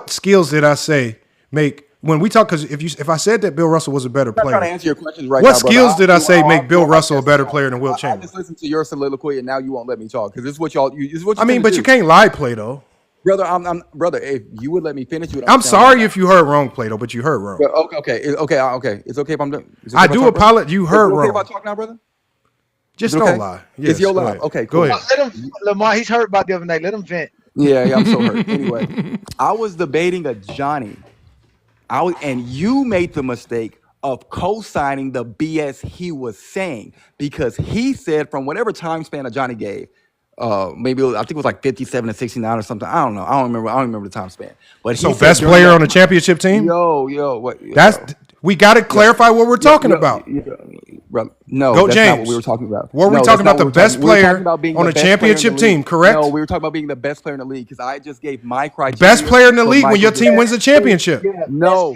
skills did I say make when we talk? Because if I said that Bill Russell was a better player, I'm trying to answer your questions right what now, skills did I say make Bill Russell a better player than Wilt Chamberlain? I just listened to your soliloquy and now you won't let me talk because this is what y'all. But you can't lie, Plato. Brother, brother. If you would let me finish, I'm sorry if you heard wrong, Plato, but you heard wrong. Okay. It's okay if I'm done. I do apologize. You heard wrong. Okay if I talk now, brother? Just don't lie. Yes, it's your lie. Okay, cool. Go ahead. Let him, Lamar. He's hurt about the other night. Let him vent. Yeah, I'm so hurt. Anyway, I was debating a Johnny. And you made the mistake of co-signing the BS he was saying because he said from whatever time span that Johnny gave, I think it was like 57 to 69 or something. I don't know. I don't remember the time span. But so best player on the championship team. We got to clarify what we're talking about. No, Go that's James. not what we were talking about. Were we talking about the best player on a championship team, correct? No, we were talking about being the best player in the league because I just gave my criteria. Best player in the league when your team wins the championship. No,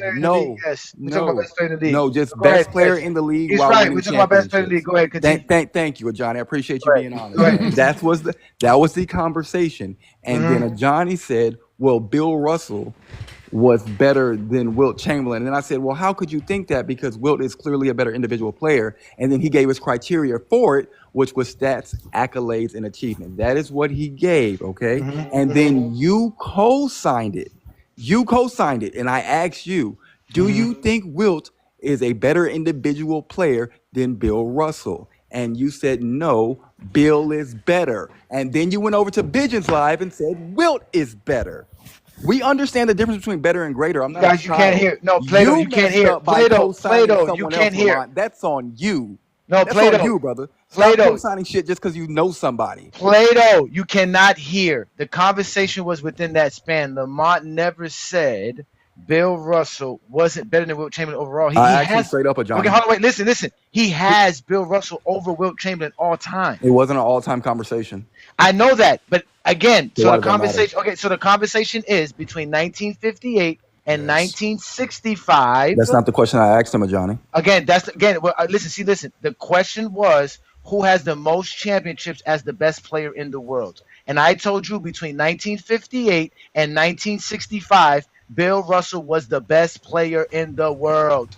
just best player in the league. He's right. We're talking about best player in the league. Go ahead, continue. Thank you, Johnny. I appreciate you being honest. That was the conversation. And then Johnny said, well, Bill Russell was better than Wilt Chamberlain. And I said, well, how could you think that? Because Wilt is clearly a better individual player. And then he gave his criteria for it, which was stats, accolades, and achievement. That is what he gave, okay? And then you co-signed it. And I asked you, do you think Wilt is a better individual player than Bill Russell? And you said, no, Bill is better. And then you went over to Visions Live and said, Wilt is better. We understand the difference between better and greater. I'm not guys. You can't hear. No, Plato. You can't hear. Plato. You can't hear. That's on you. No, that's Plato. on you, brother. Stop co-signing shit just because you know somebody. Plato, you cannot hear. The conversation was within that span. Lamont never said Bill Russell wasn't better than Wilt Chamberlain overall. I actually straight up a Johnny. Okay, hold on, wait. Listen. He has Bill Russell over Wilt Chamberlain all time. It wasn't an all-time conversation. I know that, but again, so the conversation. Okay, so the conversation is between 1958 and 1965. That's not the question I asked him, Johnny. Again, Well, listen. The question was who has the most championships as the best player in the world, and I told you between 1958 and 1965, Bill Russell was the best player in the world.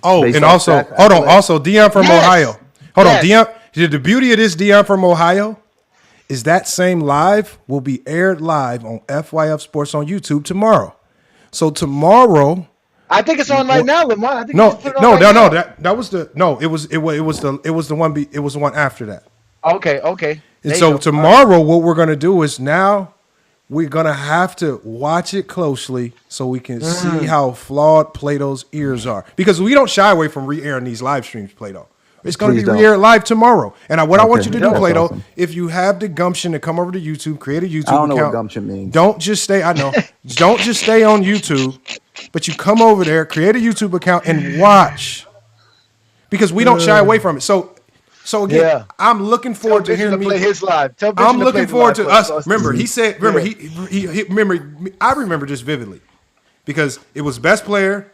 Oh, and also, hold on. Also, Dion from Ohio. Hold on, Dion. The beauty of this Dion from Ohio is that same live will be aired live on FYF Sports on YouTube tomorrow. So tomorrow, I think it's on right now, Lamont. I think no. That was the no. It was the one after that. Okay. And so tomorrow, what we're gonna do is now we're gonna have to watch it closely so we can see how flawed Plato's ears are, because we don't shy away from re-airing these live streams, Plato. It's going to be re-aired live tomorrow. And I want you to do, Plato, if you have the gumption to come over to YouTube, create a YouTube account. I don't know what gumption means. Don't just stay on YouTube, but you come over there, create a YouTube account, and watch. Because we don't shy away from it. So again, I'm looking forward to hearing me play his live. I'm looking forward to us. Remember, he said, I remember this vividly. Because it was best player,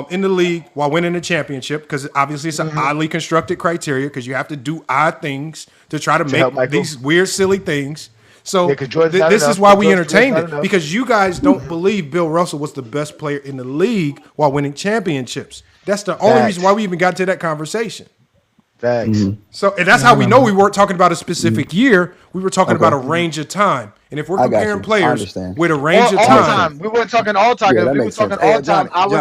in the league while winning a championship, because obviously it's an oddly constructed criteria because you have to do odd things to try to make these weird, silly things. So this is why we entertained it, because you guys don't believe Bill Russell was the best player in the league while winning championships. That's the only reason why we even got to that conversation. Facts. So, and that's how we know we weren't talking about a specific year. We were talking about a range of time. And if we're comparing players with a range of time, we weren't talking all time. If we were talking all time, I would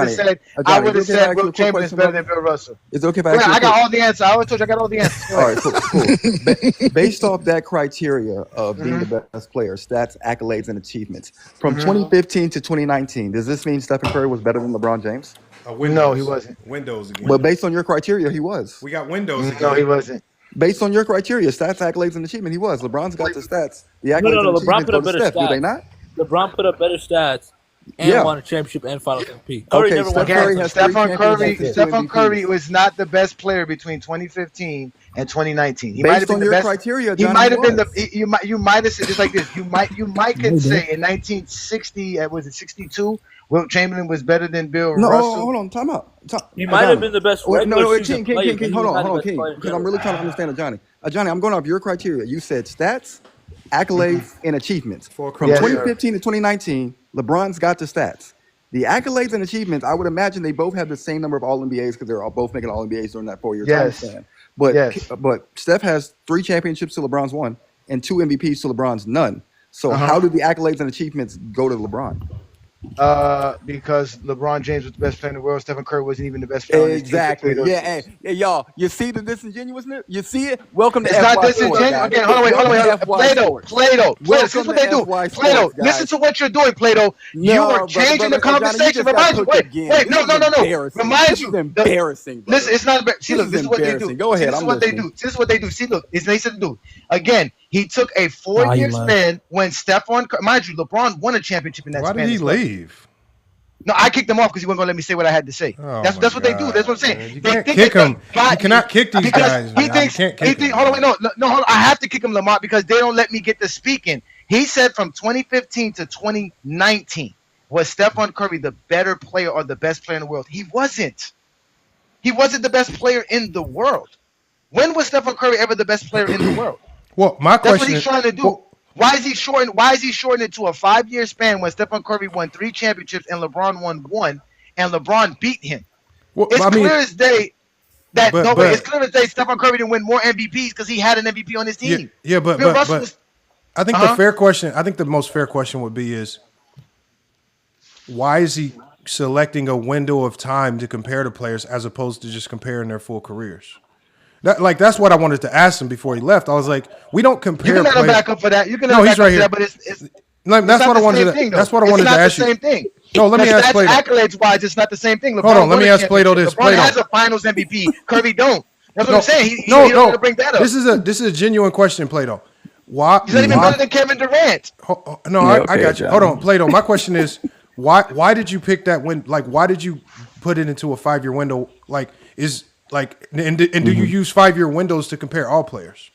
have said Wilt Chamberlain is better than Bill Russell. It's okay if I ask you I got all the answers. I always told you I got all the answers. All right, cool. Based off that criteria of being the best player, stats, accolades, and achievements, from 2015 to 2019, does this mean Stephen Curry was better than LeBron James? No, he wasn't. Windows again. But based on your criteria, he was. We got Windows again. No, he wasn't. Based on your criteria, stats, accolades, and achievement, he was. LeBron's got the stats. The accolades No. and LeBron achievements put go up to better Steph, stats. do they not? LeBron put up better stats and won a championship and finals MVP. Curry never won. Stephen Curry was not the best player between 2015 and 2019. He might have been the best criteria. He might have been the. You might have said just like this. You might could say in 1960, was it 62? Wilt Chamberlain was better than Bill Russell. Hold on, time out. He might have been the best regular season player. Hold on, King, because I'm really trying to understand Johnny. Johnny, I'm going off your criteria. You said stats, accolades, and achievements. From 2015 to 2019, LeBron's got the stats. The accolades and achievements, I would imagine they both have the same number of All-NBAs because they're both making All-NBAs during that 4-year time span. But Steph has 3 championships to LeBron's 1 and 2 MVPs to LeBron's none. So how do the accolades and achievements go to LeBron? Because LeBron James was the best player in the world. Stephen Curry wasn't even the best player. Exactly. Yeah, y'all. You see the disingenuousness? You see it? Welcome to It's FY not disingenuous. Again, hold on, wait. Plato. This is what they do. Plato, listen to what you're doing, Plato. You are changing the conversation. Remind you. Wait. No. Remind you. Embarrassing. Listen, it's not embarrassing. See, look, this is what they do. Go ahead. This is what they do. This is what they do. See, look, it's nice to do. Again, he took a 4-year span when mind you, LeBron won a championship in that span. Why did he leave? No, I kicked him off because he wasn't gonna let me say what I had to say. That's what they do. That's what I'm saying. Man, you can't kick him. You cannot kick these guys. He thinks. Hold on, wait, no. I have to kick him, Lamont, because they don't let me get to speaking. He said from 2015 to 2019 was Stephen Curry the better player or the best player in the world? He wasn't. He wasn't the best player in the world. When was Stephen Curry ever the best player in the world? Well, my question. That's what he's trying to do. Why is he shorting it to a 5-year span when Stephen Curry won 3 championships and LeBron won 1, and LeBron beat him? It's clear as day that it's clear as day Stephen Curry didn't win more MVPs because he had an MVP on his team. Yeah, but I think the fair question. I think the most fair question would be is why is he selecting a window of time to compare to players as opposed to just comparing their full careers? That's what I wanted to ask him before he left. I was like, we don't compare. You can let him back up for that. You can let him back up for that, but that's what I wanted to. That's what I wanted to ask you. It's not the same thing. No, let me ask Plato. Accolades wise, it's not the same thing. Hold on, let me ask Plato this. LeBron has a Finals MVP. Curry don't. That's what I'm saying. He don't want to bring that up. This is a genuine question, Plato. Why? He's not even better than Kevin Durant. I got you. Hold on, Plato. My question is, why did you pick that win? Like, why did you put it into a 5-year window? And do you use 5-year windows to compare all players?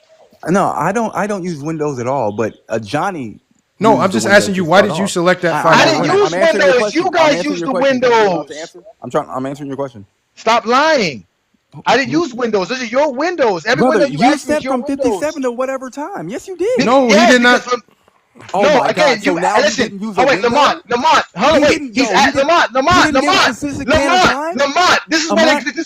No, I don't use windows at all. But Johnny. No, I'm just asking you. Why did you select that 5-year window? I didn't use windows. You guys used the windows. I'm answering your question. Stop lying. I didn't use windows. This is your windows. Every window you said from 57 to whatever time. Yes, you did. No, he did not. Oh no, my again, God. So now listen. Lamont. Hold on, wait. He's at Lamont. This is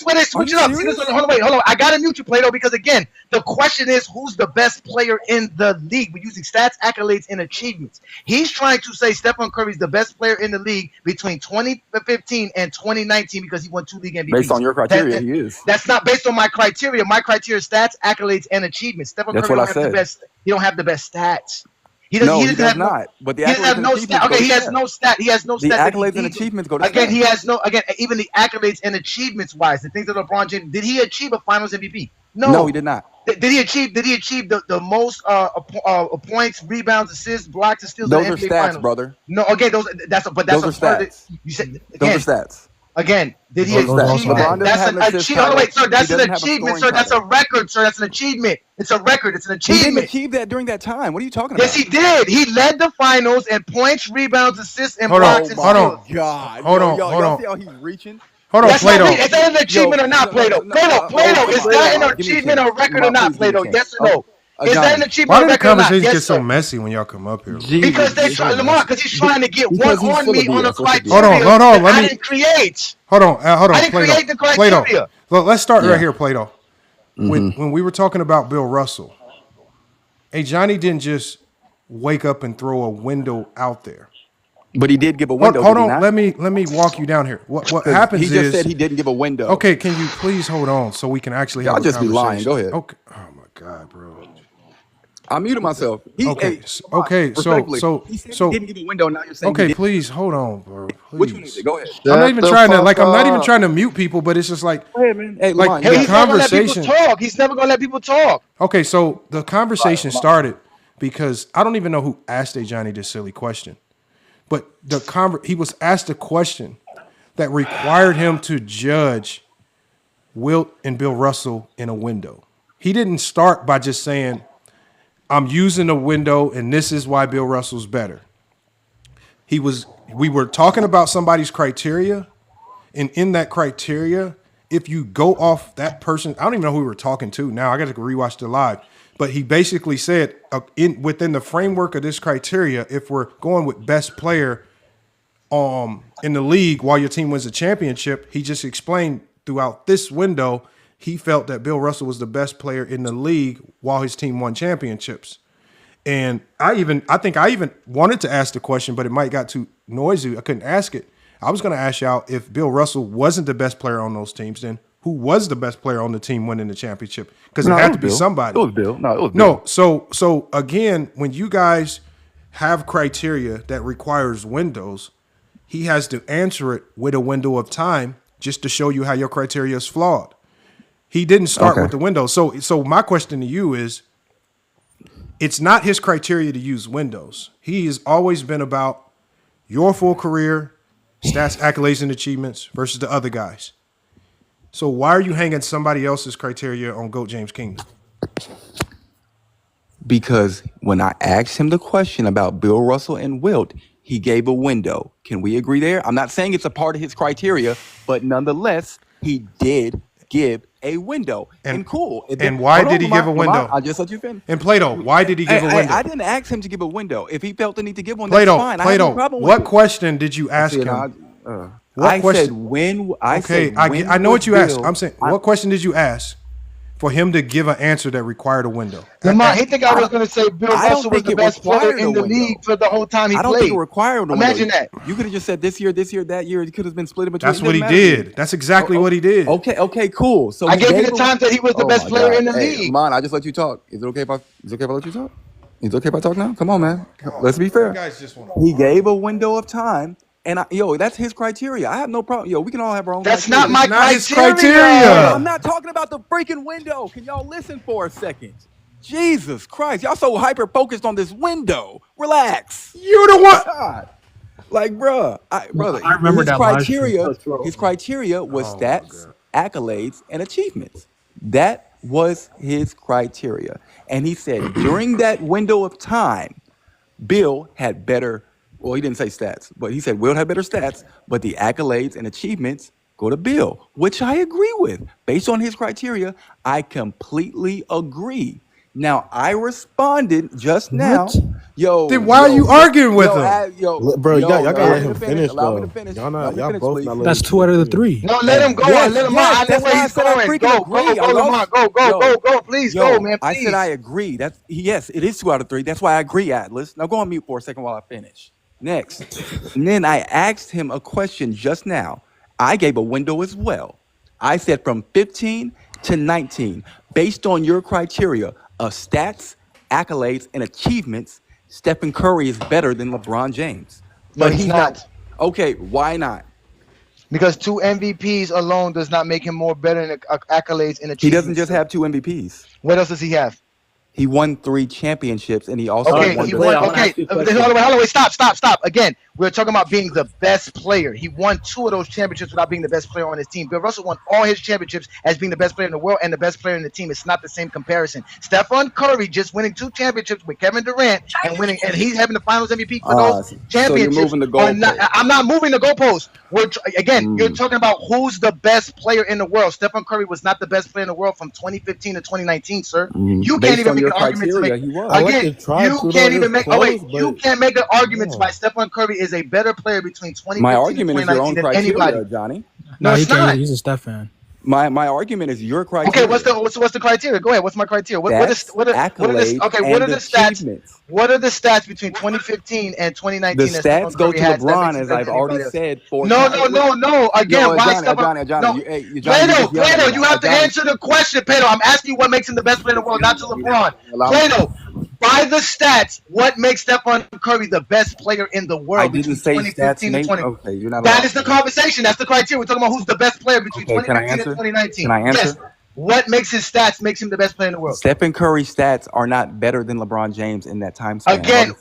where they switch it up. Hold on. I gotta mute you, Plato, because again, the question is who's the best player in the league? We're using stats, accolades, and achievements. He's trying to say Stephen Curry's the best player in the league between 2015 and 2019 because he won 2 league MVPs. Based on your criteria, he is. That's not based on my criteria. My criteria is stats, accolades, and achievements. Stephen Curry don't have the best. He don't have the best stats. He does not. But the accolades and achievements. Okay, he has no stat. He has no stats. The accolades and achievements go to again. He has no. Again, even the accolades and achievements wise, the things that LeBron James did he achieve a Finals MVP? No, he did not. Did he achieve the most points, rebounds, assists, blocks, and steals? Those in are the NBA stats, Finals? brother. No, okay, those are stats. You said again, those are stats. Again, did he achieve that? That's an achievement. Wait, sir, that's an achievement, sir. That's a record, sir. That's an achievement. It's a record. It's an achievement. He didn't achieve that during that time. What are you talking about? Yes, he did. He led the Finals in points, rebounds, assists, and blocks. God. Hold on. See how he's reaching? Hold on, That's Plato. not, is that an achievement or not, Plato? Plato, is that an achievement or record or not, Plato? Yes or no? Is that an achievement Why or do the record or not? conversations Yes, get so sir. messy when y'all come up here? Because they try, Lamar, because he's trying to get Because one he's on full of me on a BS. What's the deal? criteria Hold on. that I didn't create. Hold on, I didn't Plato. create the criteria. Plato. Look, let's start Yeah. right here, Plato. When we were talking about Bill Russell, Johnny didn't just wake up and throw a window out there. But he did give a window. Hold did he on, not? let me walk you down here. What happens He is just said he didn't give a window. Okay, can you please hold on so we can actually have Y'all a just be lying. conversation? Go ahead. Okay. Oh my God, bro. I muted myself. Okay, so he said he didn't give a window. Now you're saying he okay, did. please hold on, bro. Please. Which one is it? Go ahead. I'm not even trying to mute people, but it's just like, Go ahead, man. Hey, like Lamont, the He's never gonna let people conversation. talk. He's never gonna let people talk. Okay, so the conversation started because I don't even know who asked Johnny this silly question, but he was asked a question that required him to judge Wilt and Bill Russell in a window. He didn't start by just saying, I'm using a window and this is why Bill Russell's better. We were talking about somebody's criteria, and in that criteria, if you go off that person, I don't even know who we were talking to now. I got to rewatch the live. But he basically said, within the framework of this criteria, if we're going with best player in the league while your team wins a championship, he just explained throughout this window, he felt that Bill Russell was the best player in the league while his team won championships. And I think I even wanted to ask the question, but it might got too noisy. I couldn't ask it. I was going to ask y'all, if Bill Russell wasn't the best player on those teams, then who was the best player on the team winning the championship? Because it had to be somebody. It was Bill. No, it was Bill. No, so again, when you guys have criteria that requires windows, he has to answer it with a window of time just to show you how your criteria is flawed. He didn't start with the window. So my question to you is, it's not his criteria to use windows. He has always been about your full career, stats, accolades, and achievements versus the other guys. So why are you hanging somebody else's criteria on GOAT James Kingdom? Because when I asked him the question about Bill Russell and Wilt, he gave a window. Can we agree there? I'm not saying it's a part of his criteria, but nonetheless, he did give a window. And cool. And why did he give a window? I'll just let you finish. And Plato, why did he give a window? I didn't ask him to give a window. If he felt the need to give one, that's fine. I have no problem with what it. question did you ask him? I said when. I know what you asked. I'm saying, what question did you ask for him to give an answer that required a window? Lamar, he think I was going to say Bill Russell was the best player in the league for the whole time he played. I don't think it required a window. Imagine that. You could have just said this year, that year. It could have been split in between. That's what he did. That's exactly what he did. Okay, cool. So I gave you the time that he was the best player in the league. Come on, I just let you talk. Is it okay if I let you talk? Is it okay if I talk now? Come on, man. Let's be fair. He gave a window of time. And that's his criteria. I have no problem. We can all have our own. That's criteria. not my criteria. I'm not talking about the freaking window. Can y'all listen for a second? Jesus Christ, y'all so hyper focused on this window. Relax. You the one. God. Like, brother, I remember his that criteria. His criteria was stats, accolades, and achievements. That was his criteria. And he said during that window of time, Bill had better. Well, he didn't say stats, but he said Will had better stats, but the accolades and achievements go to Bill, which I agree with. Based on his criteria, I completely agree. Now, I responded just now. Then why are you arguing with him? Bro, y'all gotta let him finish, though. Y'all both not. That's 2 out of the 3. No, let him go. Let him on. I know where he's going. Go, Lamar. Go. Please, go, man. Please. I said I agree. Yes, it is 2 out of 3. That's why I agree, Atlas. Now go on mute for a second while I finish. Next. And then I asked him a question just now. I gave a window as well. I said from 15 to 19, based on your criteria of stats, accolades, and achievements, Stephen Curry is better than LeBron James. But he's not. Okay, why not? Because 2 MVPs alone does not make him more better in accolades and achievements. He doesn't just have 2 MVPs. What else does he have? He won 3 championships, and he also Okay, won he the won. Stars. Okay, hold on, wait, stop. Again, we're talking about being the best player. He won 2 of those championships without being the best player on his team. Bill Russell won all his championships as being the best player in the world and the best player in the team. It's not the same comparison. Stephen Curry just winning 2 championships with Kevin Durant and he's having the Finals MVP for those championships. So you're moving the goalpost. I'm not moving the goalpost. You're talking about who's the best player in the world. Stephen Curry was not the best player in the world from 2015 to 2019, sir. You can't even make an argument to make. You can't make an argument to why Stephen Curry is a better player between 2015 My and argument is your own 2019 than criteria, anybody. Johnny. No, it's not. He's a Steph fan. My argument is your criteria. Okay, what's the criteria? Go ahead. What's my criteria? What are the stats? What are the stats between 2015 and 2019? The stats go to LeBron, as I've already said. No. Again, why Johnny, Plato, you have to answer the question, Plato. I'm asking you what makes him the best player in the world, not to LeBron. Plato, by the stats, what makes Stephen Curry the best player in the world? I didn't say stats, Nate. Okay, you're not. That is the conversation. That's the criteria. We're talking about who's the best player between 2015 and 2019. Can I answer? Yes. What makes his stats makes him the best player in the world? Stephen Curry's stats are not better than LeBron James in that time span. Again,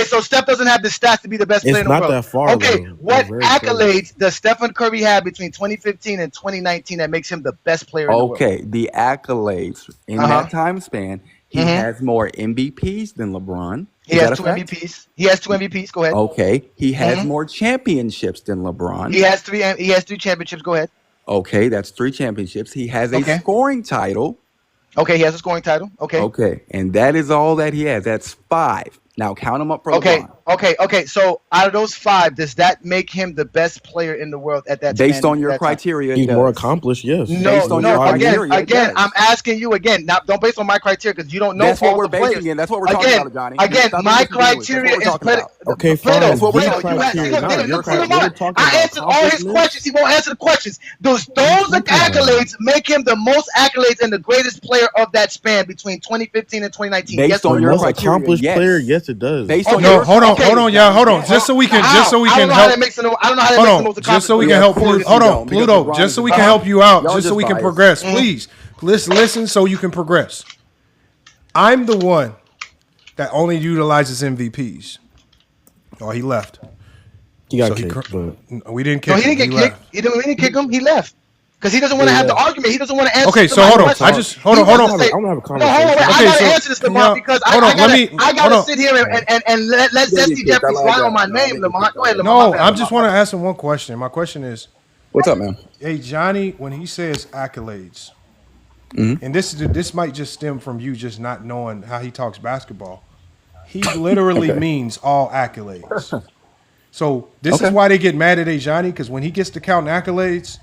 so Steph doesn't have the stats to be the best player in the world. It's not that far. Okay, what accolades does Stephen Curry have between 2015 and 2019 that makes him the best player in the world? Okay, the accolades in that time span, he has more MVPs than LeBron. He has 2 MVPs. He has 2 MVPs. Go ahead. Okay, he has more championships than LeBron. He has 3. He has 3 championships. Go ahead. Okay, that's 3 championships. He has a scoring title. Okay, he has a scoring title. Okay. Okay, and that is all that he has. That's 5. Now count them up for LeBron. Okay. So out of those 5, does that make him the best player in the world at that time? Based on your criteria, he's more accomplished. Yes. No. Again, I'm asking you again. Now, don't base on my criteria because you don't know. That's what we're basing in. That's what we're talking about, Johnny. Again, my criteria is okay. Fine. That's what we're talking about. I answered all his questions. He won't answer the questions. Those accolades make him the most accolades and the greatest player of that span between 2015 and 2019. Based on your most accomplished player, yes, it does. Based on hold on, y'all. Hold on. Just so we can help. I don't know how that makes the most. Just so we can help. Hold on, Pluto. Just so we can help you out. Just so we can progress. Please, listen so you can progress. I'm the one that only utilizes MVPs. Oh, he left. He got kicked. We didn't kick him. He didn't get kicked. We didn't kick him. He left. Because he doesn't want to have the argument. He doesn't want to answer. Okay, so hold on. Question. I just hold on. I want to have a conversation. No, hold on. I got to answer this, Lamont, because I got to sit here and let Zesty Jeffrey slide on my name, Lamont. Go ahead, Lamont. No, I just want to ask him one question. My question is, what's up, man? Hey, Johnny, when he says accolades, and this might just stem from you just not knowing how he talks basketball, he literally means all accolades. So this is why they get mad at Johnny, because when he gets to counting accolades,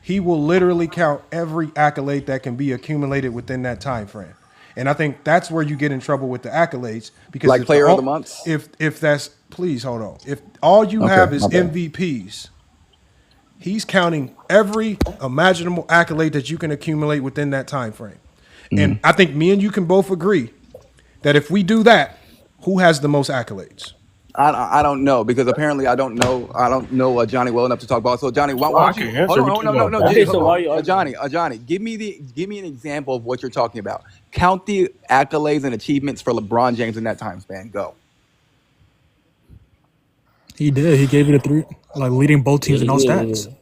he will literally count every accolade that can be accumulated within that time frame. And I think that's where you get in trouble with the accolades. Because like player of the month? If that's, please hold on. If all you have is MVPs, he's counting every imaginable accolade that you can accumulate within that time frame. And I think me and you can both agree that if we do that, who has the most accolades? I don't know, because apparently I don't know Johnny well enough to talk about. So Johnny, why don't you? Hold on, no. Okay, so why are you Johnny, give me an example of what you're talking about. Count the accolades and achievements for LeBron James in that time span. Go. He did. He gave it a 3, like leading both teams in all stats.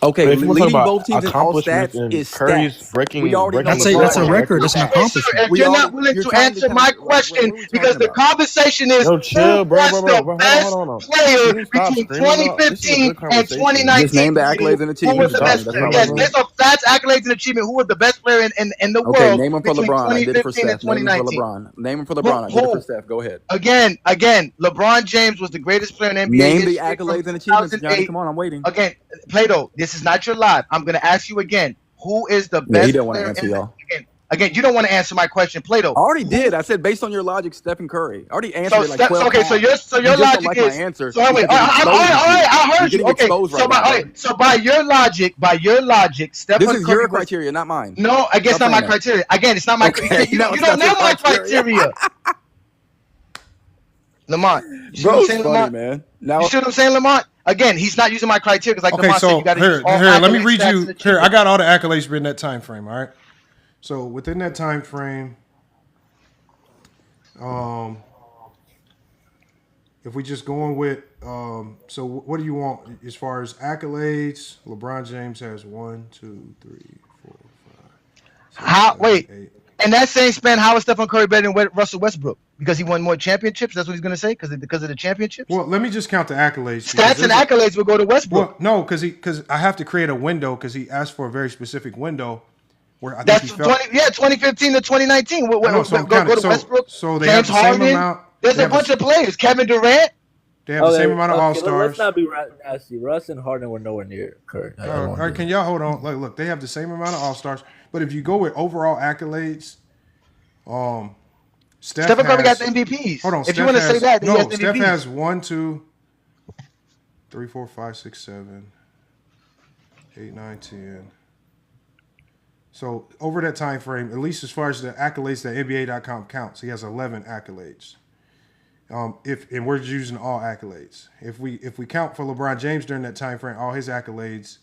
Okay, leading both teams in all stats is Curry's stats. breaking. That's a record. That's an accomplishment. If you're not willing to answer my question, because the conversation is who was the best player between 2015 and 2019. Just name the accolades and achievements. Who was the best player? Yes, based off stats, accolades, and achievement. Who was the best player in the world? Okay, name them for between LeBron. I did it for 2015 and Steph. Name them for 2019? LeBron. Name them for LeBron. I did it for Steph. Go ahead. Again, LeBron James was the greatest player in NBA. Name the accolades and achievements, Johnny. Come on, I'm waiting. Again, Plato, this is not your live. I'm going to ask you again. Who is the best he don't want to player answer, y'all. Again, you don't want to answer my question, Plato. I already did. I said based on your logic, Stephen Curry. I already answered it like 12 times. So your you logic like is. my answer. So wait, I heard you. Okay, right so by your logic, Stephen Curry. This is your criteria, not mine. No, I guess it's not my criteria. Again, it's not my criteria. You don't know my criteria. Lamont, you see what I'm saying, Lamont? Man. You see what I'm saying, Lamont? Again, he's not using my criteria because, like Lamont said, you got to use all let me read you. Here, I got all the accolades written in that time frame. All right. So within that time frame, If we just going with, so what do you want as far as accolades? LeBron James has 1, 2, 3, 4, 5, 6, 7, Wait, 8. and that same span, how is Stephen Curry better than Russell Westbrook? Because he won more championships. That's what he's gonna say. Because of the championships. Well, let me just count the accolades. Stats and accolades will go to Westbrook. Well, no, because I have to create a window because he asked for a very specific window where I think That's he felt. 2015 to 2019. I know, so go to Westbrook. So they James have the same Harden. amount. There's a bunch of players. Kevin Durant. They have the same amount of All-Stars. Let's not be nasty. Russ and Harden were nowhere near Curry. All right, can y'all hold on? Look, they have the same amount of All-Stars, but if you go with overall accolades, Stephen Curry got the MVPs. Hold on, if you want to say that, then he has the Steph MVPs. has 1, 2, 3, 4, 5, 6, 7, 8, 9, 10. So over that time frame, at least as far as the accolades that NBA.com counts, he has 11 accolades. And we're using all accolades. If we count for LeBron James during that time frame, all his accolades,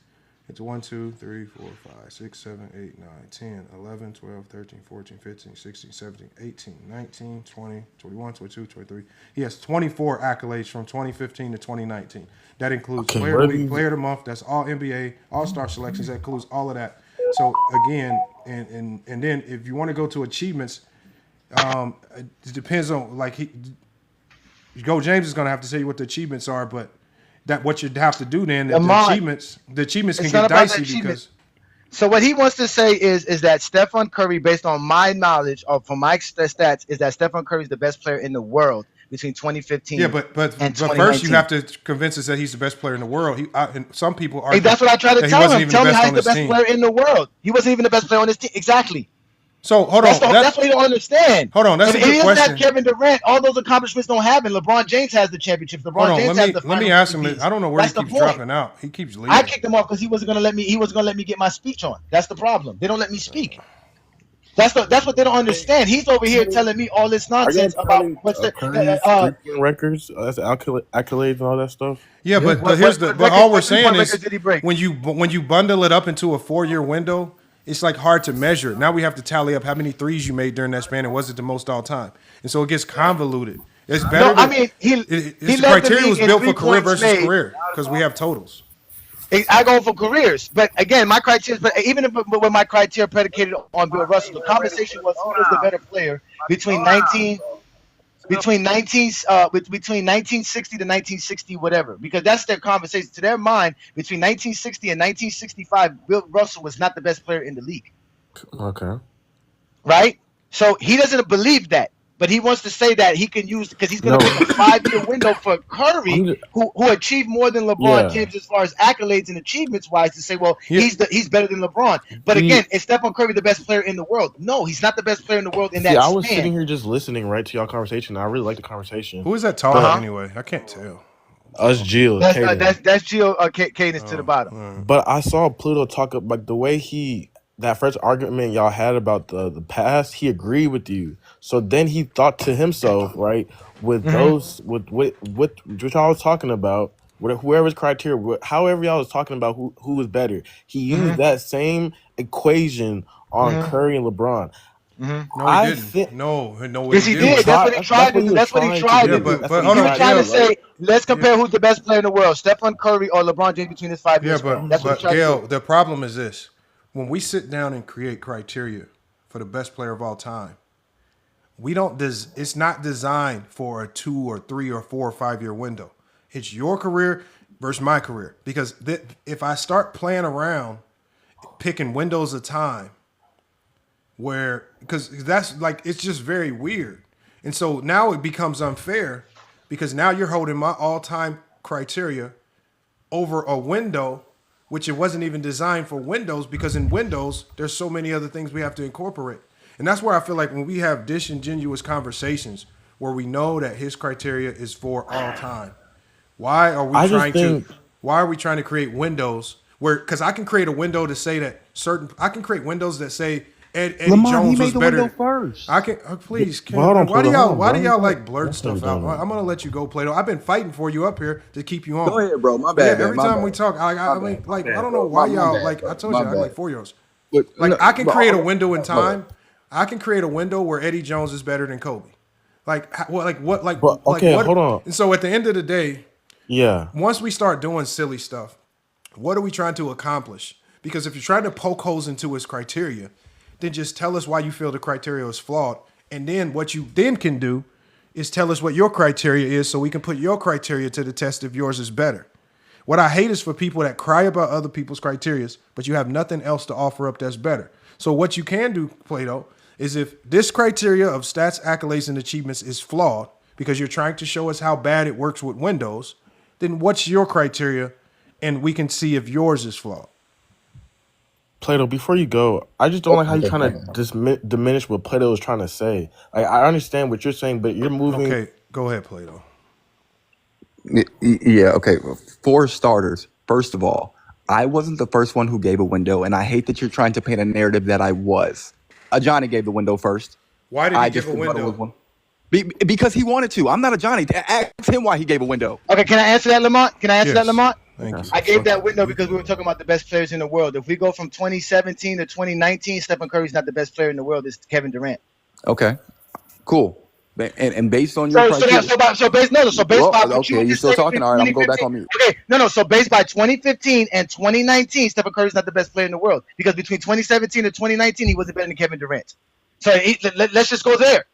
it's 1, 2, 3, 4, 5, 6, 7, 8, 9, 10, 11, 12, 13, 14, 15, 16, 17, 18, 19, 20, 21, 22, 23. He has 24 accolades from 2015 to 2019. That includes Player of the Week, Player of the Month. That's all NBA, All-Star selections. That includes all of that. So again, and then if you want to go to achievements, it depends on James is going to have to tell you what the achievements are, but that what you'd have to do then, the achievements can get dicey because. So what he wants to say is that Stephen Curry, based on my knowledge or from my stats, is that Stephen Curry is the best player in the world between 2015. Yeah, but first you have to convince us that he's the best player in the world. And some people argue. Hey, that's what I try to tell him. Tell me how he's the best player in the world. He wasn't even the best player on his team. Exactly. So hold on. That's what you don't understand. Hold on, that's a good question. If he doesn't have Kevin Durant, all those accomplishments don't happen. LeBron James has the championships. LeBron James has the finals. Let me ask him. I don't know where he keeps dropping out. He keeps leaving. I kicked him off because he wasn't gonna let me. He wasn't gonna let me get my speech on. That's the problem. They don't let me speak. That's what they don't understand. He's over here telling me all this nonsense about what's the records, that's accolades and all that stuff. Yeah, but all we're saying is when you bundle it up into a 4-year window, it's like hard to measure. Now we have to tally up how many threes you made during that span and was it the most all time, and so it gets convoluted. It's better. No, I mean the criteria was built for career versus career because we have totals. I go for careers, but again, my criteria. But even if when my criteria predicated on Bill Russell, the conversation was who was the better player between 1960 to 1960, whatever. Because that's their conversation. To their mind, between 1960 and 1965, Bill Russell was not the best player in the league. Okay. Right. So he doesn't believe that. But he wants to say that he can use because he's going to make a 5-year window for Curry, who achieved more than LeBron James as far as accolades and achievements wise. To say, well, he's better than LeBron. But again, is Stephen Curry the best player in the world? No, he's not the best player in the world in that. I was sitting here just listening to y'all conversation. I really like the conversation. Who is that talking anyway? I can't tell. That's Gio. That's Gio Cadence to the bottom. But I saw Pluto talk like the way that first argument y'all had about the past, he agreed with you. So then he thought to himself, right, with those, with what y'all was talking about, with whoever's criteria, however y'all was talking about who was better, he used that same equation on Curry and LeBron. No, he didn't. No, yes, he did. That's what he tried to do. That's what he tried to do. He was trying to say, let's compare who's the best player in the world, Stephen Curry or LeBron James between his 5 years. Yeah, but Gail, the problem is this. When we sit down and create criteria for the best player of all time, it's not designed for a 2 or 3 or 4 or 5 year window. It's your career versus my career. Because if I start playing around, picking windows of time, because that's like, it's just very weird. And so now it becomes unfair because now you're holding my all-time criteria over a window which it wasn't even designed for Windows because in Windows, there's so many other things we have to incorporate. And that's where I feel like when we have disingenuous conversations where we know that his criteria is for all time, why are we trying to create windows because I can create a window to say that I can create windows that say Eddie Jones was better. First. I can please. Why do y'all like blurt stuff out? I'm gonna let you go, Plato. I've been fighting for you up here to keep you on. Go ahead, bro. My bad. Every time we talk, I don't know why y'all like. I told you, I like 4-year-olds. I can create a window in time. I can create a window where Eddie Jones is better than Kobe. Hold on. And so at the end of the day, yeah, once we start doing silly stuff, what are we trying to accomplish? Because if you're trying to poke holes into his criteria, then just tell us why you feel the criteria is flawed. And then what you then can do is tell us what your criteria is so we can put your criteria to the test if yours is better. What I hate is for people that cry about other people's criteria, but you have nothing else to offer up that's better. So what you can do, Plato, is if this criteria of stats, accolades, and achievements is flawed because you're trying to show us how bad it works with Windows, then what's your criteria? And we can see if yours is flawed. Plato, before you go, I just don't like how you're trying to diminish what Plato was trying to say. I understand what you're saying, but you're moving. Okay, go ahead, Plato. Yeah, okay. For starters, first of all, I wasn't the first one who gave a window, and I hate that you're trying to paint a narrative that I was. Johnny gave the window first. Why did he give a window? Because he wanted to. I'm not a Johnny. Ask him why he gave a window. Okay, can I answer that, Lamont? Can I answer that, Lamont? Thank you. I gave that window because we were talking about the best players in the world. If we go from 2017 to 2019, Stephen Curry's not the best player in the world. It's Kevin Durant. Okay, cool. And based on your criteria, so based by okay, you're still talking. All right, I'm going to go back on mute. Okay, no. So based by 2015 and 2019, Stephen Curry's not the best player in the world because between 2017 and 2019, he wasn't better than Kevin Durant. So let's just go there.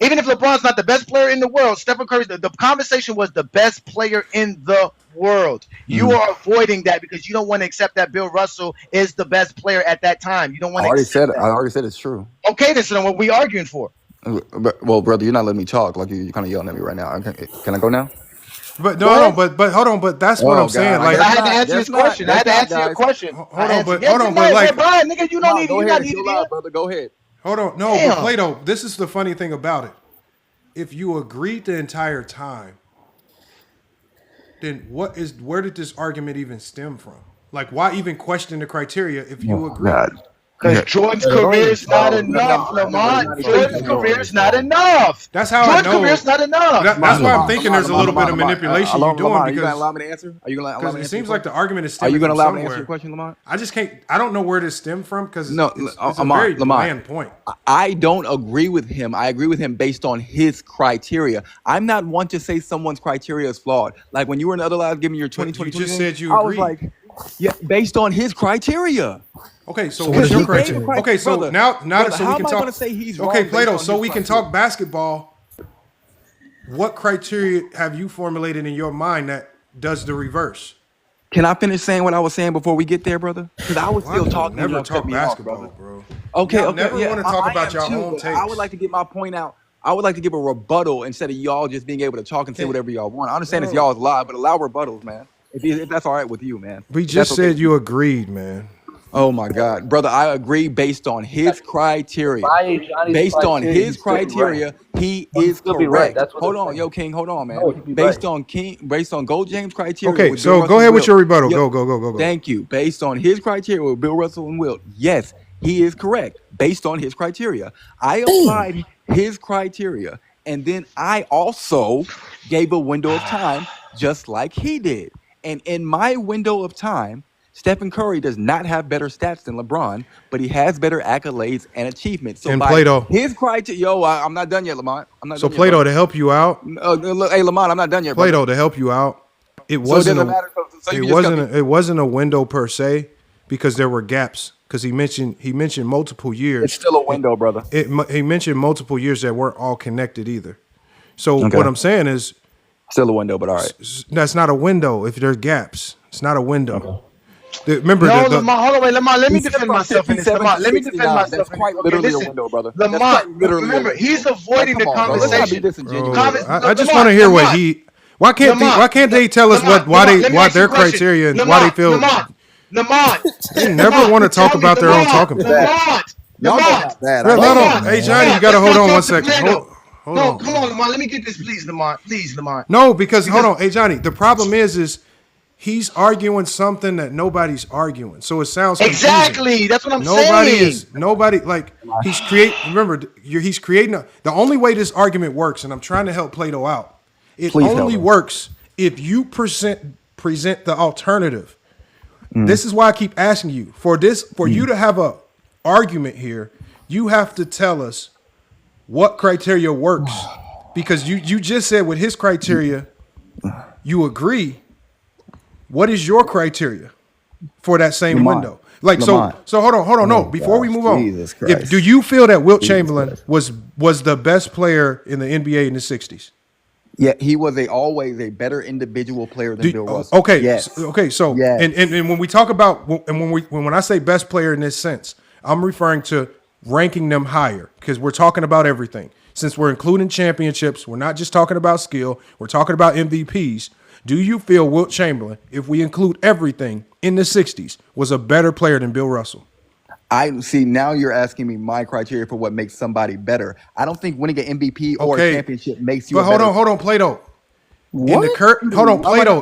Even if LeBron's not the best player in the world, Stephen Curry, the conversation was the best player in the world. You are avoiding that because you don't want to accept that Bill Russell is the best player at that time. You don't want to accept that. I already said it's true. Okay, then so what are we arguing for? Well, brother, you're not letting me talk. Like you're kind of yelling at me right now. Can I go now? But hold on. But that's what I'm saying. Like I had to answer his question. I had to answer your question. Hold on. But like, Brian, nigga, you don't need. Go You ahead. not need You're loud, brother. Go ahead. Hold on. No, but Plato, this is the funny thing about it. If you agreed the entire time, then where did this argument even stem from? Like, why even question the criteria if you agree? Because Jordan's career is not enough, Lamont. Jordan's career is not enough. That's how Jordan's I know. career is not enough. That's why I'm thinking there's a little bit of manipulation you're doing. Are you going to allow me to answer? Are you going to allow me to answer? It seems like the argument is Are stemming you going to from allow me to somewhere. answer your question, Lamont? I just can't. I don't know where this stemmed from because No, it's a very bland point. I don't agree with him. I agree with him based on his criteria. I'm not one to say someone's criteria is flawed. Like when you were in the other live giving your 2020, you just said you I was agreed. like, yeah, based on his criteria. Okay, so what's your criteria? Okay, so brother, now brother, so how we can am I talk. gonna say he's wrong Okay, based Plato, on so his we can criteria? talk basketball. What criteria have you formulated in your mind that does the reverse? Can I finish saying what I was saying before we get there, brother? Because I was still talking. Never when you cut talk me off, basketball, brother. bro. Okay, Y'all okay. never want to talk about your own but takes. I would like to get my point out. I would like to give a rebuttal instead of y'all just being able to talk and say whatever y'all want. I understand it's y'all's live, but allow rebuttals, man. If that's all right with you, man. We just said you agreed, man. Oh my God, brother! I agree based on his criteria. Based on his criteria, he is correct. Hold on, yo, King. Hold on, man. Based on Gold James criteria. Okay, with so Bill go Russell ahead and with your Wilt. rebuttal. Yep. Go. Thank you. Based on his criteria with Bill Russell and Wilt, yes, he is correct. Based on his criteria, I applied his criteria, and then I also gave a window of time, just like he did. And in my window of time, Stephen Curry does not have better stats than LeBron, but he has better accolades and achievements. So And by Plato. his criteria, I'm not done yet, Lamont. I'm not So done Plato, yet, to help you out. look, hey, Lamont, I'm not done yet, brother. Plato, to help you out. It So it wasn't doesn't matter. So you it just wasn't got me. it wasn't a window per se because there were gaps because he mentioned multiple years. It's still a window, brother. He mentioned multiple years that weren't all connected either. So Okay. what I'm saying is Still a window, but all right. that's not a window if there's gaps. It's not a window. Remember, Lamont, hold on, wait, Lamont, let me He said defend from myself in this. 57 Lamont, to let me defend 69. myself. That's quite literally a window, brother. That's Lamont, quite literally remember, a window. he's avoiding Like, the come on, bro. Let's not be conversation. disingenuous. I just want to hear what he. Why can't they tell us why their criteria and why they feel? Lamont, They never want to talk about their own talking points. Lamont. Hold on. Hey Johnny, you gotta hold on one second. Hold No, on. come on, Lamont. Let me get this, please, Lamont. Please, Lamont. No, because hold on. Hey Johnny, the problem is he's arguing something that nobody's arguing. So it sounds confusing. Exactly. That's what I'm saying. Nobody like he's creating the only way this argument works, and I'm trying to help Plato out. It Please help only him. works if you present the alternative. This is why I keep asking you for you to have a argument here. You have to tell us what criteria works Because you just said with his criteria, you agree. What is your criteria for that same window? Like so hold on. No, before we move on, do you feel that Wilt Chamberlain was the best player in the NBA in the 60s? Yeah, he was always a better individual player than Bill Russell. Okay, yes. So yes. and when we talk about when I say best player in this sense, I'm referring to ranking them higher because we're talking about everything. Since we're including championships, we're not just talking about skill, we're talking about MVPs. Do you feel Wilt Chamberlain, if we include everything in the 60s, was a better player than Bill Russell? I see. Now you're asking me my criteria for what makes somebody better. I don't think winning an MVP or a championship makes you. But hold on, Plato. What? In the hold on, Plato.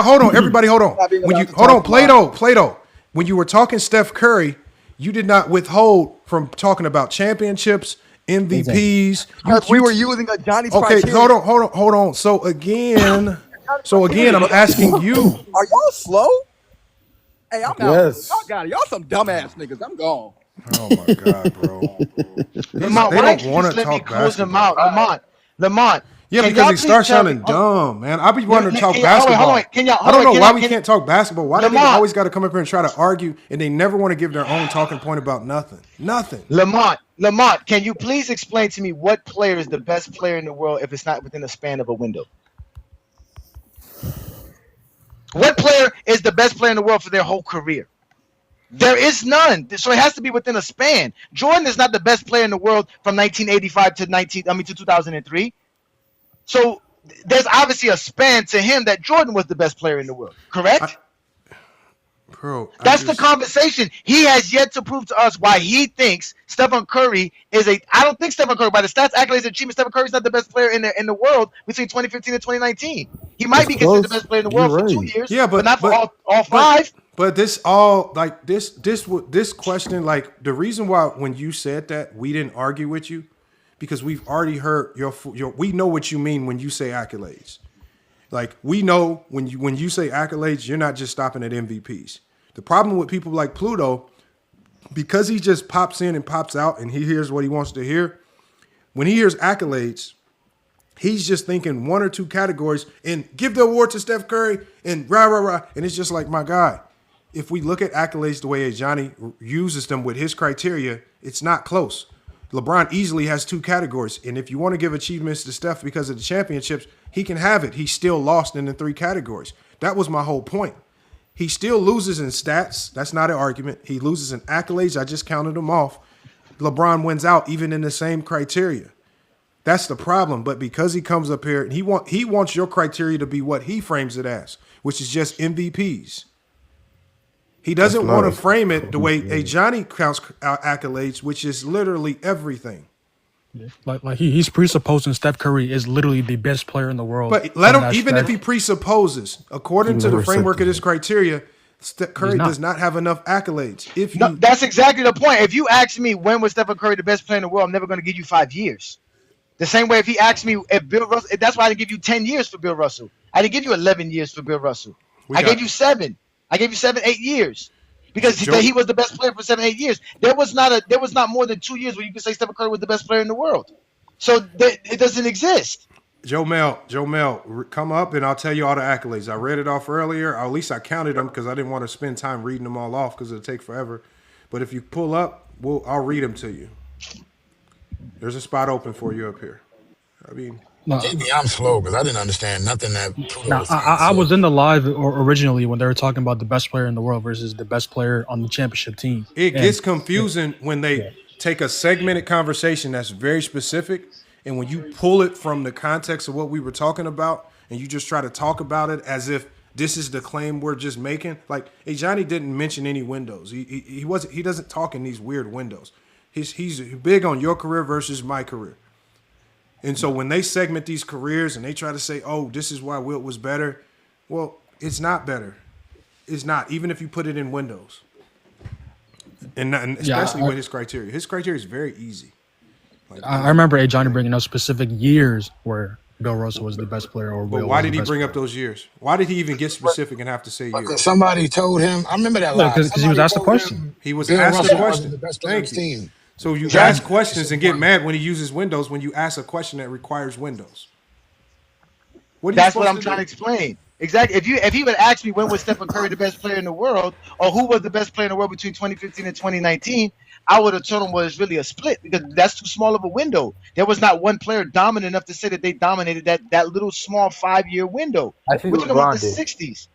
Hold on, everybody, hold on. When you Plato. When you were talking Steph Curry, you did not withhold from talking about championships, MVPs. We were using a Johnny's criteria. Okay, hold on. So again, I'm asking you. Are y'all slow? Hey, I'm out. Yes. Y'all got it. Y'all some dumbass niggas. I'm gone. Oh my God, bro. Lamont, why don't you just let me close them out? Lamont. Yeah, because he starts sounding dumb, man. I be wanting to talk basketball. I don't know why we can't talk basketball. Why do they always got to come up here and try to argue, and they never want to give their own talking point about nothing? Nothing. Lamont, can you please explain to me what player is the best player in the world if it's not within the span of a window? What player is the best player in the world for their whole career? There is none. So it has to be within a span. Jordan is not the best player in the world from 1985 to 2003. So there's obviously a span to him that Jordan was the best player in the world. Correct? That's the conversation. He has yet to prove to us why he thinks Stephen Curry is I don't think Stephen Curry, by the stats, accolades, and achievements, Stephen Curry is not the best player in the world between 2015 and 2019. He might be considered the best player in the world for 2 years, but not for all five. But this all like this question, like the reason why when you said that we didn't argue with you, because we've already heard your we know what you mean when you say accolades. Like we know when you say accolades, you're not just stopping at MVPs. The problem with people like Pluto, because he just pops in and pops out and he hears what he wants to hear, when he hears accolades, he's just thinking one or two categories and give the award to Steph Curry and rah, rah, rah. And it's just like, my guy, if we look at accolades the way Johnny uses them with his criteria, it's not close. LeBron easily has two categories. And if you want to give achievements to Steph because of the championships, he can have it. He's still lost in the three categories. That was my whole point. He still loses in stats. That's not an argument. He loses in accolades. I just counted them off. LeBron wins out even in the same criteria. That's the problem. But because he comes up here, and he wants your criteria to be what he frames it as, which is just MVPs. He doesn't want to frame it the way Johnny counts accolades, which is literally everything. Like he's presupposing Steph Curry is literally the best player in the world. But let him, even if he presupposes, according to the framework of this criteria, Steph Curry does not have enough accolades. That's exactly the point. If you ask me when was Stephen Curry the best player in the world, I'm never going to give you 5 years. The same way if he asked me if Bill Russell, that's why I didn't give you 10 years for Bill Russell. I didn't give you 11 years for Bill Russell. I gave you 7. I gave you 7, 8 years. Because he was the best player for 7, 8 years. There was not more than 2 years where you could say Stephen Curry was the best player in the world. So it doesn't exist. Joe Mel, come up and I'll tell you all the accolades. I read it off earlier, or at least I counted them because I didn't want to spend time reading them all off because it'll take forever. But if you pull up, I'll read them to you. There's a spot open for you up here. I mean, maybe I'm slow because I didn't understand nothing that. I was in the live originally when they were talking about the best player in the world versus the best player on the championship team. It gets confusing when they take a segmented conversation that's very specific, and when you pull it from the context of what we were talking about, and you just try to talk about it as if this is the claim we're just making. Like, Johnny didn't mention any windows. He doesn't talk in these weird windows. He's big on your career versus my career. And so when they segment these careers and they try to say, oh, this is why Wilt was better, well, it's not better. It's not, even if you put it in windows. And especially with his criteria. His criteria is very easy. Like, I remember Johnny bringing up specific years where Bill Russell was the best player. But why did he bring up those years? Why did he even get specific and have to say years? Somebody told him. I remember that. Because he was asked the question. He was asked the question. The best player on his team. So you ask questions and get mad when he uses Windows when you ask a question that requires Windows. What are you That's what supposed I'm to trying to do? explain. Exactly. If he would ask me when was Stephen Curry the best player in the world, or who was the best player in the world between 2015 and 2019, I would have told him, well, it's really a split because that's too small of a window. There was not one player dominant enough to say that they dominated that little small 5-year window. I think We're talking about LeBron the did. 60s.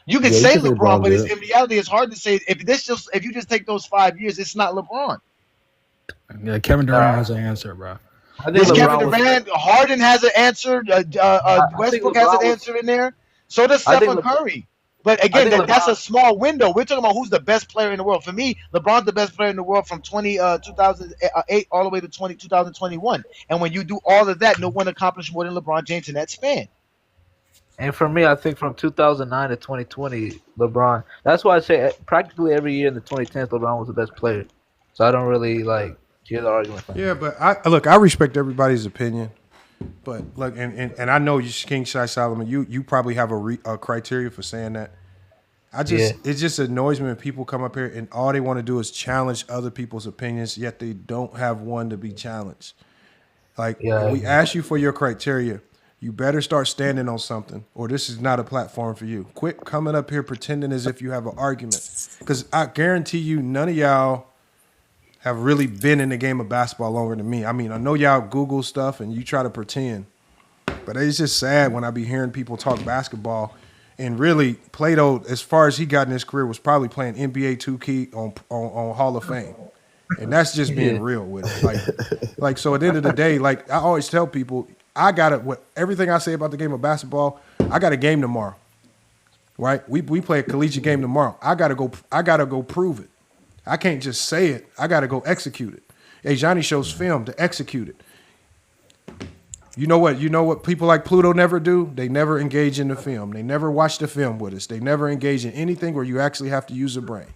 You can Yeah, you say can say LeBron, LeBron but did. in reality, it's hard to say if you just take those 5 years, it's not LeBron. Yeah, Kevin Durant has an answer, bro. I think There's Kevin LeBron was. Durant, Harden has an answer, I think Westbrook has LeBron an was. answer in there. So does I think Stephen Curry. But I again, think that's a LeBron. small window. We're talking about who's the best player in the world. For me, LeBron's the best player in the world from 2008 all the way to 2021. And when you do all of that, no one accomplished more than LeBron James in that span. And for me, I think from 2009 to 2020, LeBron. That's why I say practically every year in the 2010s, LeBron was the best player. So I don't really hear the argument. Yeah, but I respect everybody's opinion. But look, and I know you, King Shai Solomon, you probably have a criteria for saying that. It just annoys me when people come up here and all they want to do is challenge other people's opinions, yet they don't have one to be challenged. When we ask you for your criteria, you better start standing on something, or this is not a platform for you. Quit coming up here pretending as if you have an argument, because I guarantee you, none of y'all have really been in the game of basketball longer than me. I mean, I know y'all Google stuff and you try to pretend, but it's just sad when I be hearing people talk basketball. And really, Plato, as far as he got in his career, was probably playing NBA 2K on Hall of Fame. And that's just being real with it. So at the end of the day, I always tell people, everything I say about the game of basketball, I got a game tomorrow. Right? We play a collegiate game tomorrow. I gotta go prove it. I can't just say it. I gotta go execute it. Hey, Johnny shows film to execute it. You know what people like Pluto never do? They never engage in the film. They never watch the film with us. They never engage in anything where you actually have to use a brain.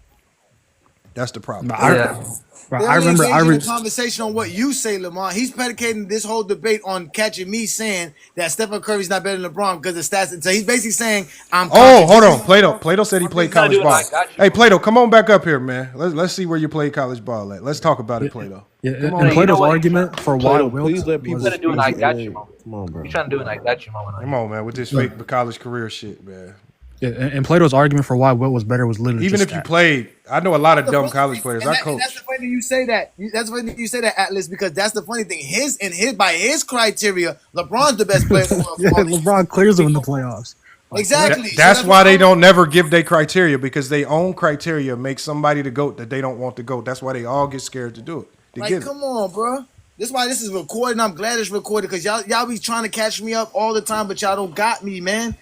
That's the problem. I remember a conversation on what you say, Lamar. He's predicating this whole debate on catching me saying that Stephen Curry's not better than LeBron because of stats. So he's basically saying I'm. Oh, hold on, Plato said he played college ball. Hey, Plato, come on back up here, man. Let's see where you played college ball at. Let's talk about it, Plato. Yeah, and Plato's argument for why Wilt. He's trying to do an I got you moment. Come on, bro. He's trying to do an I got you moment. Come on, man, with this fake college career shit, man. Yeah, and Plato's argument for why Wilt was better was literally even if you played. I know a lot of dumb college players. I coach. That's the funny thing you say that. That's the funny thing you say that, Atlas, because that's the funny thing. By his criteria, LeBron's the best player in the world. Yeah, LeBron clears them in the playoffs. Exactly. That's why they don't never give their criteria, because they own criteria make somebody the GOAT that they don't want to GOAT. That's why they all get scared to do it. Come on, bro. This is why this is recorded. I'm glad it's recorded because y'all be trying to catch me up all the time, but y'all don't got me, man.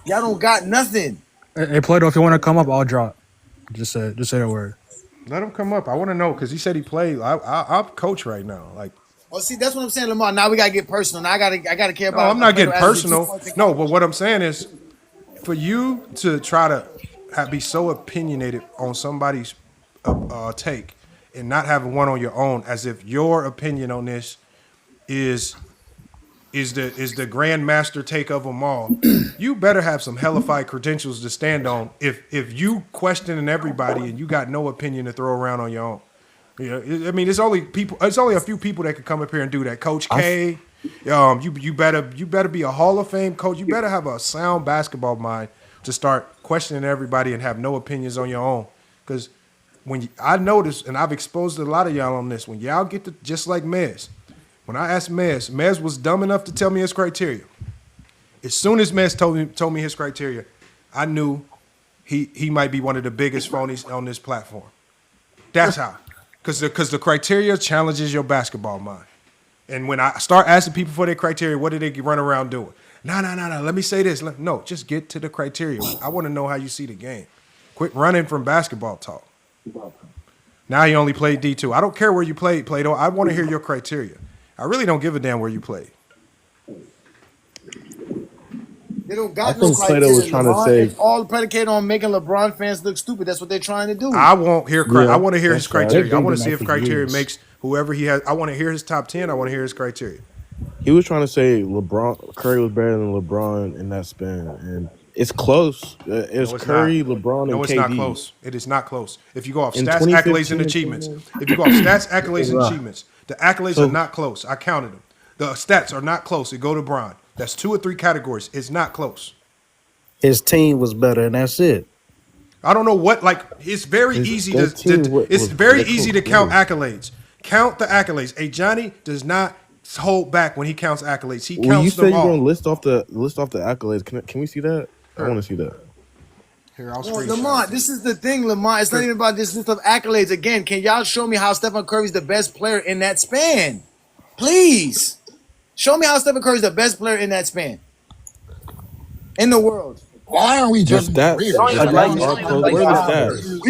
Y'all don't got nothing. Hey, Plato, if you want to come up, I'll drop. Just say that word. Let him come up. I want to know because he said he played. I'm coach right now. Oh, see, that's what I'm saying, Lamar. Now we gotta get personal. Now I gotta care about. No, I'm not getting personal. No, but what I'm saying is, for you to try to be so opinionated on somebody's take and not have one on your own, as if your opinion on this is the grandmaster take of them all. You better have some hellified credentials to stand on if you questioning everybody and you got no opinion to throw around on your own. I mean, it's only a few people that could come up here and do that. Coach K, you better be a Hall of Fame coach. You better have a sound basketball mind to start questioning everybody and have no opinions on your own. Because I noticed, and I've exposed a lot of y'all on this, when y'all get to just like Mez. When I asked Mez was dumb enough to tell me his criteria. As soon as Mez told me his criteria, I knew he might be one of the biggest phonies on this platform. That's how. Because the criteria challenges your basketball mind. And when I start asking people for their criteria, what do they run around doing? No. Let me say this. No, just get to the criteria. I want to know how you see the game. Quit running from basketball talk. Now you only played D2. I don't care where you played, Plato. I want to hear your criteria. I really don't give a damn where you played. They don't got I no think Plato criteria. was trying to LeBron. say It's all predicated on making LeBron fans look stupid. That's what they're trying to do. I want I want to hear his criteria. Right. I want to see if criteria makes whoever he has. I want to hear his top 10. I want to hear his criteria. He was trying to say Curry was better than LeBron in that span, and It's close. It's Curry, LeBron, and KD. No, it's not close. It is not close. If you go off In stats, accolades, and achievements, if you go off stats, accolades, and achievements, the accolades are not close. I counted them. The stats are not close. It go to Bron. That's 2 or 3 categories. It's not close. His team was better, and that's it. I don't know what. Like, it's very easy to count accolades. Count the accolades. Hey, Johnny does not hold back when he counts accolades. He counts you them say you're all. gonna list off the accolades. Can we see that? I want to see that. Here, I'll No, Lamont, this is the thing, Lamont. It's not even about this list of accolades. Again, can y'all show me how Stephen Curry's the best player in that span? Please. Show me how Stephen Curry's the best player in that span. In the world. Why aren't we just stats? We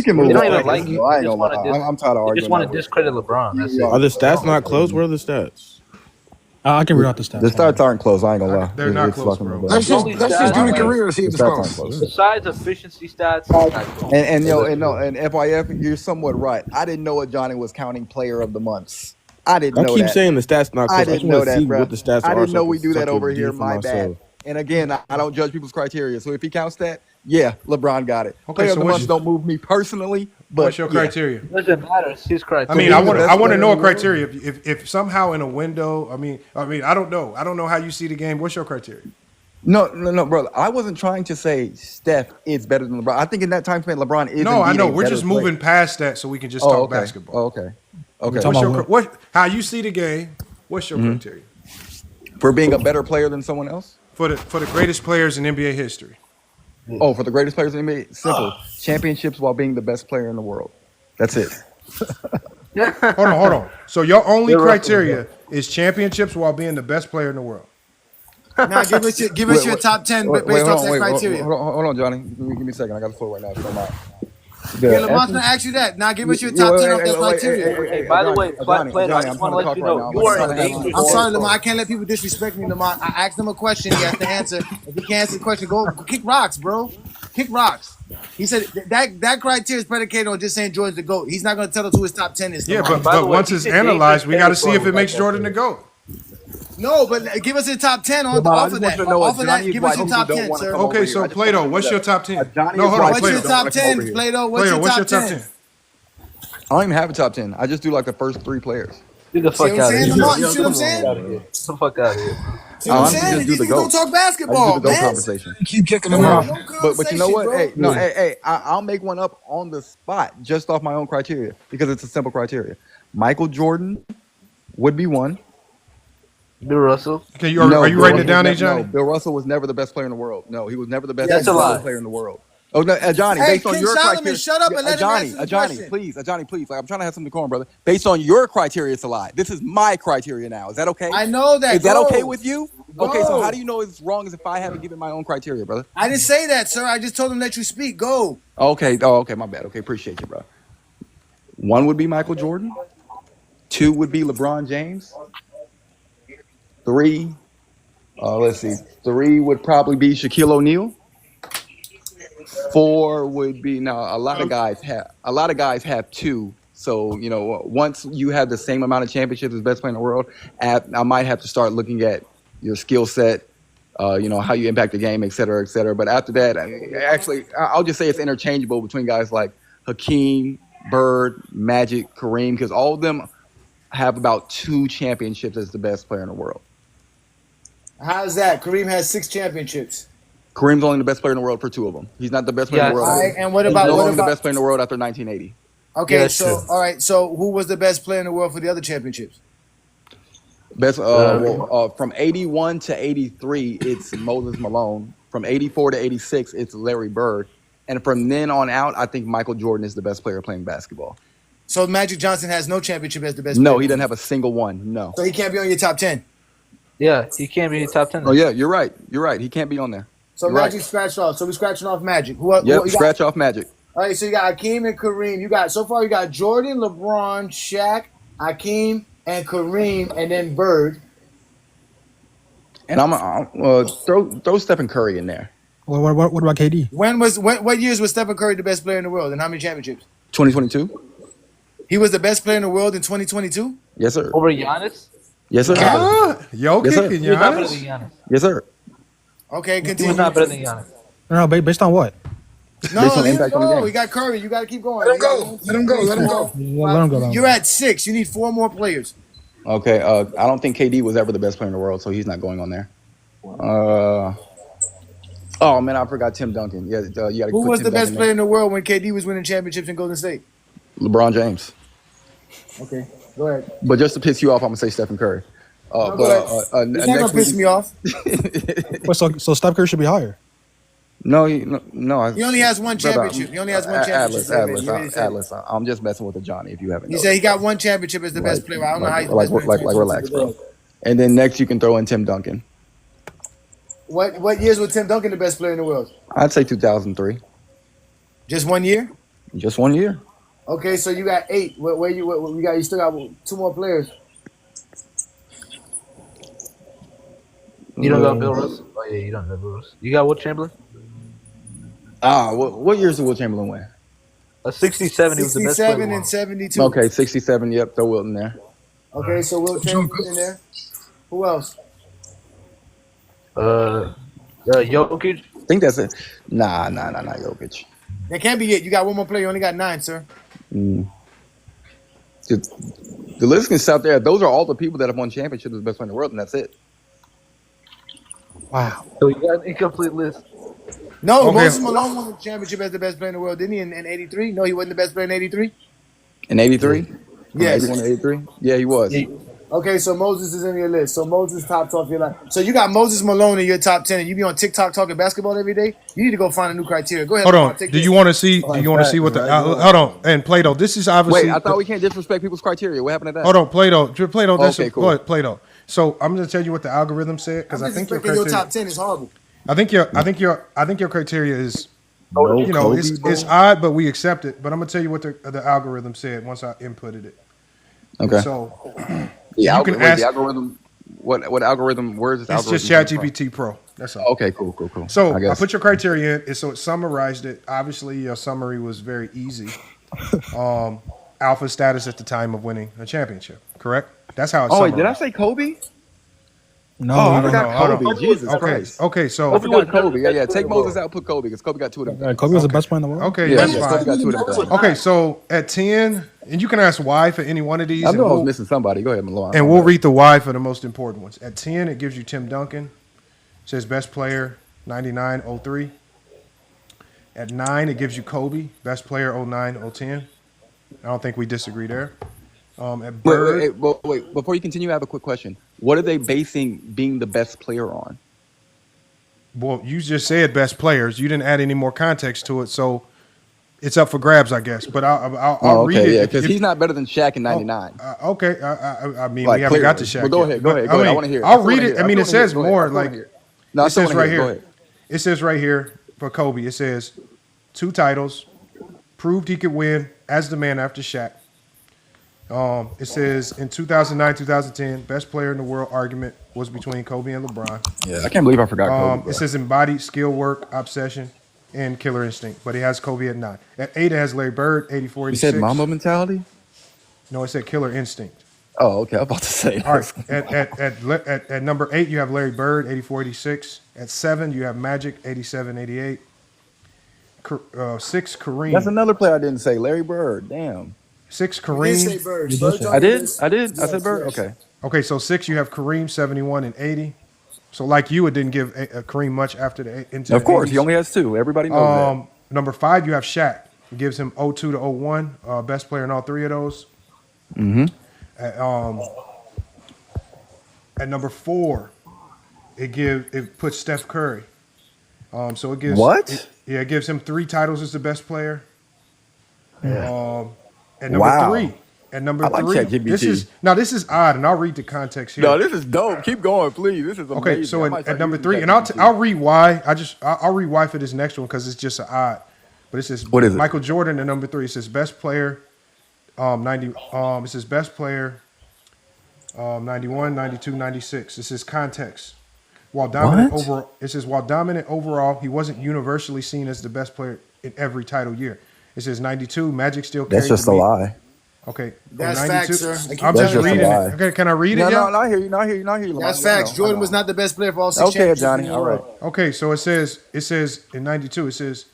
can move on. I ain't gonna lie. I'm tired of arguing. You just want to discredit LeBron. That's it. Are the stats not close? Where are the stats? I can read out the stats. The stats aren't close. I ain't gonna lie. They're not close, bro. Let's just do the career and see if it's close. Besides efficiency stats, and FYF, you're somewhat right. I didn't know what Johnny was counting player of the months. I didn't know that. I keep saying the stats not close. I didn't know that, bro. What the stats I are, didn't know so we do that fucking over here. deep for My myself. bad. And again, I don't judge people's criteria. So if he counts that, yeah, LeBron got it. Okay, Player so of the month don't move me personally, but what's your criteria? doesn't matter. It's his criteria. I mean, I want to know a criteria. If somehow in a window, I mean, I don't know. I don't know how you see the game. What's your criteria? No, brother. I wasn't trying to say Steph is better than LeBron. I think in that time span, LeBron is. No, I know. We're just moving past that so we can just talk basketball. Oh, okay. How you see the game? What's your criteria for being a better player than someone else? For the greatest players in NBA history. Oh, for the greatest players in NBA, simple championships while being the best player in the world. That's it. Hold on. So your only criteria is championships while being the best player in the world. Now give us your top 10 based off that criteria. Hold on, Johnny. Give me a second. I got the floor right now. If you don't mind. Yeah, Lamont's gonna ask you that. Now give us your top 10 of that criteria. Hey, by the way, Plato, I just want to let you know, you are dangerous. I'm sorry, Lamont. I can't let people disrespect me, Lamont. I asked him a question. He has to answer. If he can't answer the question, go kick rocks, bro. Kick rocks. He said that criteria is predicated on just saying Jordan's the GOAT. He's not going to tell us who his top 10 is. Yeah, but once it's analyzed, we got to see if it makes Jordan the GOAT. No, but give us your top 10 off of that. Off of that, give us your top 10, sir. Okay, so Plato, what's your top 10? No, hold on. What's your top 10, Plato? What's your top 10? I don't even have a top 10. I just do like the first 3 players. Get the fuck out of here. You see what I'm saying? Get the fuck out of here. See what I'm saying? You don't talk basketball, man. Conversation. Keep kicking them off. But you know what? Hey, I'll make one up on the spot just off my own criteria because it's a simple criteria. Michael Jordan would be one. Bill Russell. Okay, are you writing it down, Johnny? No, Bill Russell was never the best player in the world. No, he was never the best player in the world. Oh no, Johnny. Hey, based on King your Solomon, criteria, shut up and let him answer the Johnny, question. please. Like, I'm trying to have some decorum, brother. Based on your criteria, it's a lie. This is my criteria now. Is that okay? I know that. Is that okay with you? Okay, so how do you know it's wrong as if I haven't given my own criteria, brother? I didn't say that, sir. I just told him let you speak. Go. Okay. Oh, okay. My bad. Okay, appreciate you, bro. 1 would be Michael Jordan. 2 would be LeBron James. 3, let's see. 3 would probably be Shaquille O'Neal. 4 would be a lot of guys have 2. So once you have the same amount of championships as best player in the world, I might have to start looking at your skill set, how you impact the game, et cetera, et cetera. But after that, I'll just say it's interchangeable between guys like Hakeem, Bird, Magic, Kareem, because all of them have about 2 championships as the best player in the world. How's that? Kareem has 6 championships. Kareem's only the best player in the world for 2 of them. He's not the best player in the world. And what about the best player in the world after 1980? Okay, all right. So who was the best player in the world for the other championships? Best from 81 to 83, it's Moses Malone. From 84 to 86, it's Larry Bird. And from then on out, I think Michael Jordan is the best player playing basketball. So Magic Johnson has no championship as the best player? No, he doesn't have a single one. No. So he can't be on your top 10? Yeah, he can't be in your top 10. Oh, yeah, you're right. He can't be on there. So you're Magic scratched off. So we're scratching off Magic. Scratch off Magic. All right, so you got Hakeem and Kareem. You got Jordan, LeBron, Shaq, Hakeem, and Kareem, and then Bird. And I'm throw Stephen Curry in there. What about KD? What years was Stephen Curry the best player in the world, and how many championships? 2022. He was the best player in the world in 2022? Yes, sir. Over Giannis? Yes, sir. Yo, yes, sir. kicking He was not better than Giannis. Yes, sir. Okay, continue. He was not better than Giannis. No, based on what? No, Based on let him impact on the go. game. We got Curry. You got to keep going. Let him go. Let him go. Let him go. Let him go. You're at 6. You need 4 more players. Okay, I don't think KD was ever the best player in the world, so he's not going on there. Oh man, I forgot Tim Duncan. Yeah, you got to. Who was the best player in the world when KD was winning championships in Golden State? LeBron James. Okay, go ahead. But just to piss you off, I'm gonna say Stephen Curry. No, go ahead. It's not gonna piss me off. Well, so Steph Curry should be higher. No. He only has one championship. He only has one championship. Atlas. I'm just messing with the Johnny. If you haven't. You say he got one championship as the best player. I don't know how he's the best player. Like relax, bro. And then next you can throw in Tim Duncan. What years was Tim Duncan the best player in the world? I'd say 2003. Just 1 year? Just 1 year. Okay, so you got 8. Where you got? You still got 2 more players. You don't got Bill Russell? Oh yeah, you don't have Bill Russell. You got Wilt Chamberlain? What years did Wilt Chamberlain win? 67. He was the best player. 67 and 72. Okay, 67. Yep, throw Wilt in there. Okay, so Wilt Chamberlain in there. Who else? Jokic. I think that's it. Nah, Jokic. That can't be it. You got 1 more player. You only got 9, sir. The list can stop there. Those are all the people that have won championships as the best player in the world, and that's it. Wow. So you got an incomplete list. No, Okay. Moses Malone won the championship as the best player in the world, didn't he? In 83? No, he wasn't the best player in 83? In 83? Yes. 81 to 83? Yeah, he was. Okay, so Moses is in your list. So Moses tops off your line. So you got Moses Malone in your top 10, and you be on TikTok talking basketball every day? You need to go find a new criteria. Go ahead. Hold Lamar, on. Do you want to see? Do you want to see what the? Hold on. And Plato, this is obviously. Wait, I thought we can't disrespect people's criteria. What happened to that? Hold on, Plato. That's Okay, cool. Go ahead, Plato. So I'm going to tell you what the algorithm said because I think your criteria. Your top 10 is horrible. I think your criteria is. No, it's odd, but we accept it. But I'm gonna tell you what the algorithm said once I inputted it. Okay. So the ask. The algorithm. What algorithm? Where is this It's algorithm? just ChatGPT Pro. That's all. Okay, cool. So I put your criteria in, and so it summarized it. Obviously, your summary was very easy. Alpha status at the time of winning a championship. Correct. That's how. Oh wait, did I say Kobe? No, I forgot Kobe. Jesus Christ. Okay, so I forgot Kobe. Yeah. Take Moses out, put Kobe because Kobe got 2 of them. Kobe was the best player in the world. Okay, Yeah, that's Kobe fine. got 2 of them. Okay, so at 10, and you can ask why for any one of these. I and knew I was we'll- missing somebody. Go ahead, Malone. And we'll read the why for the most important ones. At 10, it gives you Tim Duncan. It says best player 99-03. At 9, it gives you Kobe, best player 09-010. I don't think we disagree there. At Bird, Wait, before you continue, I have a quick question. What are they basing being the best player on? well, you just said best players. You didn't add any more context to it, so it's up for grabs, I guess. But I'll read it. Yeah, because he's not better than Shaq in '99. Okay, I mean, Like, we haven't got to clearly. Shaq. Well, yet. go ahead. I want to hear it. I'll read it. I mean, it says more. Like No, it says right Go here. ahead. It says right here for Kobe. It says 2 titles, proved he could win as the man after Shaq. It says in 2009, 2010, best player in the world argument was between Kobe and LeBron. Yeah, I can't believe I forgot Kobe. It says embodied skill, work, obsession, and killer instinct. But he has Kobe at 9. At 8, it has Larry Bird, 84, You 86. said Mamba mentality? No, it said killer instinct. Oh, okay. I'm about to say. All right. At number 8, you have Larry Bird, 84, 86. At 7, you have Magic, 87, 88. 6, Kareem. That's another player I didn't say. Larry Bird. Damn. 6, You didn't Kareem. say Bird. I did. I said Bird. Yes. Okay. Okay, so 6, you have Kareem, 71 and 80. So like you, it didn't give Kareem much after the into Of course, the he only has 2. Everybody knows that. Number 5, you have Shaq. It gives him 02 to 01, best player in all 3 of those. Mm-hmm. At number 4, it puts Steph Curry. So it gives What? It gives him 3 titles as the best player. Yeah. At number Wow. 3. At number I like 3, ChatGPT. this is odd, and I'll read the context here. No, this is dope. Keep going, please. This is amazing. Okay, so I might at start number using 3, and ChatGPT. I'll read why. I'll read why for this next one because it's just an odd. But it says What is it? Michael Jordan at number 3. It says best player, 90. It says best player, 91, 92, 96. It says context. While dominant overall, it says while dominant overall, he wasn't universally seen as the best player in every title year. It says 92. Magic still carried That's just the a meat. lie. Okay. That's 92. facts, sir. I keep I'm just telling you. reading it. Okay, can I read it? No, I hear you. I hear you. That's Lamont. facts. I Jordan know. was not the best player for all 6 Okay, championships Johnny. in the All right. world. Okay, so it says in 92, it says,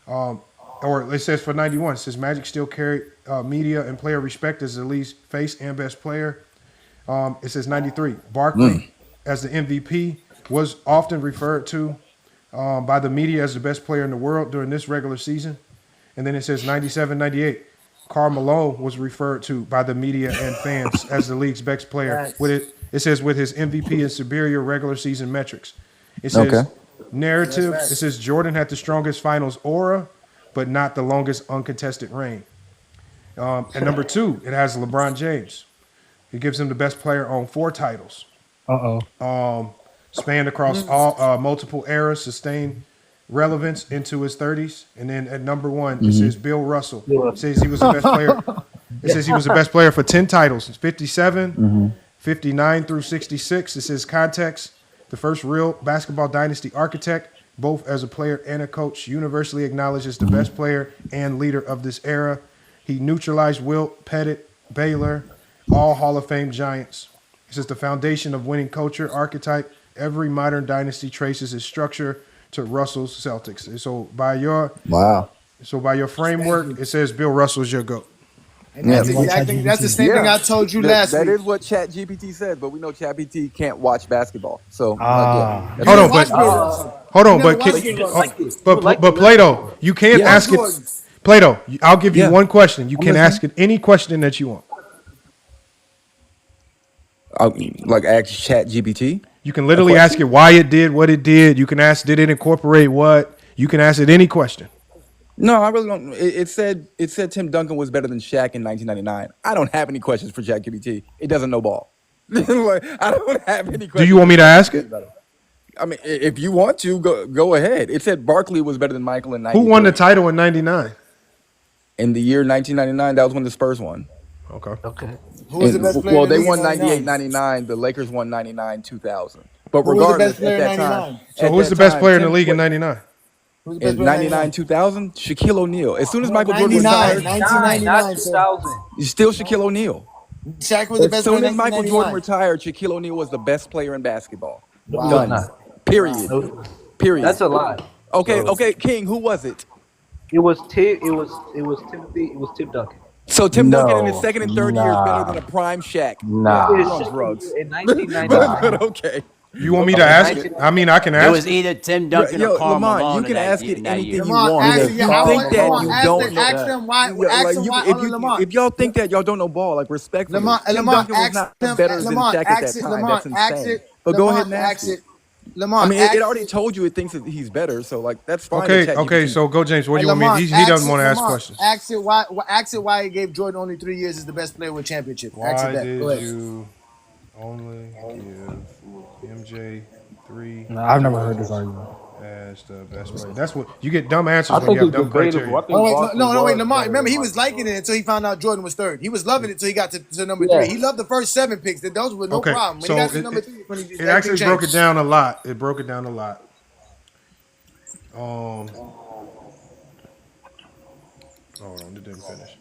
or it says for 91, it says Magic still carried media and player respect as the league's face and best player. It says 93, Barkley as the MVP was often referred to by the media as the best player in the world during this regular season. And then it says 97, 98, Karl Malone was referred to by the media and fans as the league's best player. It says with his MVP and superior regular season metrics. It says narrative. It says Jordan had the strongest finals aura, but not the longest uncontested reign. And number 2, it has LeBron James. It gives him the best player on 4 titles. Spanned across all multiple eras, sustained relevance into his 30s. And then at number 1, it says Bill Russell. It says he was the best player. It says he was the best player for 10 titles. 57, 59 through 66. It says context. The first real basketball dynasty architect, both as a player and a coach, universally acknowledged as the best player and leader of this era. He neutralized Wilt, Pettit, Baylor, all Hall of Fame giants. It says the foundation of winning culture archetype. Every modern dynasty traces its structure to Russell's Celtics. And so by your framework, it says Bill Russell's your GOAT. And that's the same thing I told you last week. That is what ChatGPT said, but we know ChatGPT can't watch basketball. So but Plato, you can't ask it. Plato, I'll give you one question. You can ask it any question that you want. Like ask ChatGPT? You can literally ask it why it did what it did. You can ask, did it incorporate what? You can ask it any question. No, I really don't. It said Tim Duncan was better than Shaq in 1999. I don't have any questions for ChatGPT. It doesn't know ball. Like, I don't have any questions. Do you want me to ask it? I mean, if you want to, go ahead. It said Barkley was better than Michael in 93. Who won the title in 99? In the year 1999, that was when the Spurs won. Okay. Who was the best player? Well, they won 98-99. The Lakers won 99-2000. But regardless, at that time. So who's the best player in the league in 99? In 99-2000, Shaquille O'Neal. As soon as Michael Jordan retired, 1999, 2000. Still Shaquille O'Neal. Shaq was the best player. As soon as Michael Jordan retired, Shaquille O'Neal was the best player in basketball. Wow. Done. Period. Period. That's a lie. Okay, King. Who was it? It was Timothy. It was Tim Duncan. So Tim Duncan in his second and third year is better than a prime Shaq. On drugs. In 1999. But okay. You want me to ask it? I mean, I can ask. It was either Tim Duncan or Karl Malone. You can ask it anything you Lamont, want. ask If it, you yeah, think that Lamont, you ask don't them- know, ask them why- ask them why- Lamont. if y'all think that y'all don't know ball, like respectfully, Lamont, Tim Lamont, Duncan was ask not them- better than Lamont, Shaq at ask that it, time. Lamont, That's ask insane. it, But go ahead Lamont, and ask it. Lamont, I mean, ask it already told you it thinks that he's better, so like that's fine. Okay. So go, James. What do you want me? He doesn't want to ask questions. Ask it why he gave Jordan only 3 years as the best player with championship. Ask Why it that. did Go ahead. you only give MJ 3? No, I've never heard this argument. As the best player. That's what you get. Dumb answers I when you think have it's dumb criteria. debatable. Wait, Lamont. Remember, he was liking it until he found out Jordan was third. He was loving it until he got to number 3. He loved the first 7 picks. Those were no problem. When So he got to number 3, it actually broke it down a lot. It broke it down a lot. Hold on, it didn't finish.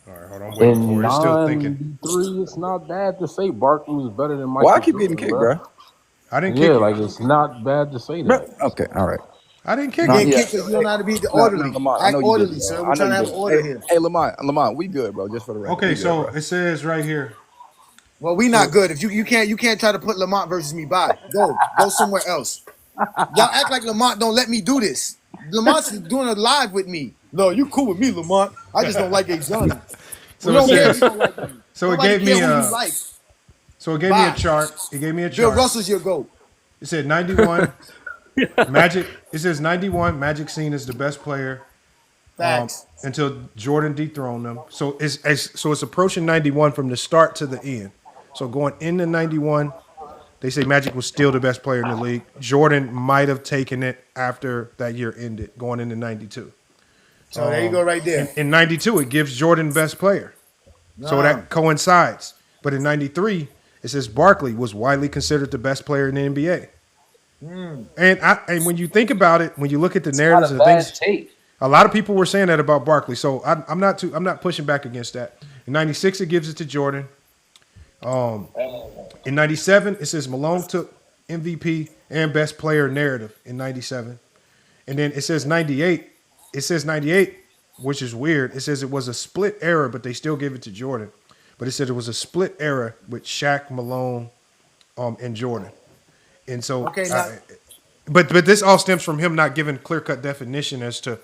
All right, hold on. I'm waiting for it. It's still thinking. 93, it's not bad to say Barkley was better than Michael. Why I keep Jordan, getting kicked, bro? I didn't kick Yeah, you. like it's not bad to say that. Okay, all right. I didn't kick You you. get kicked because you don't know how to be orderly. Lamont, I Act know you orderly, did. sir. I We're know trying to you have did. order here. Hey, Lamont, we good, bro. Just for the record. Okay, We good, so bro. it says right here. Well, we not good. If you can't try to put Lamont versus me. Bye. Go somewhere else. Y'all act like Lamont don't let me do this. Lamont's doing it live with me. No, you cool with me, Lamont. I just don't like Johnny. So We don't it care says- if you don't like me. So it Nobody gave me care who a. you like. So it gave me a chart. It gave me a Bill chart. Russell's your GOAT. It said 91. Magic. It says 91. Magic seen as the best player. Facts. Until Jordan dethroned them. So it's approaching 91 from the start to the end. So going into 91, they say Magic was still the best player in the league. Jordan might have taken it after that year ended, going into 92. So there you go right there. In 92, it gives Jordan best player. So that coincides. But in 93, it says Barkley was widely considered the best player in the NBA. And when you think about it, when you look at the narratives and things, A lot of people were saying that about Barkley, so I'm not pushing back against that. In '96, it gives it to Jordan. In '97, it says Malone took MVP and Best Player narrative in '97, and then it says '98. It says '98, which is weird. It says it was a split era, but they still gave it to Jordan. But it said it was a split era with Shaq, Malone, and Jordan. And so, but this all stems from him not giving clear-cut definition as to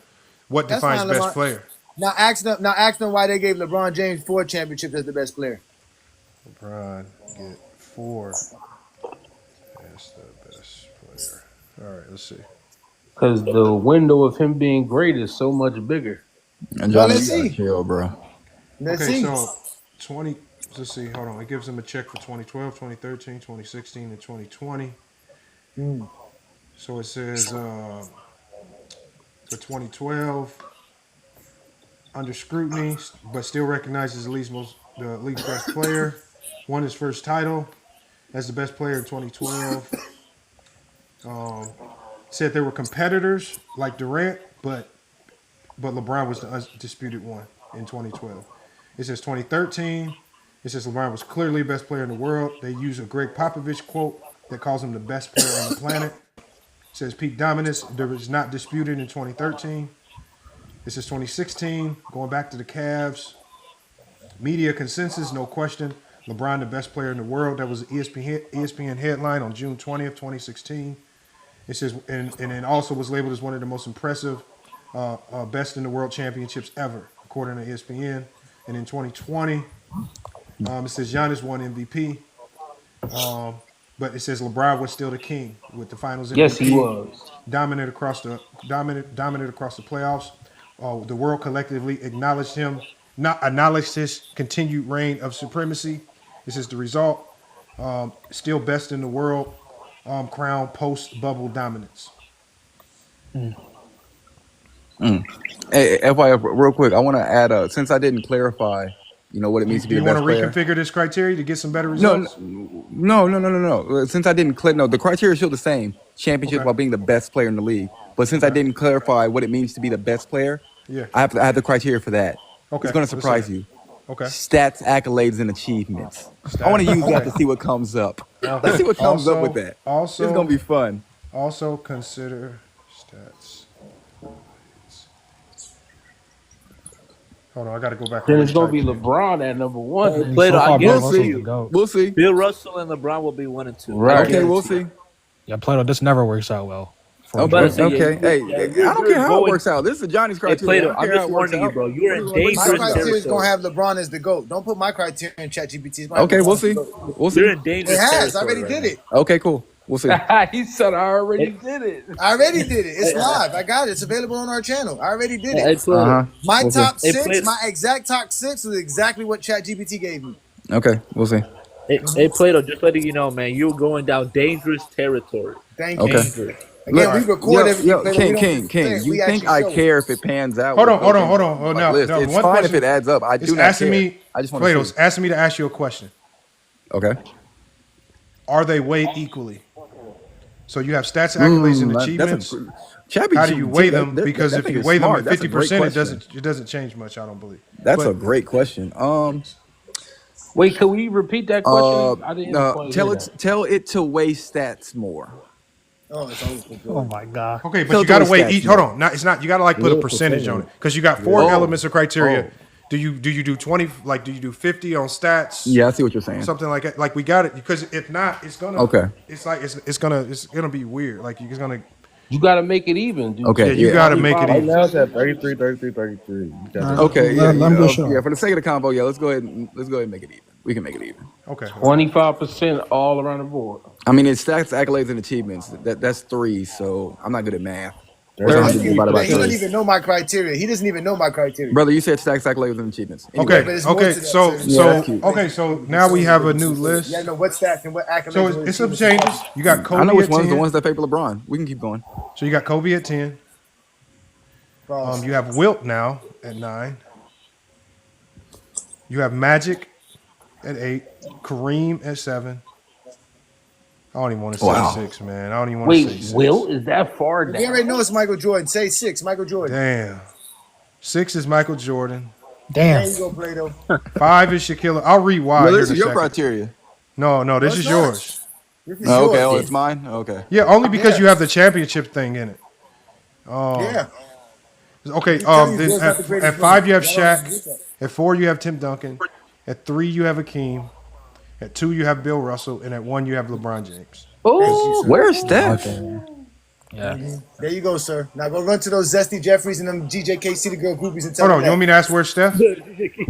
what defines best player. Now ask them why they gave LeBron James 4 championships as the best player. LeBron get 4 as the best player. All right, let's see. Because the window of him being great is so much bigger. And Johnny, you gotta chill, bro. So 20. Let's see. Hold on. It gives him a check for 2012, 2013, 2016, and 2020. So it says for 2012, under scrutiny, but still recognized as the league's best player. Won his first title as the best player in 2012. Said there were competitors like Durant, but LeBron was the undisputed one in 2012. It says 2013. It says LeBron was clearly the best player in the world. They use a Greg Popovich quote that calls him the best player on the planet. It says peak dominance, there was not disputed in 2013. It says 2016, going back to the Cavs. Media consensus, no question. LeBron, the best player in the world. That was an ESPN headline on June 20th, 2016. It says, and it also was labeled as one of the most impressive best in the world championships ever, according to ESPN. And in 2020, it says Giannis won MVP. But it says LeBron was still the king with the Finals MVP. Yes, he was. Dominant across the playoffs. The world collectively acknowledged his continued reign of supremacy. This is the result. Still best in the world. Crown post-bubble dominance. Hey, FYF, real quick, I want to add, since I didn't clarify, what it means to be the best player. You want to reconfigure this criteria to get some better results? No. Since I didn't the criteria is still the same. Championship while being the best player in the league. But since I didn't clarify what it means to be the best player, I have the criteria for that. Okay. It's going to surprise you. Okay. Stats, accolades, and achievements. I want to use that to see what comes up. Let's see what comes up with that. Also, it's going to be fun. Also consider stats. Hold on, I got to go back. Then it's going to be LeBron at number 1. Plato, I guarantee you. We'll see. Bill Russell and LeBron will be 1 and 2. Right. Okay, we'll see. Yeah, Plato, this never works out well. Okay. Hey, I don't care how it works out. This is Johnny's criteria. Plato, I'm just warning you, bro. You're in dangerous My criteria territory. is going to have LeBron as the GOAT. Don't put my criteria in ChatGPT. Okay, we'll see. We'll see. You're in dangerous It has. I territory already did it. Okay, cool. We'll see. He said, I already did it. I already did it. It's live. I got it. It's available on our channel. I already did it. My We'll top see. 6, my exact top 6 was exactly what ChatGPT gave me. Okay, we'll see. Hey, Plato, just letting you know, man, you're going down dangerous territory. Thank Okay. you. Look, Again, we record everything. King, you think I care if it pans out? Hold on. No, it's one fine question. if it adds up. I do not asking care. me. I just want Plato's to see. asking me to ask you a question. Okay. Are they weighed equally? So you have stats, accolades, and achievements. How do you weigh them? Because if you weigh them at 50%, it doesn't change much. I don't believe. That's a great question. Wait, can we repeat that question? I didn't quite hear that. Tell it to weigh stats more. Oh my God. Okay, but you got to weigh each. Hold on, it's not. You got to put a percentage on it because you got 4 elements of criteria. Do you do 20? Like, do you do 50 on stats? Yeah, I see what you're saying. Something like that. Like we got it because if not, it's gonna. Okay. It's like it's gonna be weird. Like you're gonna. You got to make it even, dude. Okay, Yeah, you got to make it even. Now it's at 33, 33, 33. Okay, Let me go show. yeah. For the sake of the combo, let's go ahead and make it even. We can make it even. Okay. 25% all around the board. I mean, it's stats, accolades, and achievements. That's 3. So I'm not good at math. He doesn't even know my criteria. He doesn't even know my criteria. Brother, you said stacks, accolades, and achievements. Okay. So now we have a new list. Yeah, no, what stats and what accolades? So it's some changes. You got Kobe. I know which at ones 10. the ones that favor LeBron. We can keep going. So you got Kobe at 10. You have Wilt now at 9. You have Magic at 8. Kareem at 7. I don't even want to say 6, man. I don't even want to say Wait, 6. Wilt is that far You down? already know it's Michael Jordan. Say 6, Michael Jordan. Damn. 6 is Michael Jordan. There you go, Plato. 5 is Shaquille. I'll read why. Well, here this in a is your second. criteria. No, this is yours. This is Oh, okay, yours. oh, it's mine. Okay. Yeah, only because you have the championship thing in it. Yeah. Okay. He's telling you Then Bill's not the at greatest 5 you have player. Y'all don't Shaq. get that. At 4 you have Tim Duncan. At 3 you have Hakeem. At 2 you have Bill Russell, and at 1 you have LeBron James. Oh, where's Steph? Yeah. There you go, sir. Now go run to those Zesty Jeffries and them GJKC the girl groupies and tell Hold them on, you want me to ask where's Steph?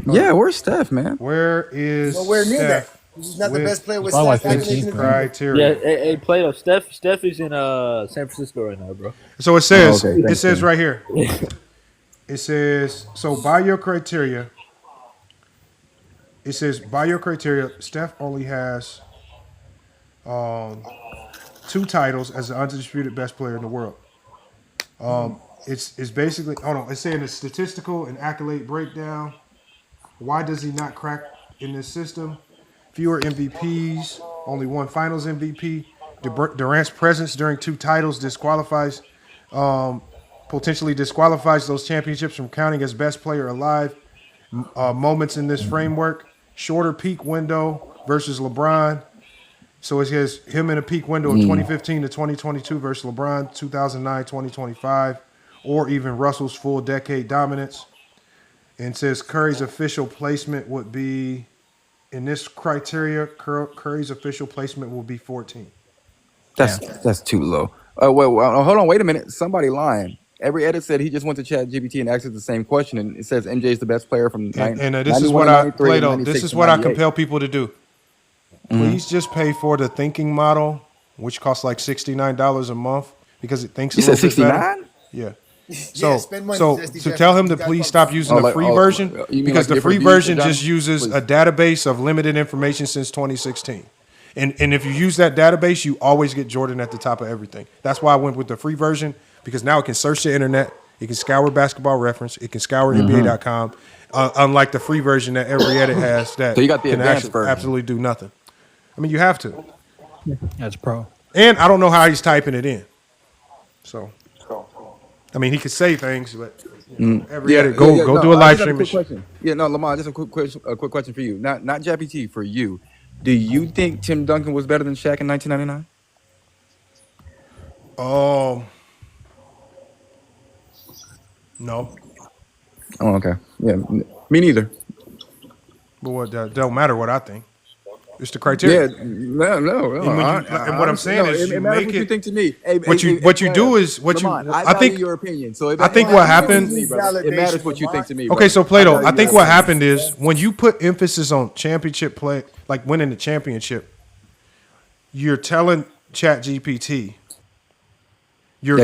Yeah, where's Steph, man? Where is nowhere near Steph? that. He's not the with best player with Probably like stats, accolades, 15th, and right? criteria. Yeah, hey, Plato. Steph is in San Francisco right now, bro. So it says, okay, it thanks, says man. right here. It says, so by your criteria, Steph only has 2 titles as the undisputed best player in the world. It's basically, hold on, it's saying a statistical and accolade breakdown. Why does he not crack in this system? Fewer MVPs, only 1 finals MVP. Durant's presence during 2 titles potentially disqualifies those championships from counting as best player alive. Moments in this framework, shorter peak window versus LeBron. So it has him in a peak window of 2015 to 2022 versus LeBron 2009, 2025, or even Russell's full decade dominance. And it says Curry's official placement would be, in this criteria, Curry's official placement will be 14. That's too low. Well, hold on, wait a minute. Somebody lying. Every edit said he just went to ChatGPT and asked it the same question, and it says MJ is the best player from And this is what I This is what I compel people to do. Please just pay for the thinking model, which costs like $69 a month because it thinks. You a little said bit better. 69? Yeah. Yeah, spend money, So Zesty to Jeffries. tell him to You guys please fuck stop with using Oh, the like- free oh, version you mean because like the free different views, version Johnny? just uses Please. a database of limited information since 2016. And if you use that database, you always get Jordan at the top of everything. That's why I went with the free version, because now it can search the internet, it can scour Basketball Reference, it can scour NBA.com, unlike the free version that every edit has that So you got the can advanced version. absolutely do nothing. I mean, you have to. That's pro. And I don't know how he's typing it in. So, I mean, he could say things, but every edit, go no, do a I live just have stream. quick question. Yeah, no, Lamar, just a quick question for you. Not GPT, for you. Do you think Tim Duncan was better than Shaq in 1999? No. Oh, okay. Yeah, me neither. But what don't matter what I think. It's the criteria. Yeah, no. And what I'm saying is, it you matters make what you it. think to me. Hey, What you do is what you. Lamont, I I think value your opinion. So I think what happened. It matters what you think to me. Okay, so Plato, I think what happened happened is when you put emphasis on championship play, like winning the championship, you're telling ChatGPT you're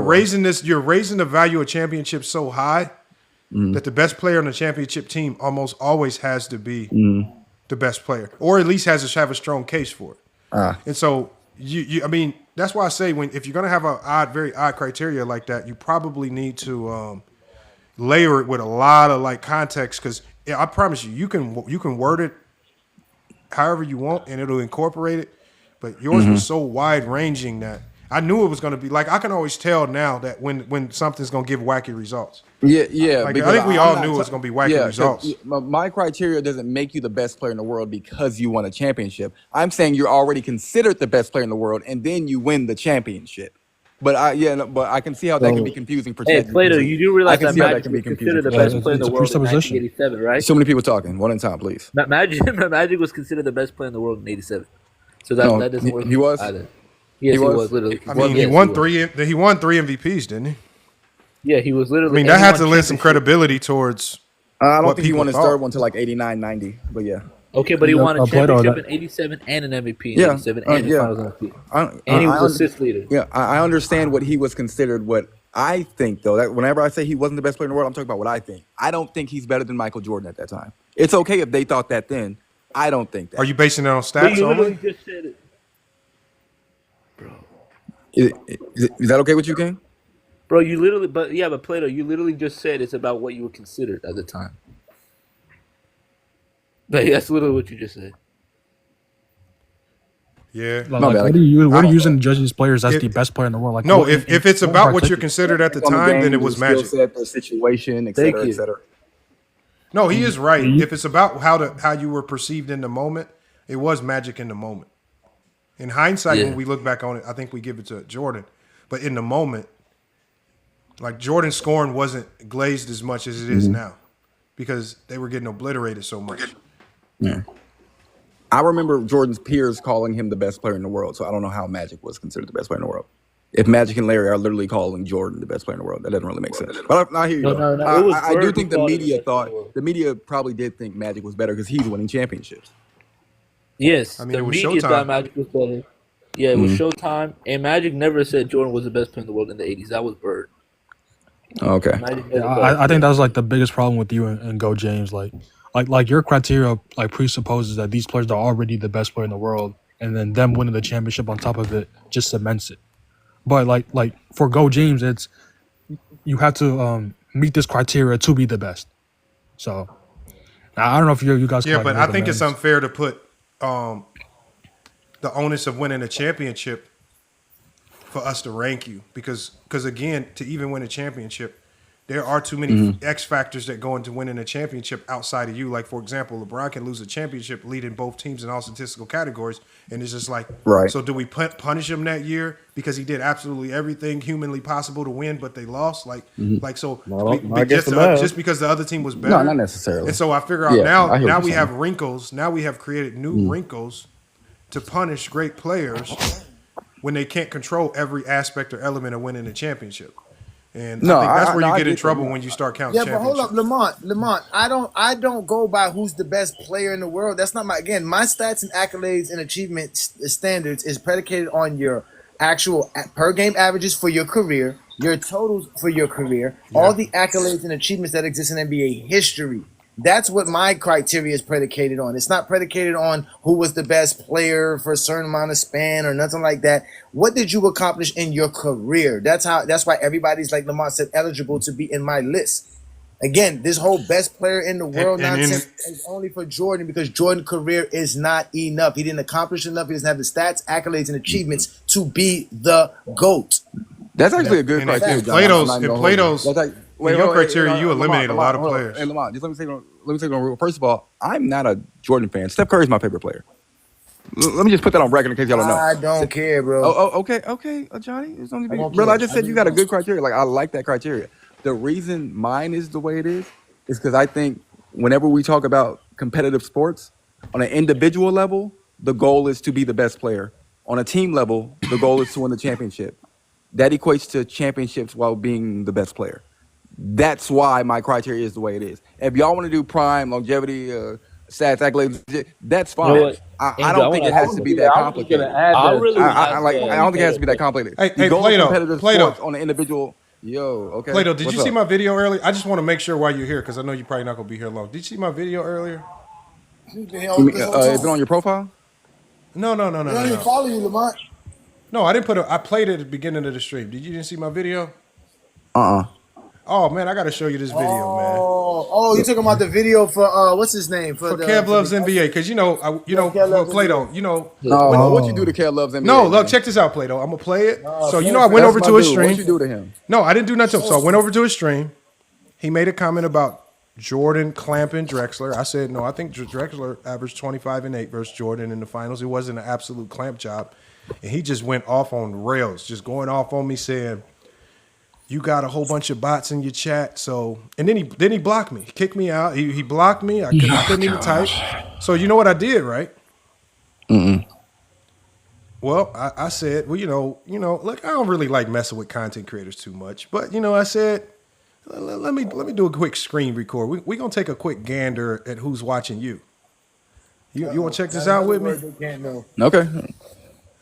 raising the value of championship so high that the best player on the championship team almost always has to be the best player, or at least has to have a strong case for it. And so I mean, that's why I say if you're gonna have a very odd criteria like that, you probably need to layer it with a lot of like context, because I promise you can word it however you want and it'll incorporate it. But yours was so wide ranging that I knew it was going to be like, I can always tell now that when something's going to give wacky results. Yeah. Like, I think we all knew it was going to be wacky results. My criteria doesn't make you the best player in the world because you won a championship. I'm saying you're already considered the best player in the world, and then you win the championship. But I can see how that can be confusing for Hey, ChatGPT. Plato, you do realize that can see how Magic was considered the best player in the world in 1987, right? So many people talking. One at a time, please. Magic was considered the best player in the world in '87. So that doesn't work. He was. Either. Yes, he was literally. I mean, he won three MVPs, didn't he? Yeah, he was literally. I mean, that had to lend some credibility towards. I don't what think he won his people third thought. one until like 89, 90. But yeah. Okay, but he won a championship in '87 and an MVP in '87 and the Finals MVP. And he was assist leader. Yeah, I understand what he was considered. What I think, though, that whenever I say he wasn't the best player in the world, I'm talking about what I think. I don't think he's better than Michael Jordan at that time. It's okay if they thought that then. I don't think that. Are you basing it on stats only? Just said it. Is that okay with you, King? Bro, you literally, but Plato, you literally just said it's about what you were considered at the time. But that's literally what you just said. Yeah. Like, what are you using to judge these players as the best player in the world? Like, no, if it's about what you're considered at the time, then it was Magic. Skill set, the situation, et cetera, et cetera. No, he is right. If it's about how you were perceived in the moment, it was Magic in the moment. In hindsight, when we look back on it, I think we give it to Jordan. But in the moment, like Jordan's scoring wasn't glazed as much as it is now because they were getting obliterated so much. Yeah. I remember Jordan's peers calling him the best player in the world, so I don't know how Magic was considered the best player in the world. If Magic and Larry are literally calling Jordan the best player in the world, that doesn't really make sense. But I hear you. I do think the media probably did think Magic was better because he's winning championships. Yes, I mean, it was media Showtime. thought Magic was better. Yeah, it was Showtime, and Magic never said Jordan was the best player in the world in the '80s. That was Bird. Okay. I think that was like the biggest problem with you and Go James. Like your criteria like presupposes that these players are already the best player in the world, and then them winning the championship on top of it just cements it. But like for Go James, it's you have to meet this criteria to be the best. So I don't know if you guys. Yeah, but I think it's unfair to put the onus of winning a championship for us to rank you because again, to even win a championship, there are too many X factors that go into winning a championship outside of you. Like, for example, LeBron can lose a championship leading both teams in all statistical categories. And it's just like, so do we punish him that year because he did absolutely everything humanly possible to win, but they lost? Just because the other team was better? No, not necessarily. And so I figure out now we have wrinkles. Now we have created new wrinkles to punish great players when they can't control every aspect or element of winning a championship. And I think that's where you get in trouble when you start counting championships. But hold up, Lamont. I don't go by who's the best player in the world. That's not my stats and accolades and achievement standards is predicated on your actual per game averages for your career, your totals for your career, all the accolades and achievements that exist in NBA history. That's what my criteria is predicated on. It's not predicated on who was the best player for a certain amount of span or nothing like that. What did you accomplish in your career? That's why everybody's, like Lamont said, eligible to be in my list. Again, this whole best player in the world nonsense is only for Jordan because Jordan's career is not enough. He didn't accomplish enough. He doesn't have the stats, accolades, and achievements to be the GOAT. That's actually a good criteria. In your criteria, you eliminate a lot of players. And Lamont, just let me say one rule. First of all, I'm not a Jordan fan. Steph Curry is my favorite player. Let me just put that on record in case y'all don't know. I don't care, bro. Okay, Johnny. It's only brother. I just said you got a good criteria. Like I like that criteria. The reason mine is the way it is because I think whenever we talk about competitive sports, on an individual level, the goal is to be the best player. On a team level, the goal is to win the championship. That equates to championships while being the best player. That's why my criteria is the way it is. If y'all want to do prime, longevity, stats, accolades, that's fine. You know I don't think it has to be that complicated. I don't think it has to be that complicated. Hey, Plato. On an individual. Okay. Plato, did you see my video earlier? I just want to make sure why you're here because I know you're probably not going to be here long. Did you see my video earlier? Is it on your profile? No. I don't even follow you, Lamont. No, I didn't put I played it at the beginning of the stream. You didn't see my video? Oh man, I gotta show you this video, man. Oh, you talking about the video for what's his name for Kev Loves NBA? Because Plato, what you do to Kev Loves NBA? No, look, check this out, Plato. I'm gonna play it. So I went over to his stream. What you do to him? No, I didn't do nothing. So I went over to his stream. He made a comment about Jordan clamping Drexler. I said no. I think Drexler averaged 25 and 8 versus Jordan in the finals. It wasn't an absolute clamp job, and he just went off on the rails, just going off on me saying, you got a whole bunch of bots in your chat, so and then he blocked me, kicked me out. He blocked me. I couldn't even type. So you know what I did, right? Well, I said, look, I don't really like messing with content creators too much, but I said, let me do a quick screen record. We're gonna take a quick gander at who's watching you. You want to check this out with me? Okay.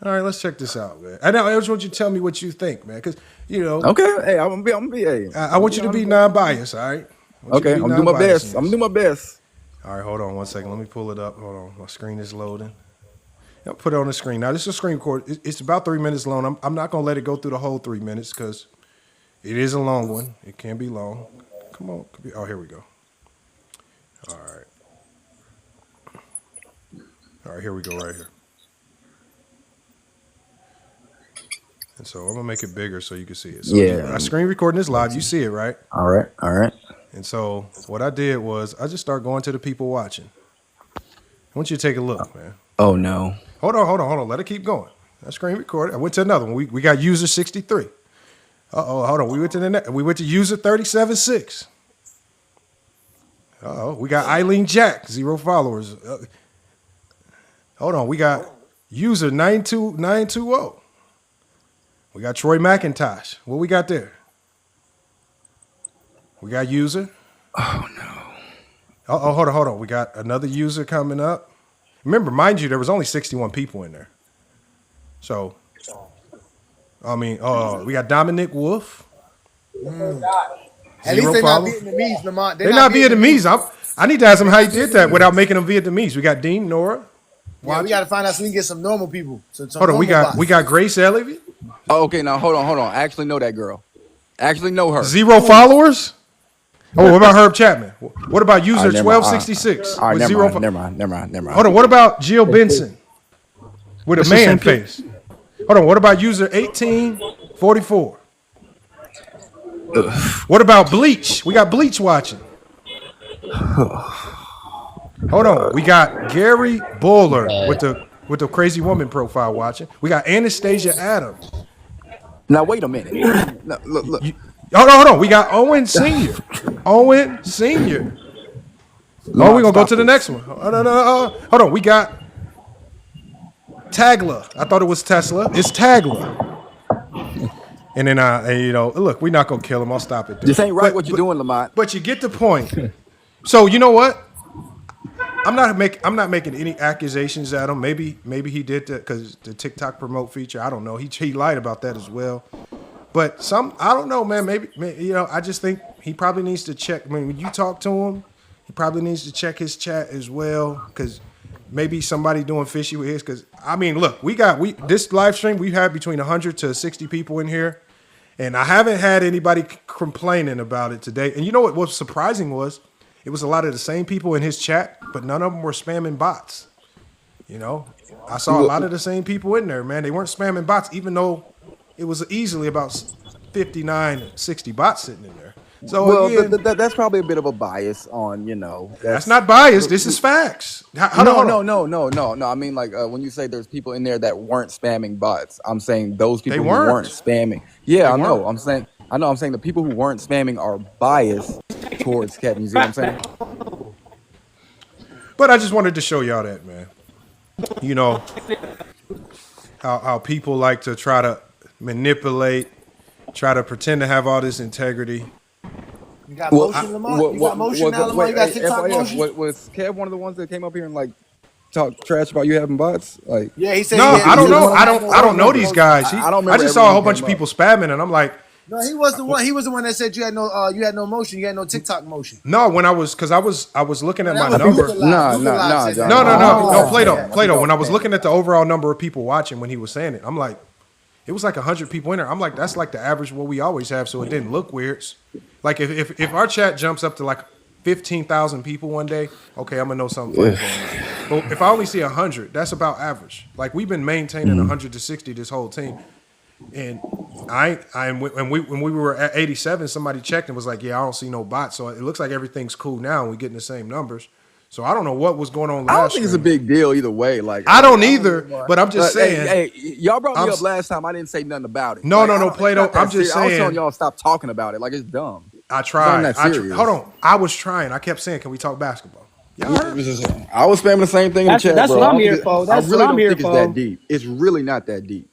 All right, let's check this out, man. I just want you to tell me what you think, man, because Okay, hey, I'm gonna be. Hey, I want you to be non-biased, all right? Okay, I'm gonna do my best. I'm gonna do my best. All right, hold on 1 second. Let me pull it up. Hold on, my screen is loading. I'll put it on the screen. Now, this is a screen record. It's about 3 minutes long. I'm not gonna let it go through the whole 3 minutes because it is a long one. It can be long. Come on. Oh, here we go. All right. All right, here we go right here. And so I'm gonna make it bigger so you can see it. So I screen recording this live. You see it, right? All right. And so what I did was I just start going to the people watching. I want you to take a look, man. Oh no. Hold on. Let it keep going. I screen recorded. I went to another one. We got user 63. Hold on. We went to the next. We went to user 37.6. We got Eileen Jack, 0 followers. Hold on. We got user 92920. We got Troy McIntosh. What we got there? We got user. Oh no. Hold on. We got another user coming up. Remember, mind you, there was only 61 people in there. So, I mean, we got Dominic Wolf. At least they're not Vietnamese, Lamont. They're not Vietnamese. I need to ask him how he did that without making them Vietnamese. We got Dean Nora. Yeah, we got to find out so we can get some normal people. Hold on, we got Grace Elliott. Oh, okay, now hold on. I actually know that girl. Actually know her. 0 followers. Oh, what about Herb Chapman? What about user 1266? All right, never mind. Hold on, what about Jill Benson with a man face? Hold on, what about user 1844? What about Bleach? We got Bleach watching. Hold on, we got Gary Bowler with the crazy woman profile watching. We got Anastasia Adams. Now wait a minute. No, look. Hold on. We got Owen Senior. Oh, we're gonna go to the next one. Hold on. We got Tagla. I thought it was Tesla. It's Tagla. And then look, we're not gonna kill him. I'll stop it there. This ain't right what you're doing, Lamont. But you get the point. So you know what? I'm not making any accusations at him. Maybe he did that because the TikTok promote feature. I don't know. He lied about that as well. But I don't know, man. Maybe I just think he probably needs to check. I mean, when you talk to him, he probably needs to check his chat as well because maybe somebody doing fishy with his. Because I mean, look, this live stream we had between 100 to 60 people in here, and I haven't had anybody complaining about it today. And you know what was surprising was it was a lot of the same people in his chat, but none of them were spamming bots. I saw a lot of the same people in there, man. They weren't spamming bots, even though it was easily about 59, 60 bots sitting in there. So that's probably a bit of a bias on, That's not bias. This is facts. No. I mean, like when you say there's people in there that weren't spamming bots, I'm saying those people who weren't spamming. Yeah, I know. I'm saying the people who weren't spamming are biased towards Kevin. You see what I'm saying? But I just wanted to show y'all that, man. How people like to try to manipulate, try to pretend to have all this integrity. You got motion, Lamont? You got motion now, Lamont? You got TikTok motion? Was Kev one of the ones that came up here and like talk trash about you having bots? Like, yeah, he said. No, I don't know. I don't know these guys. I just saw a whole bunch of people spamming, and I'm like, no, he was the one. He was the one that said you had no motion. You had no TikTok motion. No, when I was looking at my number. No, Plato. When I was looking at the overall number of people watching when he was saying it, I'm like, it was like 100 people in there. I'm like, that's like the average what we always have, so it didn't look weird. Like if our chat jumps up to like 15,000 people one day, okay, I'm gonna know something funny going on. But if I only see 100, that's about average. Like we've been maintaining 100 to 60 this whole team. And when we were at 87, somebody checked and was like, "Yeah, I don't see no bots." So it looks like everything's cool now, and we're getting the same numbers. So I don't know what was going on last. I don't think it's a big deal either way. Like I don't either, but I'm just saying. Hey, y'all brought me up last time. I didn't say nothing about it. No, Plato. I'm just saying. I was telling y'all stop talking about it. Like it's dumb. I tried. Hold on. I was trying. I kept saying, "Can we talk basketball?" I was spamming the same thing in the chat. That's bro. what I'm here for. That's what I'm here for. It's that deep. It's really not that deep.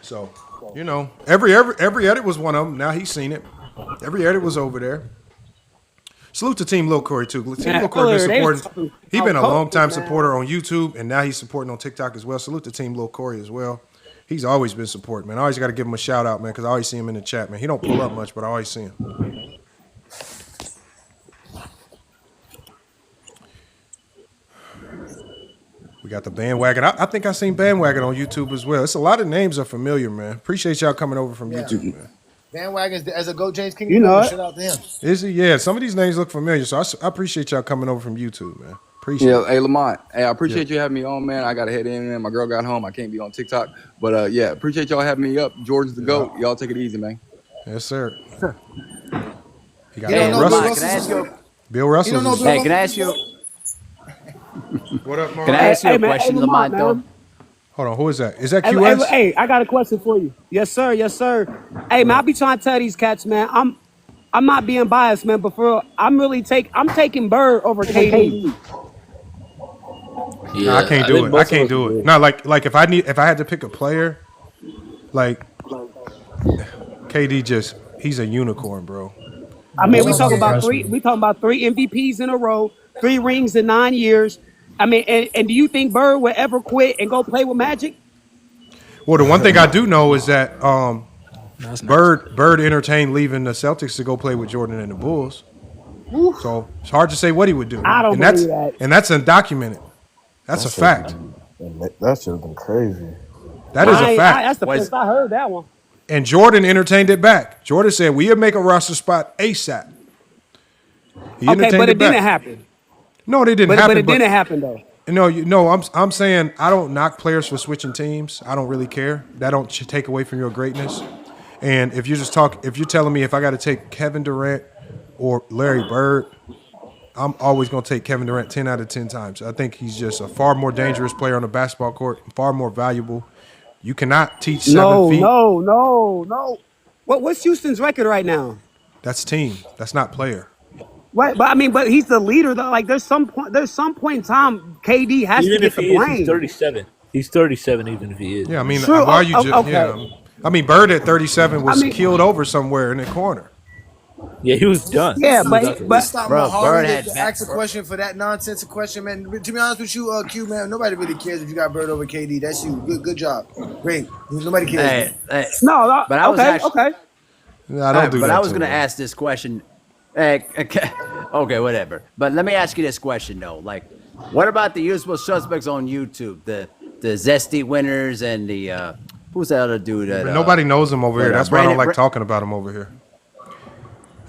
So, every edit was one of them. Now he's seen it. Every edit was over there. Salute to Team Lil Corey too. Team Lil Corey been supporting. He's been a long-time supporter on YouTube, and now he's supporting on TikTok as well. Salute to Team Lil Corey as well. He's always been supporting, man. I always got to give him a shout out, man, because I always see him in the chat, man. He don't pull up much, but I always see him. We got the bandwagon. I think I seen bandwagon on YouTube as well. It's a lot of names are familiar, man. Appreciate y'all coming over from YouTube, man. Bandwagon as a Go James King. Shout out to him. Is he? Yeah. Some of these names look familiar, so I appreciate y'all coming over from YouTube, man. Appreciate Appreciate it. Hey, Lamont. Hey, I appreciate you having me on, man. I got to head in, man. My girl got home. I can't be on TikTok. But, yeah, appreciate y'all having me up. Jordan's the GOAT. Y'all take it easy, man. Yes, sir. You got Hey, Bill Lamont, Russell. can I ask you? Bill Russell. Hey, can I ask you? What up, Mark? Can I ask you a man, question, Lamont, Lamont? Though. man. Hold on, who is that? Is that Hey, QS? hey, I got a question for you. Yes, sir. Yes, sir. Hey, man, I be trying to tell these cats, man. I'm not being biased, man, but for real, I'm taking Bird over KD. Yeah, I can't do it. I can't do it. No, like if I had to pick a player, like KD he's a unicorn, bro. I mean, we talking about three MVPs in a row, 3 rings in 9 years. I mean, and do you think Bird would ever quit and go play with Magic? Well, the one thing I do know is that Bird entertained leaving the Celtics to go play with Jordan and the Bulls. So it's hard to say what he would do. I don't believe that. And that's undocumented. That's a fact. That should have been crazy. That is a fact. That's the first I heard that one. And Jordan entertained it back. Jordan said, we'll make a roster spot ASAP. Okay, but it didn't happen. No, it didn't happen. But it didn't happen, though. No, I'm saying I don't knock players for switching teams. I don't really care. That don't take away from your greatness. And if you're telling me if I got to take Kevin Durant or Larry Bird, I'm always going to take Kevin Durant 10 out of 10 times. I think he's just a far more dangerous player on the basketball court, far more valuable. You cannot teach 7 feet. No. What's Houston's record right now? That's team. That's not player. Right, but he's the leader though. Like there's some point in time KD has to get the blame. He's 37. He's 37 even if he is. Yeah, I mean, True. why are you just? Okay. Yeah, I mean, Bird at 37 was killed over somewhere in the corner. Yeah, he was done. Yeah, but Bro, Bird had to ask a question for that nonsense question, man. To be honest with you, Q, man, nobody really cares if you got Bird over KD. That's you. Good job. Great. Nobody cares. No, but I was okay. No, I don't do that. But I was going to ask this question. Okay, whatever. But let me ask you this question though. Like, what about the usual suspects on YouTube? The Zesty winners and the who's that other dude? Nobody knows him over here. That's why I don't like talking about him over here.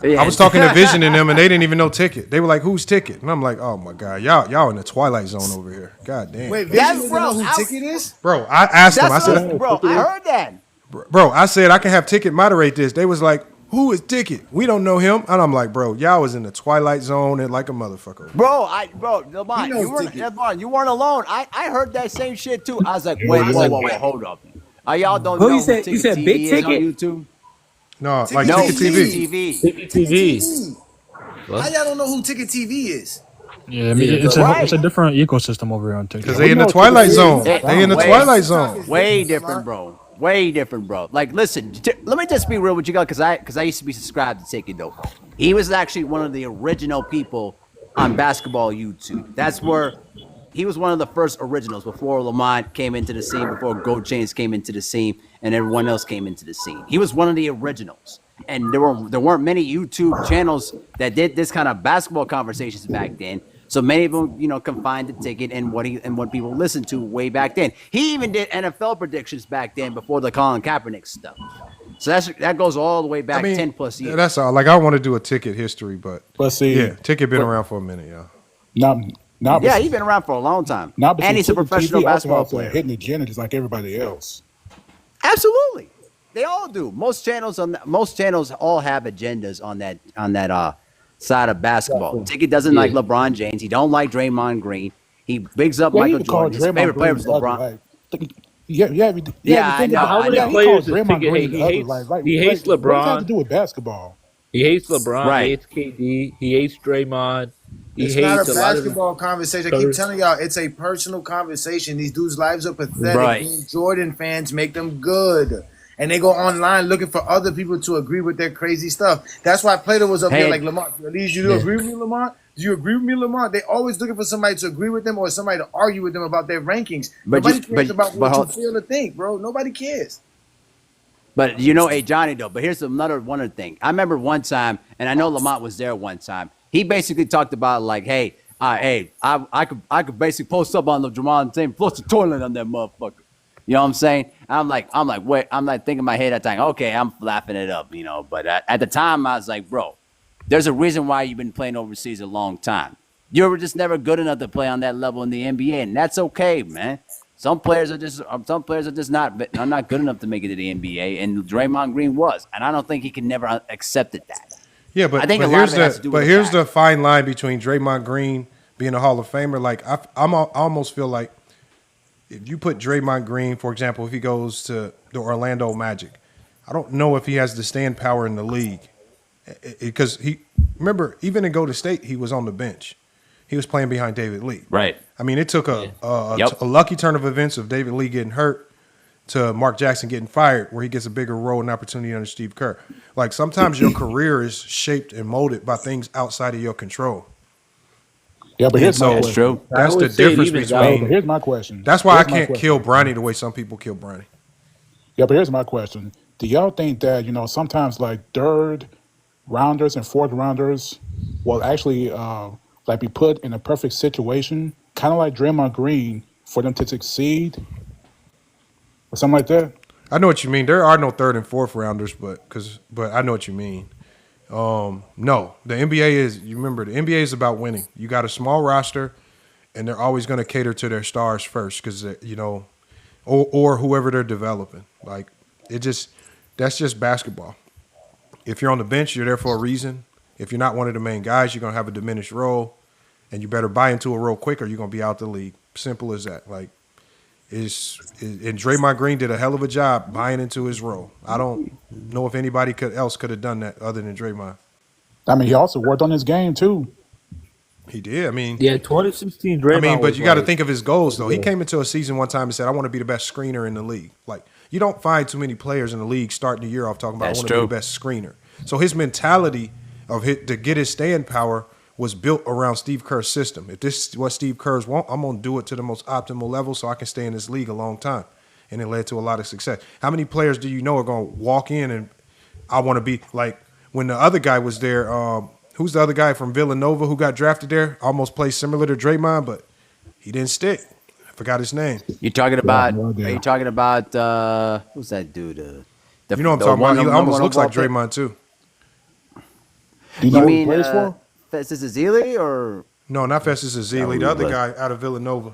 Yeah. I was talking to Vision and them, and they didn't even know Ticket. They were like, "Who's Ticket?" And I'm like, "Oh my god, y'all in the twilight zone over here." God damn. Wait, Vision doesn't know who Ticket is? Bro, I asked them. I said, "Bro, I heard that." Bro, I said I can have Ticket moderate this. They was like, "Who is Ticket? We don't know him." And I'm like, "Bro, y'all was in the twilight zone and like a motherfucker." Lamont, you weren't alone. I heard that same shit too. I was like, wait, hold up. Y'all don't Who know you said? who You said TV Big is Ticket? on YouTube? No, like Ticket TV. Ticket TV. How y'all don't know who Ticket TV is? Yeah, I mean, it's a different ecosystem over here on TikTok. Because they in the twilight zone. They in the twilight zone. Way different, bro. Way different, bro. Like, listen, let me just be real with you guys, because I used to be subscribed to Ticket though. He was actually one of the original people on basketball YouTube. That's where he was one of the first originals before Lamont came into the scene, before Gold Chains came into the scene, and everyone else came into the scene. He was one of the originals. And there weren't many YouTube channels that did this kind of basketball conversations back then. So many of them, confined to Ticket and what people listened to way back then. He even did NFL predictions back then before the Colin Kaepernick stuff. So that goes all the way back 10 plus years. That's all. Like I want to do a Ticket history, but see, yeah, Ticket been around for a minute, yeah. Yeah, he's been around for a long time. And he's a professional basketball player. Hitting the agenda just like everybody else. Absolutely, they all do. Most channels all have agendas on that side of basketball. Ticket doesn't like LeBron James. He don't like Draymond Green. He bigs up Michael Jordan. His favorite player was LeBron. I know. How many players does Ticket hate? He hates LeBron. What does that have to do with basketball? He hates LeBron. Right. He hates KD. He hates Draymond. It's not a basketball conversation. I keep telling y'all, it's a personal conversation. These dudes' lives are pathetic. Right. Being Jordan fans make them good. And they go online looking for other people to agree with their crazy stuff. That's why Plato was up there like, Lamont, at least you agree with me, Lamont? Do you agree with me, Lamont? They always looking for somebody to agree with them or somebody to argue with them about their rankings. Nobody cares about what you feel or think, bro. Nobody cares. But hey, Johnny, though, but here's one other thing. I remember one time, and I know Lamont was there one time, he basically talked about like, hey, I could basically post up on the LeBron James, flush the toilet on that motherfucker. You know what I'm saying? I'm like, wait, I'm like thinking in my head at the time, okay, I'm laughing it up, But at the time, I was like, bro, there's a reason why you've been playing overseas a long time. You were just never good enough to play on that level in the NBA, and that's okay, man. Some players are just not good enough to make it to the NBA, and Draymond Green was, and I don't think he can never accepted that. Yeah, but I think here's the fine line between Draymond Green being a Hall of Famer. Like I almost feel like if you put Draymond Green, for example, if he goes to the Orlando Magic, I don't know if he has the stand power in the league because remember even in Golden State he was on the bench. He was playing behind David Lee. Right. I mean, it took a lucky turn of events of David Lee getting hurt to Mark Jackson getting fired, where he gets a bigger role and opportunity under Steve Kerr. Like sometimes your career is shaped and molded by things outside of your control. Yeah, but here's my question. That's true. That's the difference between. Here's my question. That's why I can't kill Bronny the way some people kill Bronny. Yeah, but here's my question. Do y'all think that, sometimes like third rounders and fourth rounders will actually be put in a perfect situation, kind of like Draymond Green, for them to succeed or something like that? I know what you mean. There are no third and fourth rounders, but I know what you mean. No, the NBA is. You remember, the NBA is about winning. You got a small roster, and they're always going to cater to their stars first, because or whoever they're developing. Like that's just basketball. If you're on the bench, you're there for a reason. If you're not one of the main guys, you're going to have a diminished role, and you better buy into it real quick or you're going to be out the league. Simple as that. Like, and Draymond Green did a hell of a job buying into his role. I don't know if anybody else could have done that other than Draymond. I mean, he also worked on his game, too. He did. I mean, 2016 Draymond. But you got to think of his goals, though. He came into a season one time and said, I want to be the best screener in the league. Like, you don't find too many players in the league starting the year off talking about, I want to be the best screener. So his mentality to get his staying power was built around Steve Kerr's system. If this is what Steve Kerr's want, I'm going to do it to the most optimal level so I can stay in this league a long time. And it led to a lot of success. How many players do you know are going to walk in and I want to be like when the other guy was there? Who's the other guy from Villanova who got drafted there? Almost plays similar to Draymond, but he didn't stick. I forgot his name. You're talking about? Are you talking about who's that dude? You know what I'm talking about? He almost looks like Draymond too. Do you know who he plays for? Festus Ezeli or no? Not Festus Ezeli. The other guy out of Villanova.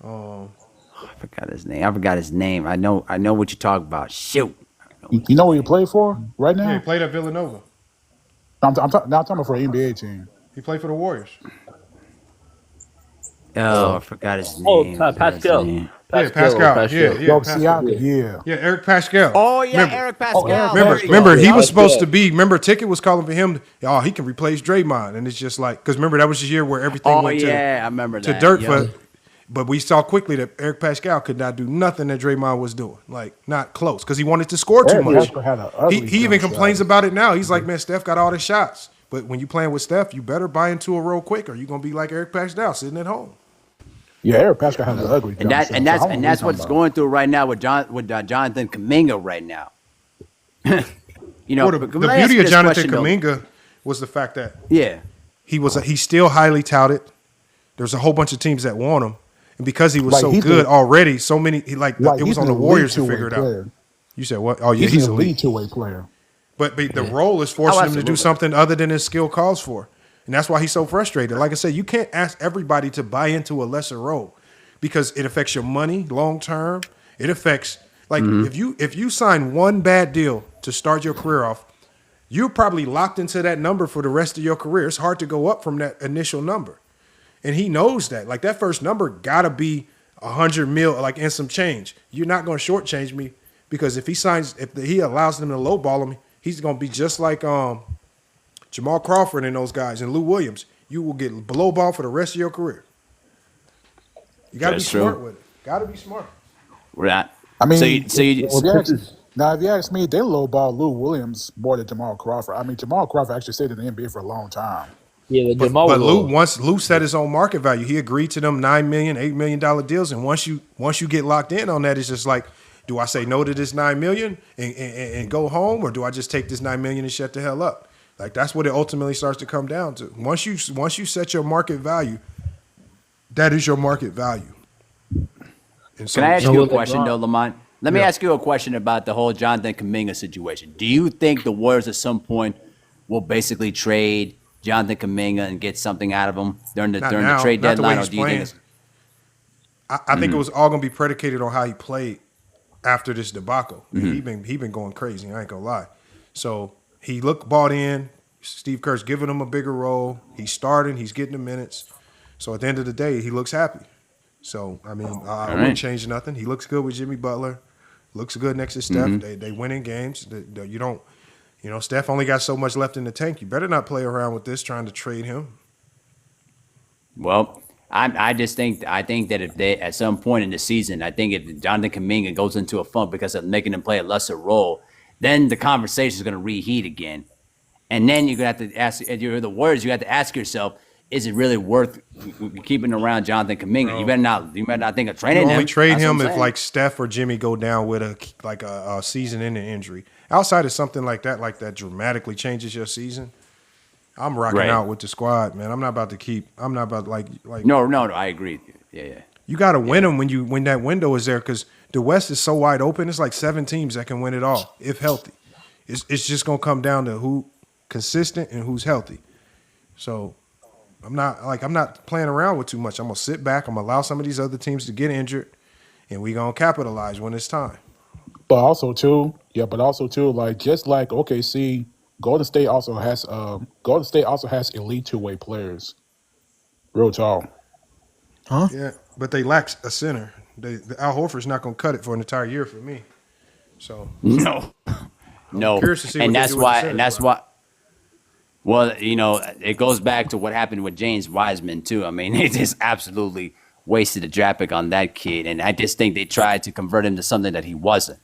I forgot his name. I know what you're talking about. Shoot. You know who he played for right now? Yeah, he played at Villanova. I'm talking about for an NBA team. He played for the Warriors. Oh, I forgot his name. Pascal. Pascal. Yeah. Yeah, Eric Pascal. Oh, yeah, Eric Pascal. Remember, he was supposed to be. Remember, Ticket was calling for him. Oh, he can replace Draymond, and it's just like because remember that was the year where everything went I remember to that. dirt. But we saw quickly that Eric Pascal could not do nothing that Draymond was doing, like not close, because he wanted to score too much. He even complains about it now. He's like, man, Steph got all the shots, but when you playing with Steph, you better buy into it real quick, or you're gonna be like Eric Pascal sitting at home. Yeah, Eric Pascal has an ugly. And that's what's going through right now with Jonathan Kaminga right now. The beauty of Jonathan Kaminga was the fact that he's still highly touted. There's a whole bunch of teams that want him, and because he was so good already, so many it was on the Warriors to figure it out. You said what? Oh yeah, he's a lead two-way player. But the role is forcing him to do something other than his skill calls for. And that's why he's so frustrated. Like I said, you can't ask everybody to buy into a lesser role because it affects your money long term. It affects if you sign one bad deal to start your career off, you're probably locked into that number for the rest of your career. It's hard to go up from that initial number. And he knows that. Like that first number gotta be 100 mil, like and some change. You're not gonna shortchange me because if he allows them to lowball him, he's gonna be just like Jamal Crawford and those guys and Lou Williams. You will get lowball for the rest of your career. You got to be smart with it. Got to be smart. Right. I mean, if you ask me, they lowball Lou Williams more than Jamal Crawford. I mean, Jamal Crawford actually stayed in the NBA for a long time. Yeah, but Lou set his own market value. He agreed to them $9 million, $8 million deals, and once you get locked in on that, it's just like, do I say no to this $9 million and go home, or do I just take this $9 million and shut the hell up? Like that's what it ultimately starts to come down to. Once you set your market value, that is your market value. And so, can I ask you a question though, Lamont? Let me ask you a question about the whole Jonathan Kaminga situation. Do you think the Warriors at some point will basically trade Jonathan Kaminga and get something out of him during the now, trade not the way deadline, or he's do you think playing. it's? I think it was all gonna be predicated on how he played after this debacle. Mm-hmm. He been going crazy. I ain't gonna lie. So he looked bought in. Steve Kerr's giving him a bigger role. He's starting. He's getting the minutes. So at the end of the day, he looks happy. So I mean, I wouldn't change nothing. He looks good with Jimmy Butler. Looks good next to Steph. Mm-hmm. They win in games. You don't. You know, Steph only got so much left in the tank. You better not play around with this trying to trade him. Well, I think that if they at some point in the season, I think if Jonathan Kaminga goes into a funk because of making him play a lesser role, then the conversation is going to reheat again, and then you're going to have to ask. If you're the Warriors, you have to ask yourself: is it really worth keeping around Jonathan Kaminga? Bro, you better not think of trading him. You only trade him if like Steph or Jimmy go down with a season-ending injury. Outside of something like that dramatically changes your season. I'm rocking out with the squad, man. I'm not about like. No, I agree with you. Yeah. You got to win them when that window is there, because the West is so wide open. It's like 7 teams that can win it all if healthy. It's just gonna come down to who consistent and who's healthy. So I'm not playing around with too much. I'm gonna sit back. I'm gonna allow some of these other teams to get injured, and we gonna capitalize when it's time. But also too, like just like OKC. Golden State also has elite two-way players. Real talk. Huh? Yeah, but they lack a center. Al Horford's not going to cut it for an entire year for me. So no. I'm curious to see And what that's why. Well, you know, it goes back to what happened with James Wiseman too. I mean, they just absolutely wasted a draft pick on that kid, and I just think they tried to convert him to something that he wasn't.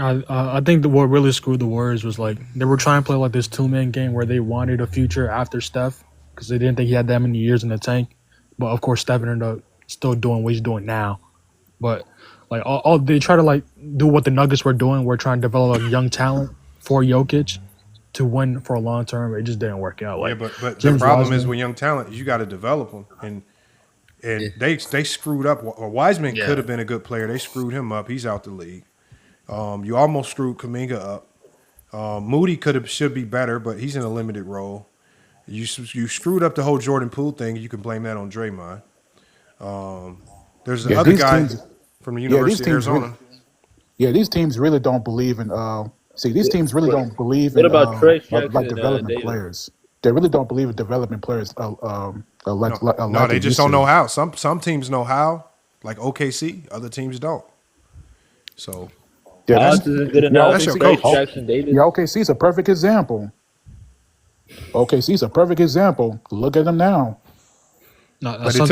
I think what really screwed the Warriors was like they were trying to play like this 2-man game where they wanted a future after Steph because they didn't think he had that many years in the tank. But of course, Steph ended up still doing what he's doing now. But like all they try to like do what the Nuggets were doing. We're trying to develop a young talent for Jokic to win for a long term. It just didn't work out. Like, yeah, but the problem is with young talent is you got to develop them, and they screwed up. Wiseman could have been a good player. They screwed him up. He's out the league. You almost screwed Kaminga up. Moody should be better, but he's in a limited role. You screwed up the whole Jordan Poole thing. You can blame that on Draymond. There's the other guy from the University of Arizona. These teams really don't believe in. These teams really don't believe in. What about Trey like development players? They really don't believe in development players. No, they just don't know how. Some teams know how, like OKC. Other teams don't. So. Yeah, that's good enough. That's your coach. OKC's a perfect example. OKC's a perfect example. Look at them now. No, but I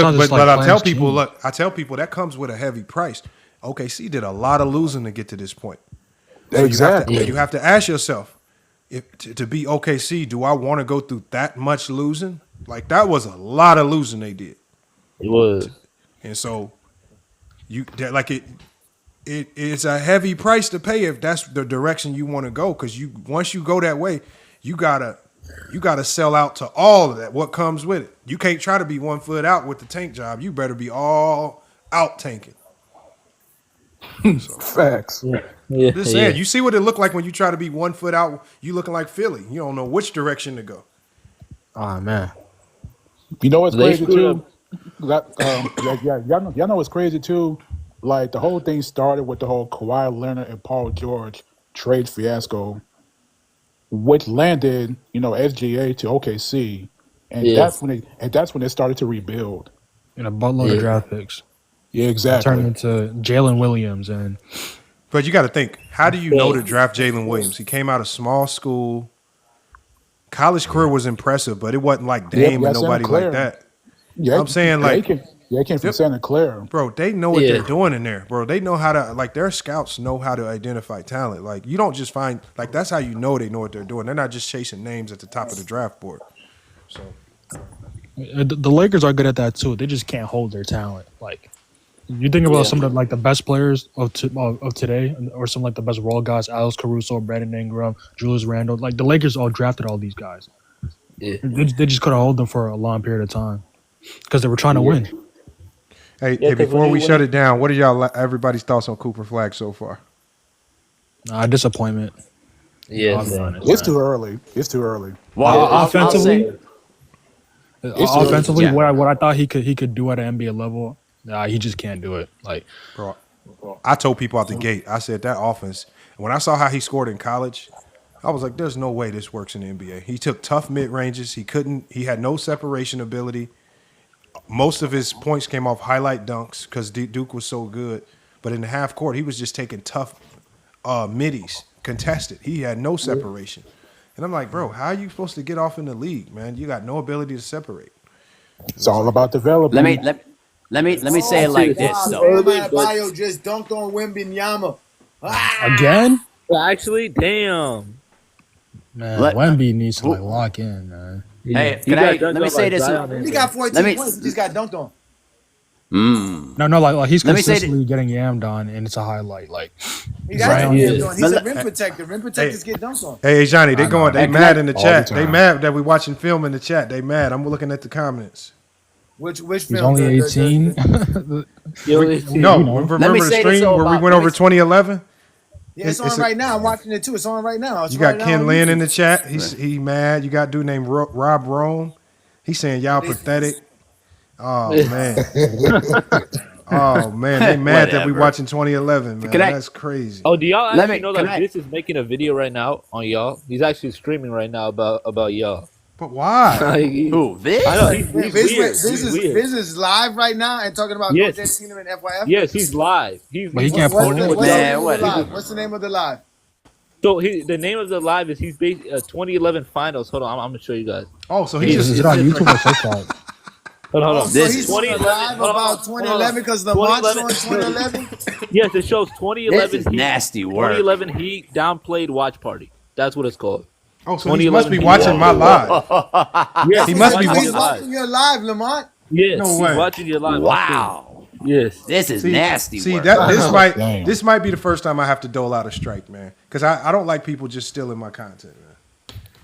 tell people, that comes with a heavy price. OKC did a lot of losing to get to this point. So exactly. You have to ask yourself, to be OKC, do I want to go through that much losing? Like that was a lot of losing they did. It was. And so it's a heavy price to pay if that's the direction you want to go. Because once you go that way, you gotta sell out to all of that. What comes with it? You can't try to be 1 foot out with the tank job. You better be all out tanking. Facts. Yeah. Just saying. You see what it looked like when you try to be 1 foot out. You looking like Philly. You don't know which direction to go. Oh man. You know what's crazy too? Y'all know what's crazy too? Like the whole thing started with the whole Kawhi Leonard and Paul George trade fiasco, which landed, SGA to OKC, and that's when they started to rebuild. And a buttload of draft picks. Yeah, exactly. Turned into Jalen Williams But you got to think, how do you know to draft Jalen Williams? He came out of small school. College career was impressive, but it wasn't like Dame and nobody like that. Yeah, I'm saying like they came from Santa Clara. Bro, they know what they're doing in there. Bro, they know how to, like, their scouts know how to identify talent. Like, you don't just find, like, that's how you know they know what they're doing. They're not just chasing names at the top of the draft board. So the Lakers are good at that too. They just can't hold their talent. Like, you think about some of the best players of today, or some like the best role guys: Alex Caruso, Brandon Ingram, Julius Randle. Like the Lakers all drafted all these guys. Yeah. They just couldn't hold them for a long period of time because they were trying to win. Hey, before we shut it down, what are everybody's thoughts on Cooper Flag so far? Disappointment. It's too early. It's too early. Well, offensively, offensively, what I thought he could do at an NBA level, he just can't do it. Like, bro, I told people out the gate. I said that offense. When I saw how he scored in college, I was like, "There's no way this works in the NBA." He took tough mid ranges. He had no separation ability. Most of his points came off highlight dunks because Duke was so good. But in the half court, he was just taking tough middies, contested. He had no separation. And I'm like, bro, how are you supposed to get off in the league, man? You got no ability to separate. It's all about developing. Let me say it like this, though. Bio just dunked on Wembanyama. Again? Actually, damn. Man, Wemby needs to lock in, man. Hey, let me say this. He got 14 points. He just got dunked on. No, like he's consistently getting yammed on, and it's a highlight. Like he's a rim protector. Rim protectors get dunked on. Hey, Johnny, they mad in the chat. They mad that we watching film in the chat. They mad. I'm looking at the comments. Which he's film? only 18. No, remember the stream where we went over 2011? Yeah, it's on right now. I'm watching it too. It's on right now. You got Ken Lynn in the chat. He mad. You got a dude named Rob Rome. He's saying y'all pathetic. Oh man. Oh man, they mad that we watching 2011, man. That's crazy. Oh, do y'all actually know that this is making a video right now on y'all? He's actually streaming right now about y'all. But why? Who? Viz? I know, Viz is live right now and talking about yes. Dissenting and FYF. Yes, he's live. But he can't pull it. What's the name of the live? So the name of the live is 2011 finals. Hold on, I'm gonna show you guys. Oh, so he's just on YouTube or TikTok? Hold on. So he's 2011 about 2011 because the March on 2011. Yes, it shows 2011. This is nasty work. 2011 Heat downplayed watch party. That's what it's called. Oh, so he must be watching my live. Yes, he must be watching your live, Lamont. Yes, no way. He's watching your live. Wow. Yes, this is nasty. See work. This might be the first time I have to dole out a strike, man, because I don't like people just stealing my content, man.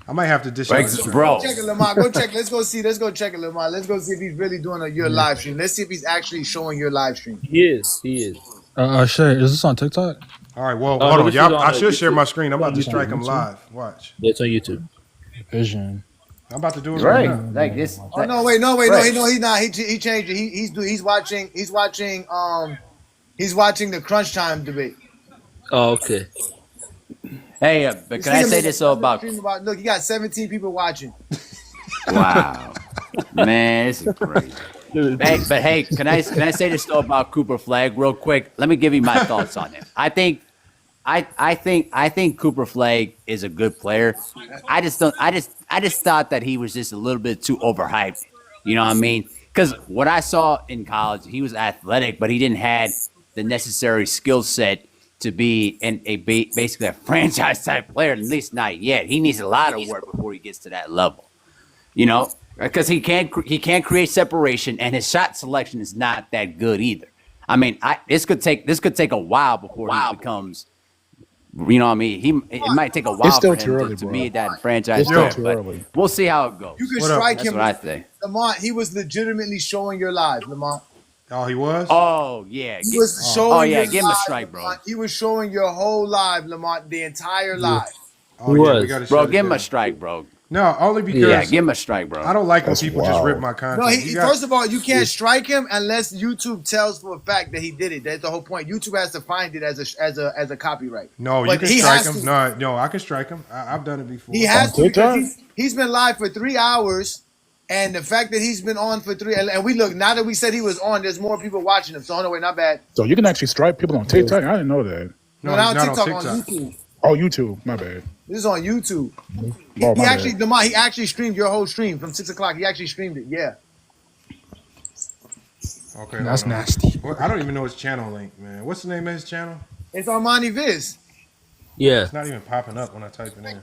I might have to dish out a strike. Bro. Go check it, Lamont. Go check. Let's go check it, Lamont. Let's go see if he's really doing your live stream. Let's see if he's actually showing your live stream. He is. Shay, is this on TikTok? All right, well, hold on. Y'all, I should share my screen. I'm about to strike him live. Watch. Yeah, it's on YouTube. Vision. I'm about to do it right now. like this. Oh no, wait, no, he's not. He changed it. He's watching the crunch time debate. Oh, okay. Hey, but can I say this about? Look, you got 17 people watching. Wow, man, this is crazy. But hey, can I say this though about Cooper Flag real quick? Let me give you my thoughts on him. I think Cooper Flag is a good player. I just thought that he was just a little bit too overhyped. You know what I mean? Because what I saw in college, he was athletic, but he didn't have the necessary skill set to be basically a franchise type player. At least not yet. He needs a lot of work before he gets to that level. You know, because he can't create separation, and his shot selection is not that good either. I mean, this could take a while before he becomes. You know what I mean? It might take a while for him to be that franchise player, but we'll see how it goes. You can strike him. That's what I think. Lamont, he was legitimately showing your live, Lamont. Oh, he was? Oh, yeah. He was showing give him a strike, bro. Lamont. He was showing your whole live, Lamont, the entire live. Oh, yeah, bro, give him a strike, bro. No, only because give him a strike, bro. I don't like when people just rip my content. No, first of all, you can't strike him unless YouTube tells for a fact that he did it. That's the whole point. YouTube has to find it as a copyright. No, but you can strike him. No, I can strike him. I've done it before. He has to because he's been live for 3 hours, and the fact that he's been on for 3 and we look now that we said he was on, there's more people watching him. So no way, not bad. So you can actually strike people on TikTok. I didn't know that. No, not on TikTok. On YouTube. Oh, YouTube. My bad. This is on YouTube. Oh, he actually streamed your whole stream from 6 o'clock. He actually streamed it. Yeah. Okay, that's nasty. I don't even know his channel link, man. What's the name of his channel? It's Armani Viz. Yeah. It's not even popping up when I type it in.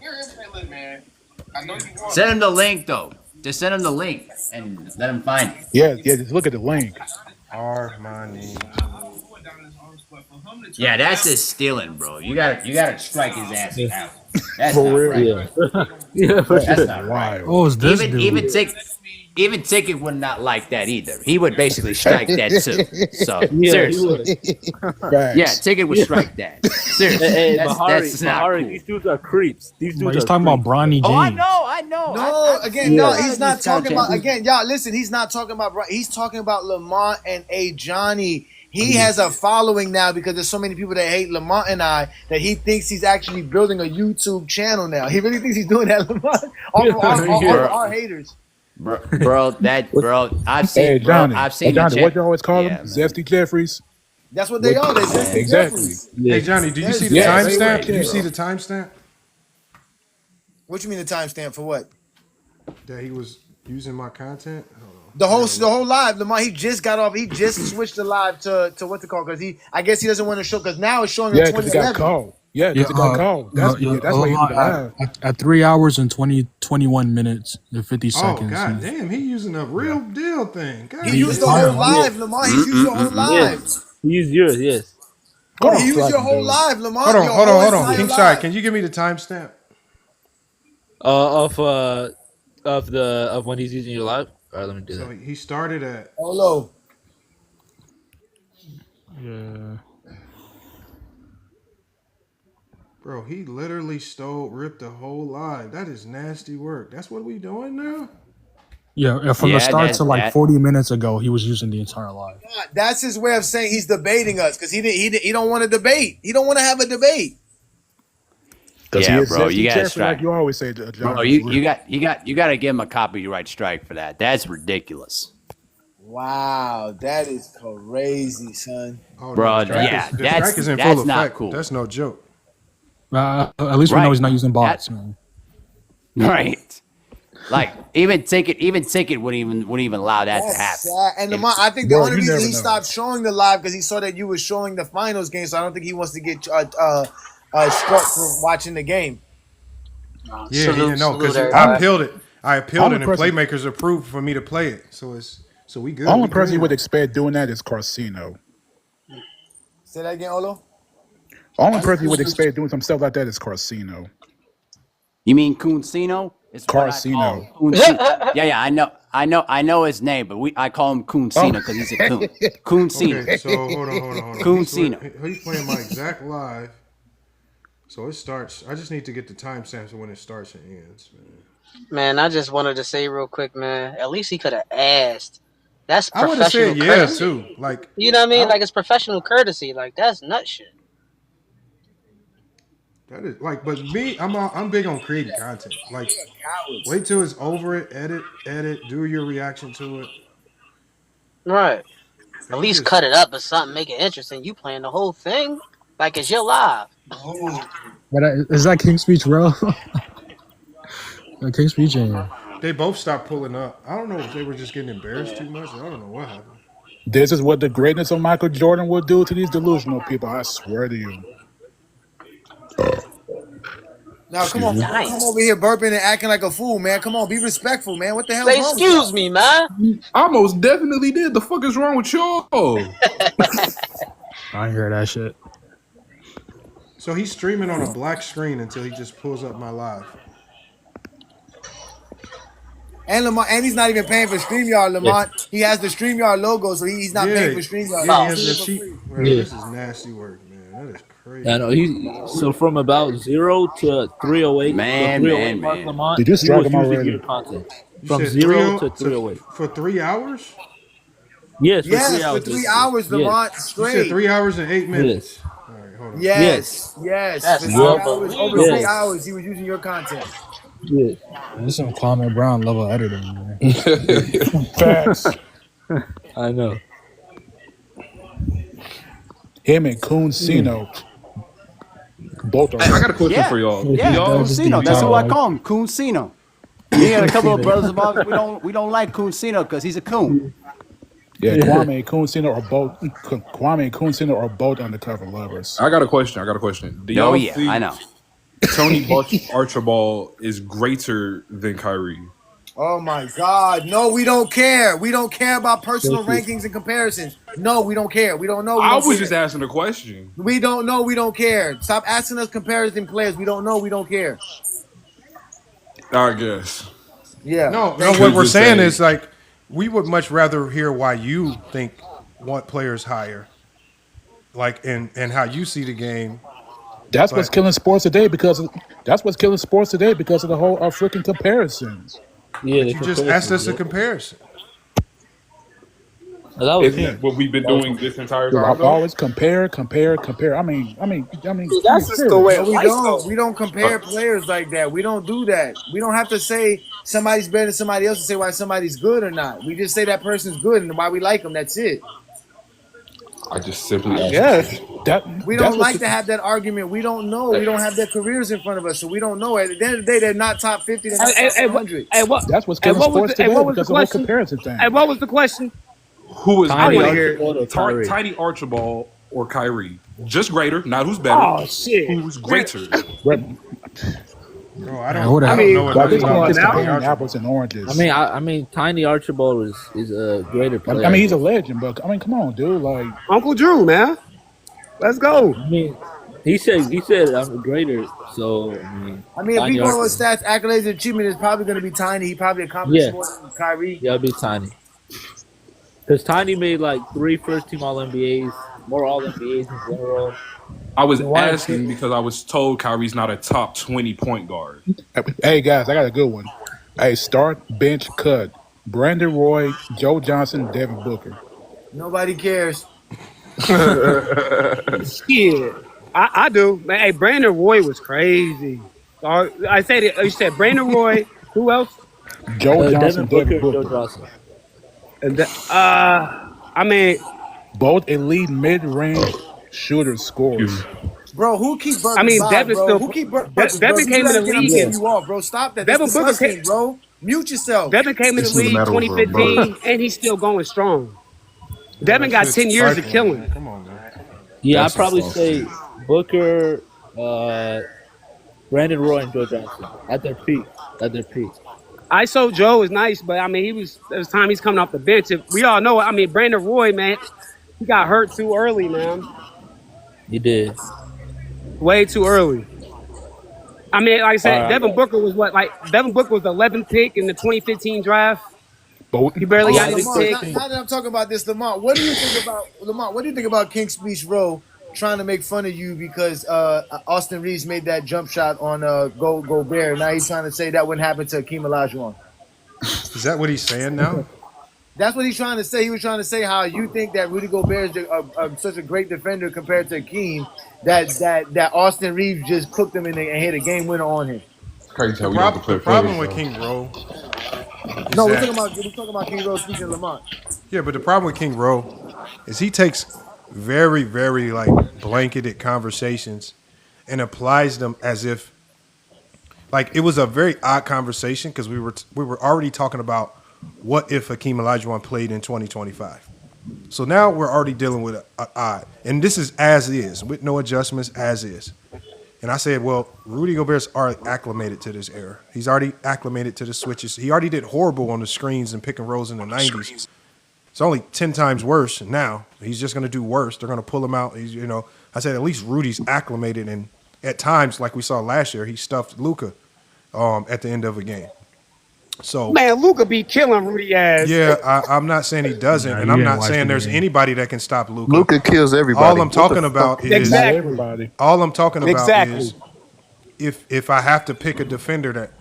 Send him the link though. Just send him the link and let him find it. Yeah. Just look at the link. Armani. Yeah, that's just stealing, bro. You gotta strike his ass out. That's for not real. Right. Yeah, for that's sure. not right. Oh, is this Even Ticket would not like that either. He would basically strike that too. So seriously, yeah, Ticket would strike that. Seriously, Hey, that's not Bahari, cool. these dudes are creeps. These dudes He's are talking creeps. about Bronny James. Oh, I know. No, I've again, seen no, a lot he's of not these talking about. content. Again, y'all, listen, he's not talking about. He's talking about Lamont and Johnny. He has a following now because there's so many people that hate Lamont and I that he thinks he's actually building a YouTube channel now. He really thinks he's doing that, Lamont. All our haters. Bro, I've seen. Hey, Johnny. I've seen. Johnny, what you always call Yeah, him? Zesty Jeffries. That's what they are. They're Zesty Exactly. Jeffries. Hey Johnny, do you see the timestamp? Do you see the timestamp? What you mean the timestamp for what? That he was using my content. The whole live, Lamont. He just got off. He just switched the live to what's it called? Because I guess he doesn't want to show because now it's showing. Yeah, because he got called. Yeah, because he got called. That's why he live. At 3 hours and 21 minutes and 50 seconds. Oh god damn, he using a real deal thing. God, he used the whole live, Lamont. He's used the whole live. He used yours, yes. He used your whole live, Lamont. Hold on. King Shy, can you give me the timestamp? Of when he's using your live. All right, let me do that. So he started at. Hello. Yeah. Bro, he literally ripped the whole live. That is nasty work. That's what we doing now? Yeah, from the start to like 40 minutes ago, he was using the entire live. God, that's his way of saying he's debating us because he don't want to debate. He don't want to have a debate. Yeah, bro, you got to strike. Like you always say, John. Bro, you got to give him a copyright strike for that. That's ridiculous. Wow, that is crazy, son. Oh, bro, no, that's not cool. That's no joke. At least we know he's not using bots, man. Right. Like even Ticket wouldn't even allow that to happen. Sad. And Lamont, I think the only reason he stopped showing the live because he saw that you were showing the finals game, so I don't think he wants to get struck for watching the game. Yeah, because I appealed it. And Playmakers approved for me to play it. So we good. Only person you would expect doing that is Carsino. Say that again, Olo. Only person you would expect doing some stuff like that is Carsino. You mean Kuncino? It's Carsino. Yeah, I know his name, but I call him Kuncino because he's a coon. Kuncino. Okay, so hold on. Kuncino. He's playing my exact live. So it starts. I just need to get the timestamps of when it starts and ends, man. Man, I just wanted to say real quick, man. At least he could have asked. That's I would professional have said courtesy. too. Like, you know what I mean? Like it's professional courtesy. Like that's nut shit. That is like, but me, I'm big on creating content. Like, wait till it's over. It edit, do your reaction to it. Right. At least cut it up or something, make it interesting. You playing the whole thing like it's your live. But is that King Speech real? King Speech in here. They both stopped pulling up. I don't know if they were just getting embarrassed too much. I don't know what happened. This is what the greatness of Michael Jordan will do to these delusional people. I swear to you. Now come on, come over here burping and acting like a fool, man. Come on, be respectful, man. What the hell? Say, excuse me, man. I most definitely did. The fuck is wrong with y'all? I hear that shit. So he's streaming on a black screen until he just pulls up my live. And Lamont, and he's not even paying for StreamYard, Lamont. Yeah. He has the StreamYard logo, so he's not paying for StreamYard. Yeah, he has the cheap. Bro, this is nasty work, man. That is crazy. I know. So from about 0 to 308, man. Lamont, did you strike him already? Your content. From 0 to 308 for 3 hours. Yes, for 3 hours, Lamont, straight. You said 3 hours and 8 minutes. Yes. All right, hold on. Yes. For 3 hours, over 3 hours, he was using your content. Yeah, this is some Kwame Brown level editing, man. Facts. I know. Him and Kuncino. Both are. I got a question for y'all. Yeah, Kuncino. That's what I call him, Kuncino. Me and a couple of brothers of ours, we don't like Kuncino because he's a coon. Yeah, Kwame and Kuncino are both undercover lovers. I got a question. Do y'all think I know. Tony Archibald is greater than Kyrie? Oh my God! No, we don't care. We don't care about personal rankings and comparisons. No, we don't care. We don't know. I was just asking a question. We don't know. We don't care. Stop asking us comparison players. We don't know. We don't care. I guess. Yeah. No. What we're saying is like we would much rather hear why you think one player's higher, like and how you see the game. That's what's killing sports today because of the whole freaking comparisons. Yeah, but you just asked us a comparison. Isn't that what we've been doing this entire Dude, time, I've though? always compare. I mean, That's just the way No, of we life, don't. though. We don't compare players like that. We don't do that. We don't have to say somebody's better than somebody else to say why somebody's good or not. We just say that person's good and why we like them. That's it. I just simply asked. Yes. We don't like to have that argument. We don't know. We don't have their careers in front of us, so we don't know. At the end of the day, they're not top 50. They're not top 100. That's what's killing sports today because of the whole comparison thing. Hey, what was the question? Who is Tiny greater, Archibald or Kyrie? Tiny Archibald or Kyrie? Just greater, not who's better. Oh shit! Who's greater? Bro, I don't know what this about is Tiny comparing Archibald. apples and oranges. I mean, Tiny Archibald is a greater player. I mean, he's a legend, but come on, dude. Like Uncle Drew, man. Let's go. I mean, he said I'm greater. So I mean, if we go with stats, accolades, and achievement, it's probably going to be Tiny. He probably accomplished more than Kyrie. Yeah, it'll be Tiny. Because Tiny made like 3 first-team All-NBAs, more All-NBAs in general. I was asking because I was told Kyrie's not a top 20 point guard. Hey guys, I got a good one. Hey, start, bench, cut. Brandon Roy, Joe Johnson, Devin Booker. Nobody cares. Shit, I do. Man, hey, Brandon Roy was crazy. I said it. You said Brandon Roy. Who else? Joe Johnson, Devin Booker. Joe Johnson. And I mean, both elite mid-range shooter scorers. Bro, who keep Booker? I mean, Devin bro? still. Who keep Booker? Devin came in the league. You off, bro. Stop that. Devin Booker came, bro. Mute yourself. Devin came in the league 2015, and he's still going strong. Devin got 10 years of killing. Come on, man. Yeah, I'd probably say Booker, Brandon Roy, and Joe Johnson at their peak. ISO Joe is nice, but I mean, there's time he's coming off the bench. We all know, I mean, Brandon Roy, man, he got hurt too early, man. He did. Way too early. I mean, like I said, Devin Booker was Devin Booker was the 11th pick in the 2015 draft. He barely got his pick. Now that I'm talking about this, Lamont, what do you think about King's Speech Row trying to make fun of you because Austin Reeves made that jump shot on Go Bear? Now he's trying to say that wouldn't happen to Hakeem Olajuwon. Is that what he's saying now? That's what he's trying to say. He was trying to say how you think that Rudy Gobert is such a great defender compared to Hakeem, that Austin Reeves just cooked him and hit a game winner on him. The problem with King Rowe. No, we're talking about King Rowe speaking to Lamont. Yeah, but the problem with King Rowe is he takes very, very blanketed conversations and applies them as if it was a very odd conversation because we were already talking about what if Hakeem Olajuwon played in 2025. So now we're already dealing with an odd, and this is as is with no adjustments as is. And I said, well, Rudy Gobert's already acclimated to this era. He's already acclimated to the switches. He already did horrible on the screens and pick and rolls in the 90s. It's only 10 times worse now. He's just going to do worse. They're going to pull him out. I said at least Rudy's acclimated, and at times, like we saw last year, he stuffed Luka at the end of a game. So man, Luka be killing Rudy ass. Yeah, I'm not saying he doesn't, and I'm not saying there's anybody that can stop Luka. Luka kills everybody. All I'm talking about is everybody. All I'm talking about is if I have to pick a defender that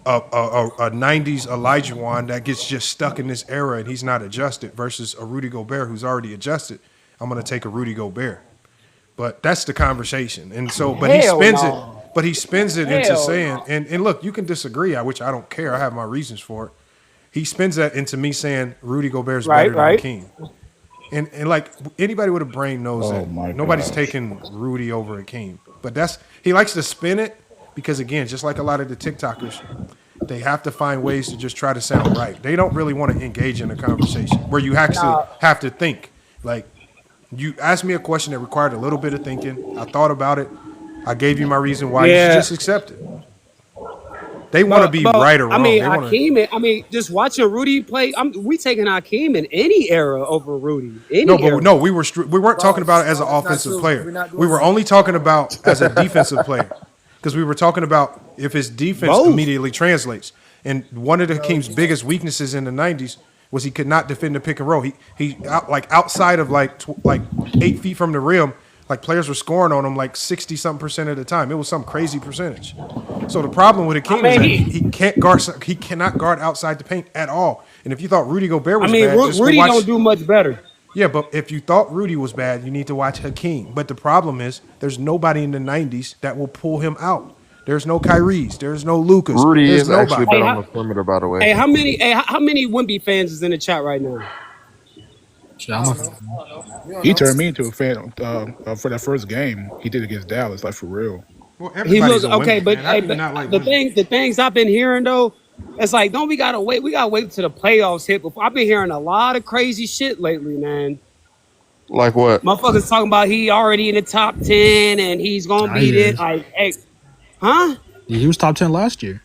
a 90s Olajuwon that gets just stuck in this era and he's not adjusted versus a Rudy Gobert who's already adjusted, I'm going to take a Rudy Gobert. But that's the conversation, and so he spins it into saying, and look, you can disagree, which I don't care. I have my reasons for it. He spins that into me saying Rudy Gobert's better than Hakeem. And anybody with a brain knows that nobody's taking Rudy over Hakeem. But he likes to spin it because, again, just like a lot of the TikTokers, they have to find ways to just try to sound right. They don't really want to engage in a conversation where you actually have to think. Like, you asked me a question that required a little bit of thinking. I thought about it. I gave you my reason why. You should just accept it. They want to be right or wrong. I mean, just watching Rudy play. We taking Hakeem in any era over Rudy. No, we weren't talking about it as an offensive player. We were only talking about as a defensive player because we were talking about if his defense immediately translates. And one of the Hakeem's biggest weaknesses in the 90s was he could not defend the pick and roll. He outside of 8 feet from the rim. Like players were scoring on him like 60-something% of the time. It was some crazy percentage. So the problem with Hakeem is that he cannot guard outside the paint at all. And if you thought Rudy Gobert was bad, just Rudy watch, don't do much better. Yeah, but if you thought Rudy was bad, you need to watch Hakeem. But the problem is there's nobody in the 90s that will pull him out. There's no Kyries. There's no Lucas. Rudy there's is nobody. actually better on the perimeter, by the way. Hey, how many Wemby fans is in the chat right now? He turned me into a fan for that first game he did against Dallas, like for real. Well, He looks okay, but the things I've been hearing though, it's like, don't we gotta wait? We gotta wait till the playoffs hit. Before I've been hearing a lot of crazy shit lately, man. Like what? Motherfuckers talking about he already in the top 10 and he's gonna beat it. Like, hey, huh? Yeah, he was top 10 last year.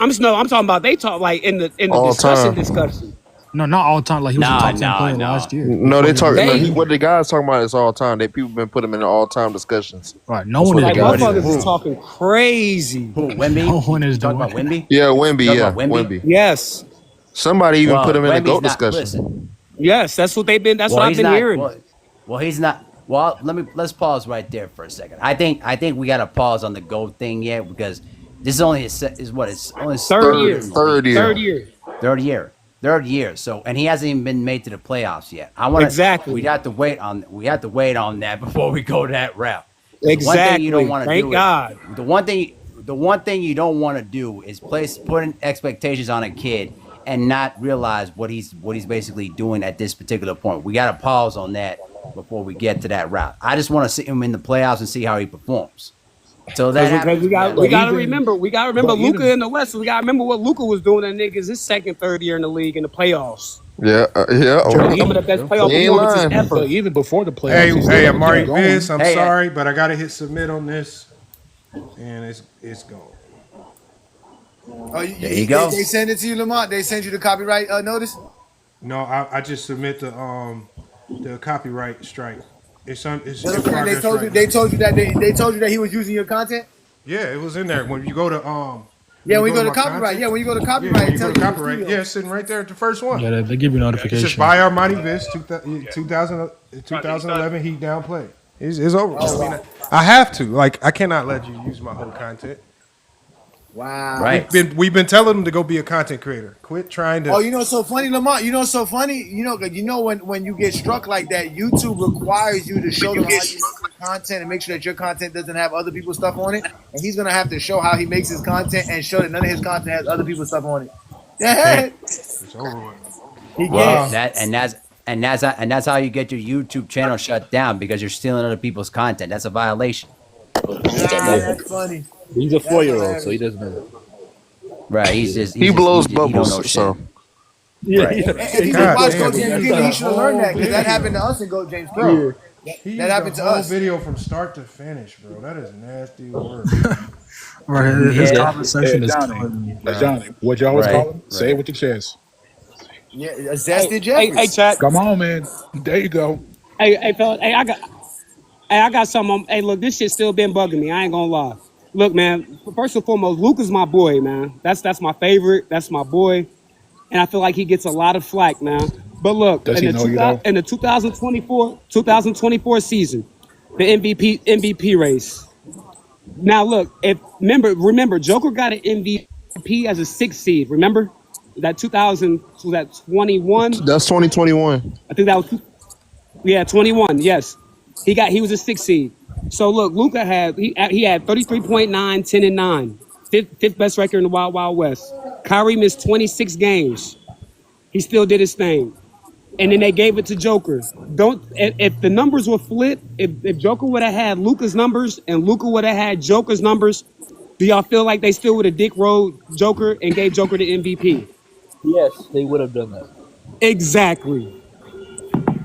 I'm talking about they talk like in the All discussion. No, not all the time. Like he was a top 10 player last year. No, they talk. What the guys talking about is all time. People been putting him in all time discussions. Right. No one is like motherfuckers is talking crazy. Who, Wemby? No one is talking doing about Wemby. Yeah, Wemby. Yeah, Wemby? Yes. Somebody even put him in the GOAT discussion. Listen. Yes, that's what they've been. That's what I've been hearing. Well, he's not. Well, let's pause right there for a second. I think we got to pause on the GOAT thing yet because this is only it's only third year. So, and he hasn't even been made to the playoffs yet. We have to wait on that before we go that route. Exactly. One thing you don't want to Thank God. The one thing you don't want to do is putting expectations on a kid and not realize what he's basically doing at this particular point. We got to pause on that before we get to that route. I just want to see him in the playoffs and see how he performs. So that we got to remember Luka in the West. We got to remember what Luka was doing in niggas his second, third year in the league in the playoffs. Yeah. Some of the best playoff performances ever. Even before the playoffs. Hey, Amari Biz, I'm sorry, but I got to hit submit on this, and it's gone. Oh, there you go. They send it to you, Lamont. They send you the copyright notice. No, I just submit the copyright strike. It's they told you that he was using your content. Yeah, it was in there when you go to when you go to copyright. Yeah, when you go to copyright, you go to copyright. Yeah, it's sitting right there at the first one. Yeah, they give you notification. It's just by Armani Viz 2011 Heat downplay. It's over. Oh, wow. I have to. Like, I cannot let you use my whole content. Wow. Right. We've been telling them to go be a content creator. Quit trying to. Oh, you know what's so funny, Lamont? You know what's so funny? You know when you get struck like that, YouTube requires you to show them how you make your content and make sure that your content doesn't have other people's stuff on it. And he's gonna have to show how he makes his content and show that none of his content has other people's stuff on it. Yeah. It's over with. He can't. That's how you get your YouTube channel shut down because you're stealing other people's content. That's a violation. That's funny. He's a 4-year-old, so he doesn't know. Right, he blows bubbles. So yeah, right. If you watch Coach James, he should have learned that because that happened to us in Coach James Pro. That happened to us. Video from start to finish, bro. That is nasty work. Right, his conversation is Johnny, what you always call him? Say it with your chest. Yeah, zesty Jeffries. Hey, chat. Come on, man. There you go. Hey, fella. Hey, I got something. Hey, look, this shit still been bugging me. I ain't gonna lie. Look, man. First and foremost, Luka's my boy, man. That's my favorite. That's my boy, and I feel like he gets a lot of flack, man. But look, in the 2024 season, the MVP race. Now, look, remember, Joker got an MVP as a 6th seed. Remember that 2021? That's 2021. I think that was 21. Yes, he was a 6th seed. So look, Luka had 33.9, 10 and 9, fifth best record in the Wild Wild West. Kyrie missed 26 games. He still did his thing, and then they gave it to Joker. If the numbers were flipped, if Joker would have had Luka's numbers and Luka would have had Joker's numbers, do y'all feel like they still would have dick rolled Joker and gave Joker the MVP? Yes, they would have done that. Exactly.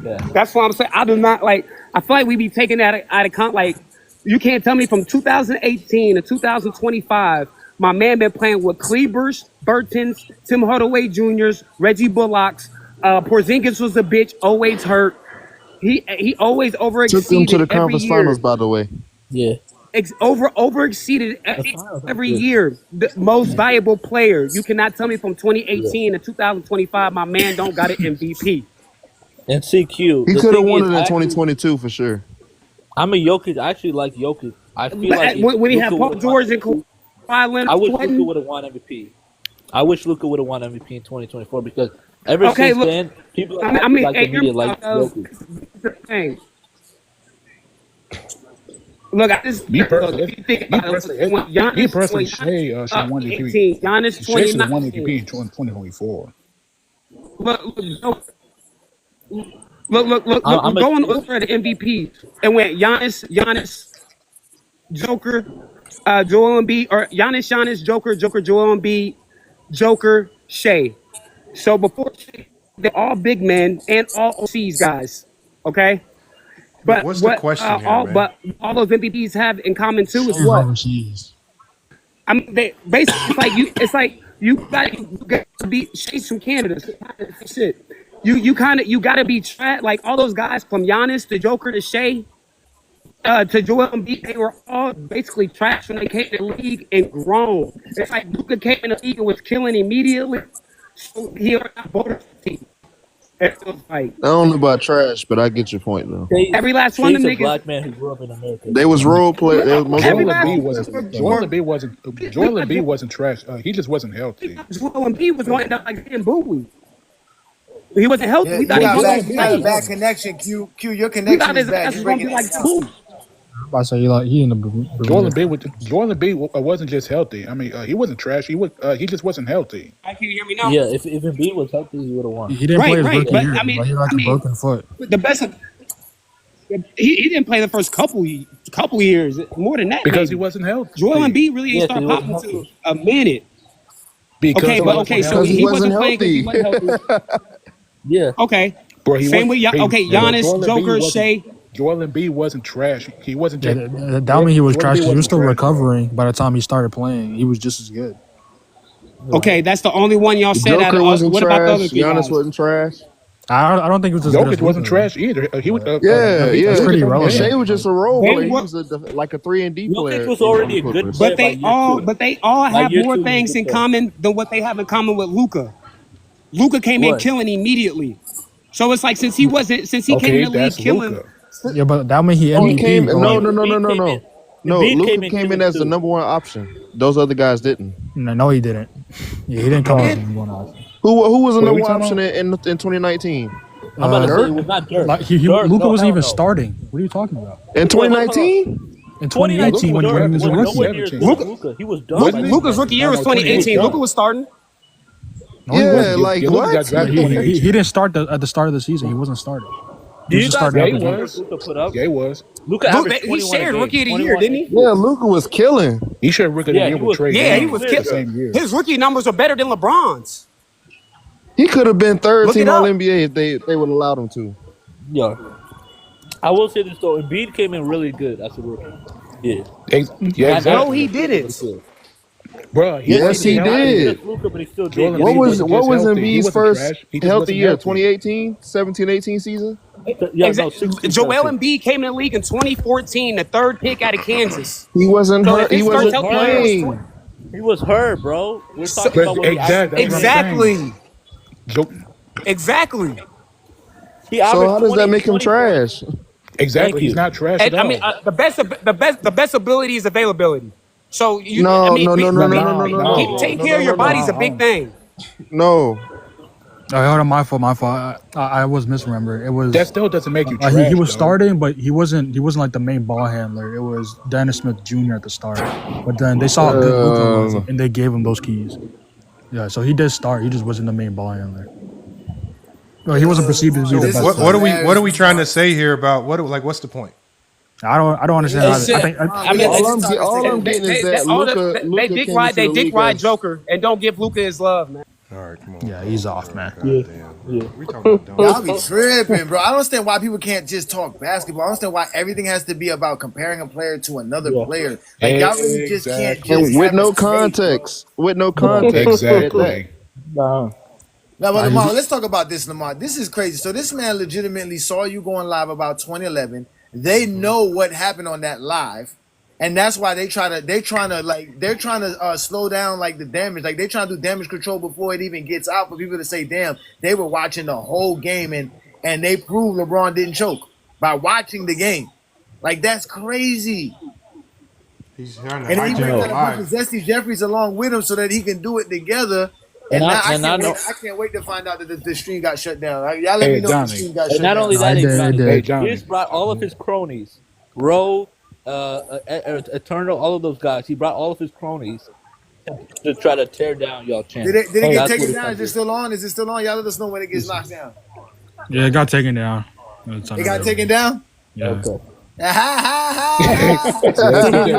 Yeah. That's what I'm saying. I do not like. I feel like we be taking that out of count. Like, you can't tell me from 2018 to 2025, my man been playing with Kleebers, Burtons, Tim Hardaway Jr.'s, Reggie Bullocks. Porzingis was a bitch, always hurt. He always overexceeded. Took them to the conference every year. finals, by the way. Yeah. Overexceeded every year. The most valuable player. You cannot tell me from 2018 to 2025, my man don't got an MVP. And CQ. He could have won it in 2022 for sure. I'm a Jokic. I actually like Jokic. I feel like when he had Paul George and Kawhi Leonard, I wish Luka would have won MVP. I wish Luka would have won MVP in 2024 because ever since then, people like the media like Jokic. Look, I just me personally, Shea should won MVP. Giannis Shea should have won MVP in 2024. Look, going over the MVP and went Giannis, Joker, Joel Embiid, or Giannis, Joker, Joel Embiid, Joker, Shea. So before Shea, they're all big men and all OCs guys. Okay. But what's the question here, man? But all those MVPs have in common too is what? I mean, they basically it's like you got to be Shea's from Canada. Shit. You got to be like all those guys from Giannis to Joker to Shea to Joel Embiid. They were all basically trash when they came to the league and grown. It's like Luka came in the league and was killing immediately. So he already got voted for the team. It was like, I don't know about trash, but I get your point though. Every last one of them niggas. Black man who grew up in America. They was role players. Joel Embiid wasn't trash. He just wasn't healthy. Joel Embiid was going to end up like getting booey. He wasn't healthy. Yeah, you got a bad connection, Q. Your connection is bad. You're breaking like boo. I say he in the Joel Embiid wasn't just healthy. I mean, he wasn't trash. He just wasn't healthy. Can you hear me now? Yeah, if Embiid was healthy, he would have won. He didn't play his rookie year. I mean, he had a broken foot. The best. He didn't play the first couple years. More than that, because he wasn't healthy. Joel Embiid really ain't start popping until a minute. So he wasn't healthy. Yeah. Okay. Bro, Same with Giannis, Joker, Shea. Joel Embiid wasn't trash. He wasn't. That don't mean he was trash. He was still recovering by the time he started playing. He was just as good. Okay, that's the only one y'all said. Joker wasn't what trash. about the other two Giannis guys? wasn't trash. I don't think it was as good as Jokic wasn't trash either. He was. That's pretty relevant. Shea was just a role player. He was like a 3-and-D player. Jokic was already a good player. But they all have more things in common than what they have in common with Luka. Luka came in killing immediately. So it's like since he came in the league killing. Luka. Yeah, but that mean he MVP. No, Luka came in as the number one option. Those other guys didn't. No, he didn't. Yeah, he didn't come as the number one option. Who was the number one option in 2019? I'm about to say it was not Dirk. Luka wasn't even starting. What are you talking about? In 2019? In 2018, when he was a rookie. Luka, he was done. Luka's rookie year was 2018. Luka was starting. No, what? He didn't start at the start of the season. He wasn't starting. He was. Luka he shared rookie of the year, didn't he? Yeah, Luka was killing. He shared rookie of the year with Trey. Yeah, he was killing. His rookie numbers are better than LeBron's. He could have been third team All NBA if they would have allowed him to. Yeah. I will say this though, Embiid came in really good as a rookie. Yeah. Exactly. No, he didn't. Bro, yes, he did. Luka, but he still did. What was Embiid's first healthy year? 2018, 17-18 season? Yeah, Joel Embiid came in the league in 2014, the third pick out of Kansas. He wasn't hurt. He wasn't playing. He was hurt, bro. We're talking about exactly. So how does that make him trash? Exactly, he's not trash at all. I mean, the best ability is availability. So no. Taking care of your body is a big thing. No. Hold on, my fault. I was misremembering. It was that still doesn't make you trash. He was starting, but he wasn't like the main ball handler. It was Dennis Smith Jr. at the start. But then they saw how good Luka was, and they gave him those keys. Yeah, so he did start. He just wasn't the main ball handler. No, he wasn't perceived to be the best. What are we trying to say here about what's the point? I don't understand. All I'm getting is that Luka they dick ride Joker and don't give Luka his love, man. All right, come on. Yeah, he's off, man. Yeah. We talking about y'all be tripping, bro. I don't understand why people can't just talk basketball. I don't understand why everything has to be about comparing a player to another player. Like y'all really just can't just with no context. With no context. Exactly. Now, but Lamar, let's talk about this, Lamar. This is crazy. So this man legitimately saw you going live about 2011. They know what happened on that live, and that's why they're trying to slow down like the damage. Like they're trying to do damage control before it even gets out for people to say, damn, they were watching the whole game and they proved LeBron didn't choke by watching the game. Like that's crazy. He's trying to And then he hijack got the a bunch of live. Zesty Jeffries along with him so that he can do it together. And And now I know. I can't wait to find out that the stream got shut down. Like, y'all let me Hey, know if the Johnny. stream got And shut not down. only No, that, it did. It Johnny, Hey, did. he Johnny. just brought all of his cronies, Roe, Eternal, all of those guys. He brought all of his cronies to try to tear down y'all channel. Did it Hey, get That's what taken it's down? gonna Is it do. still on? Is it still on? Y'all let us know when it gets knocked down. Yeah, it got taken down. It's It got unavailable. taken down? Yeah. Okay. Yes, he did.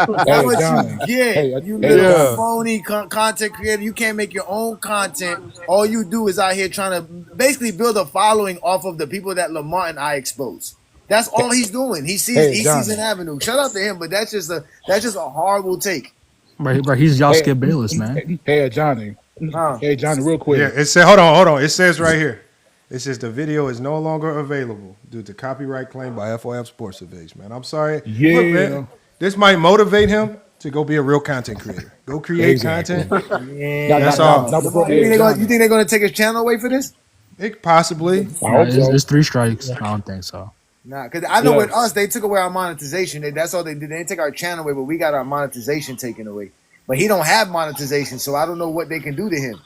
That's Hey, what you Johnny. get, Hey, you hey, little Johnny. phony content creator. You can't make your own content. All you do is out here trying to basically build a following off of the people that Lamar and I expose. That's all he's doing. He Hey, sees an Johnny. avenue. Shout out to him, but that's just a horrible take. But he's y'all Hey, Skip Bayless, man. hey, Johnny. Huh? Hey, Johnny, real Yeah, quick. it said. Hold on. It says right here. It says the video is no longer available due to copyright claim by FYF Sports Evades. Man, I'm sorry. Look, Yeah, man, this might motivate him to go be a real content creator. Go create exactly. content. Yeah, That's all. Lamar, Hey, you Johnny. think they're gonna take his channel away for this? It possibly. I No, hope so. it's 3 strikes. I don't think so. Nah, because I know Yeah. with us, they took away our monetization. That's all they did. They didn't take our channel away, but we got our monetization taken away. But he don't have monetization, so I don't know what they can do to him.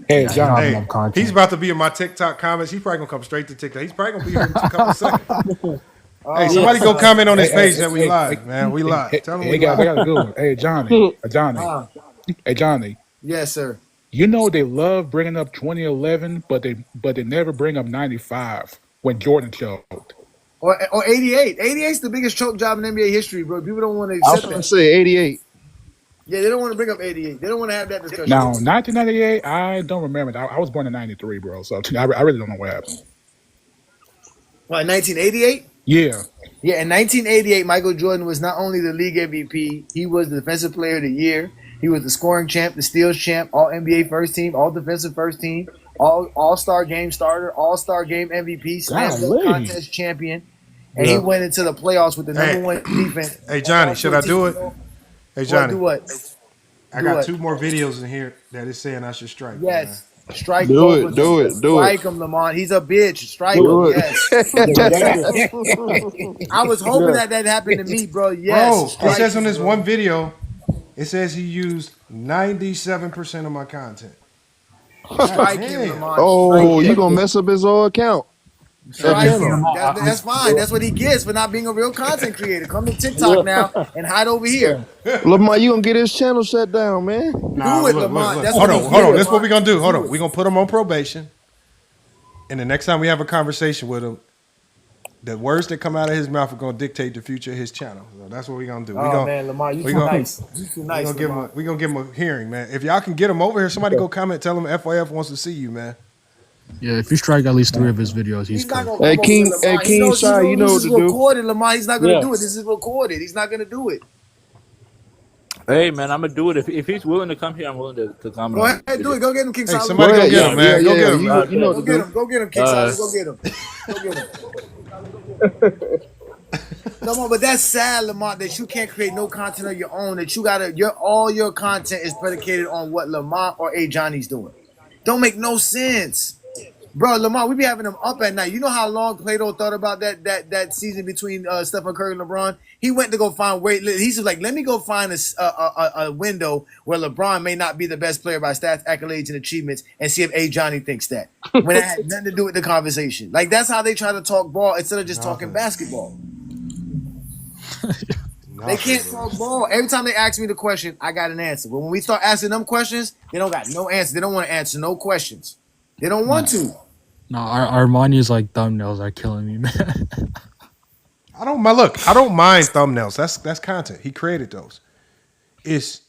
Hey, Yeah, he don't have Johnny. Hey, enough content. he's about to be in my TikTok comments. He's probably gonna come straight to TikTok. He's probably gonna be here in a couple seconds. Hey, somebody go comment on his page that we live, man. We live. Tell them we Guys, I got a live. good one. Hey, Johnny. Johnny. Hey, Johnny. Yes, sir. You know they love bringing up 2011, but they never bring up 95 when Jordan choked. Or 88. 88's the biggest choke job in NBA history, bro. People don't want to I was accept gonna that. say 88. Yeah, they don't want to bring up 88. They don't want to have that discussion. Now, 1998, I don't remember. I was born in 93, bro. So I really don't know what happened. What, 1988? Yeah. Yeah, in 1988, Michael Jordan was not only the league MVP, he was the defensive player of the year. He was the scoring champ, the steals champ, all NBA first team, all defensive first team, all-star game starter, all-star game MVP, slam dunk contest champion. And he went into the playoffs with the number one defense. Hey, Johnny, should I do it? Hey, Johnny. Do what? I got 2 more videos in here that is saying I should strike. Yes. Strike Do both it, of do them. it, do Strike it. him, Lamont. He's a bitch. Strike Do him. it. Yes. I was hoping that happened to me, bro. Yes. Bro, it says on this one video, it says he used 97% of my content. Strike him, Lamont. Oh, you gonna mess up his old account? Strike him. That's fine. That's what he gets for not being a real content creator. Come to TikTok now and hide over here. Lamar, you gonna get his channel shut down, man? Nah, Do it, look. Lamont. That's Hold what on. That's what we're gonna do. Hold on. We're gonna put him on probation. And the next time we have a conversation with him, the words that come out of his mouth are gonna dictate the future of his channel. So that's what we're gonna do. Man, Lamar, you too nice. You too nice. We're gonna give him a hearing, man. If y'all can get him over here, somebody go comment, tell him FYF wants to see you, man. Yeah, if you strike at least 3 of his videos, he's not cool. gonna come over King, with Lamar. King Shy, you know this what is to do. recorded, Lamar. He's not gonna do it. This is recorded. He's not gonna do it. Hey man, I'm gonna do it if he's willing to come here. I'm willing to comment. Go ahead, do it. Go get him, King Hey, Solomon. somebody go get him, man. Go get him. You know Go what get to him. Go get him, King Solomon. Go get him. Go get him. Lamar, but that's sad, Lamar, that you can't create no content of your own. That you gotta, all your content is predicated on what Lamar or A. Johnny's doing. Don't make no sense. Bro, Lamar, we be having him up at night. You know how long Plato thought about that season between Stephen Curry and LeBron? He went to go find he's like, let me go find a window where LeBron may not be the best player by stats, accolades, and achievements, and see if A. Johnny thinks that. When it had nothing to do with the conversation. Like, that's how they try to talk ball instead of just talking basketball. They can't talk ball. Every time they ask me the question, I got an answer. But when we start asking them questions, they don't got no answer. They don't want to answer no questions. They don't want to. No, Armani's like thumbnails are killing me, man. I don't mind thumbnails. That's content. He created those. It's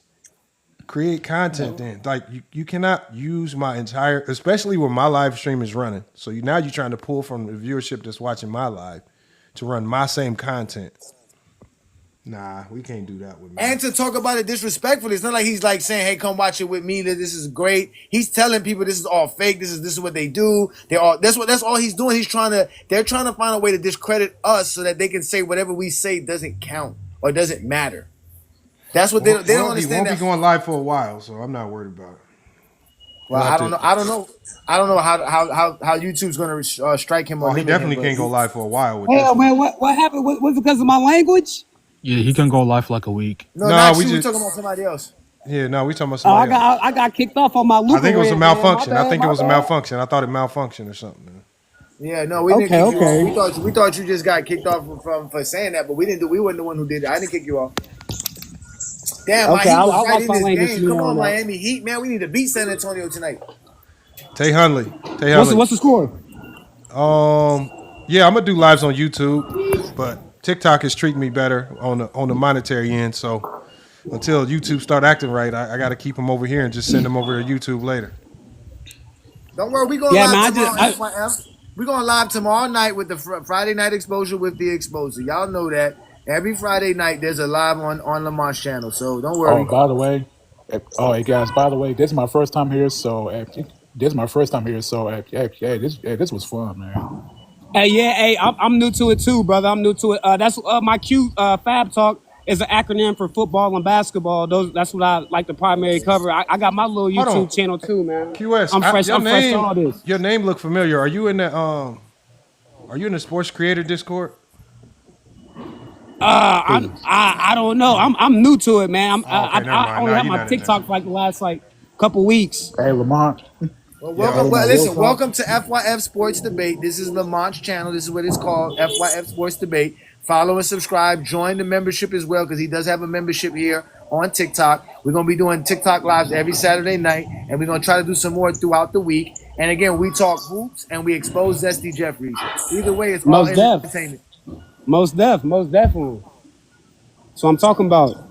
create content then. Like you cannot use my entire, especially when my live stream is running. So now you're trying to pull from the viewership that's watching my live to run my same content. Nah, we can't do that with me. And to talk about it disrespectfully. It's not like he's like saying, hey, come watch it with me, that this is great. He's telling people this is all fake. This is what they do. That's all he's doing. They're trying to find a way to discredit us so that they can say whatever we say doesn't count or doesn't matter. That's what they don't understand. He won't be going live for a while, so I'm not worried about it. Well, I don't know. I don't know how YouTube's gonna strike him. Oh, Or he limit definitely him, can't go live for a while with Hell, this. man, what happened? Was it because of my language? Yeah, he can go live for like a week. No, not you. We talking about somebody else. Yeah, no, we talking about Oh, somebody else. I got kicked off on my Luka I think it was a rant, man. malfunction. My I bad, think it my was a bad. malfunction. I thought it malfunctioned or something. Man. Yeah, no, we didn't kick you Okay. off. We thought you just got kicked off for saying that, but we didn't. We wasn't the one who did it. I didn't kick you off. Damn, my Okay, Heat I was right lost in my this language game. to you Come on, on that. Miami Heat, man. We need to beat San Antonio tonight. Tay Hunley. What's the score? Yeah, I'm gonna do lives on YouTube, but TikTok is treating me better on the monetary end. So until YouTube start acting right, I got to keep them over here and just send them over to YouTube later. Don't worry, we going Yeah, live man, tomorrow. FYF. We going live tomorrow night with the Friday night exposure with the exposure. Y'all know that every Friday night there's a live on Lamont's channel. So don't worry. Oh, by the way, hey guys, by the way, this is my first time here, so this was fun, man. Hey, I'm new to it too, brother. I'm new to it. That's my Q Fab Talk is an acronym for football and basketball. That's what I like the primary cover. I got my little Hold on. YouTube channel too, man. QS, I'm fresh. I'm fresh to all this. Your name look familiar. Are you in the sports creator Discord? I don't know. I'm new to it, man. I only have You're my not in TikTok for like the last couple weeks. Hey, Lamont. Well, welcome to FYF Sports Debate. This is Lamont's channel. This is what it's called, FYF Sports Debate. Follow and subscribe. Join the membership as well because he does have a membership here on TikTok. We're going to be doing TikTok lives every Saturday night, and we're going to try to do some more throughout the week. And again, we talk hoops and we expose Zesty Jeffries. Either way, it's all entertainment. Most definitely. So I'm talking about.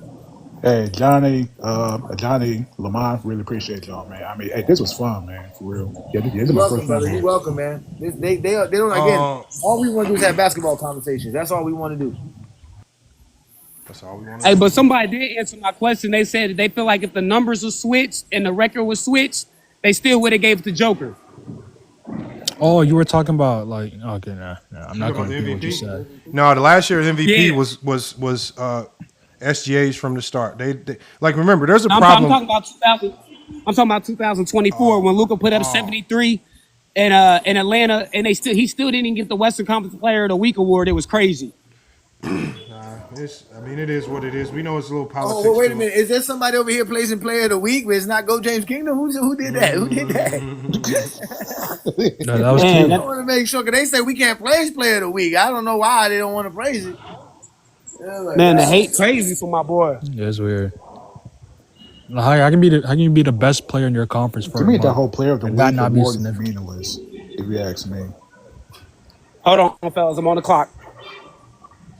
Hey, Johnny, Lamont, really appreciate y'all, man. I mean, hey, this was fun, man, for real. Yeah, this is my first time. You're welcome, man. They don't again. All we want to do is have basketball conversations. That's all we want to do. That's all we want. Hey, but somebody did answer my question. They said that they feel like if the numbers were switched and the record was switched, they still would have gave it to Joker. Oh, you were talking about like okay, nah, I'm not going to do what you said. No, the last year's MVP was SGA's from the start. They like remember there's a problem. I'm talking about 2024 when Luka put up 73 in Atlanta, and he still didn't get the Western Conference Player of the Week award. It was crazy. It is what it is. We know it's a little politics. Oh, well, wait a minute. Is there somebody over here placing Player of the Week where it's not Go James Kingdom? Who did that? Who did that? No, that was cute. I want to make sure because they say we can't place Player of the Week. I don't know why they don't want to praise it. Man, the hate crazy for my boy. It's weird. How can you be the best player in your conference for to me, the whole Player of the Week that not be award is significant? meaningless, if you ask me. Hold on, fellas. I'm on the clock.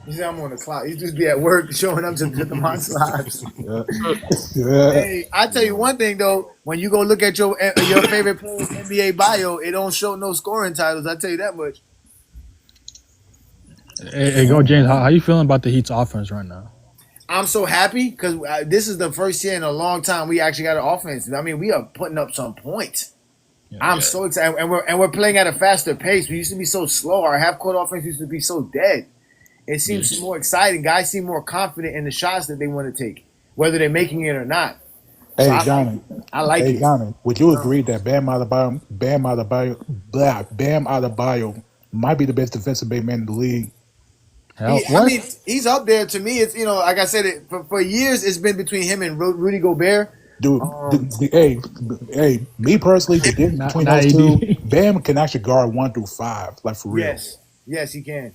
You say I'm on the clock. You just be at work showing up to the Monster Lives. Yeah. Hey, I tell you one thing though, when you go look at your favorite player's NBA bio, it don't show no scoring titles. I tell you that much. Hey, go James. How you feeling about the Heat's offense right now? I'm so happy because this is the first year in a long time we actually got an offense. I mean, we are putting up some points. I'm so excited, and we're playing at a faster pace. We used to be so slow. Our half court offense used to be so dead. It seems more exciting. Guys seem more confident in the shots that they want to take, whether they're making it or not. Hey, So Johnny. I like it. Hey, Johnny, would you agree that Bam Adebayo might be the best defensive big man in the league? I mean, he's up there to me. It's like I said, for years it's been between him and Rudy Gobert. Dude, hey, me personally, the difference between those two, Bam can actually guard 1 through 5, like for real. Yes, he can.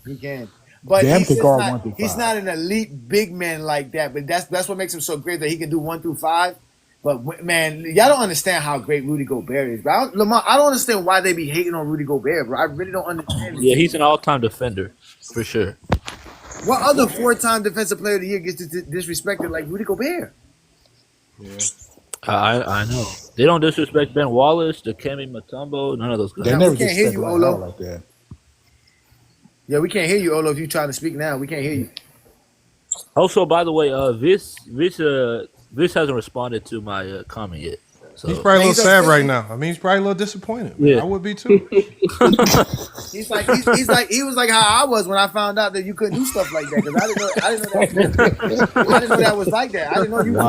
But Bam he's, can guard 1 not, through 5. He's not an elite big man like that. But that's what makes him so great that he can do 1 through 5. But man, y'all don't understand how great Rudy Gobert is. But Lamont, I don't understand why they be hating on Rudy Gobert, bro. I really don't understand. Yeah, he's an all-time defender for sure. What other 4-time defensive player of the year gets disrespected like Rudy Gobert? Yeah. I know. They don't disrespect Ben Wallace, Dikembe Mutombo, none of those guys. They never can't hear you, Olo. like that. Yeah, we can't hear you, Olo. If you're trying to speak now, we can't hear you. Also, by the way, Viz hasn't responded to my comment yet. So. He's probably a little sad right now. I mean, he's probably a little disappointed. Yeah. I would be too. He was like how I was when I found out that you couldn't do stuff like that because I didn't know that was like that. I didn't know you did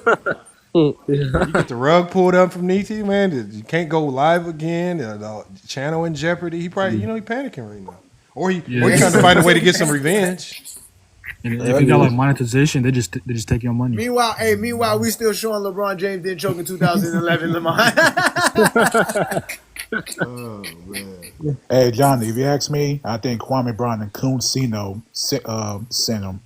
that. You get the rug pulled up from Niti, man. You can't go live again. The channel in jeopardy. He probably, he panicking right now, or he trying to find a way to get some revenge. And if you got like monetization, they just take your money. Meanwhile, we still showing LeBron James didn't choke in 2011. Lamont. Oh man. Hey Johnny, if you ask me, I think Kwame Brown and Kuncino sent him.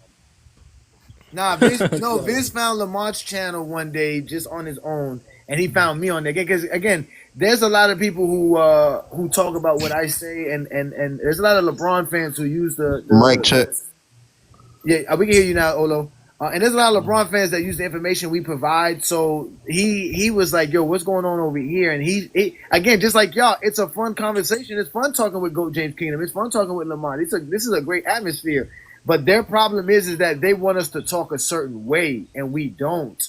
Nah, Vince found Lamont's channel one day just on his own, and he found me on there. Because again, there's a lot of people who talk about what I say, and there's a lot of LeBron fans who use the mic check. Yeah, we can hear you now, Olo. And there's a lot of LeBron fans that use the information we provide. So he was like, "Yo, what's going on over here?" And he again, just like y'all, it's a fun conversation. It's fun talking with Goat James Kingdom. It's fun talking with Lamont. This is a great atmosphere. But their problem is that they want us to talk a certain way, and we don't.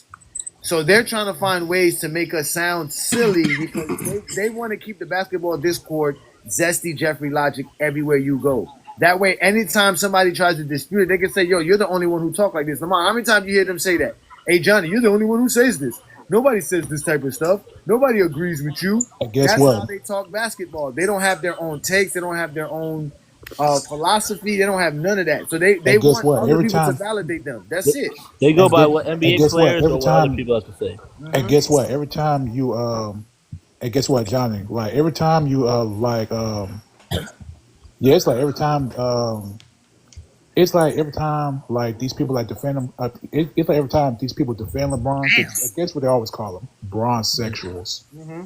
So they're trying to find ways to make us sound silly because they want to keep the basketball discord zesty, Jeffrey logic everywhere you go. That way, anytime somebody tries to dispute it, they can say, "Yo, you're the only one who talk like this." Lamont, how many times you hear them say that? "Hey, Johnny, you're the only one who says this. Nobody says this type of stuff. Nobody agrees with you." And guess That's what? how they talk basketball. They don't have their own takes. They don't have their own philosophy. They don't have none of that. So they want other people to validate them. That's it. They go by what NBA players or what other people have to say. And guess what? Every time you and guess what, Johnny? Like every time you it's like every time it's like every time like these people like defend them. It's like every time these people defend LeBron. Guess what they always call them? Bronzexuals. Mm-hmm.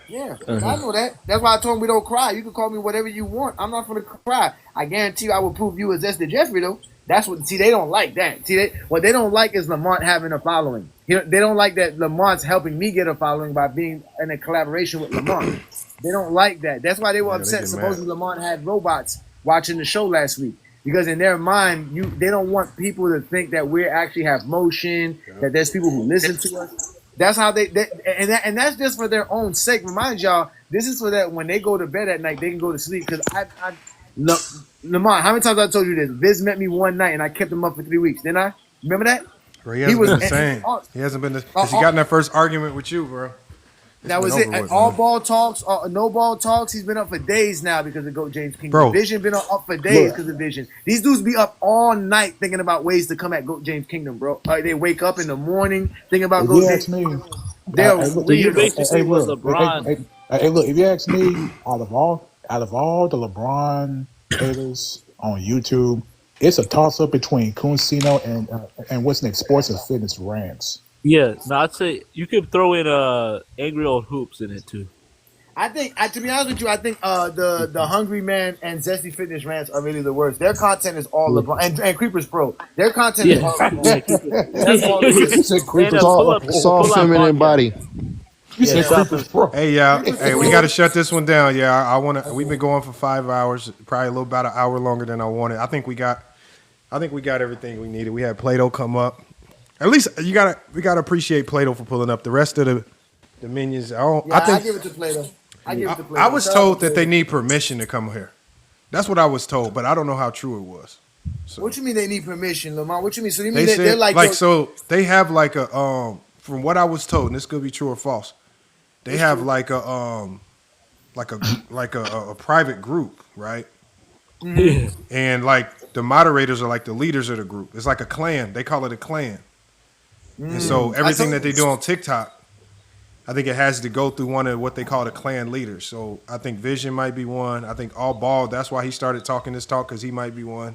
Yeah, I know that. That's why I told him we don't cry. You can call me whatever you want. I'm not gonna cry. I guarantee you, I will prove you as Zesty Jeffrey though. That's what. See, they don't like that. See, what they don't like is Lamont having a following. They don't like that Lamont's helping me get a following by being in a collaboration with Lamont. They don't like that. That's why they were upset. Supposedly Lamont had robots watching the show last week because in their mind, they don't want people to think that we actually have motion. That there's people who listen to us. That's how and that's just for their own sake. Remind y'all, this is so that when they go to bed at night, they can go to sleep. Because Lamont, how many times I told you this? Viz met me one night and I kept him up for 3 weeks. Didn't I? Remember that? Bro, he hasn't been the same. He hasn't been because he got in that first argument with you, bro. That was it. And all ball talks, no ball talks. He's been up for days now because of Goat James Kingdom. Bro. Vision been up for days because of Vision. These dudes be up all night thinking about ways to come at Goat James Kingdom, bro. They wake up in the morning thinking about Goat James Kingdom. They're weird. Hey, look, if you ask me, out of all the LeBron haters on YouTube, it's a toss up between Kuncino and what's next, Sports and Fitness Rants. Yeah, no, I'd say you could throw in Angry Old Hoops in it too. I think, to be honest with you, I think the Hungry Man and Zesty Fitness Rants are really the worst. Their content is all LeBron and Creepers Pro. Their content is all LeBron. That's all it is. Soft feminine body. Hey y'all, hey, we got to shut this one down. Yeah, we've been going for 5 hours, probably a little about an hour longer than I wanted. I think we got everything we needed. We had Plato come up. At least we gotta appreciate Plato for pulling up. The rest of the minions, I give it to Plato. I was told that they need permission to come here. That's what I was told, but I don't know how true it was. So. What you mean they need permission, Lamont? What you mean? So you mean they they're like so they have like a from what I was told, and this could be true or false. They have like a private group, right? Mm-hmm. And like the moderators are like the leaders of the group. It's like a clan. They call it a clan. And so everything that they do on TikTok, I think it has to go through one of what they call the clan leaders. So I think Vision might be one. I think All Ball, that's why he started talking this talk, because he might be one.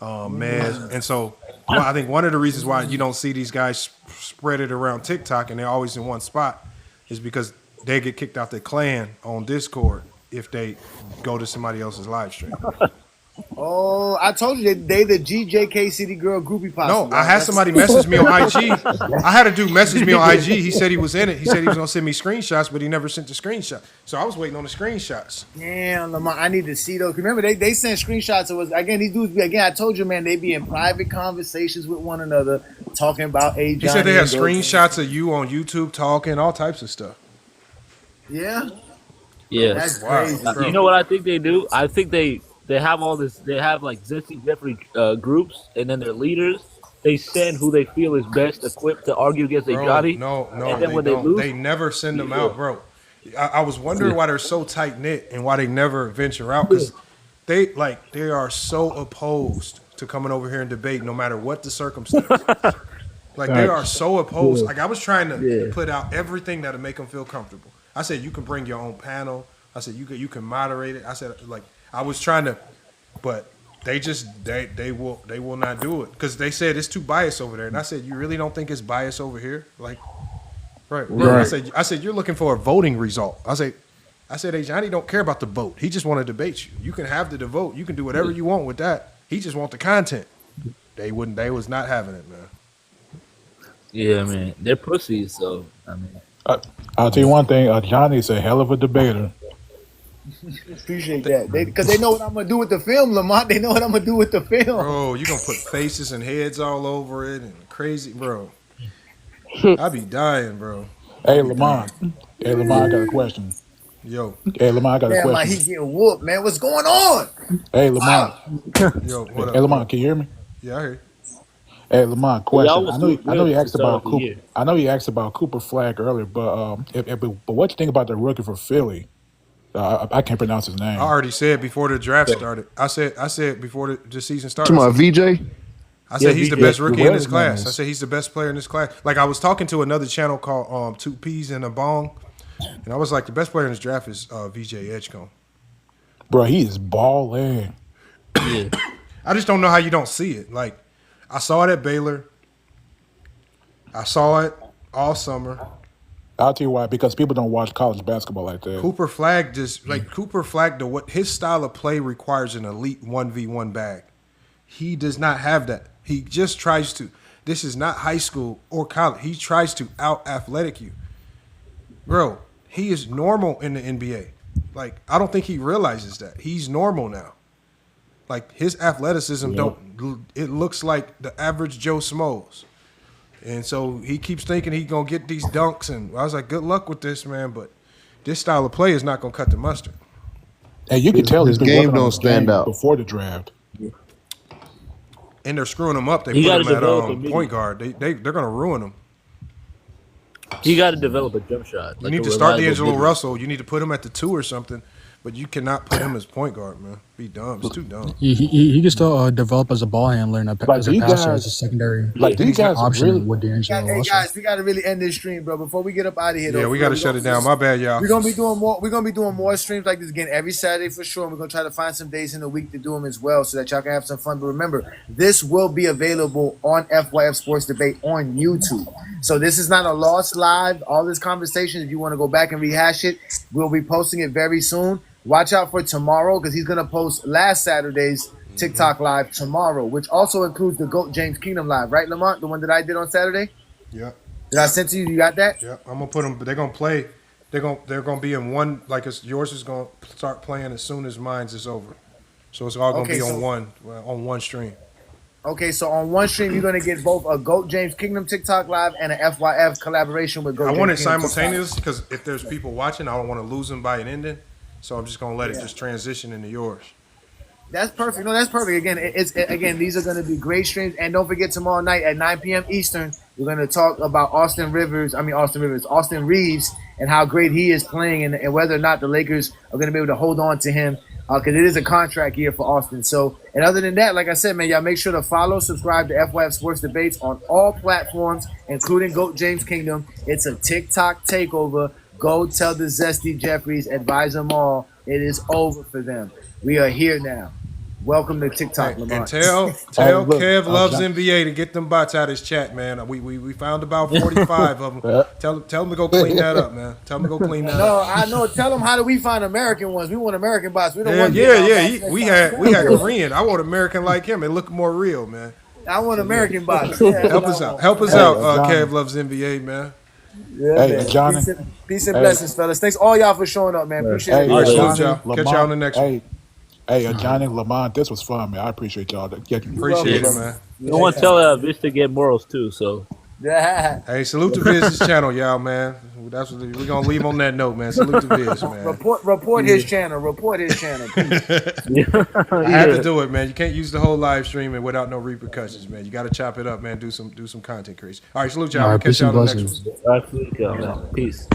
Mez. And so I think one of the reasons why you don't see these guys spread it around TikTok and they're always in one spot is because they get kicked out their clan on Discord if they go to somebody else's live stream. Oh, I told you they the GJK City Girl groupie posse. No, I had somebody message me on IG. I had a dude message me on IG. He said he was in it. He said he was gonna send me screenshots, but he never sent the screenshot. So I was waiting on the screenshots. Damn, Lamont, I need to see those. Remember, they sent screenshots. It was again these dudes. Again, I told you, man, they be in private conversations with one another, talking about a. He said they have screenshots of you on YouTube talking, all types of stuff. Yeah. Yeah, that's crazy. You know what I think they do? I think they have all this. They have like Zesty Jeffrey groups, and then their leaders, they send who they feel is best equipped to argue against a Johnny. No, and then they when don't. lose, They never send them out, bro. I was wondering why they're so tight knit and why they never venture out, because they are so opposed to coming over here and debate, no matter what the circumstance. Like they are so opposed. Like I was trying to put out everything that'll make them feel comfortable. I said you can bring your own panel. I said you can moderate it. I said I was trying to, but they will not do it because they said it's too biased over there. And I said you really don't think it's biased over here? Like, right. I said you're looking for a voting result. I said hey, Johnny don't care about the vote. He just want to debate you. You can have the vote. You can do whatever you want with that. He just want the content. They was not having it, man. Yeah, man, they're pussies. So I mean, I'll tell you one thing. Johnny's a hell of a debater. Appreciate that. Because they know what I'm gonna do with the film, Lamont. They know what I'm gonna do with the film. Bro, you gonna put faces and heads all over it and crazy, bro. I be dying, bro. Hey, Lamont. Hey, Lamont, I got a question. Yo. Hey, Lamont, I got a question. Like he getting whooped, man. What's going on? Hey, Lamont. Yo, what up? Hey, Lamont, can you hear me? Yeah, I hear you. Hey, Lamont, question. I know you asked about Cooper. Cooper. I know you asked about Cooper Flag earlier, but what you think about the rookie for Philly? I can't pronounce his name. I already said before the draft started. I said before the season started. To my VJ. I said he's the best rookie in this class. I said he's the best player in this class. Like I was talking to another channel called Two Peas and a Bong, and I was like, the best player in this draft is VJ Edgecombe. Bro, he is balling. Yeah. I just don't know how you don't see it. Like I saw it at Baylor. I saw it all summer. I'll tell you why, because people don't watch college basketball like that. Cooper Flag what his style of play requires an elite 1v1 bag. He does not have that. He just tries to. This is not high school or college. He tries to out athletic you. Bro, he is normal in the NBA. Like, I don't think he realizes that. He's normal now. Like, his athleticism it looks like the average Joe Smoes. And so he keeps thinking he's going to get these dunks. And I was like, good luck with this, man. But this style of play is not going to cut the mustard. And you can tell his game don't stand out before the draft. And they're screwing him up. They put him at point guard. They're going to ruin him. You got to develop a jump shot. You need to start D'Angelo Russell. You need to put him at the 2 or something. But you cannot put him as point guard, man. Be dumb. It's too dumb. He can still develop as a ball handler and as a passer, as a secondary. Like these guys option really. with D'Angelo. Hey guys, we got to really end this stream, bro. Before we get up out of here, Yeah, we got to shut it down. My bad, y'all. We're gonna be doing more. We're gonna be doing more streams like this again every Saturday for sure. And we're gonna try to find some days in the week to do them as well, so that y'all can have some fun. But remember, this will be available on FYF Sports Debate on YouTube. So this is not a lost live. All this conversation, if you want to go back and rehash it, we'll be posting it very soon. Watch out for tomorrow because he's gonna post last Saturday's TikTok live tomorrow, which also includes the GOAT James Kingdom live, right, Lamont? The one that I did on Saturday. Yeah. Did I send to you? You got that? Yeah. I'm gonna put them. They're gonna play. They're gonna be in one. Like yours is gonna start playing as soon as mine's is over. So it's all gonna be on one stream. Okay, so on one stream you're gonna get both a GOAT James Kingdom TikTok live and an FYF collaboration with GOAT. I want it James Kingdom simultaneous because if there's people watching, I don't want to lose them by an ending. So I'm just gonna let it just transition into yours. That's perfect. No, that's perfect. Again, these are going to be great streams. And don't forget, tomorrow night at 9 p.m. Eastern, we're going to talk about Austin Reeves, and how great he is playing, and whether or not the Lakers are going to be able to hold on to him, because it is a contract year for Austin. So, and other than that, like I said, man, y'all make sure to follow, subscribe to FYF Sports Debates on all platforms, including GOAT James Kingdom. It's a TikTok takeover. Go tell the Zesty Jeffries, advise them all. It is over for them. We are here now. Welcome to TikTok, Lamont. And tell Kev loves NBA to get them bots out of his chat, man. We found about 45 of them. Tell him to go clean that up, man. Tell him to go clean that up. No, I know. Tell them how do we find American ones? We want American bots. We don't want. We had Korean. I want American like him. It look more real, man. I want American bots. Help us out. Help us out, Kev loves NBA, man. Yeah, hey, Johnny. Peace and blessings, fellas. Thanks all y'all for showing up, man. Appreciate it. All right, y'all. Catch y'all on the next one. Hey, Johnny, Lamont, this was fun, man. I appreciate y'all. Appreciate it, man. I want to tell Viz to get morals too. So. Yeah. Hey, salute to Viz's channel, y'all, man. That's what we're gonna leave on that note, man. Salute to Biz, man. Report his channel. Report his channel. I had to do it, man. You can't use the whole live stream and without no repercussions, man. You got to chop it up, man. Do some content creation. All right, salute y'all. All We'll right, catch peace and y'all on the next blessings. one. Absolutely, man. Peace.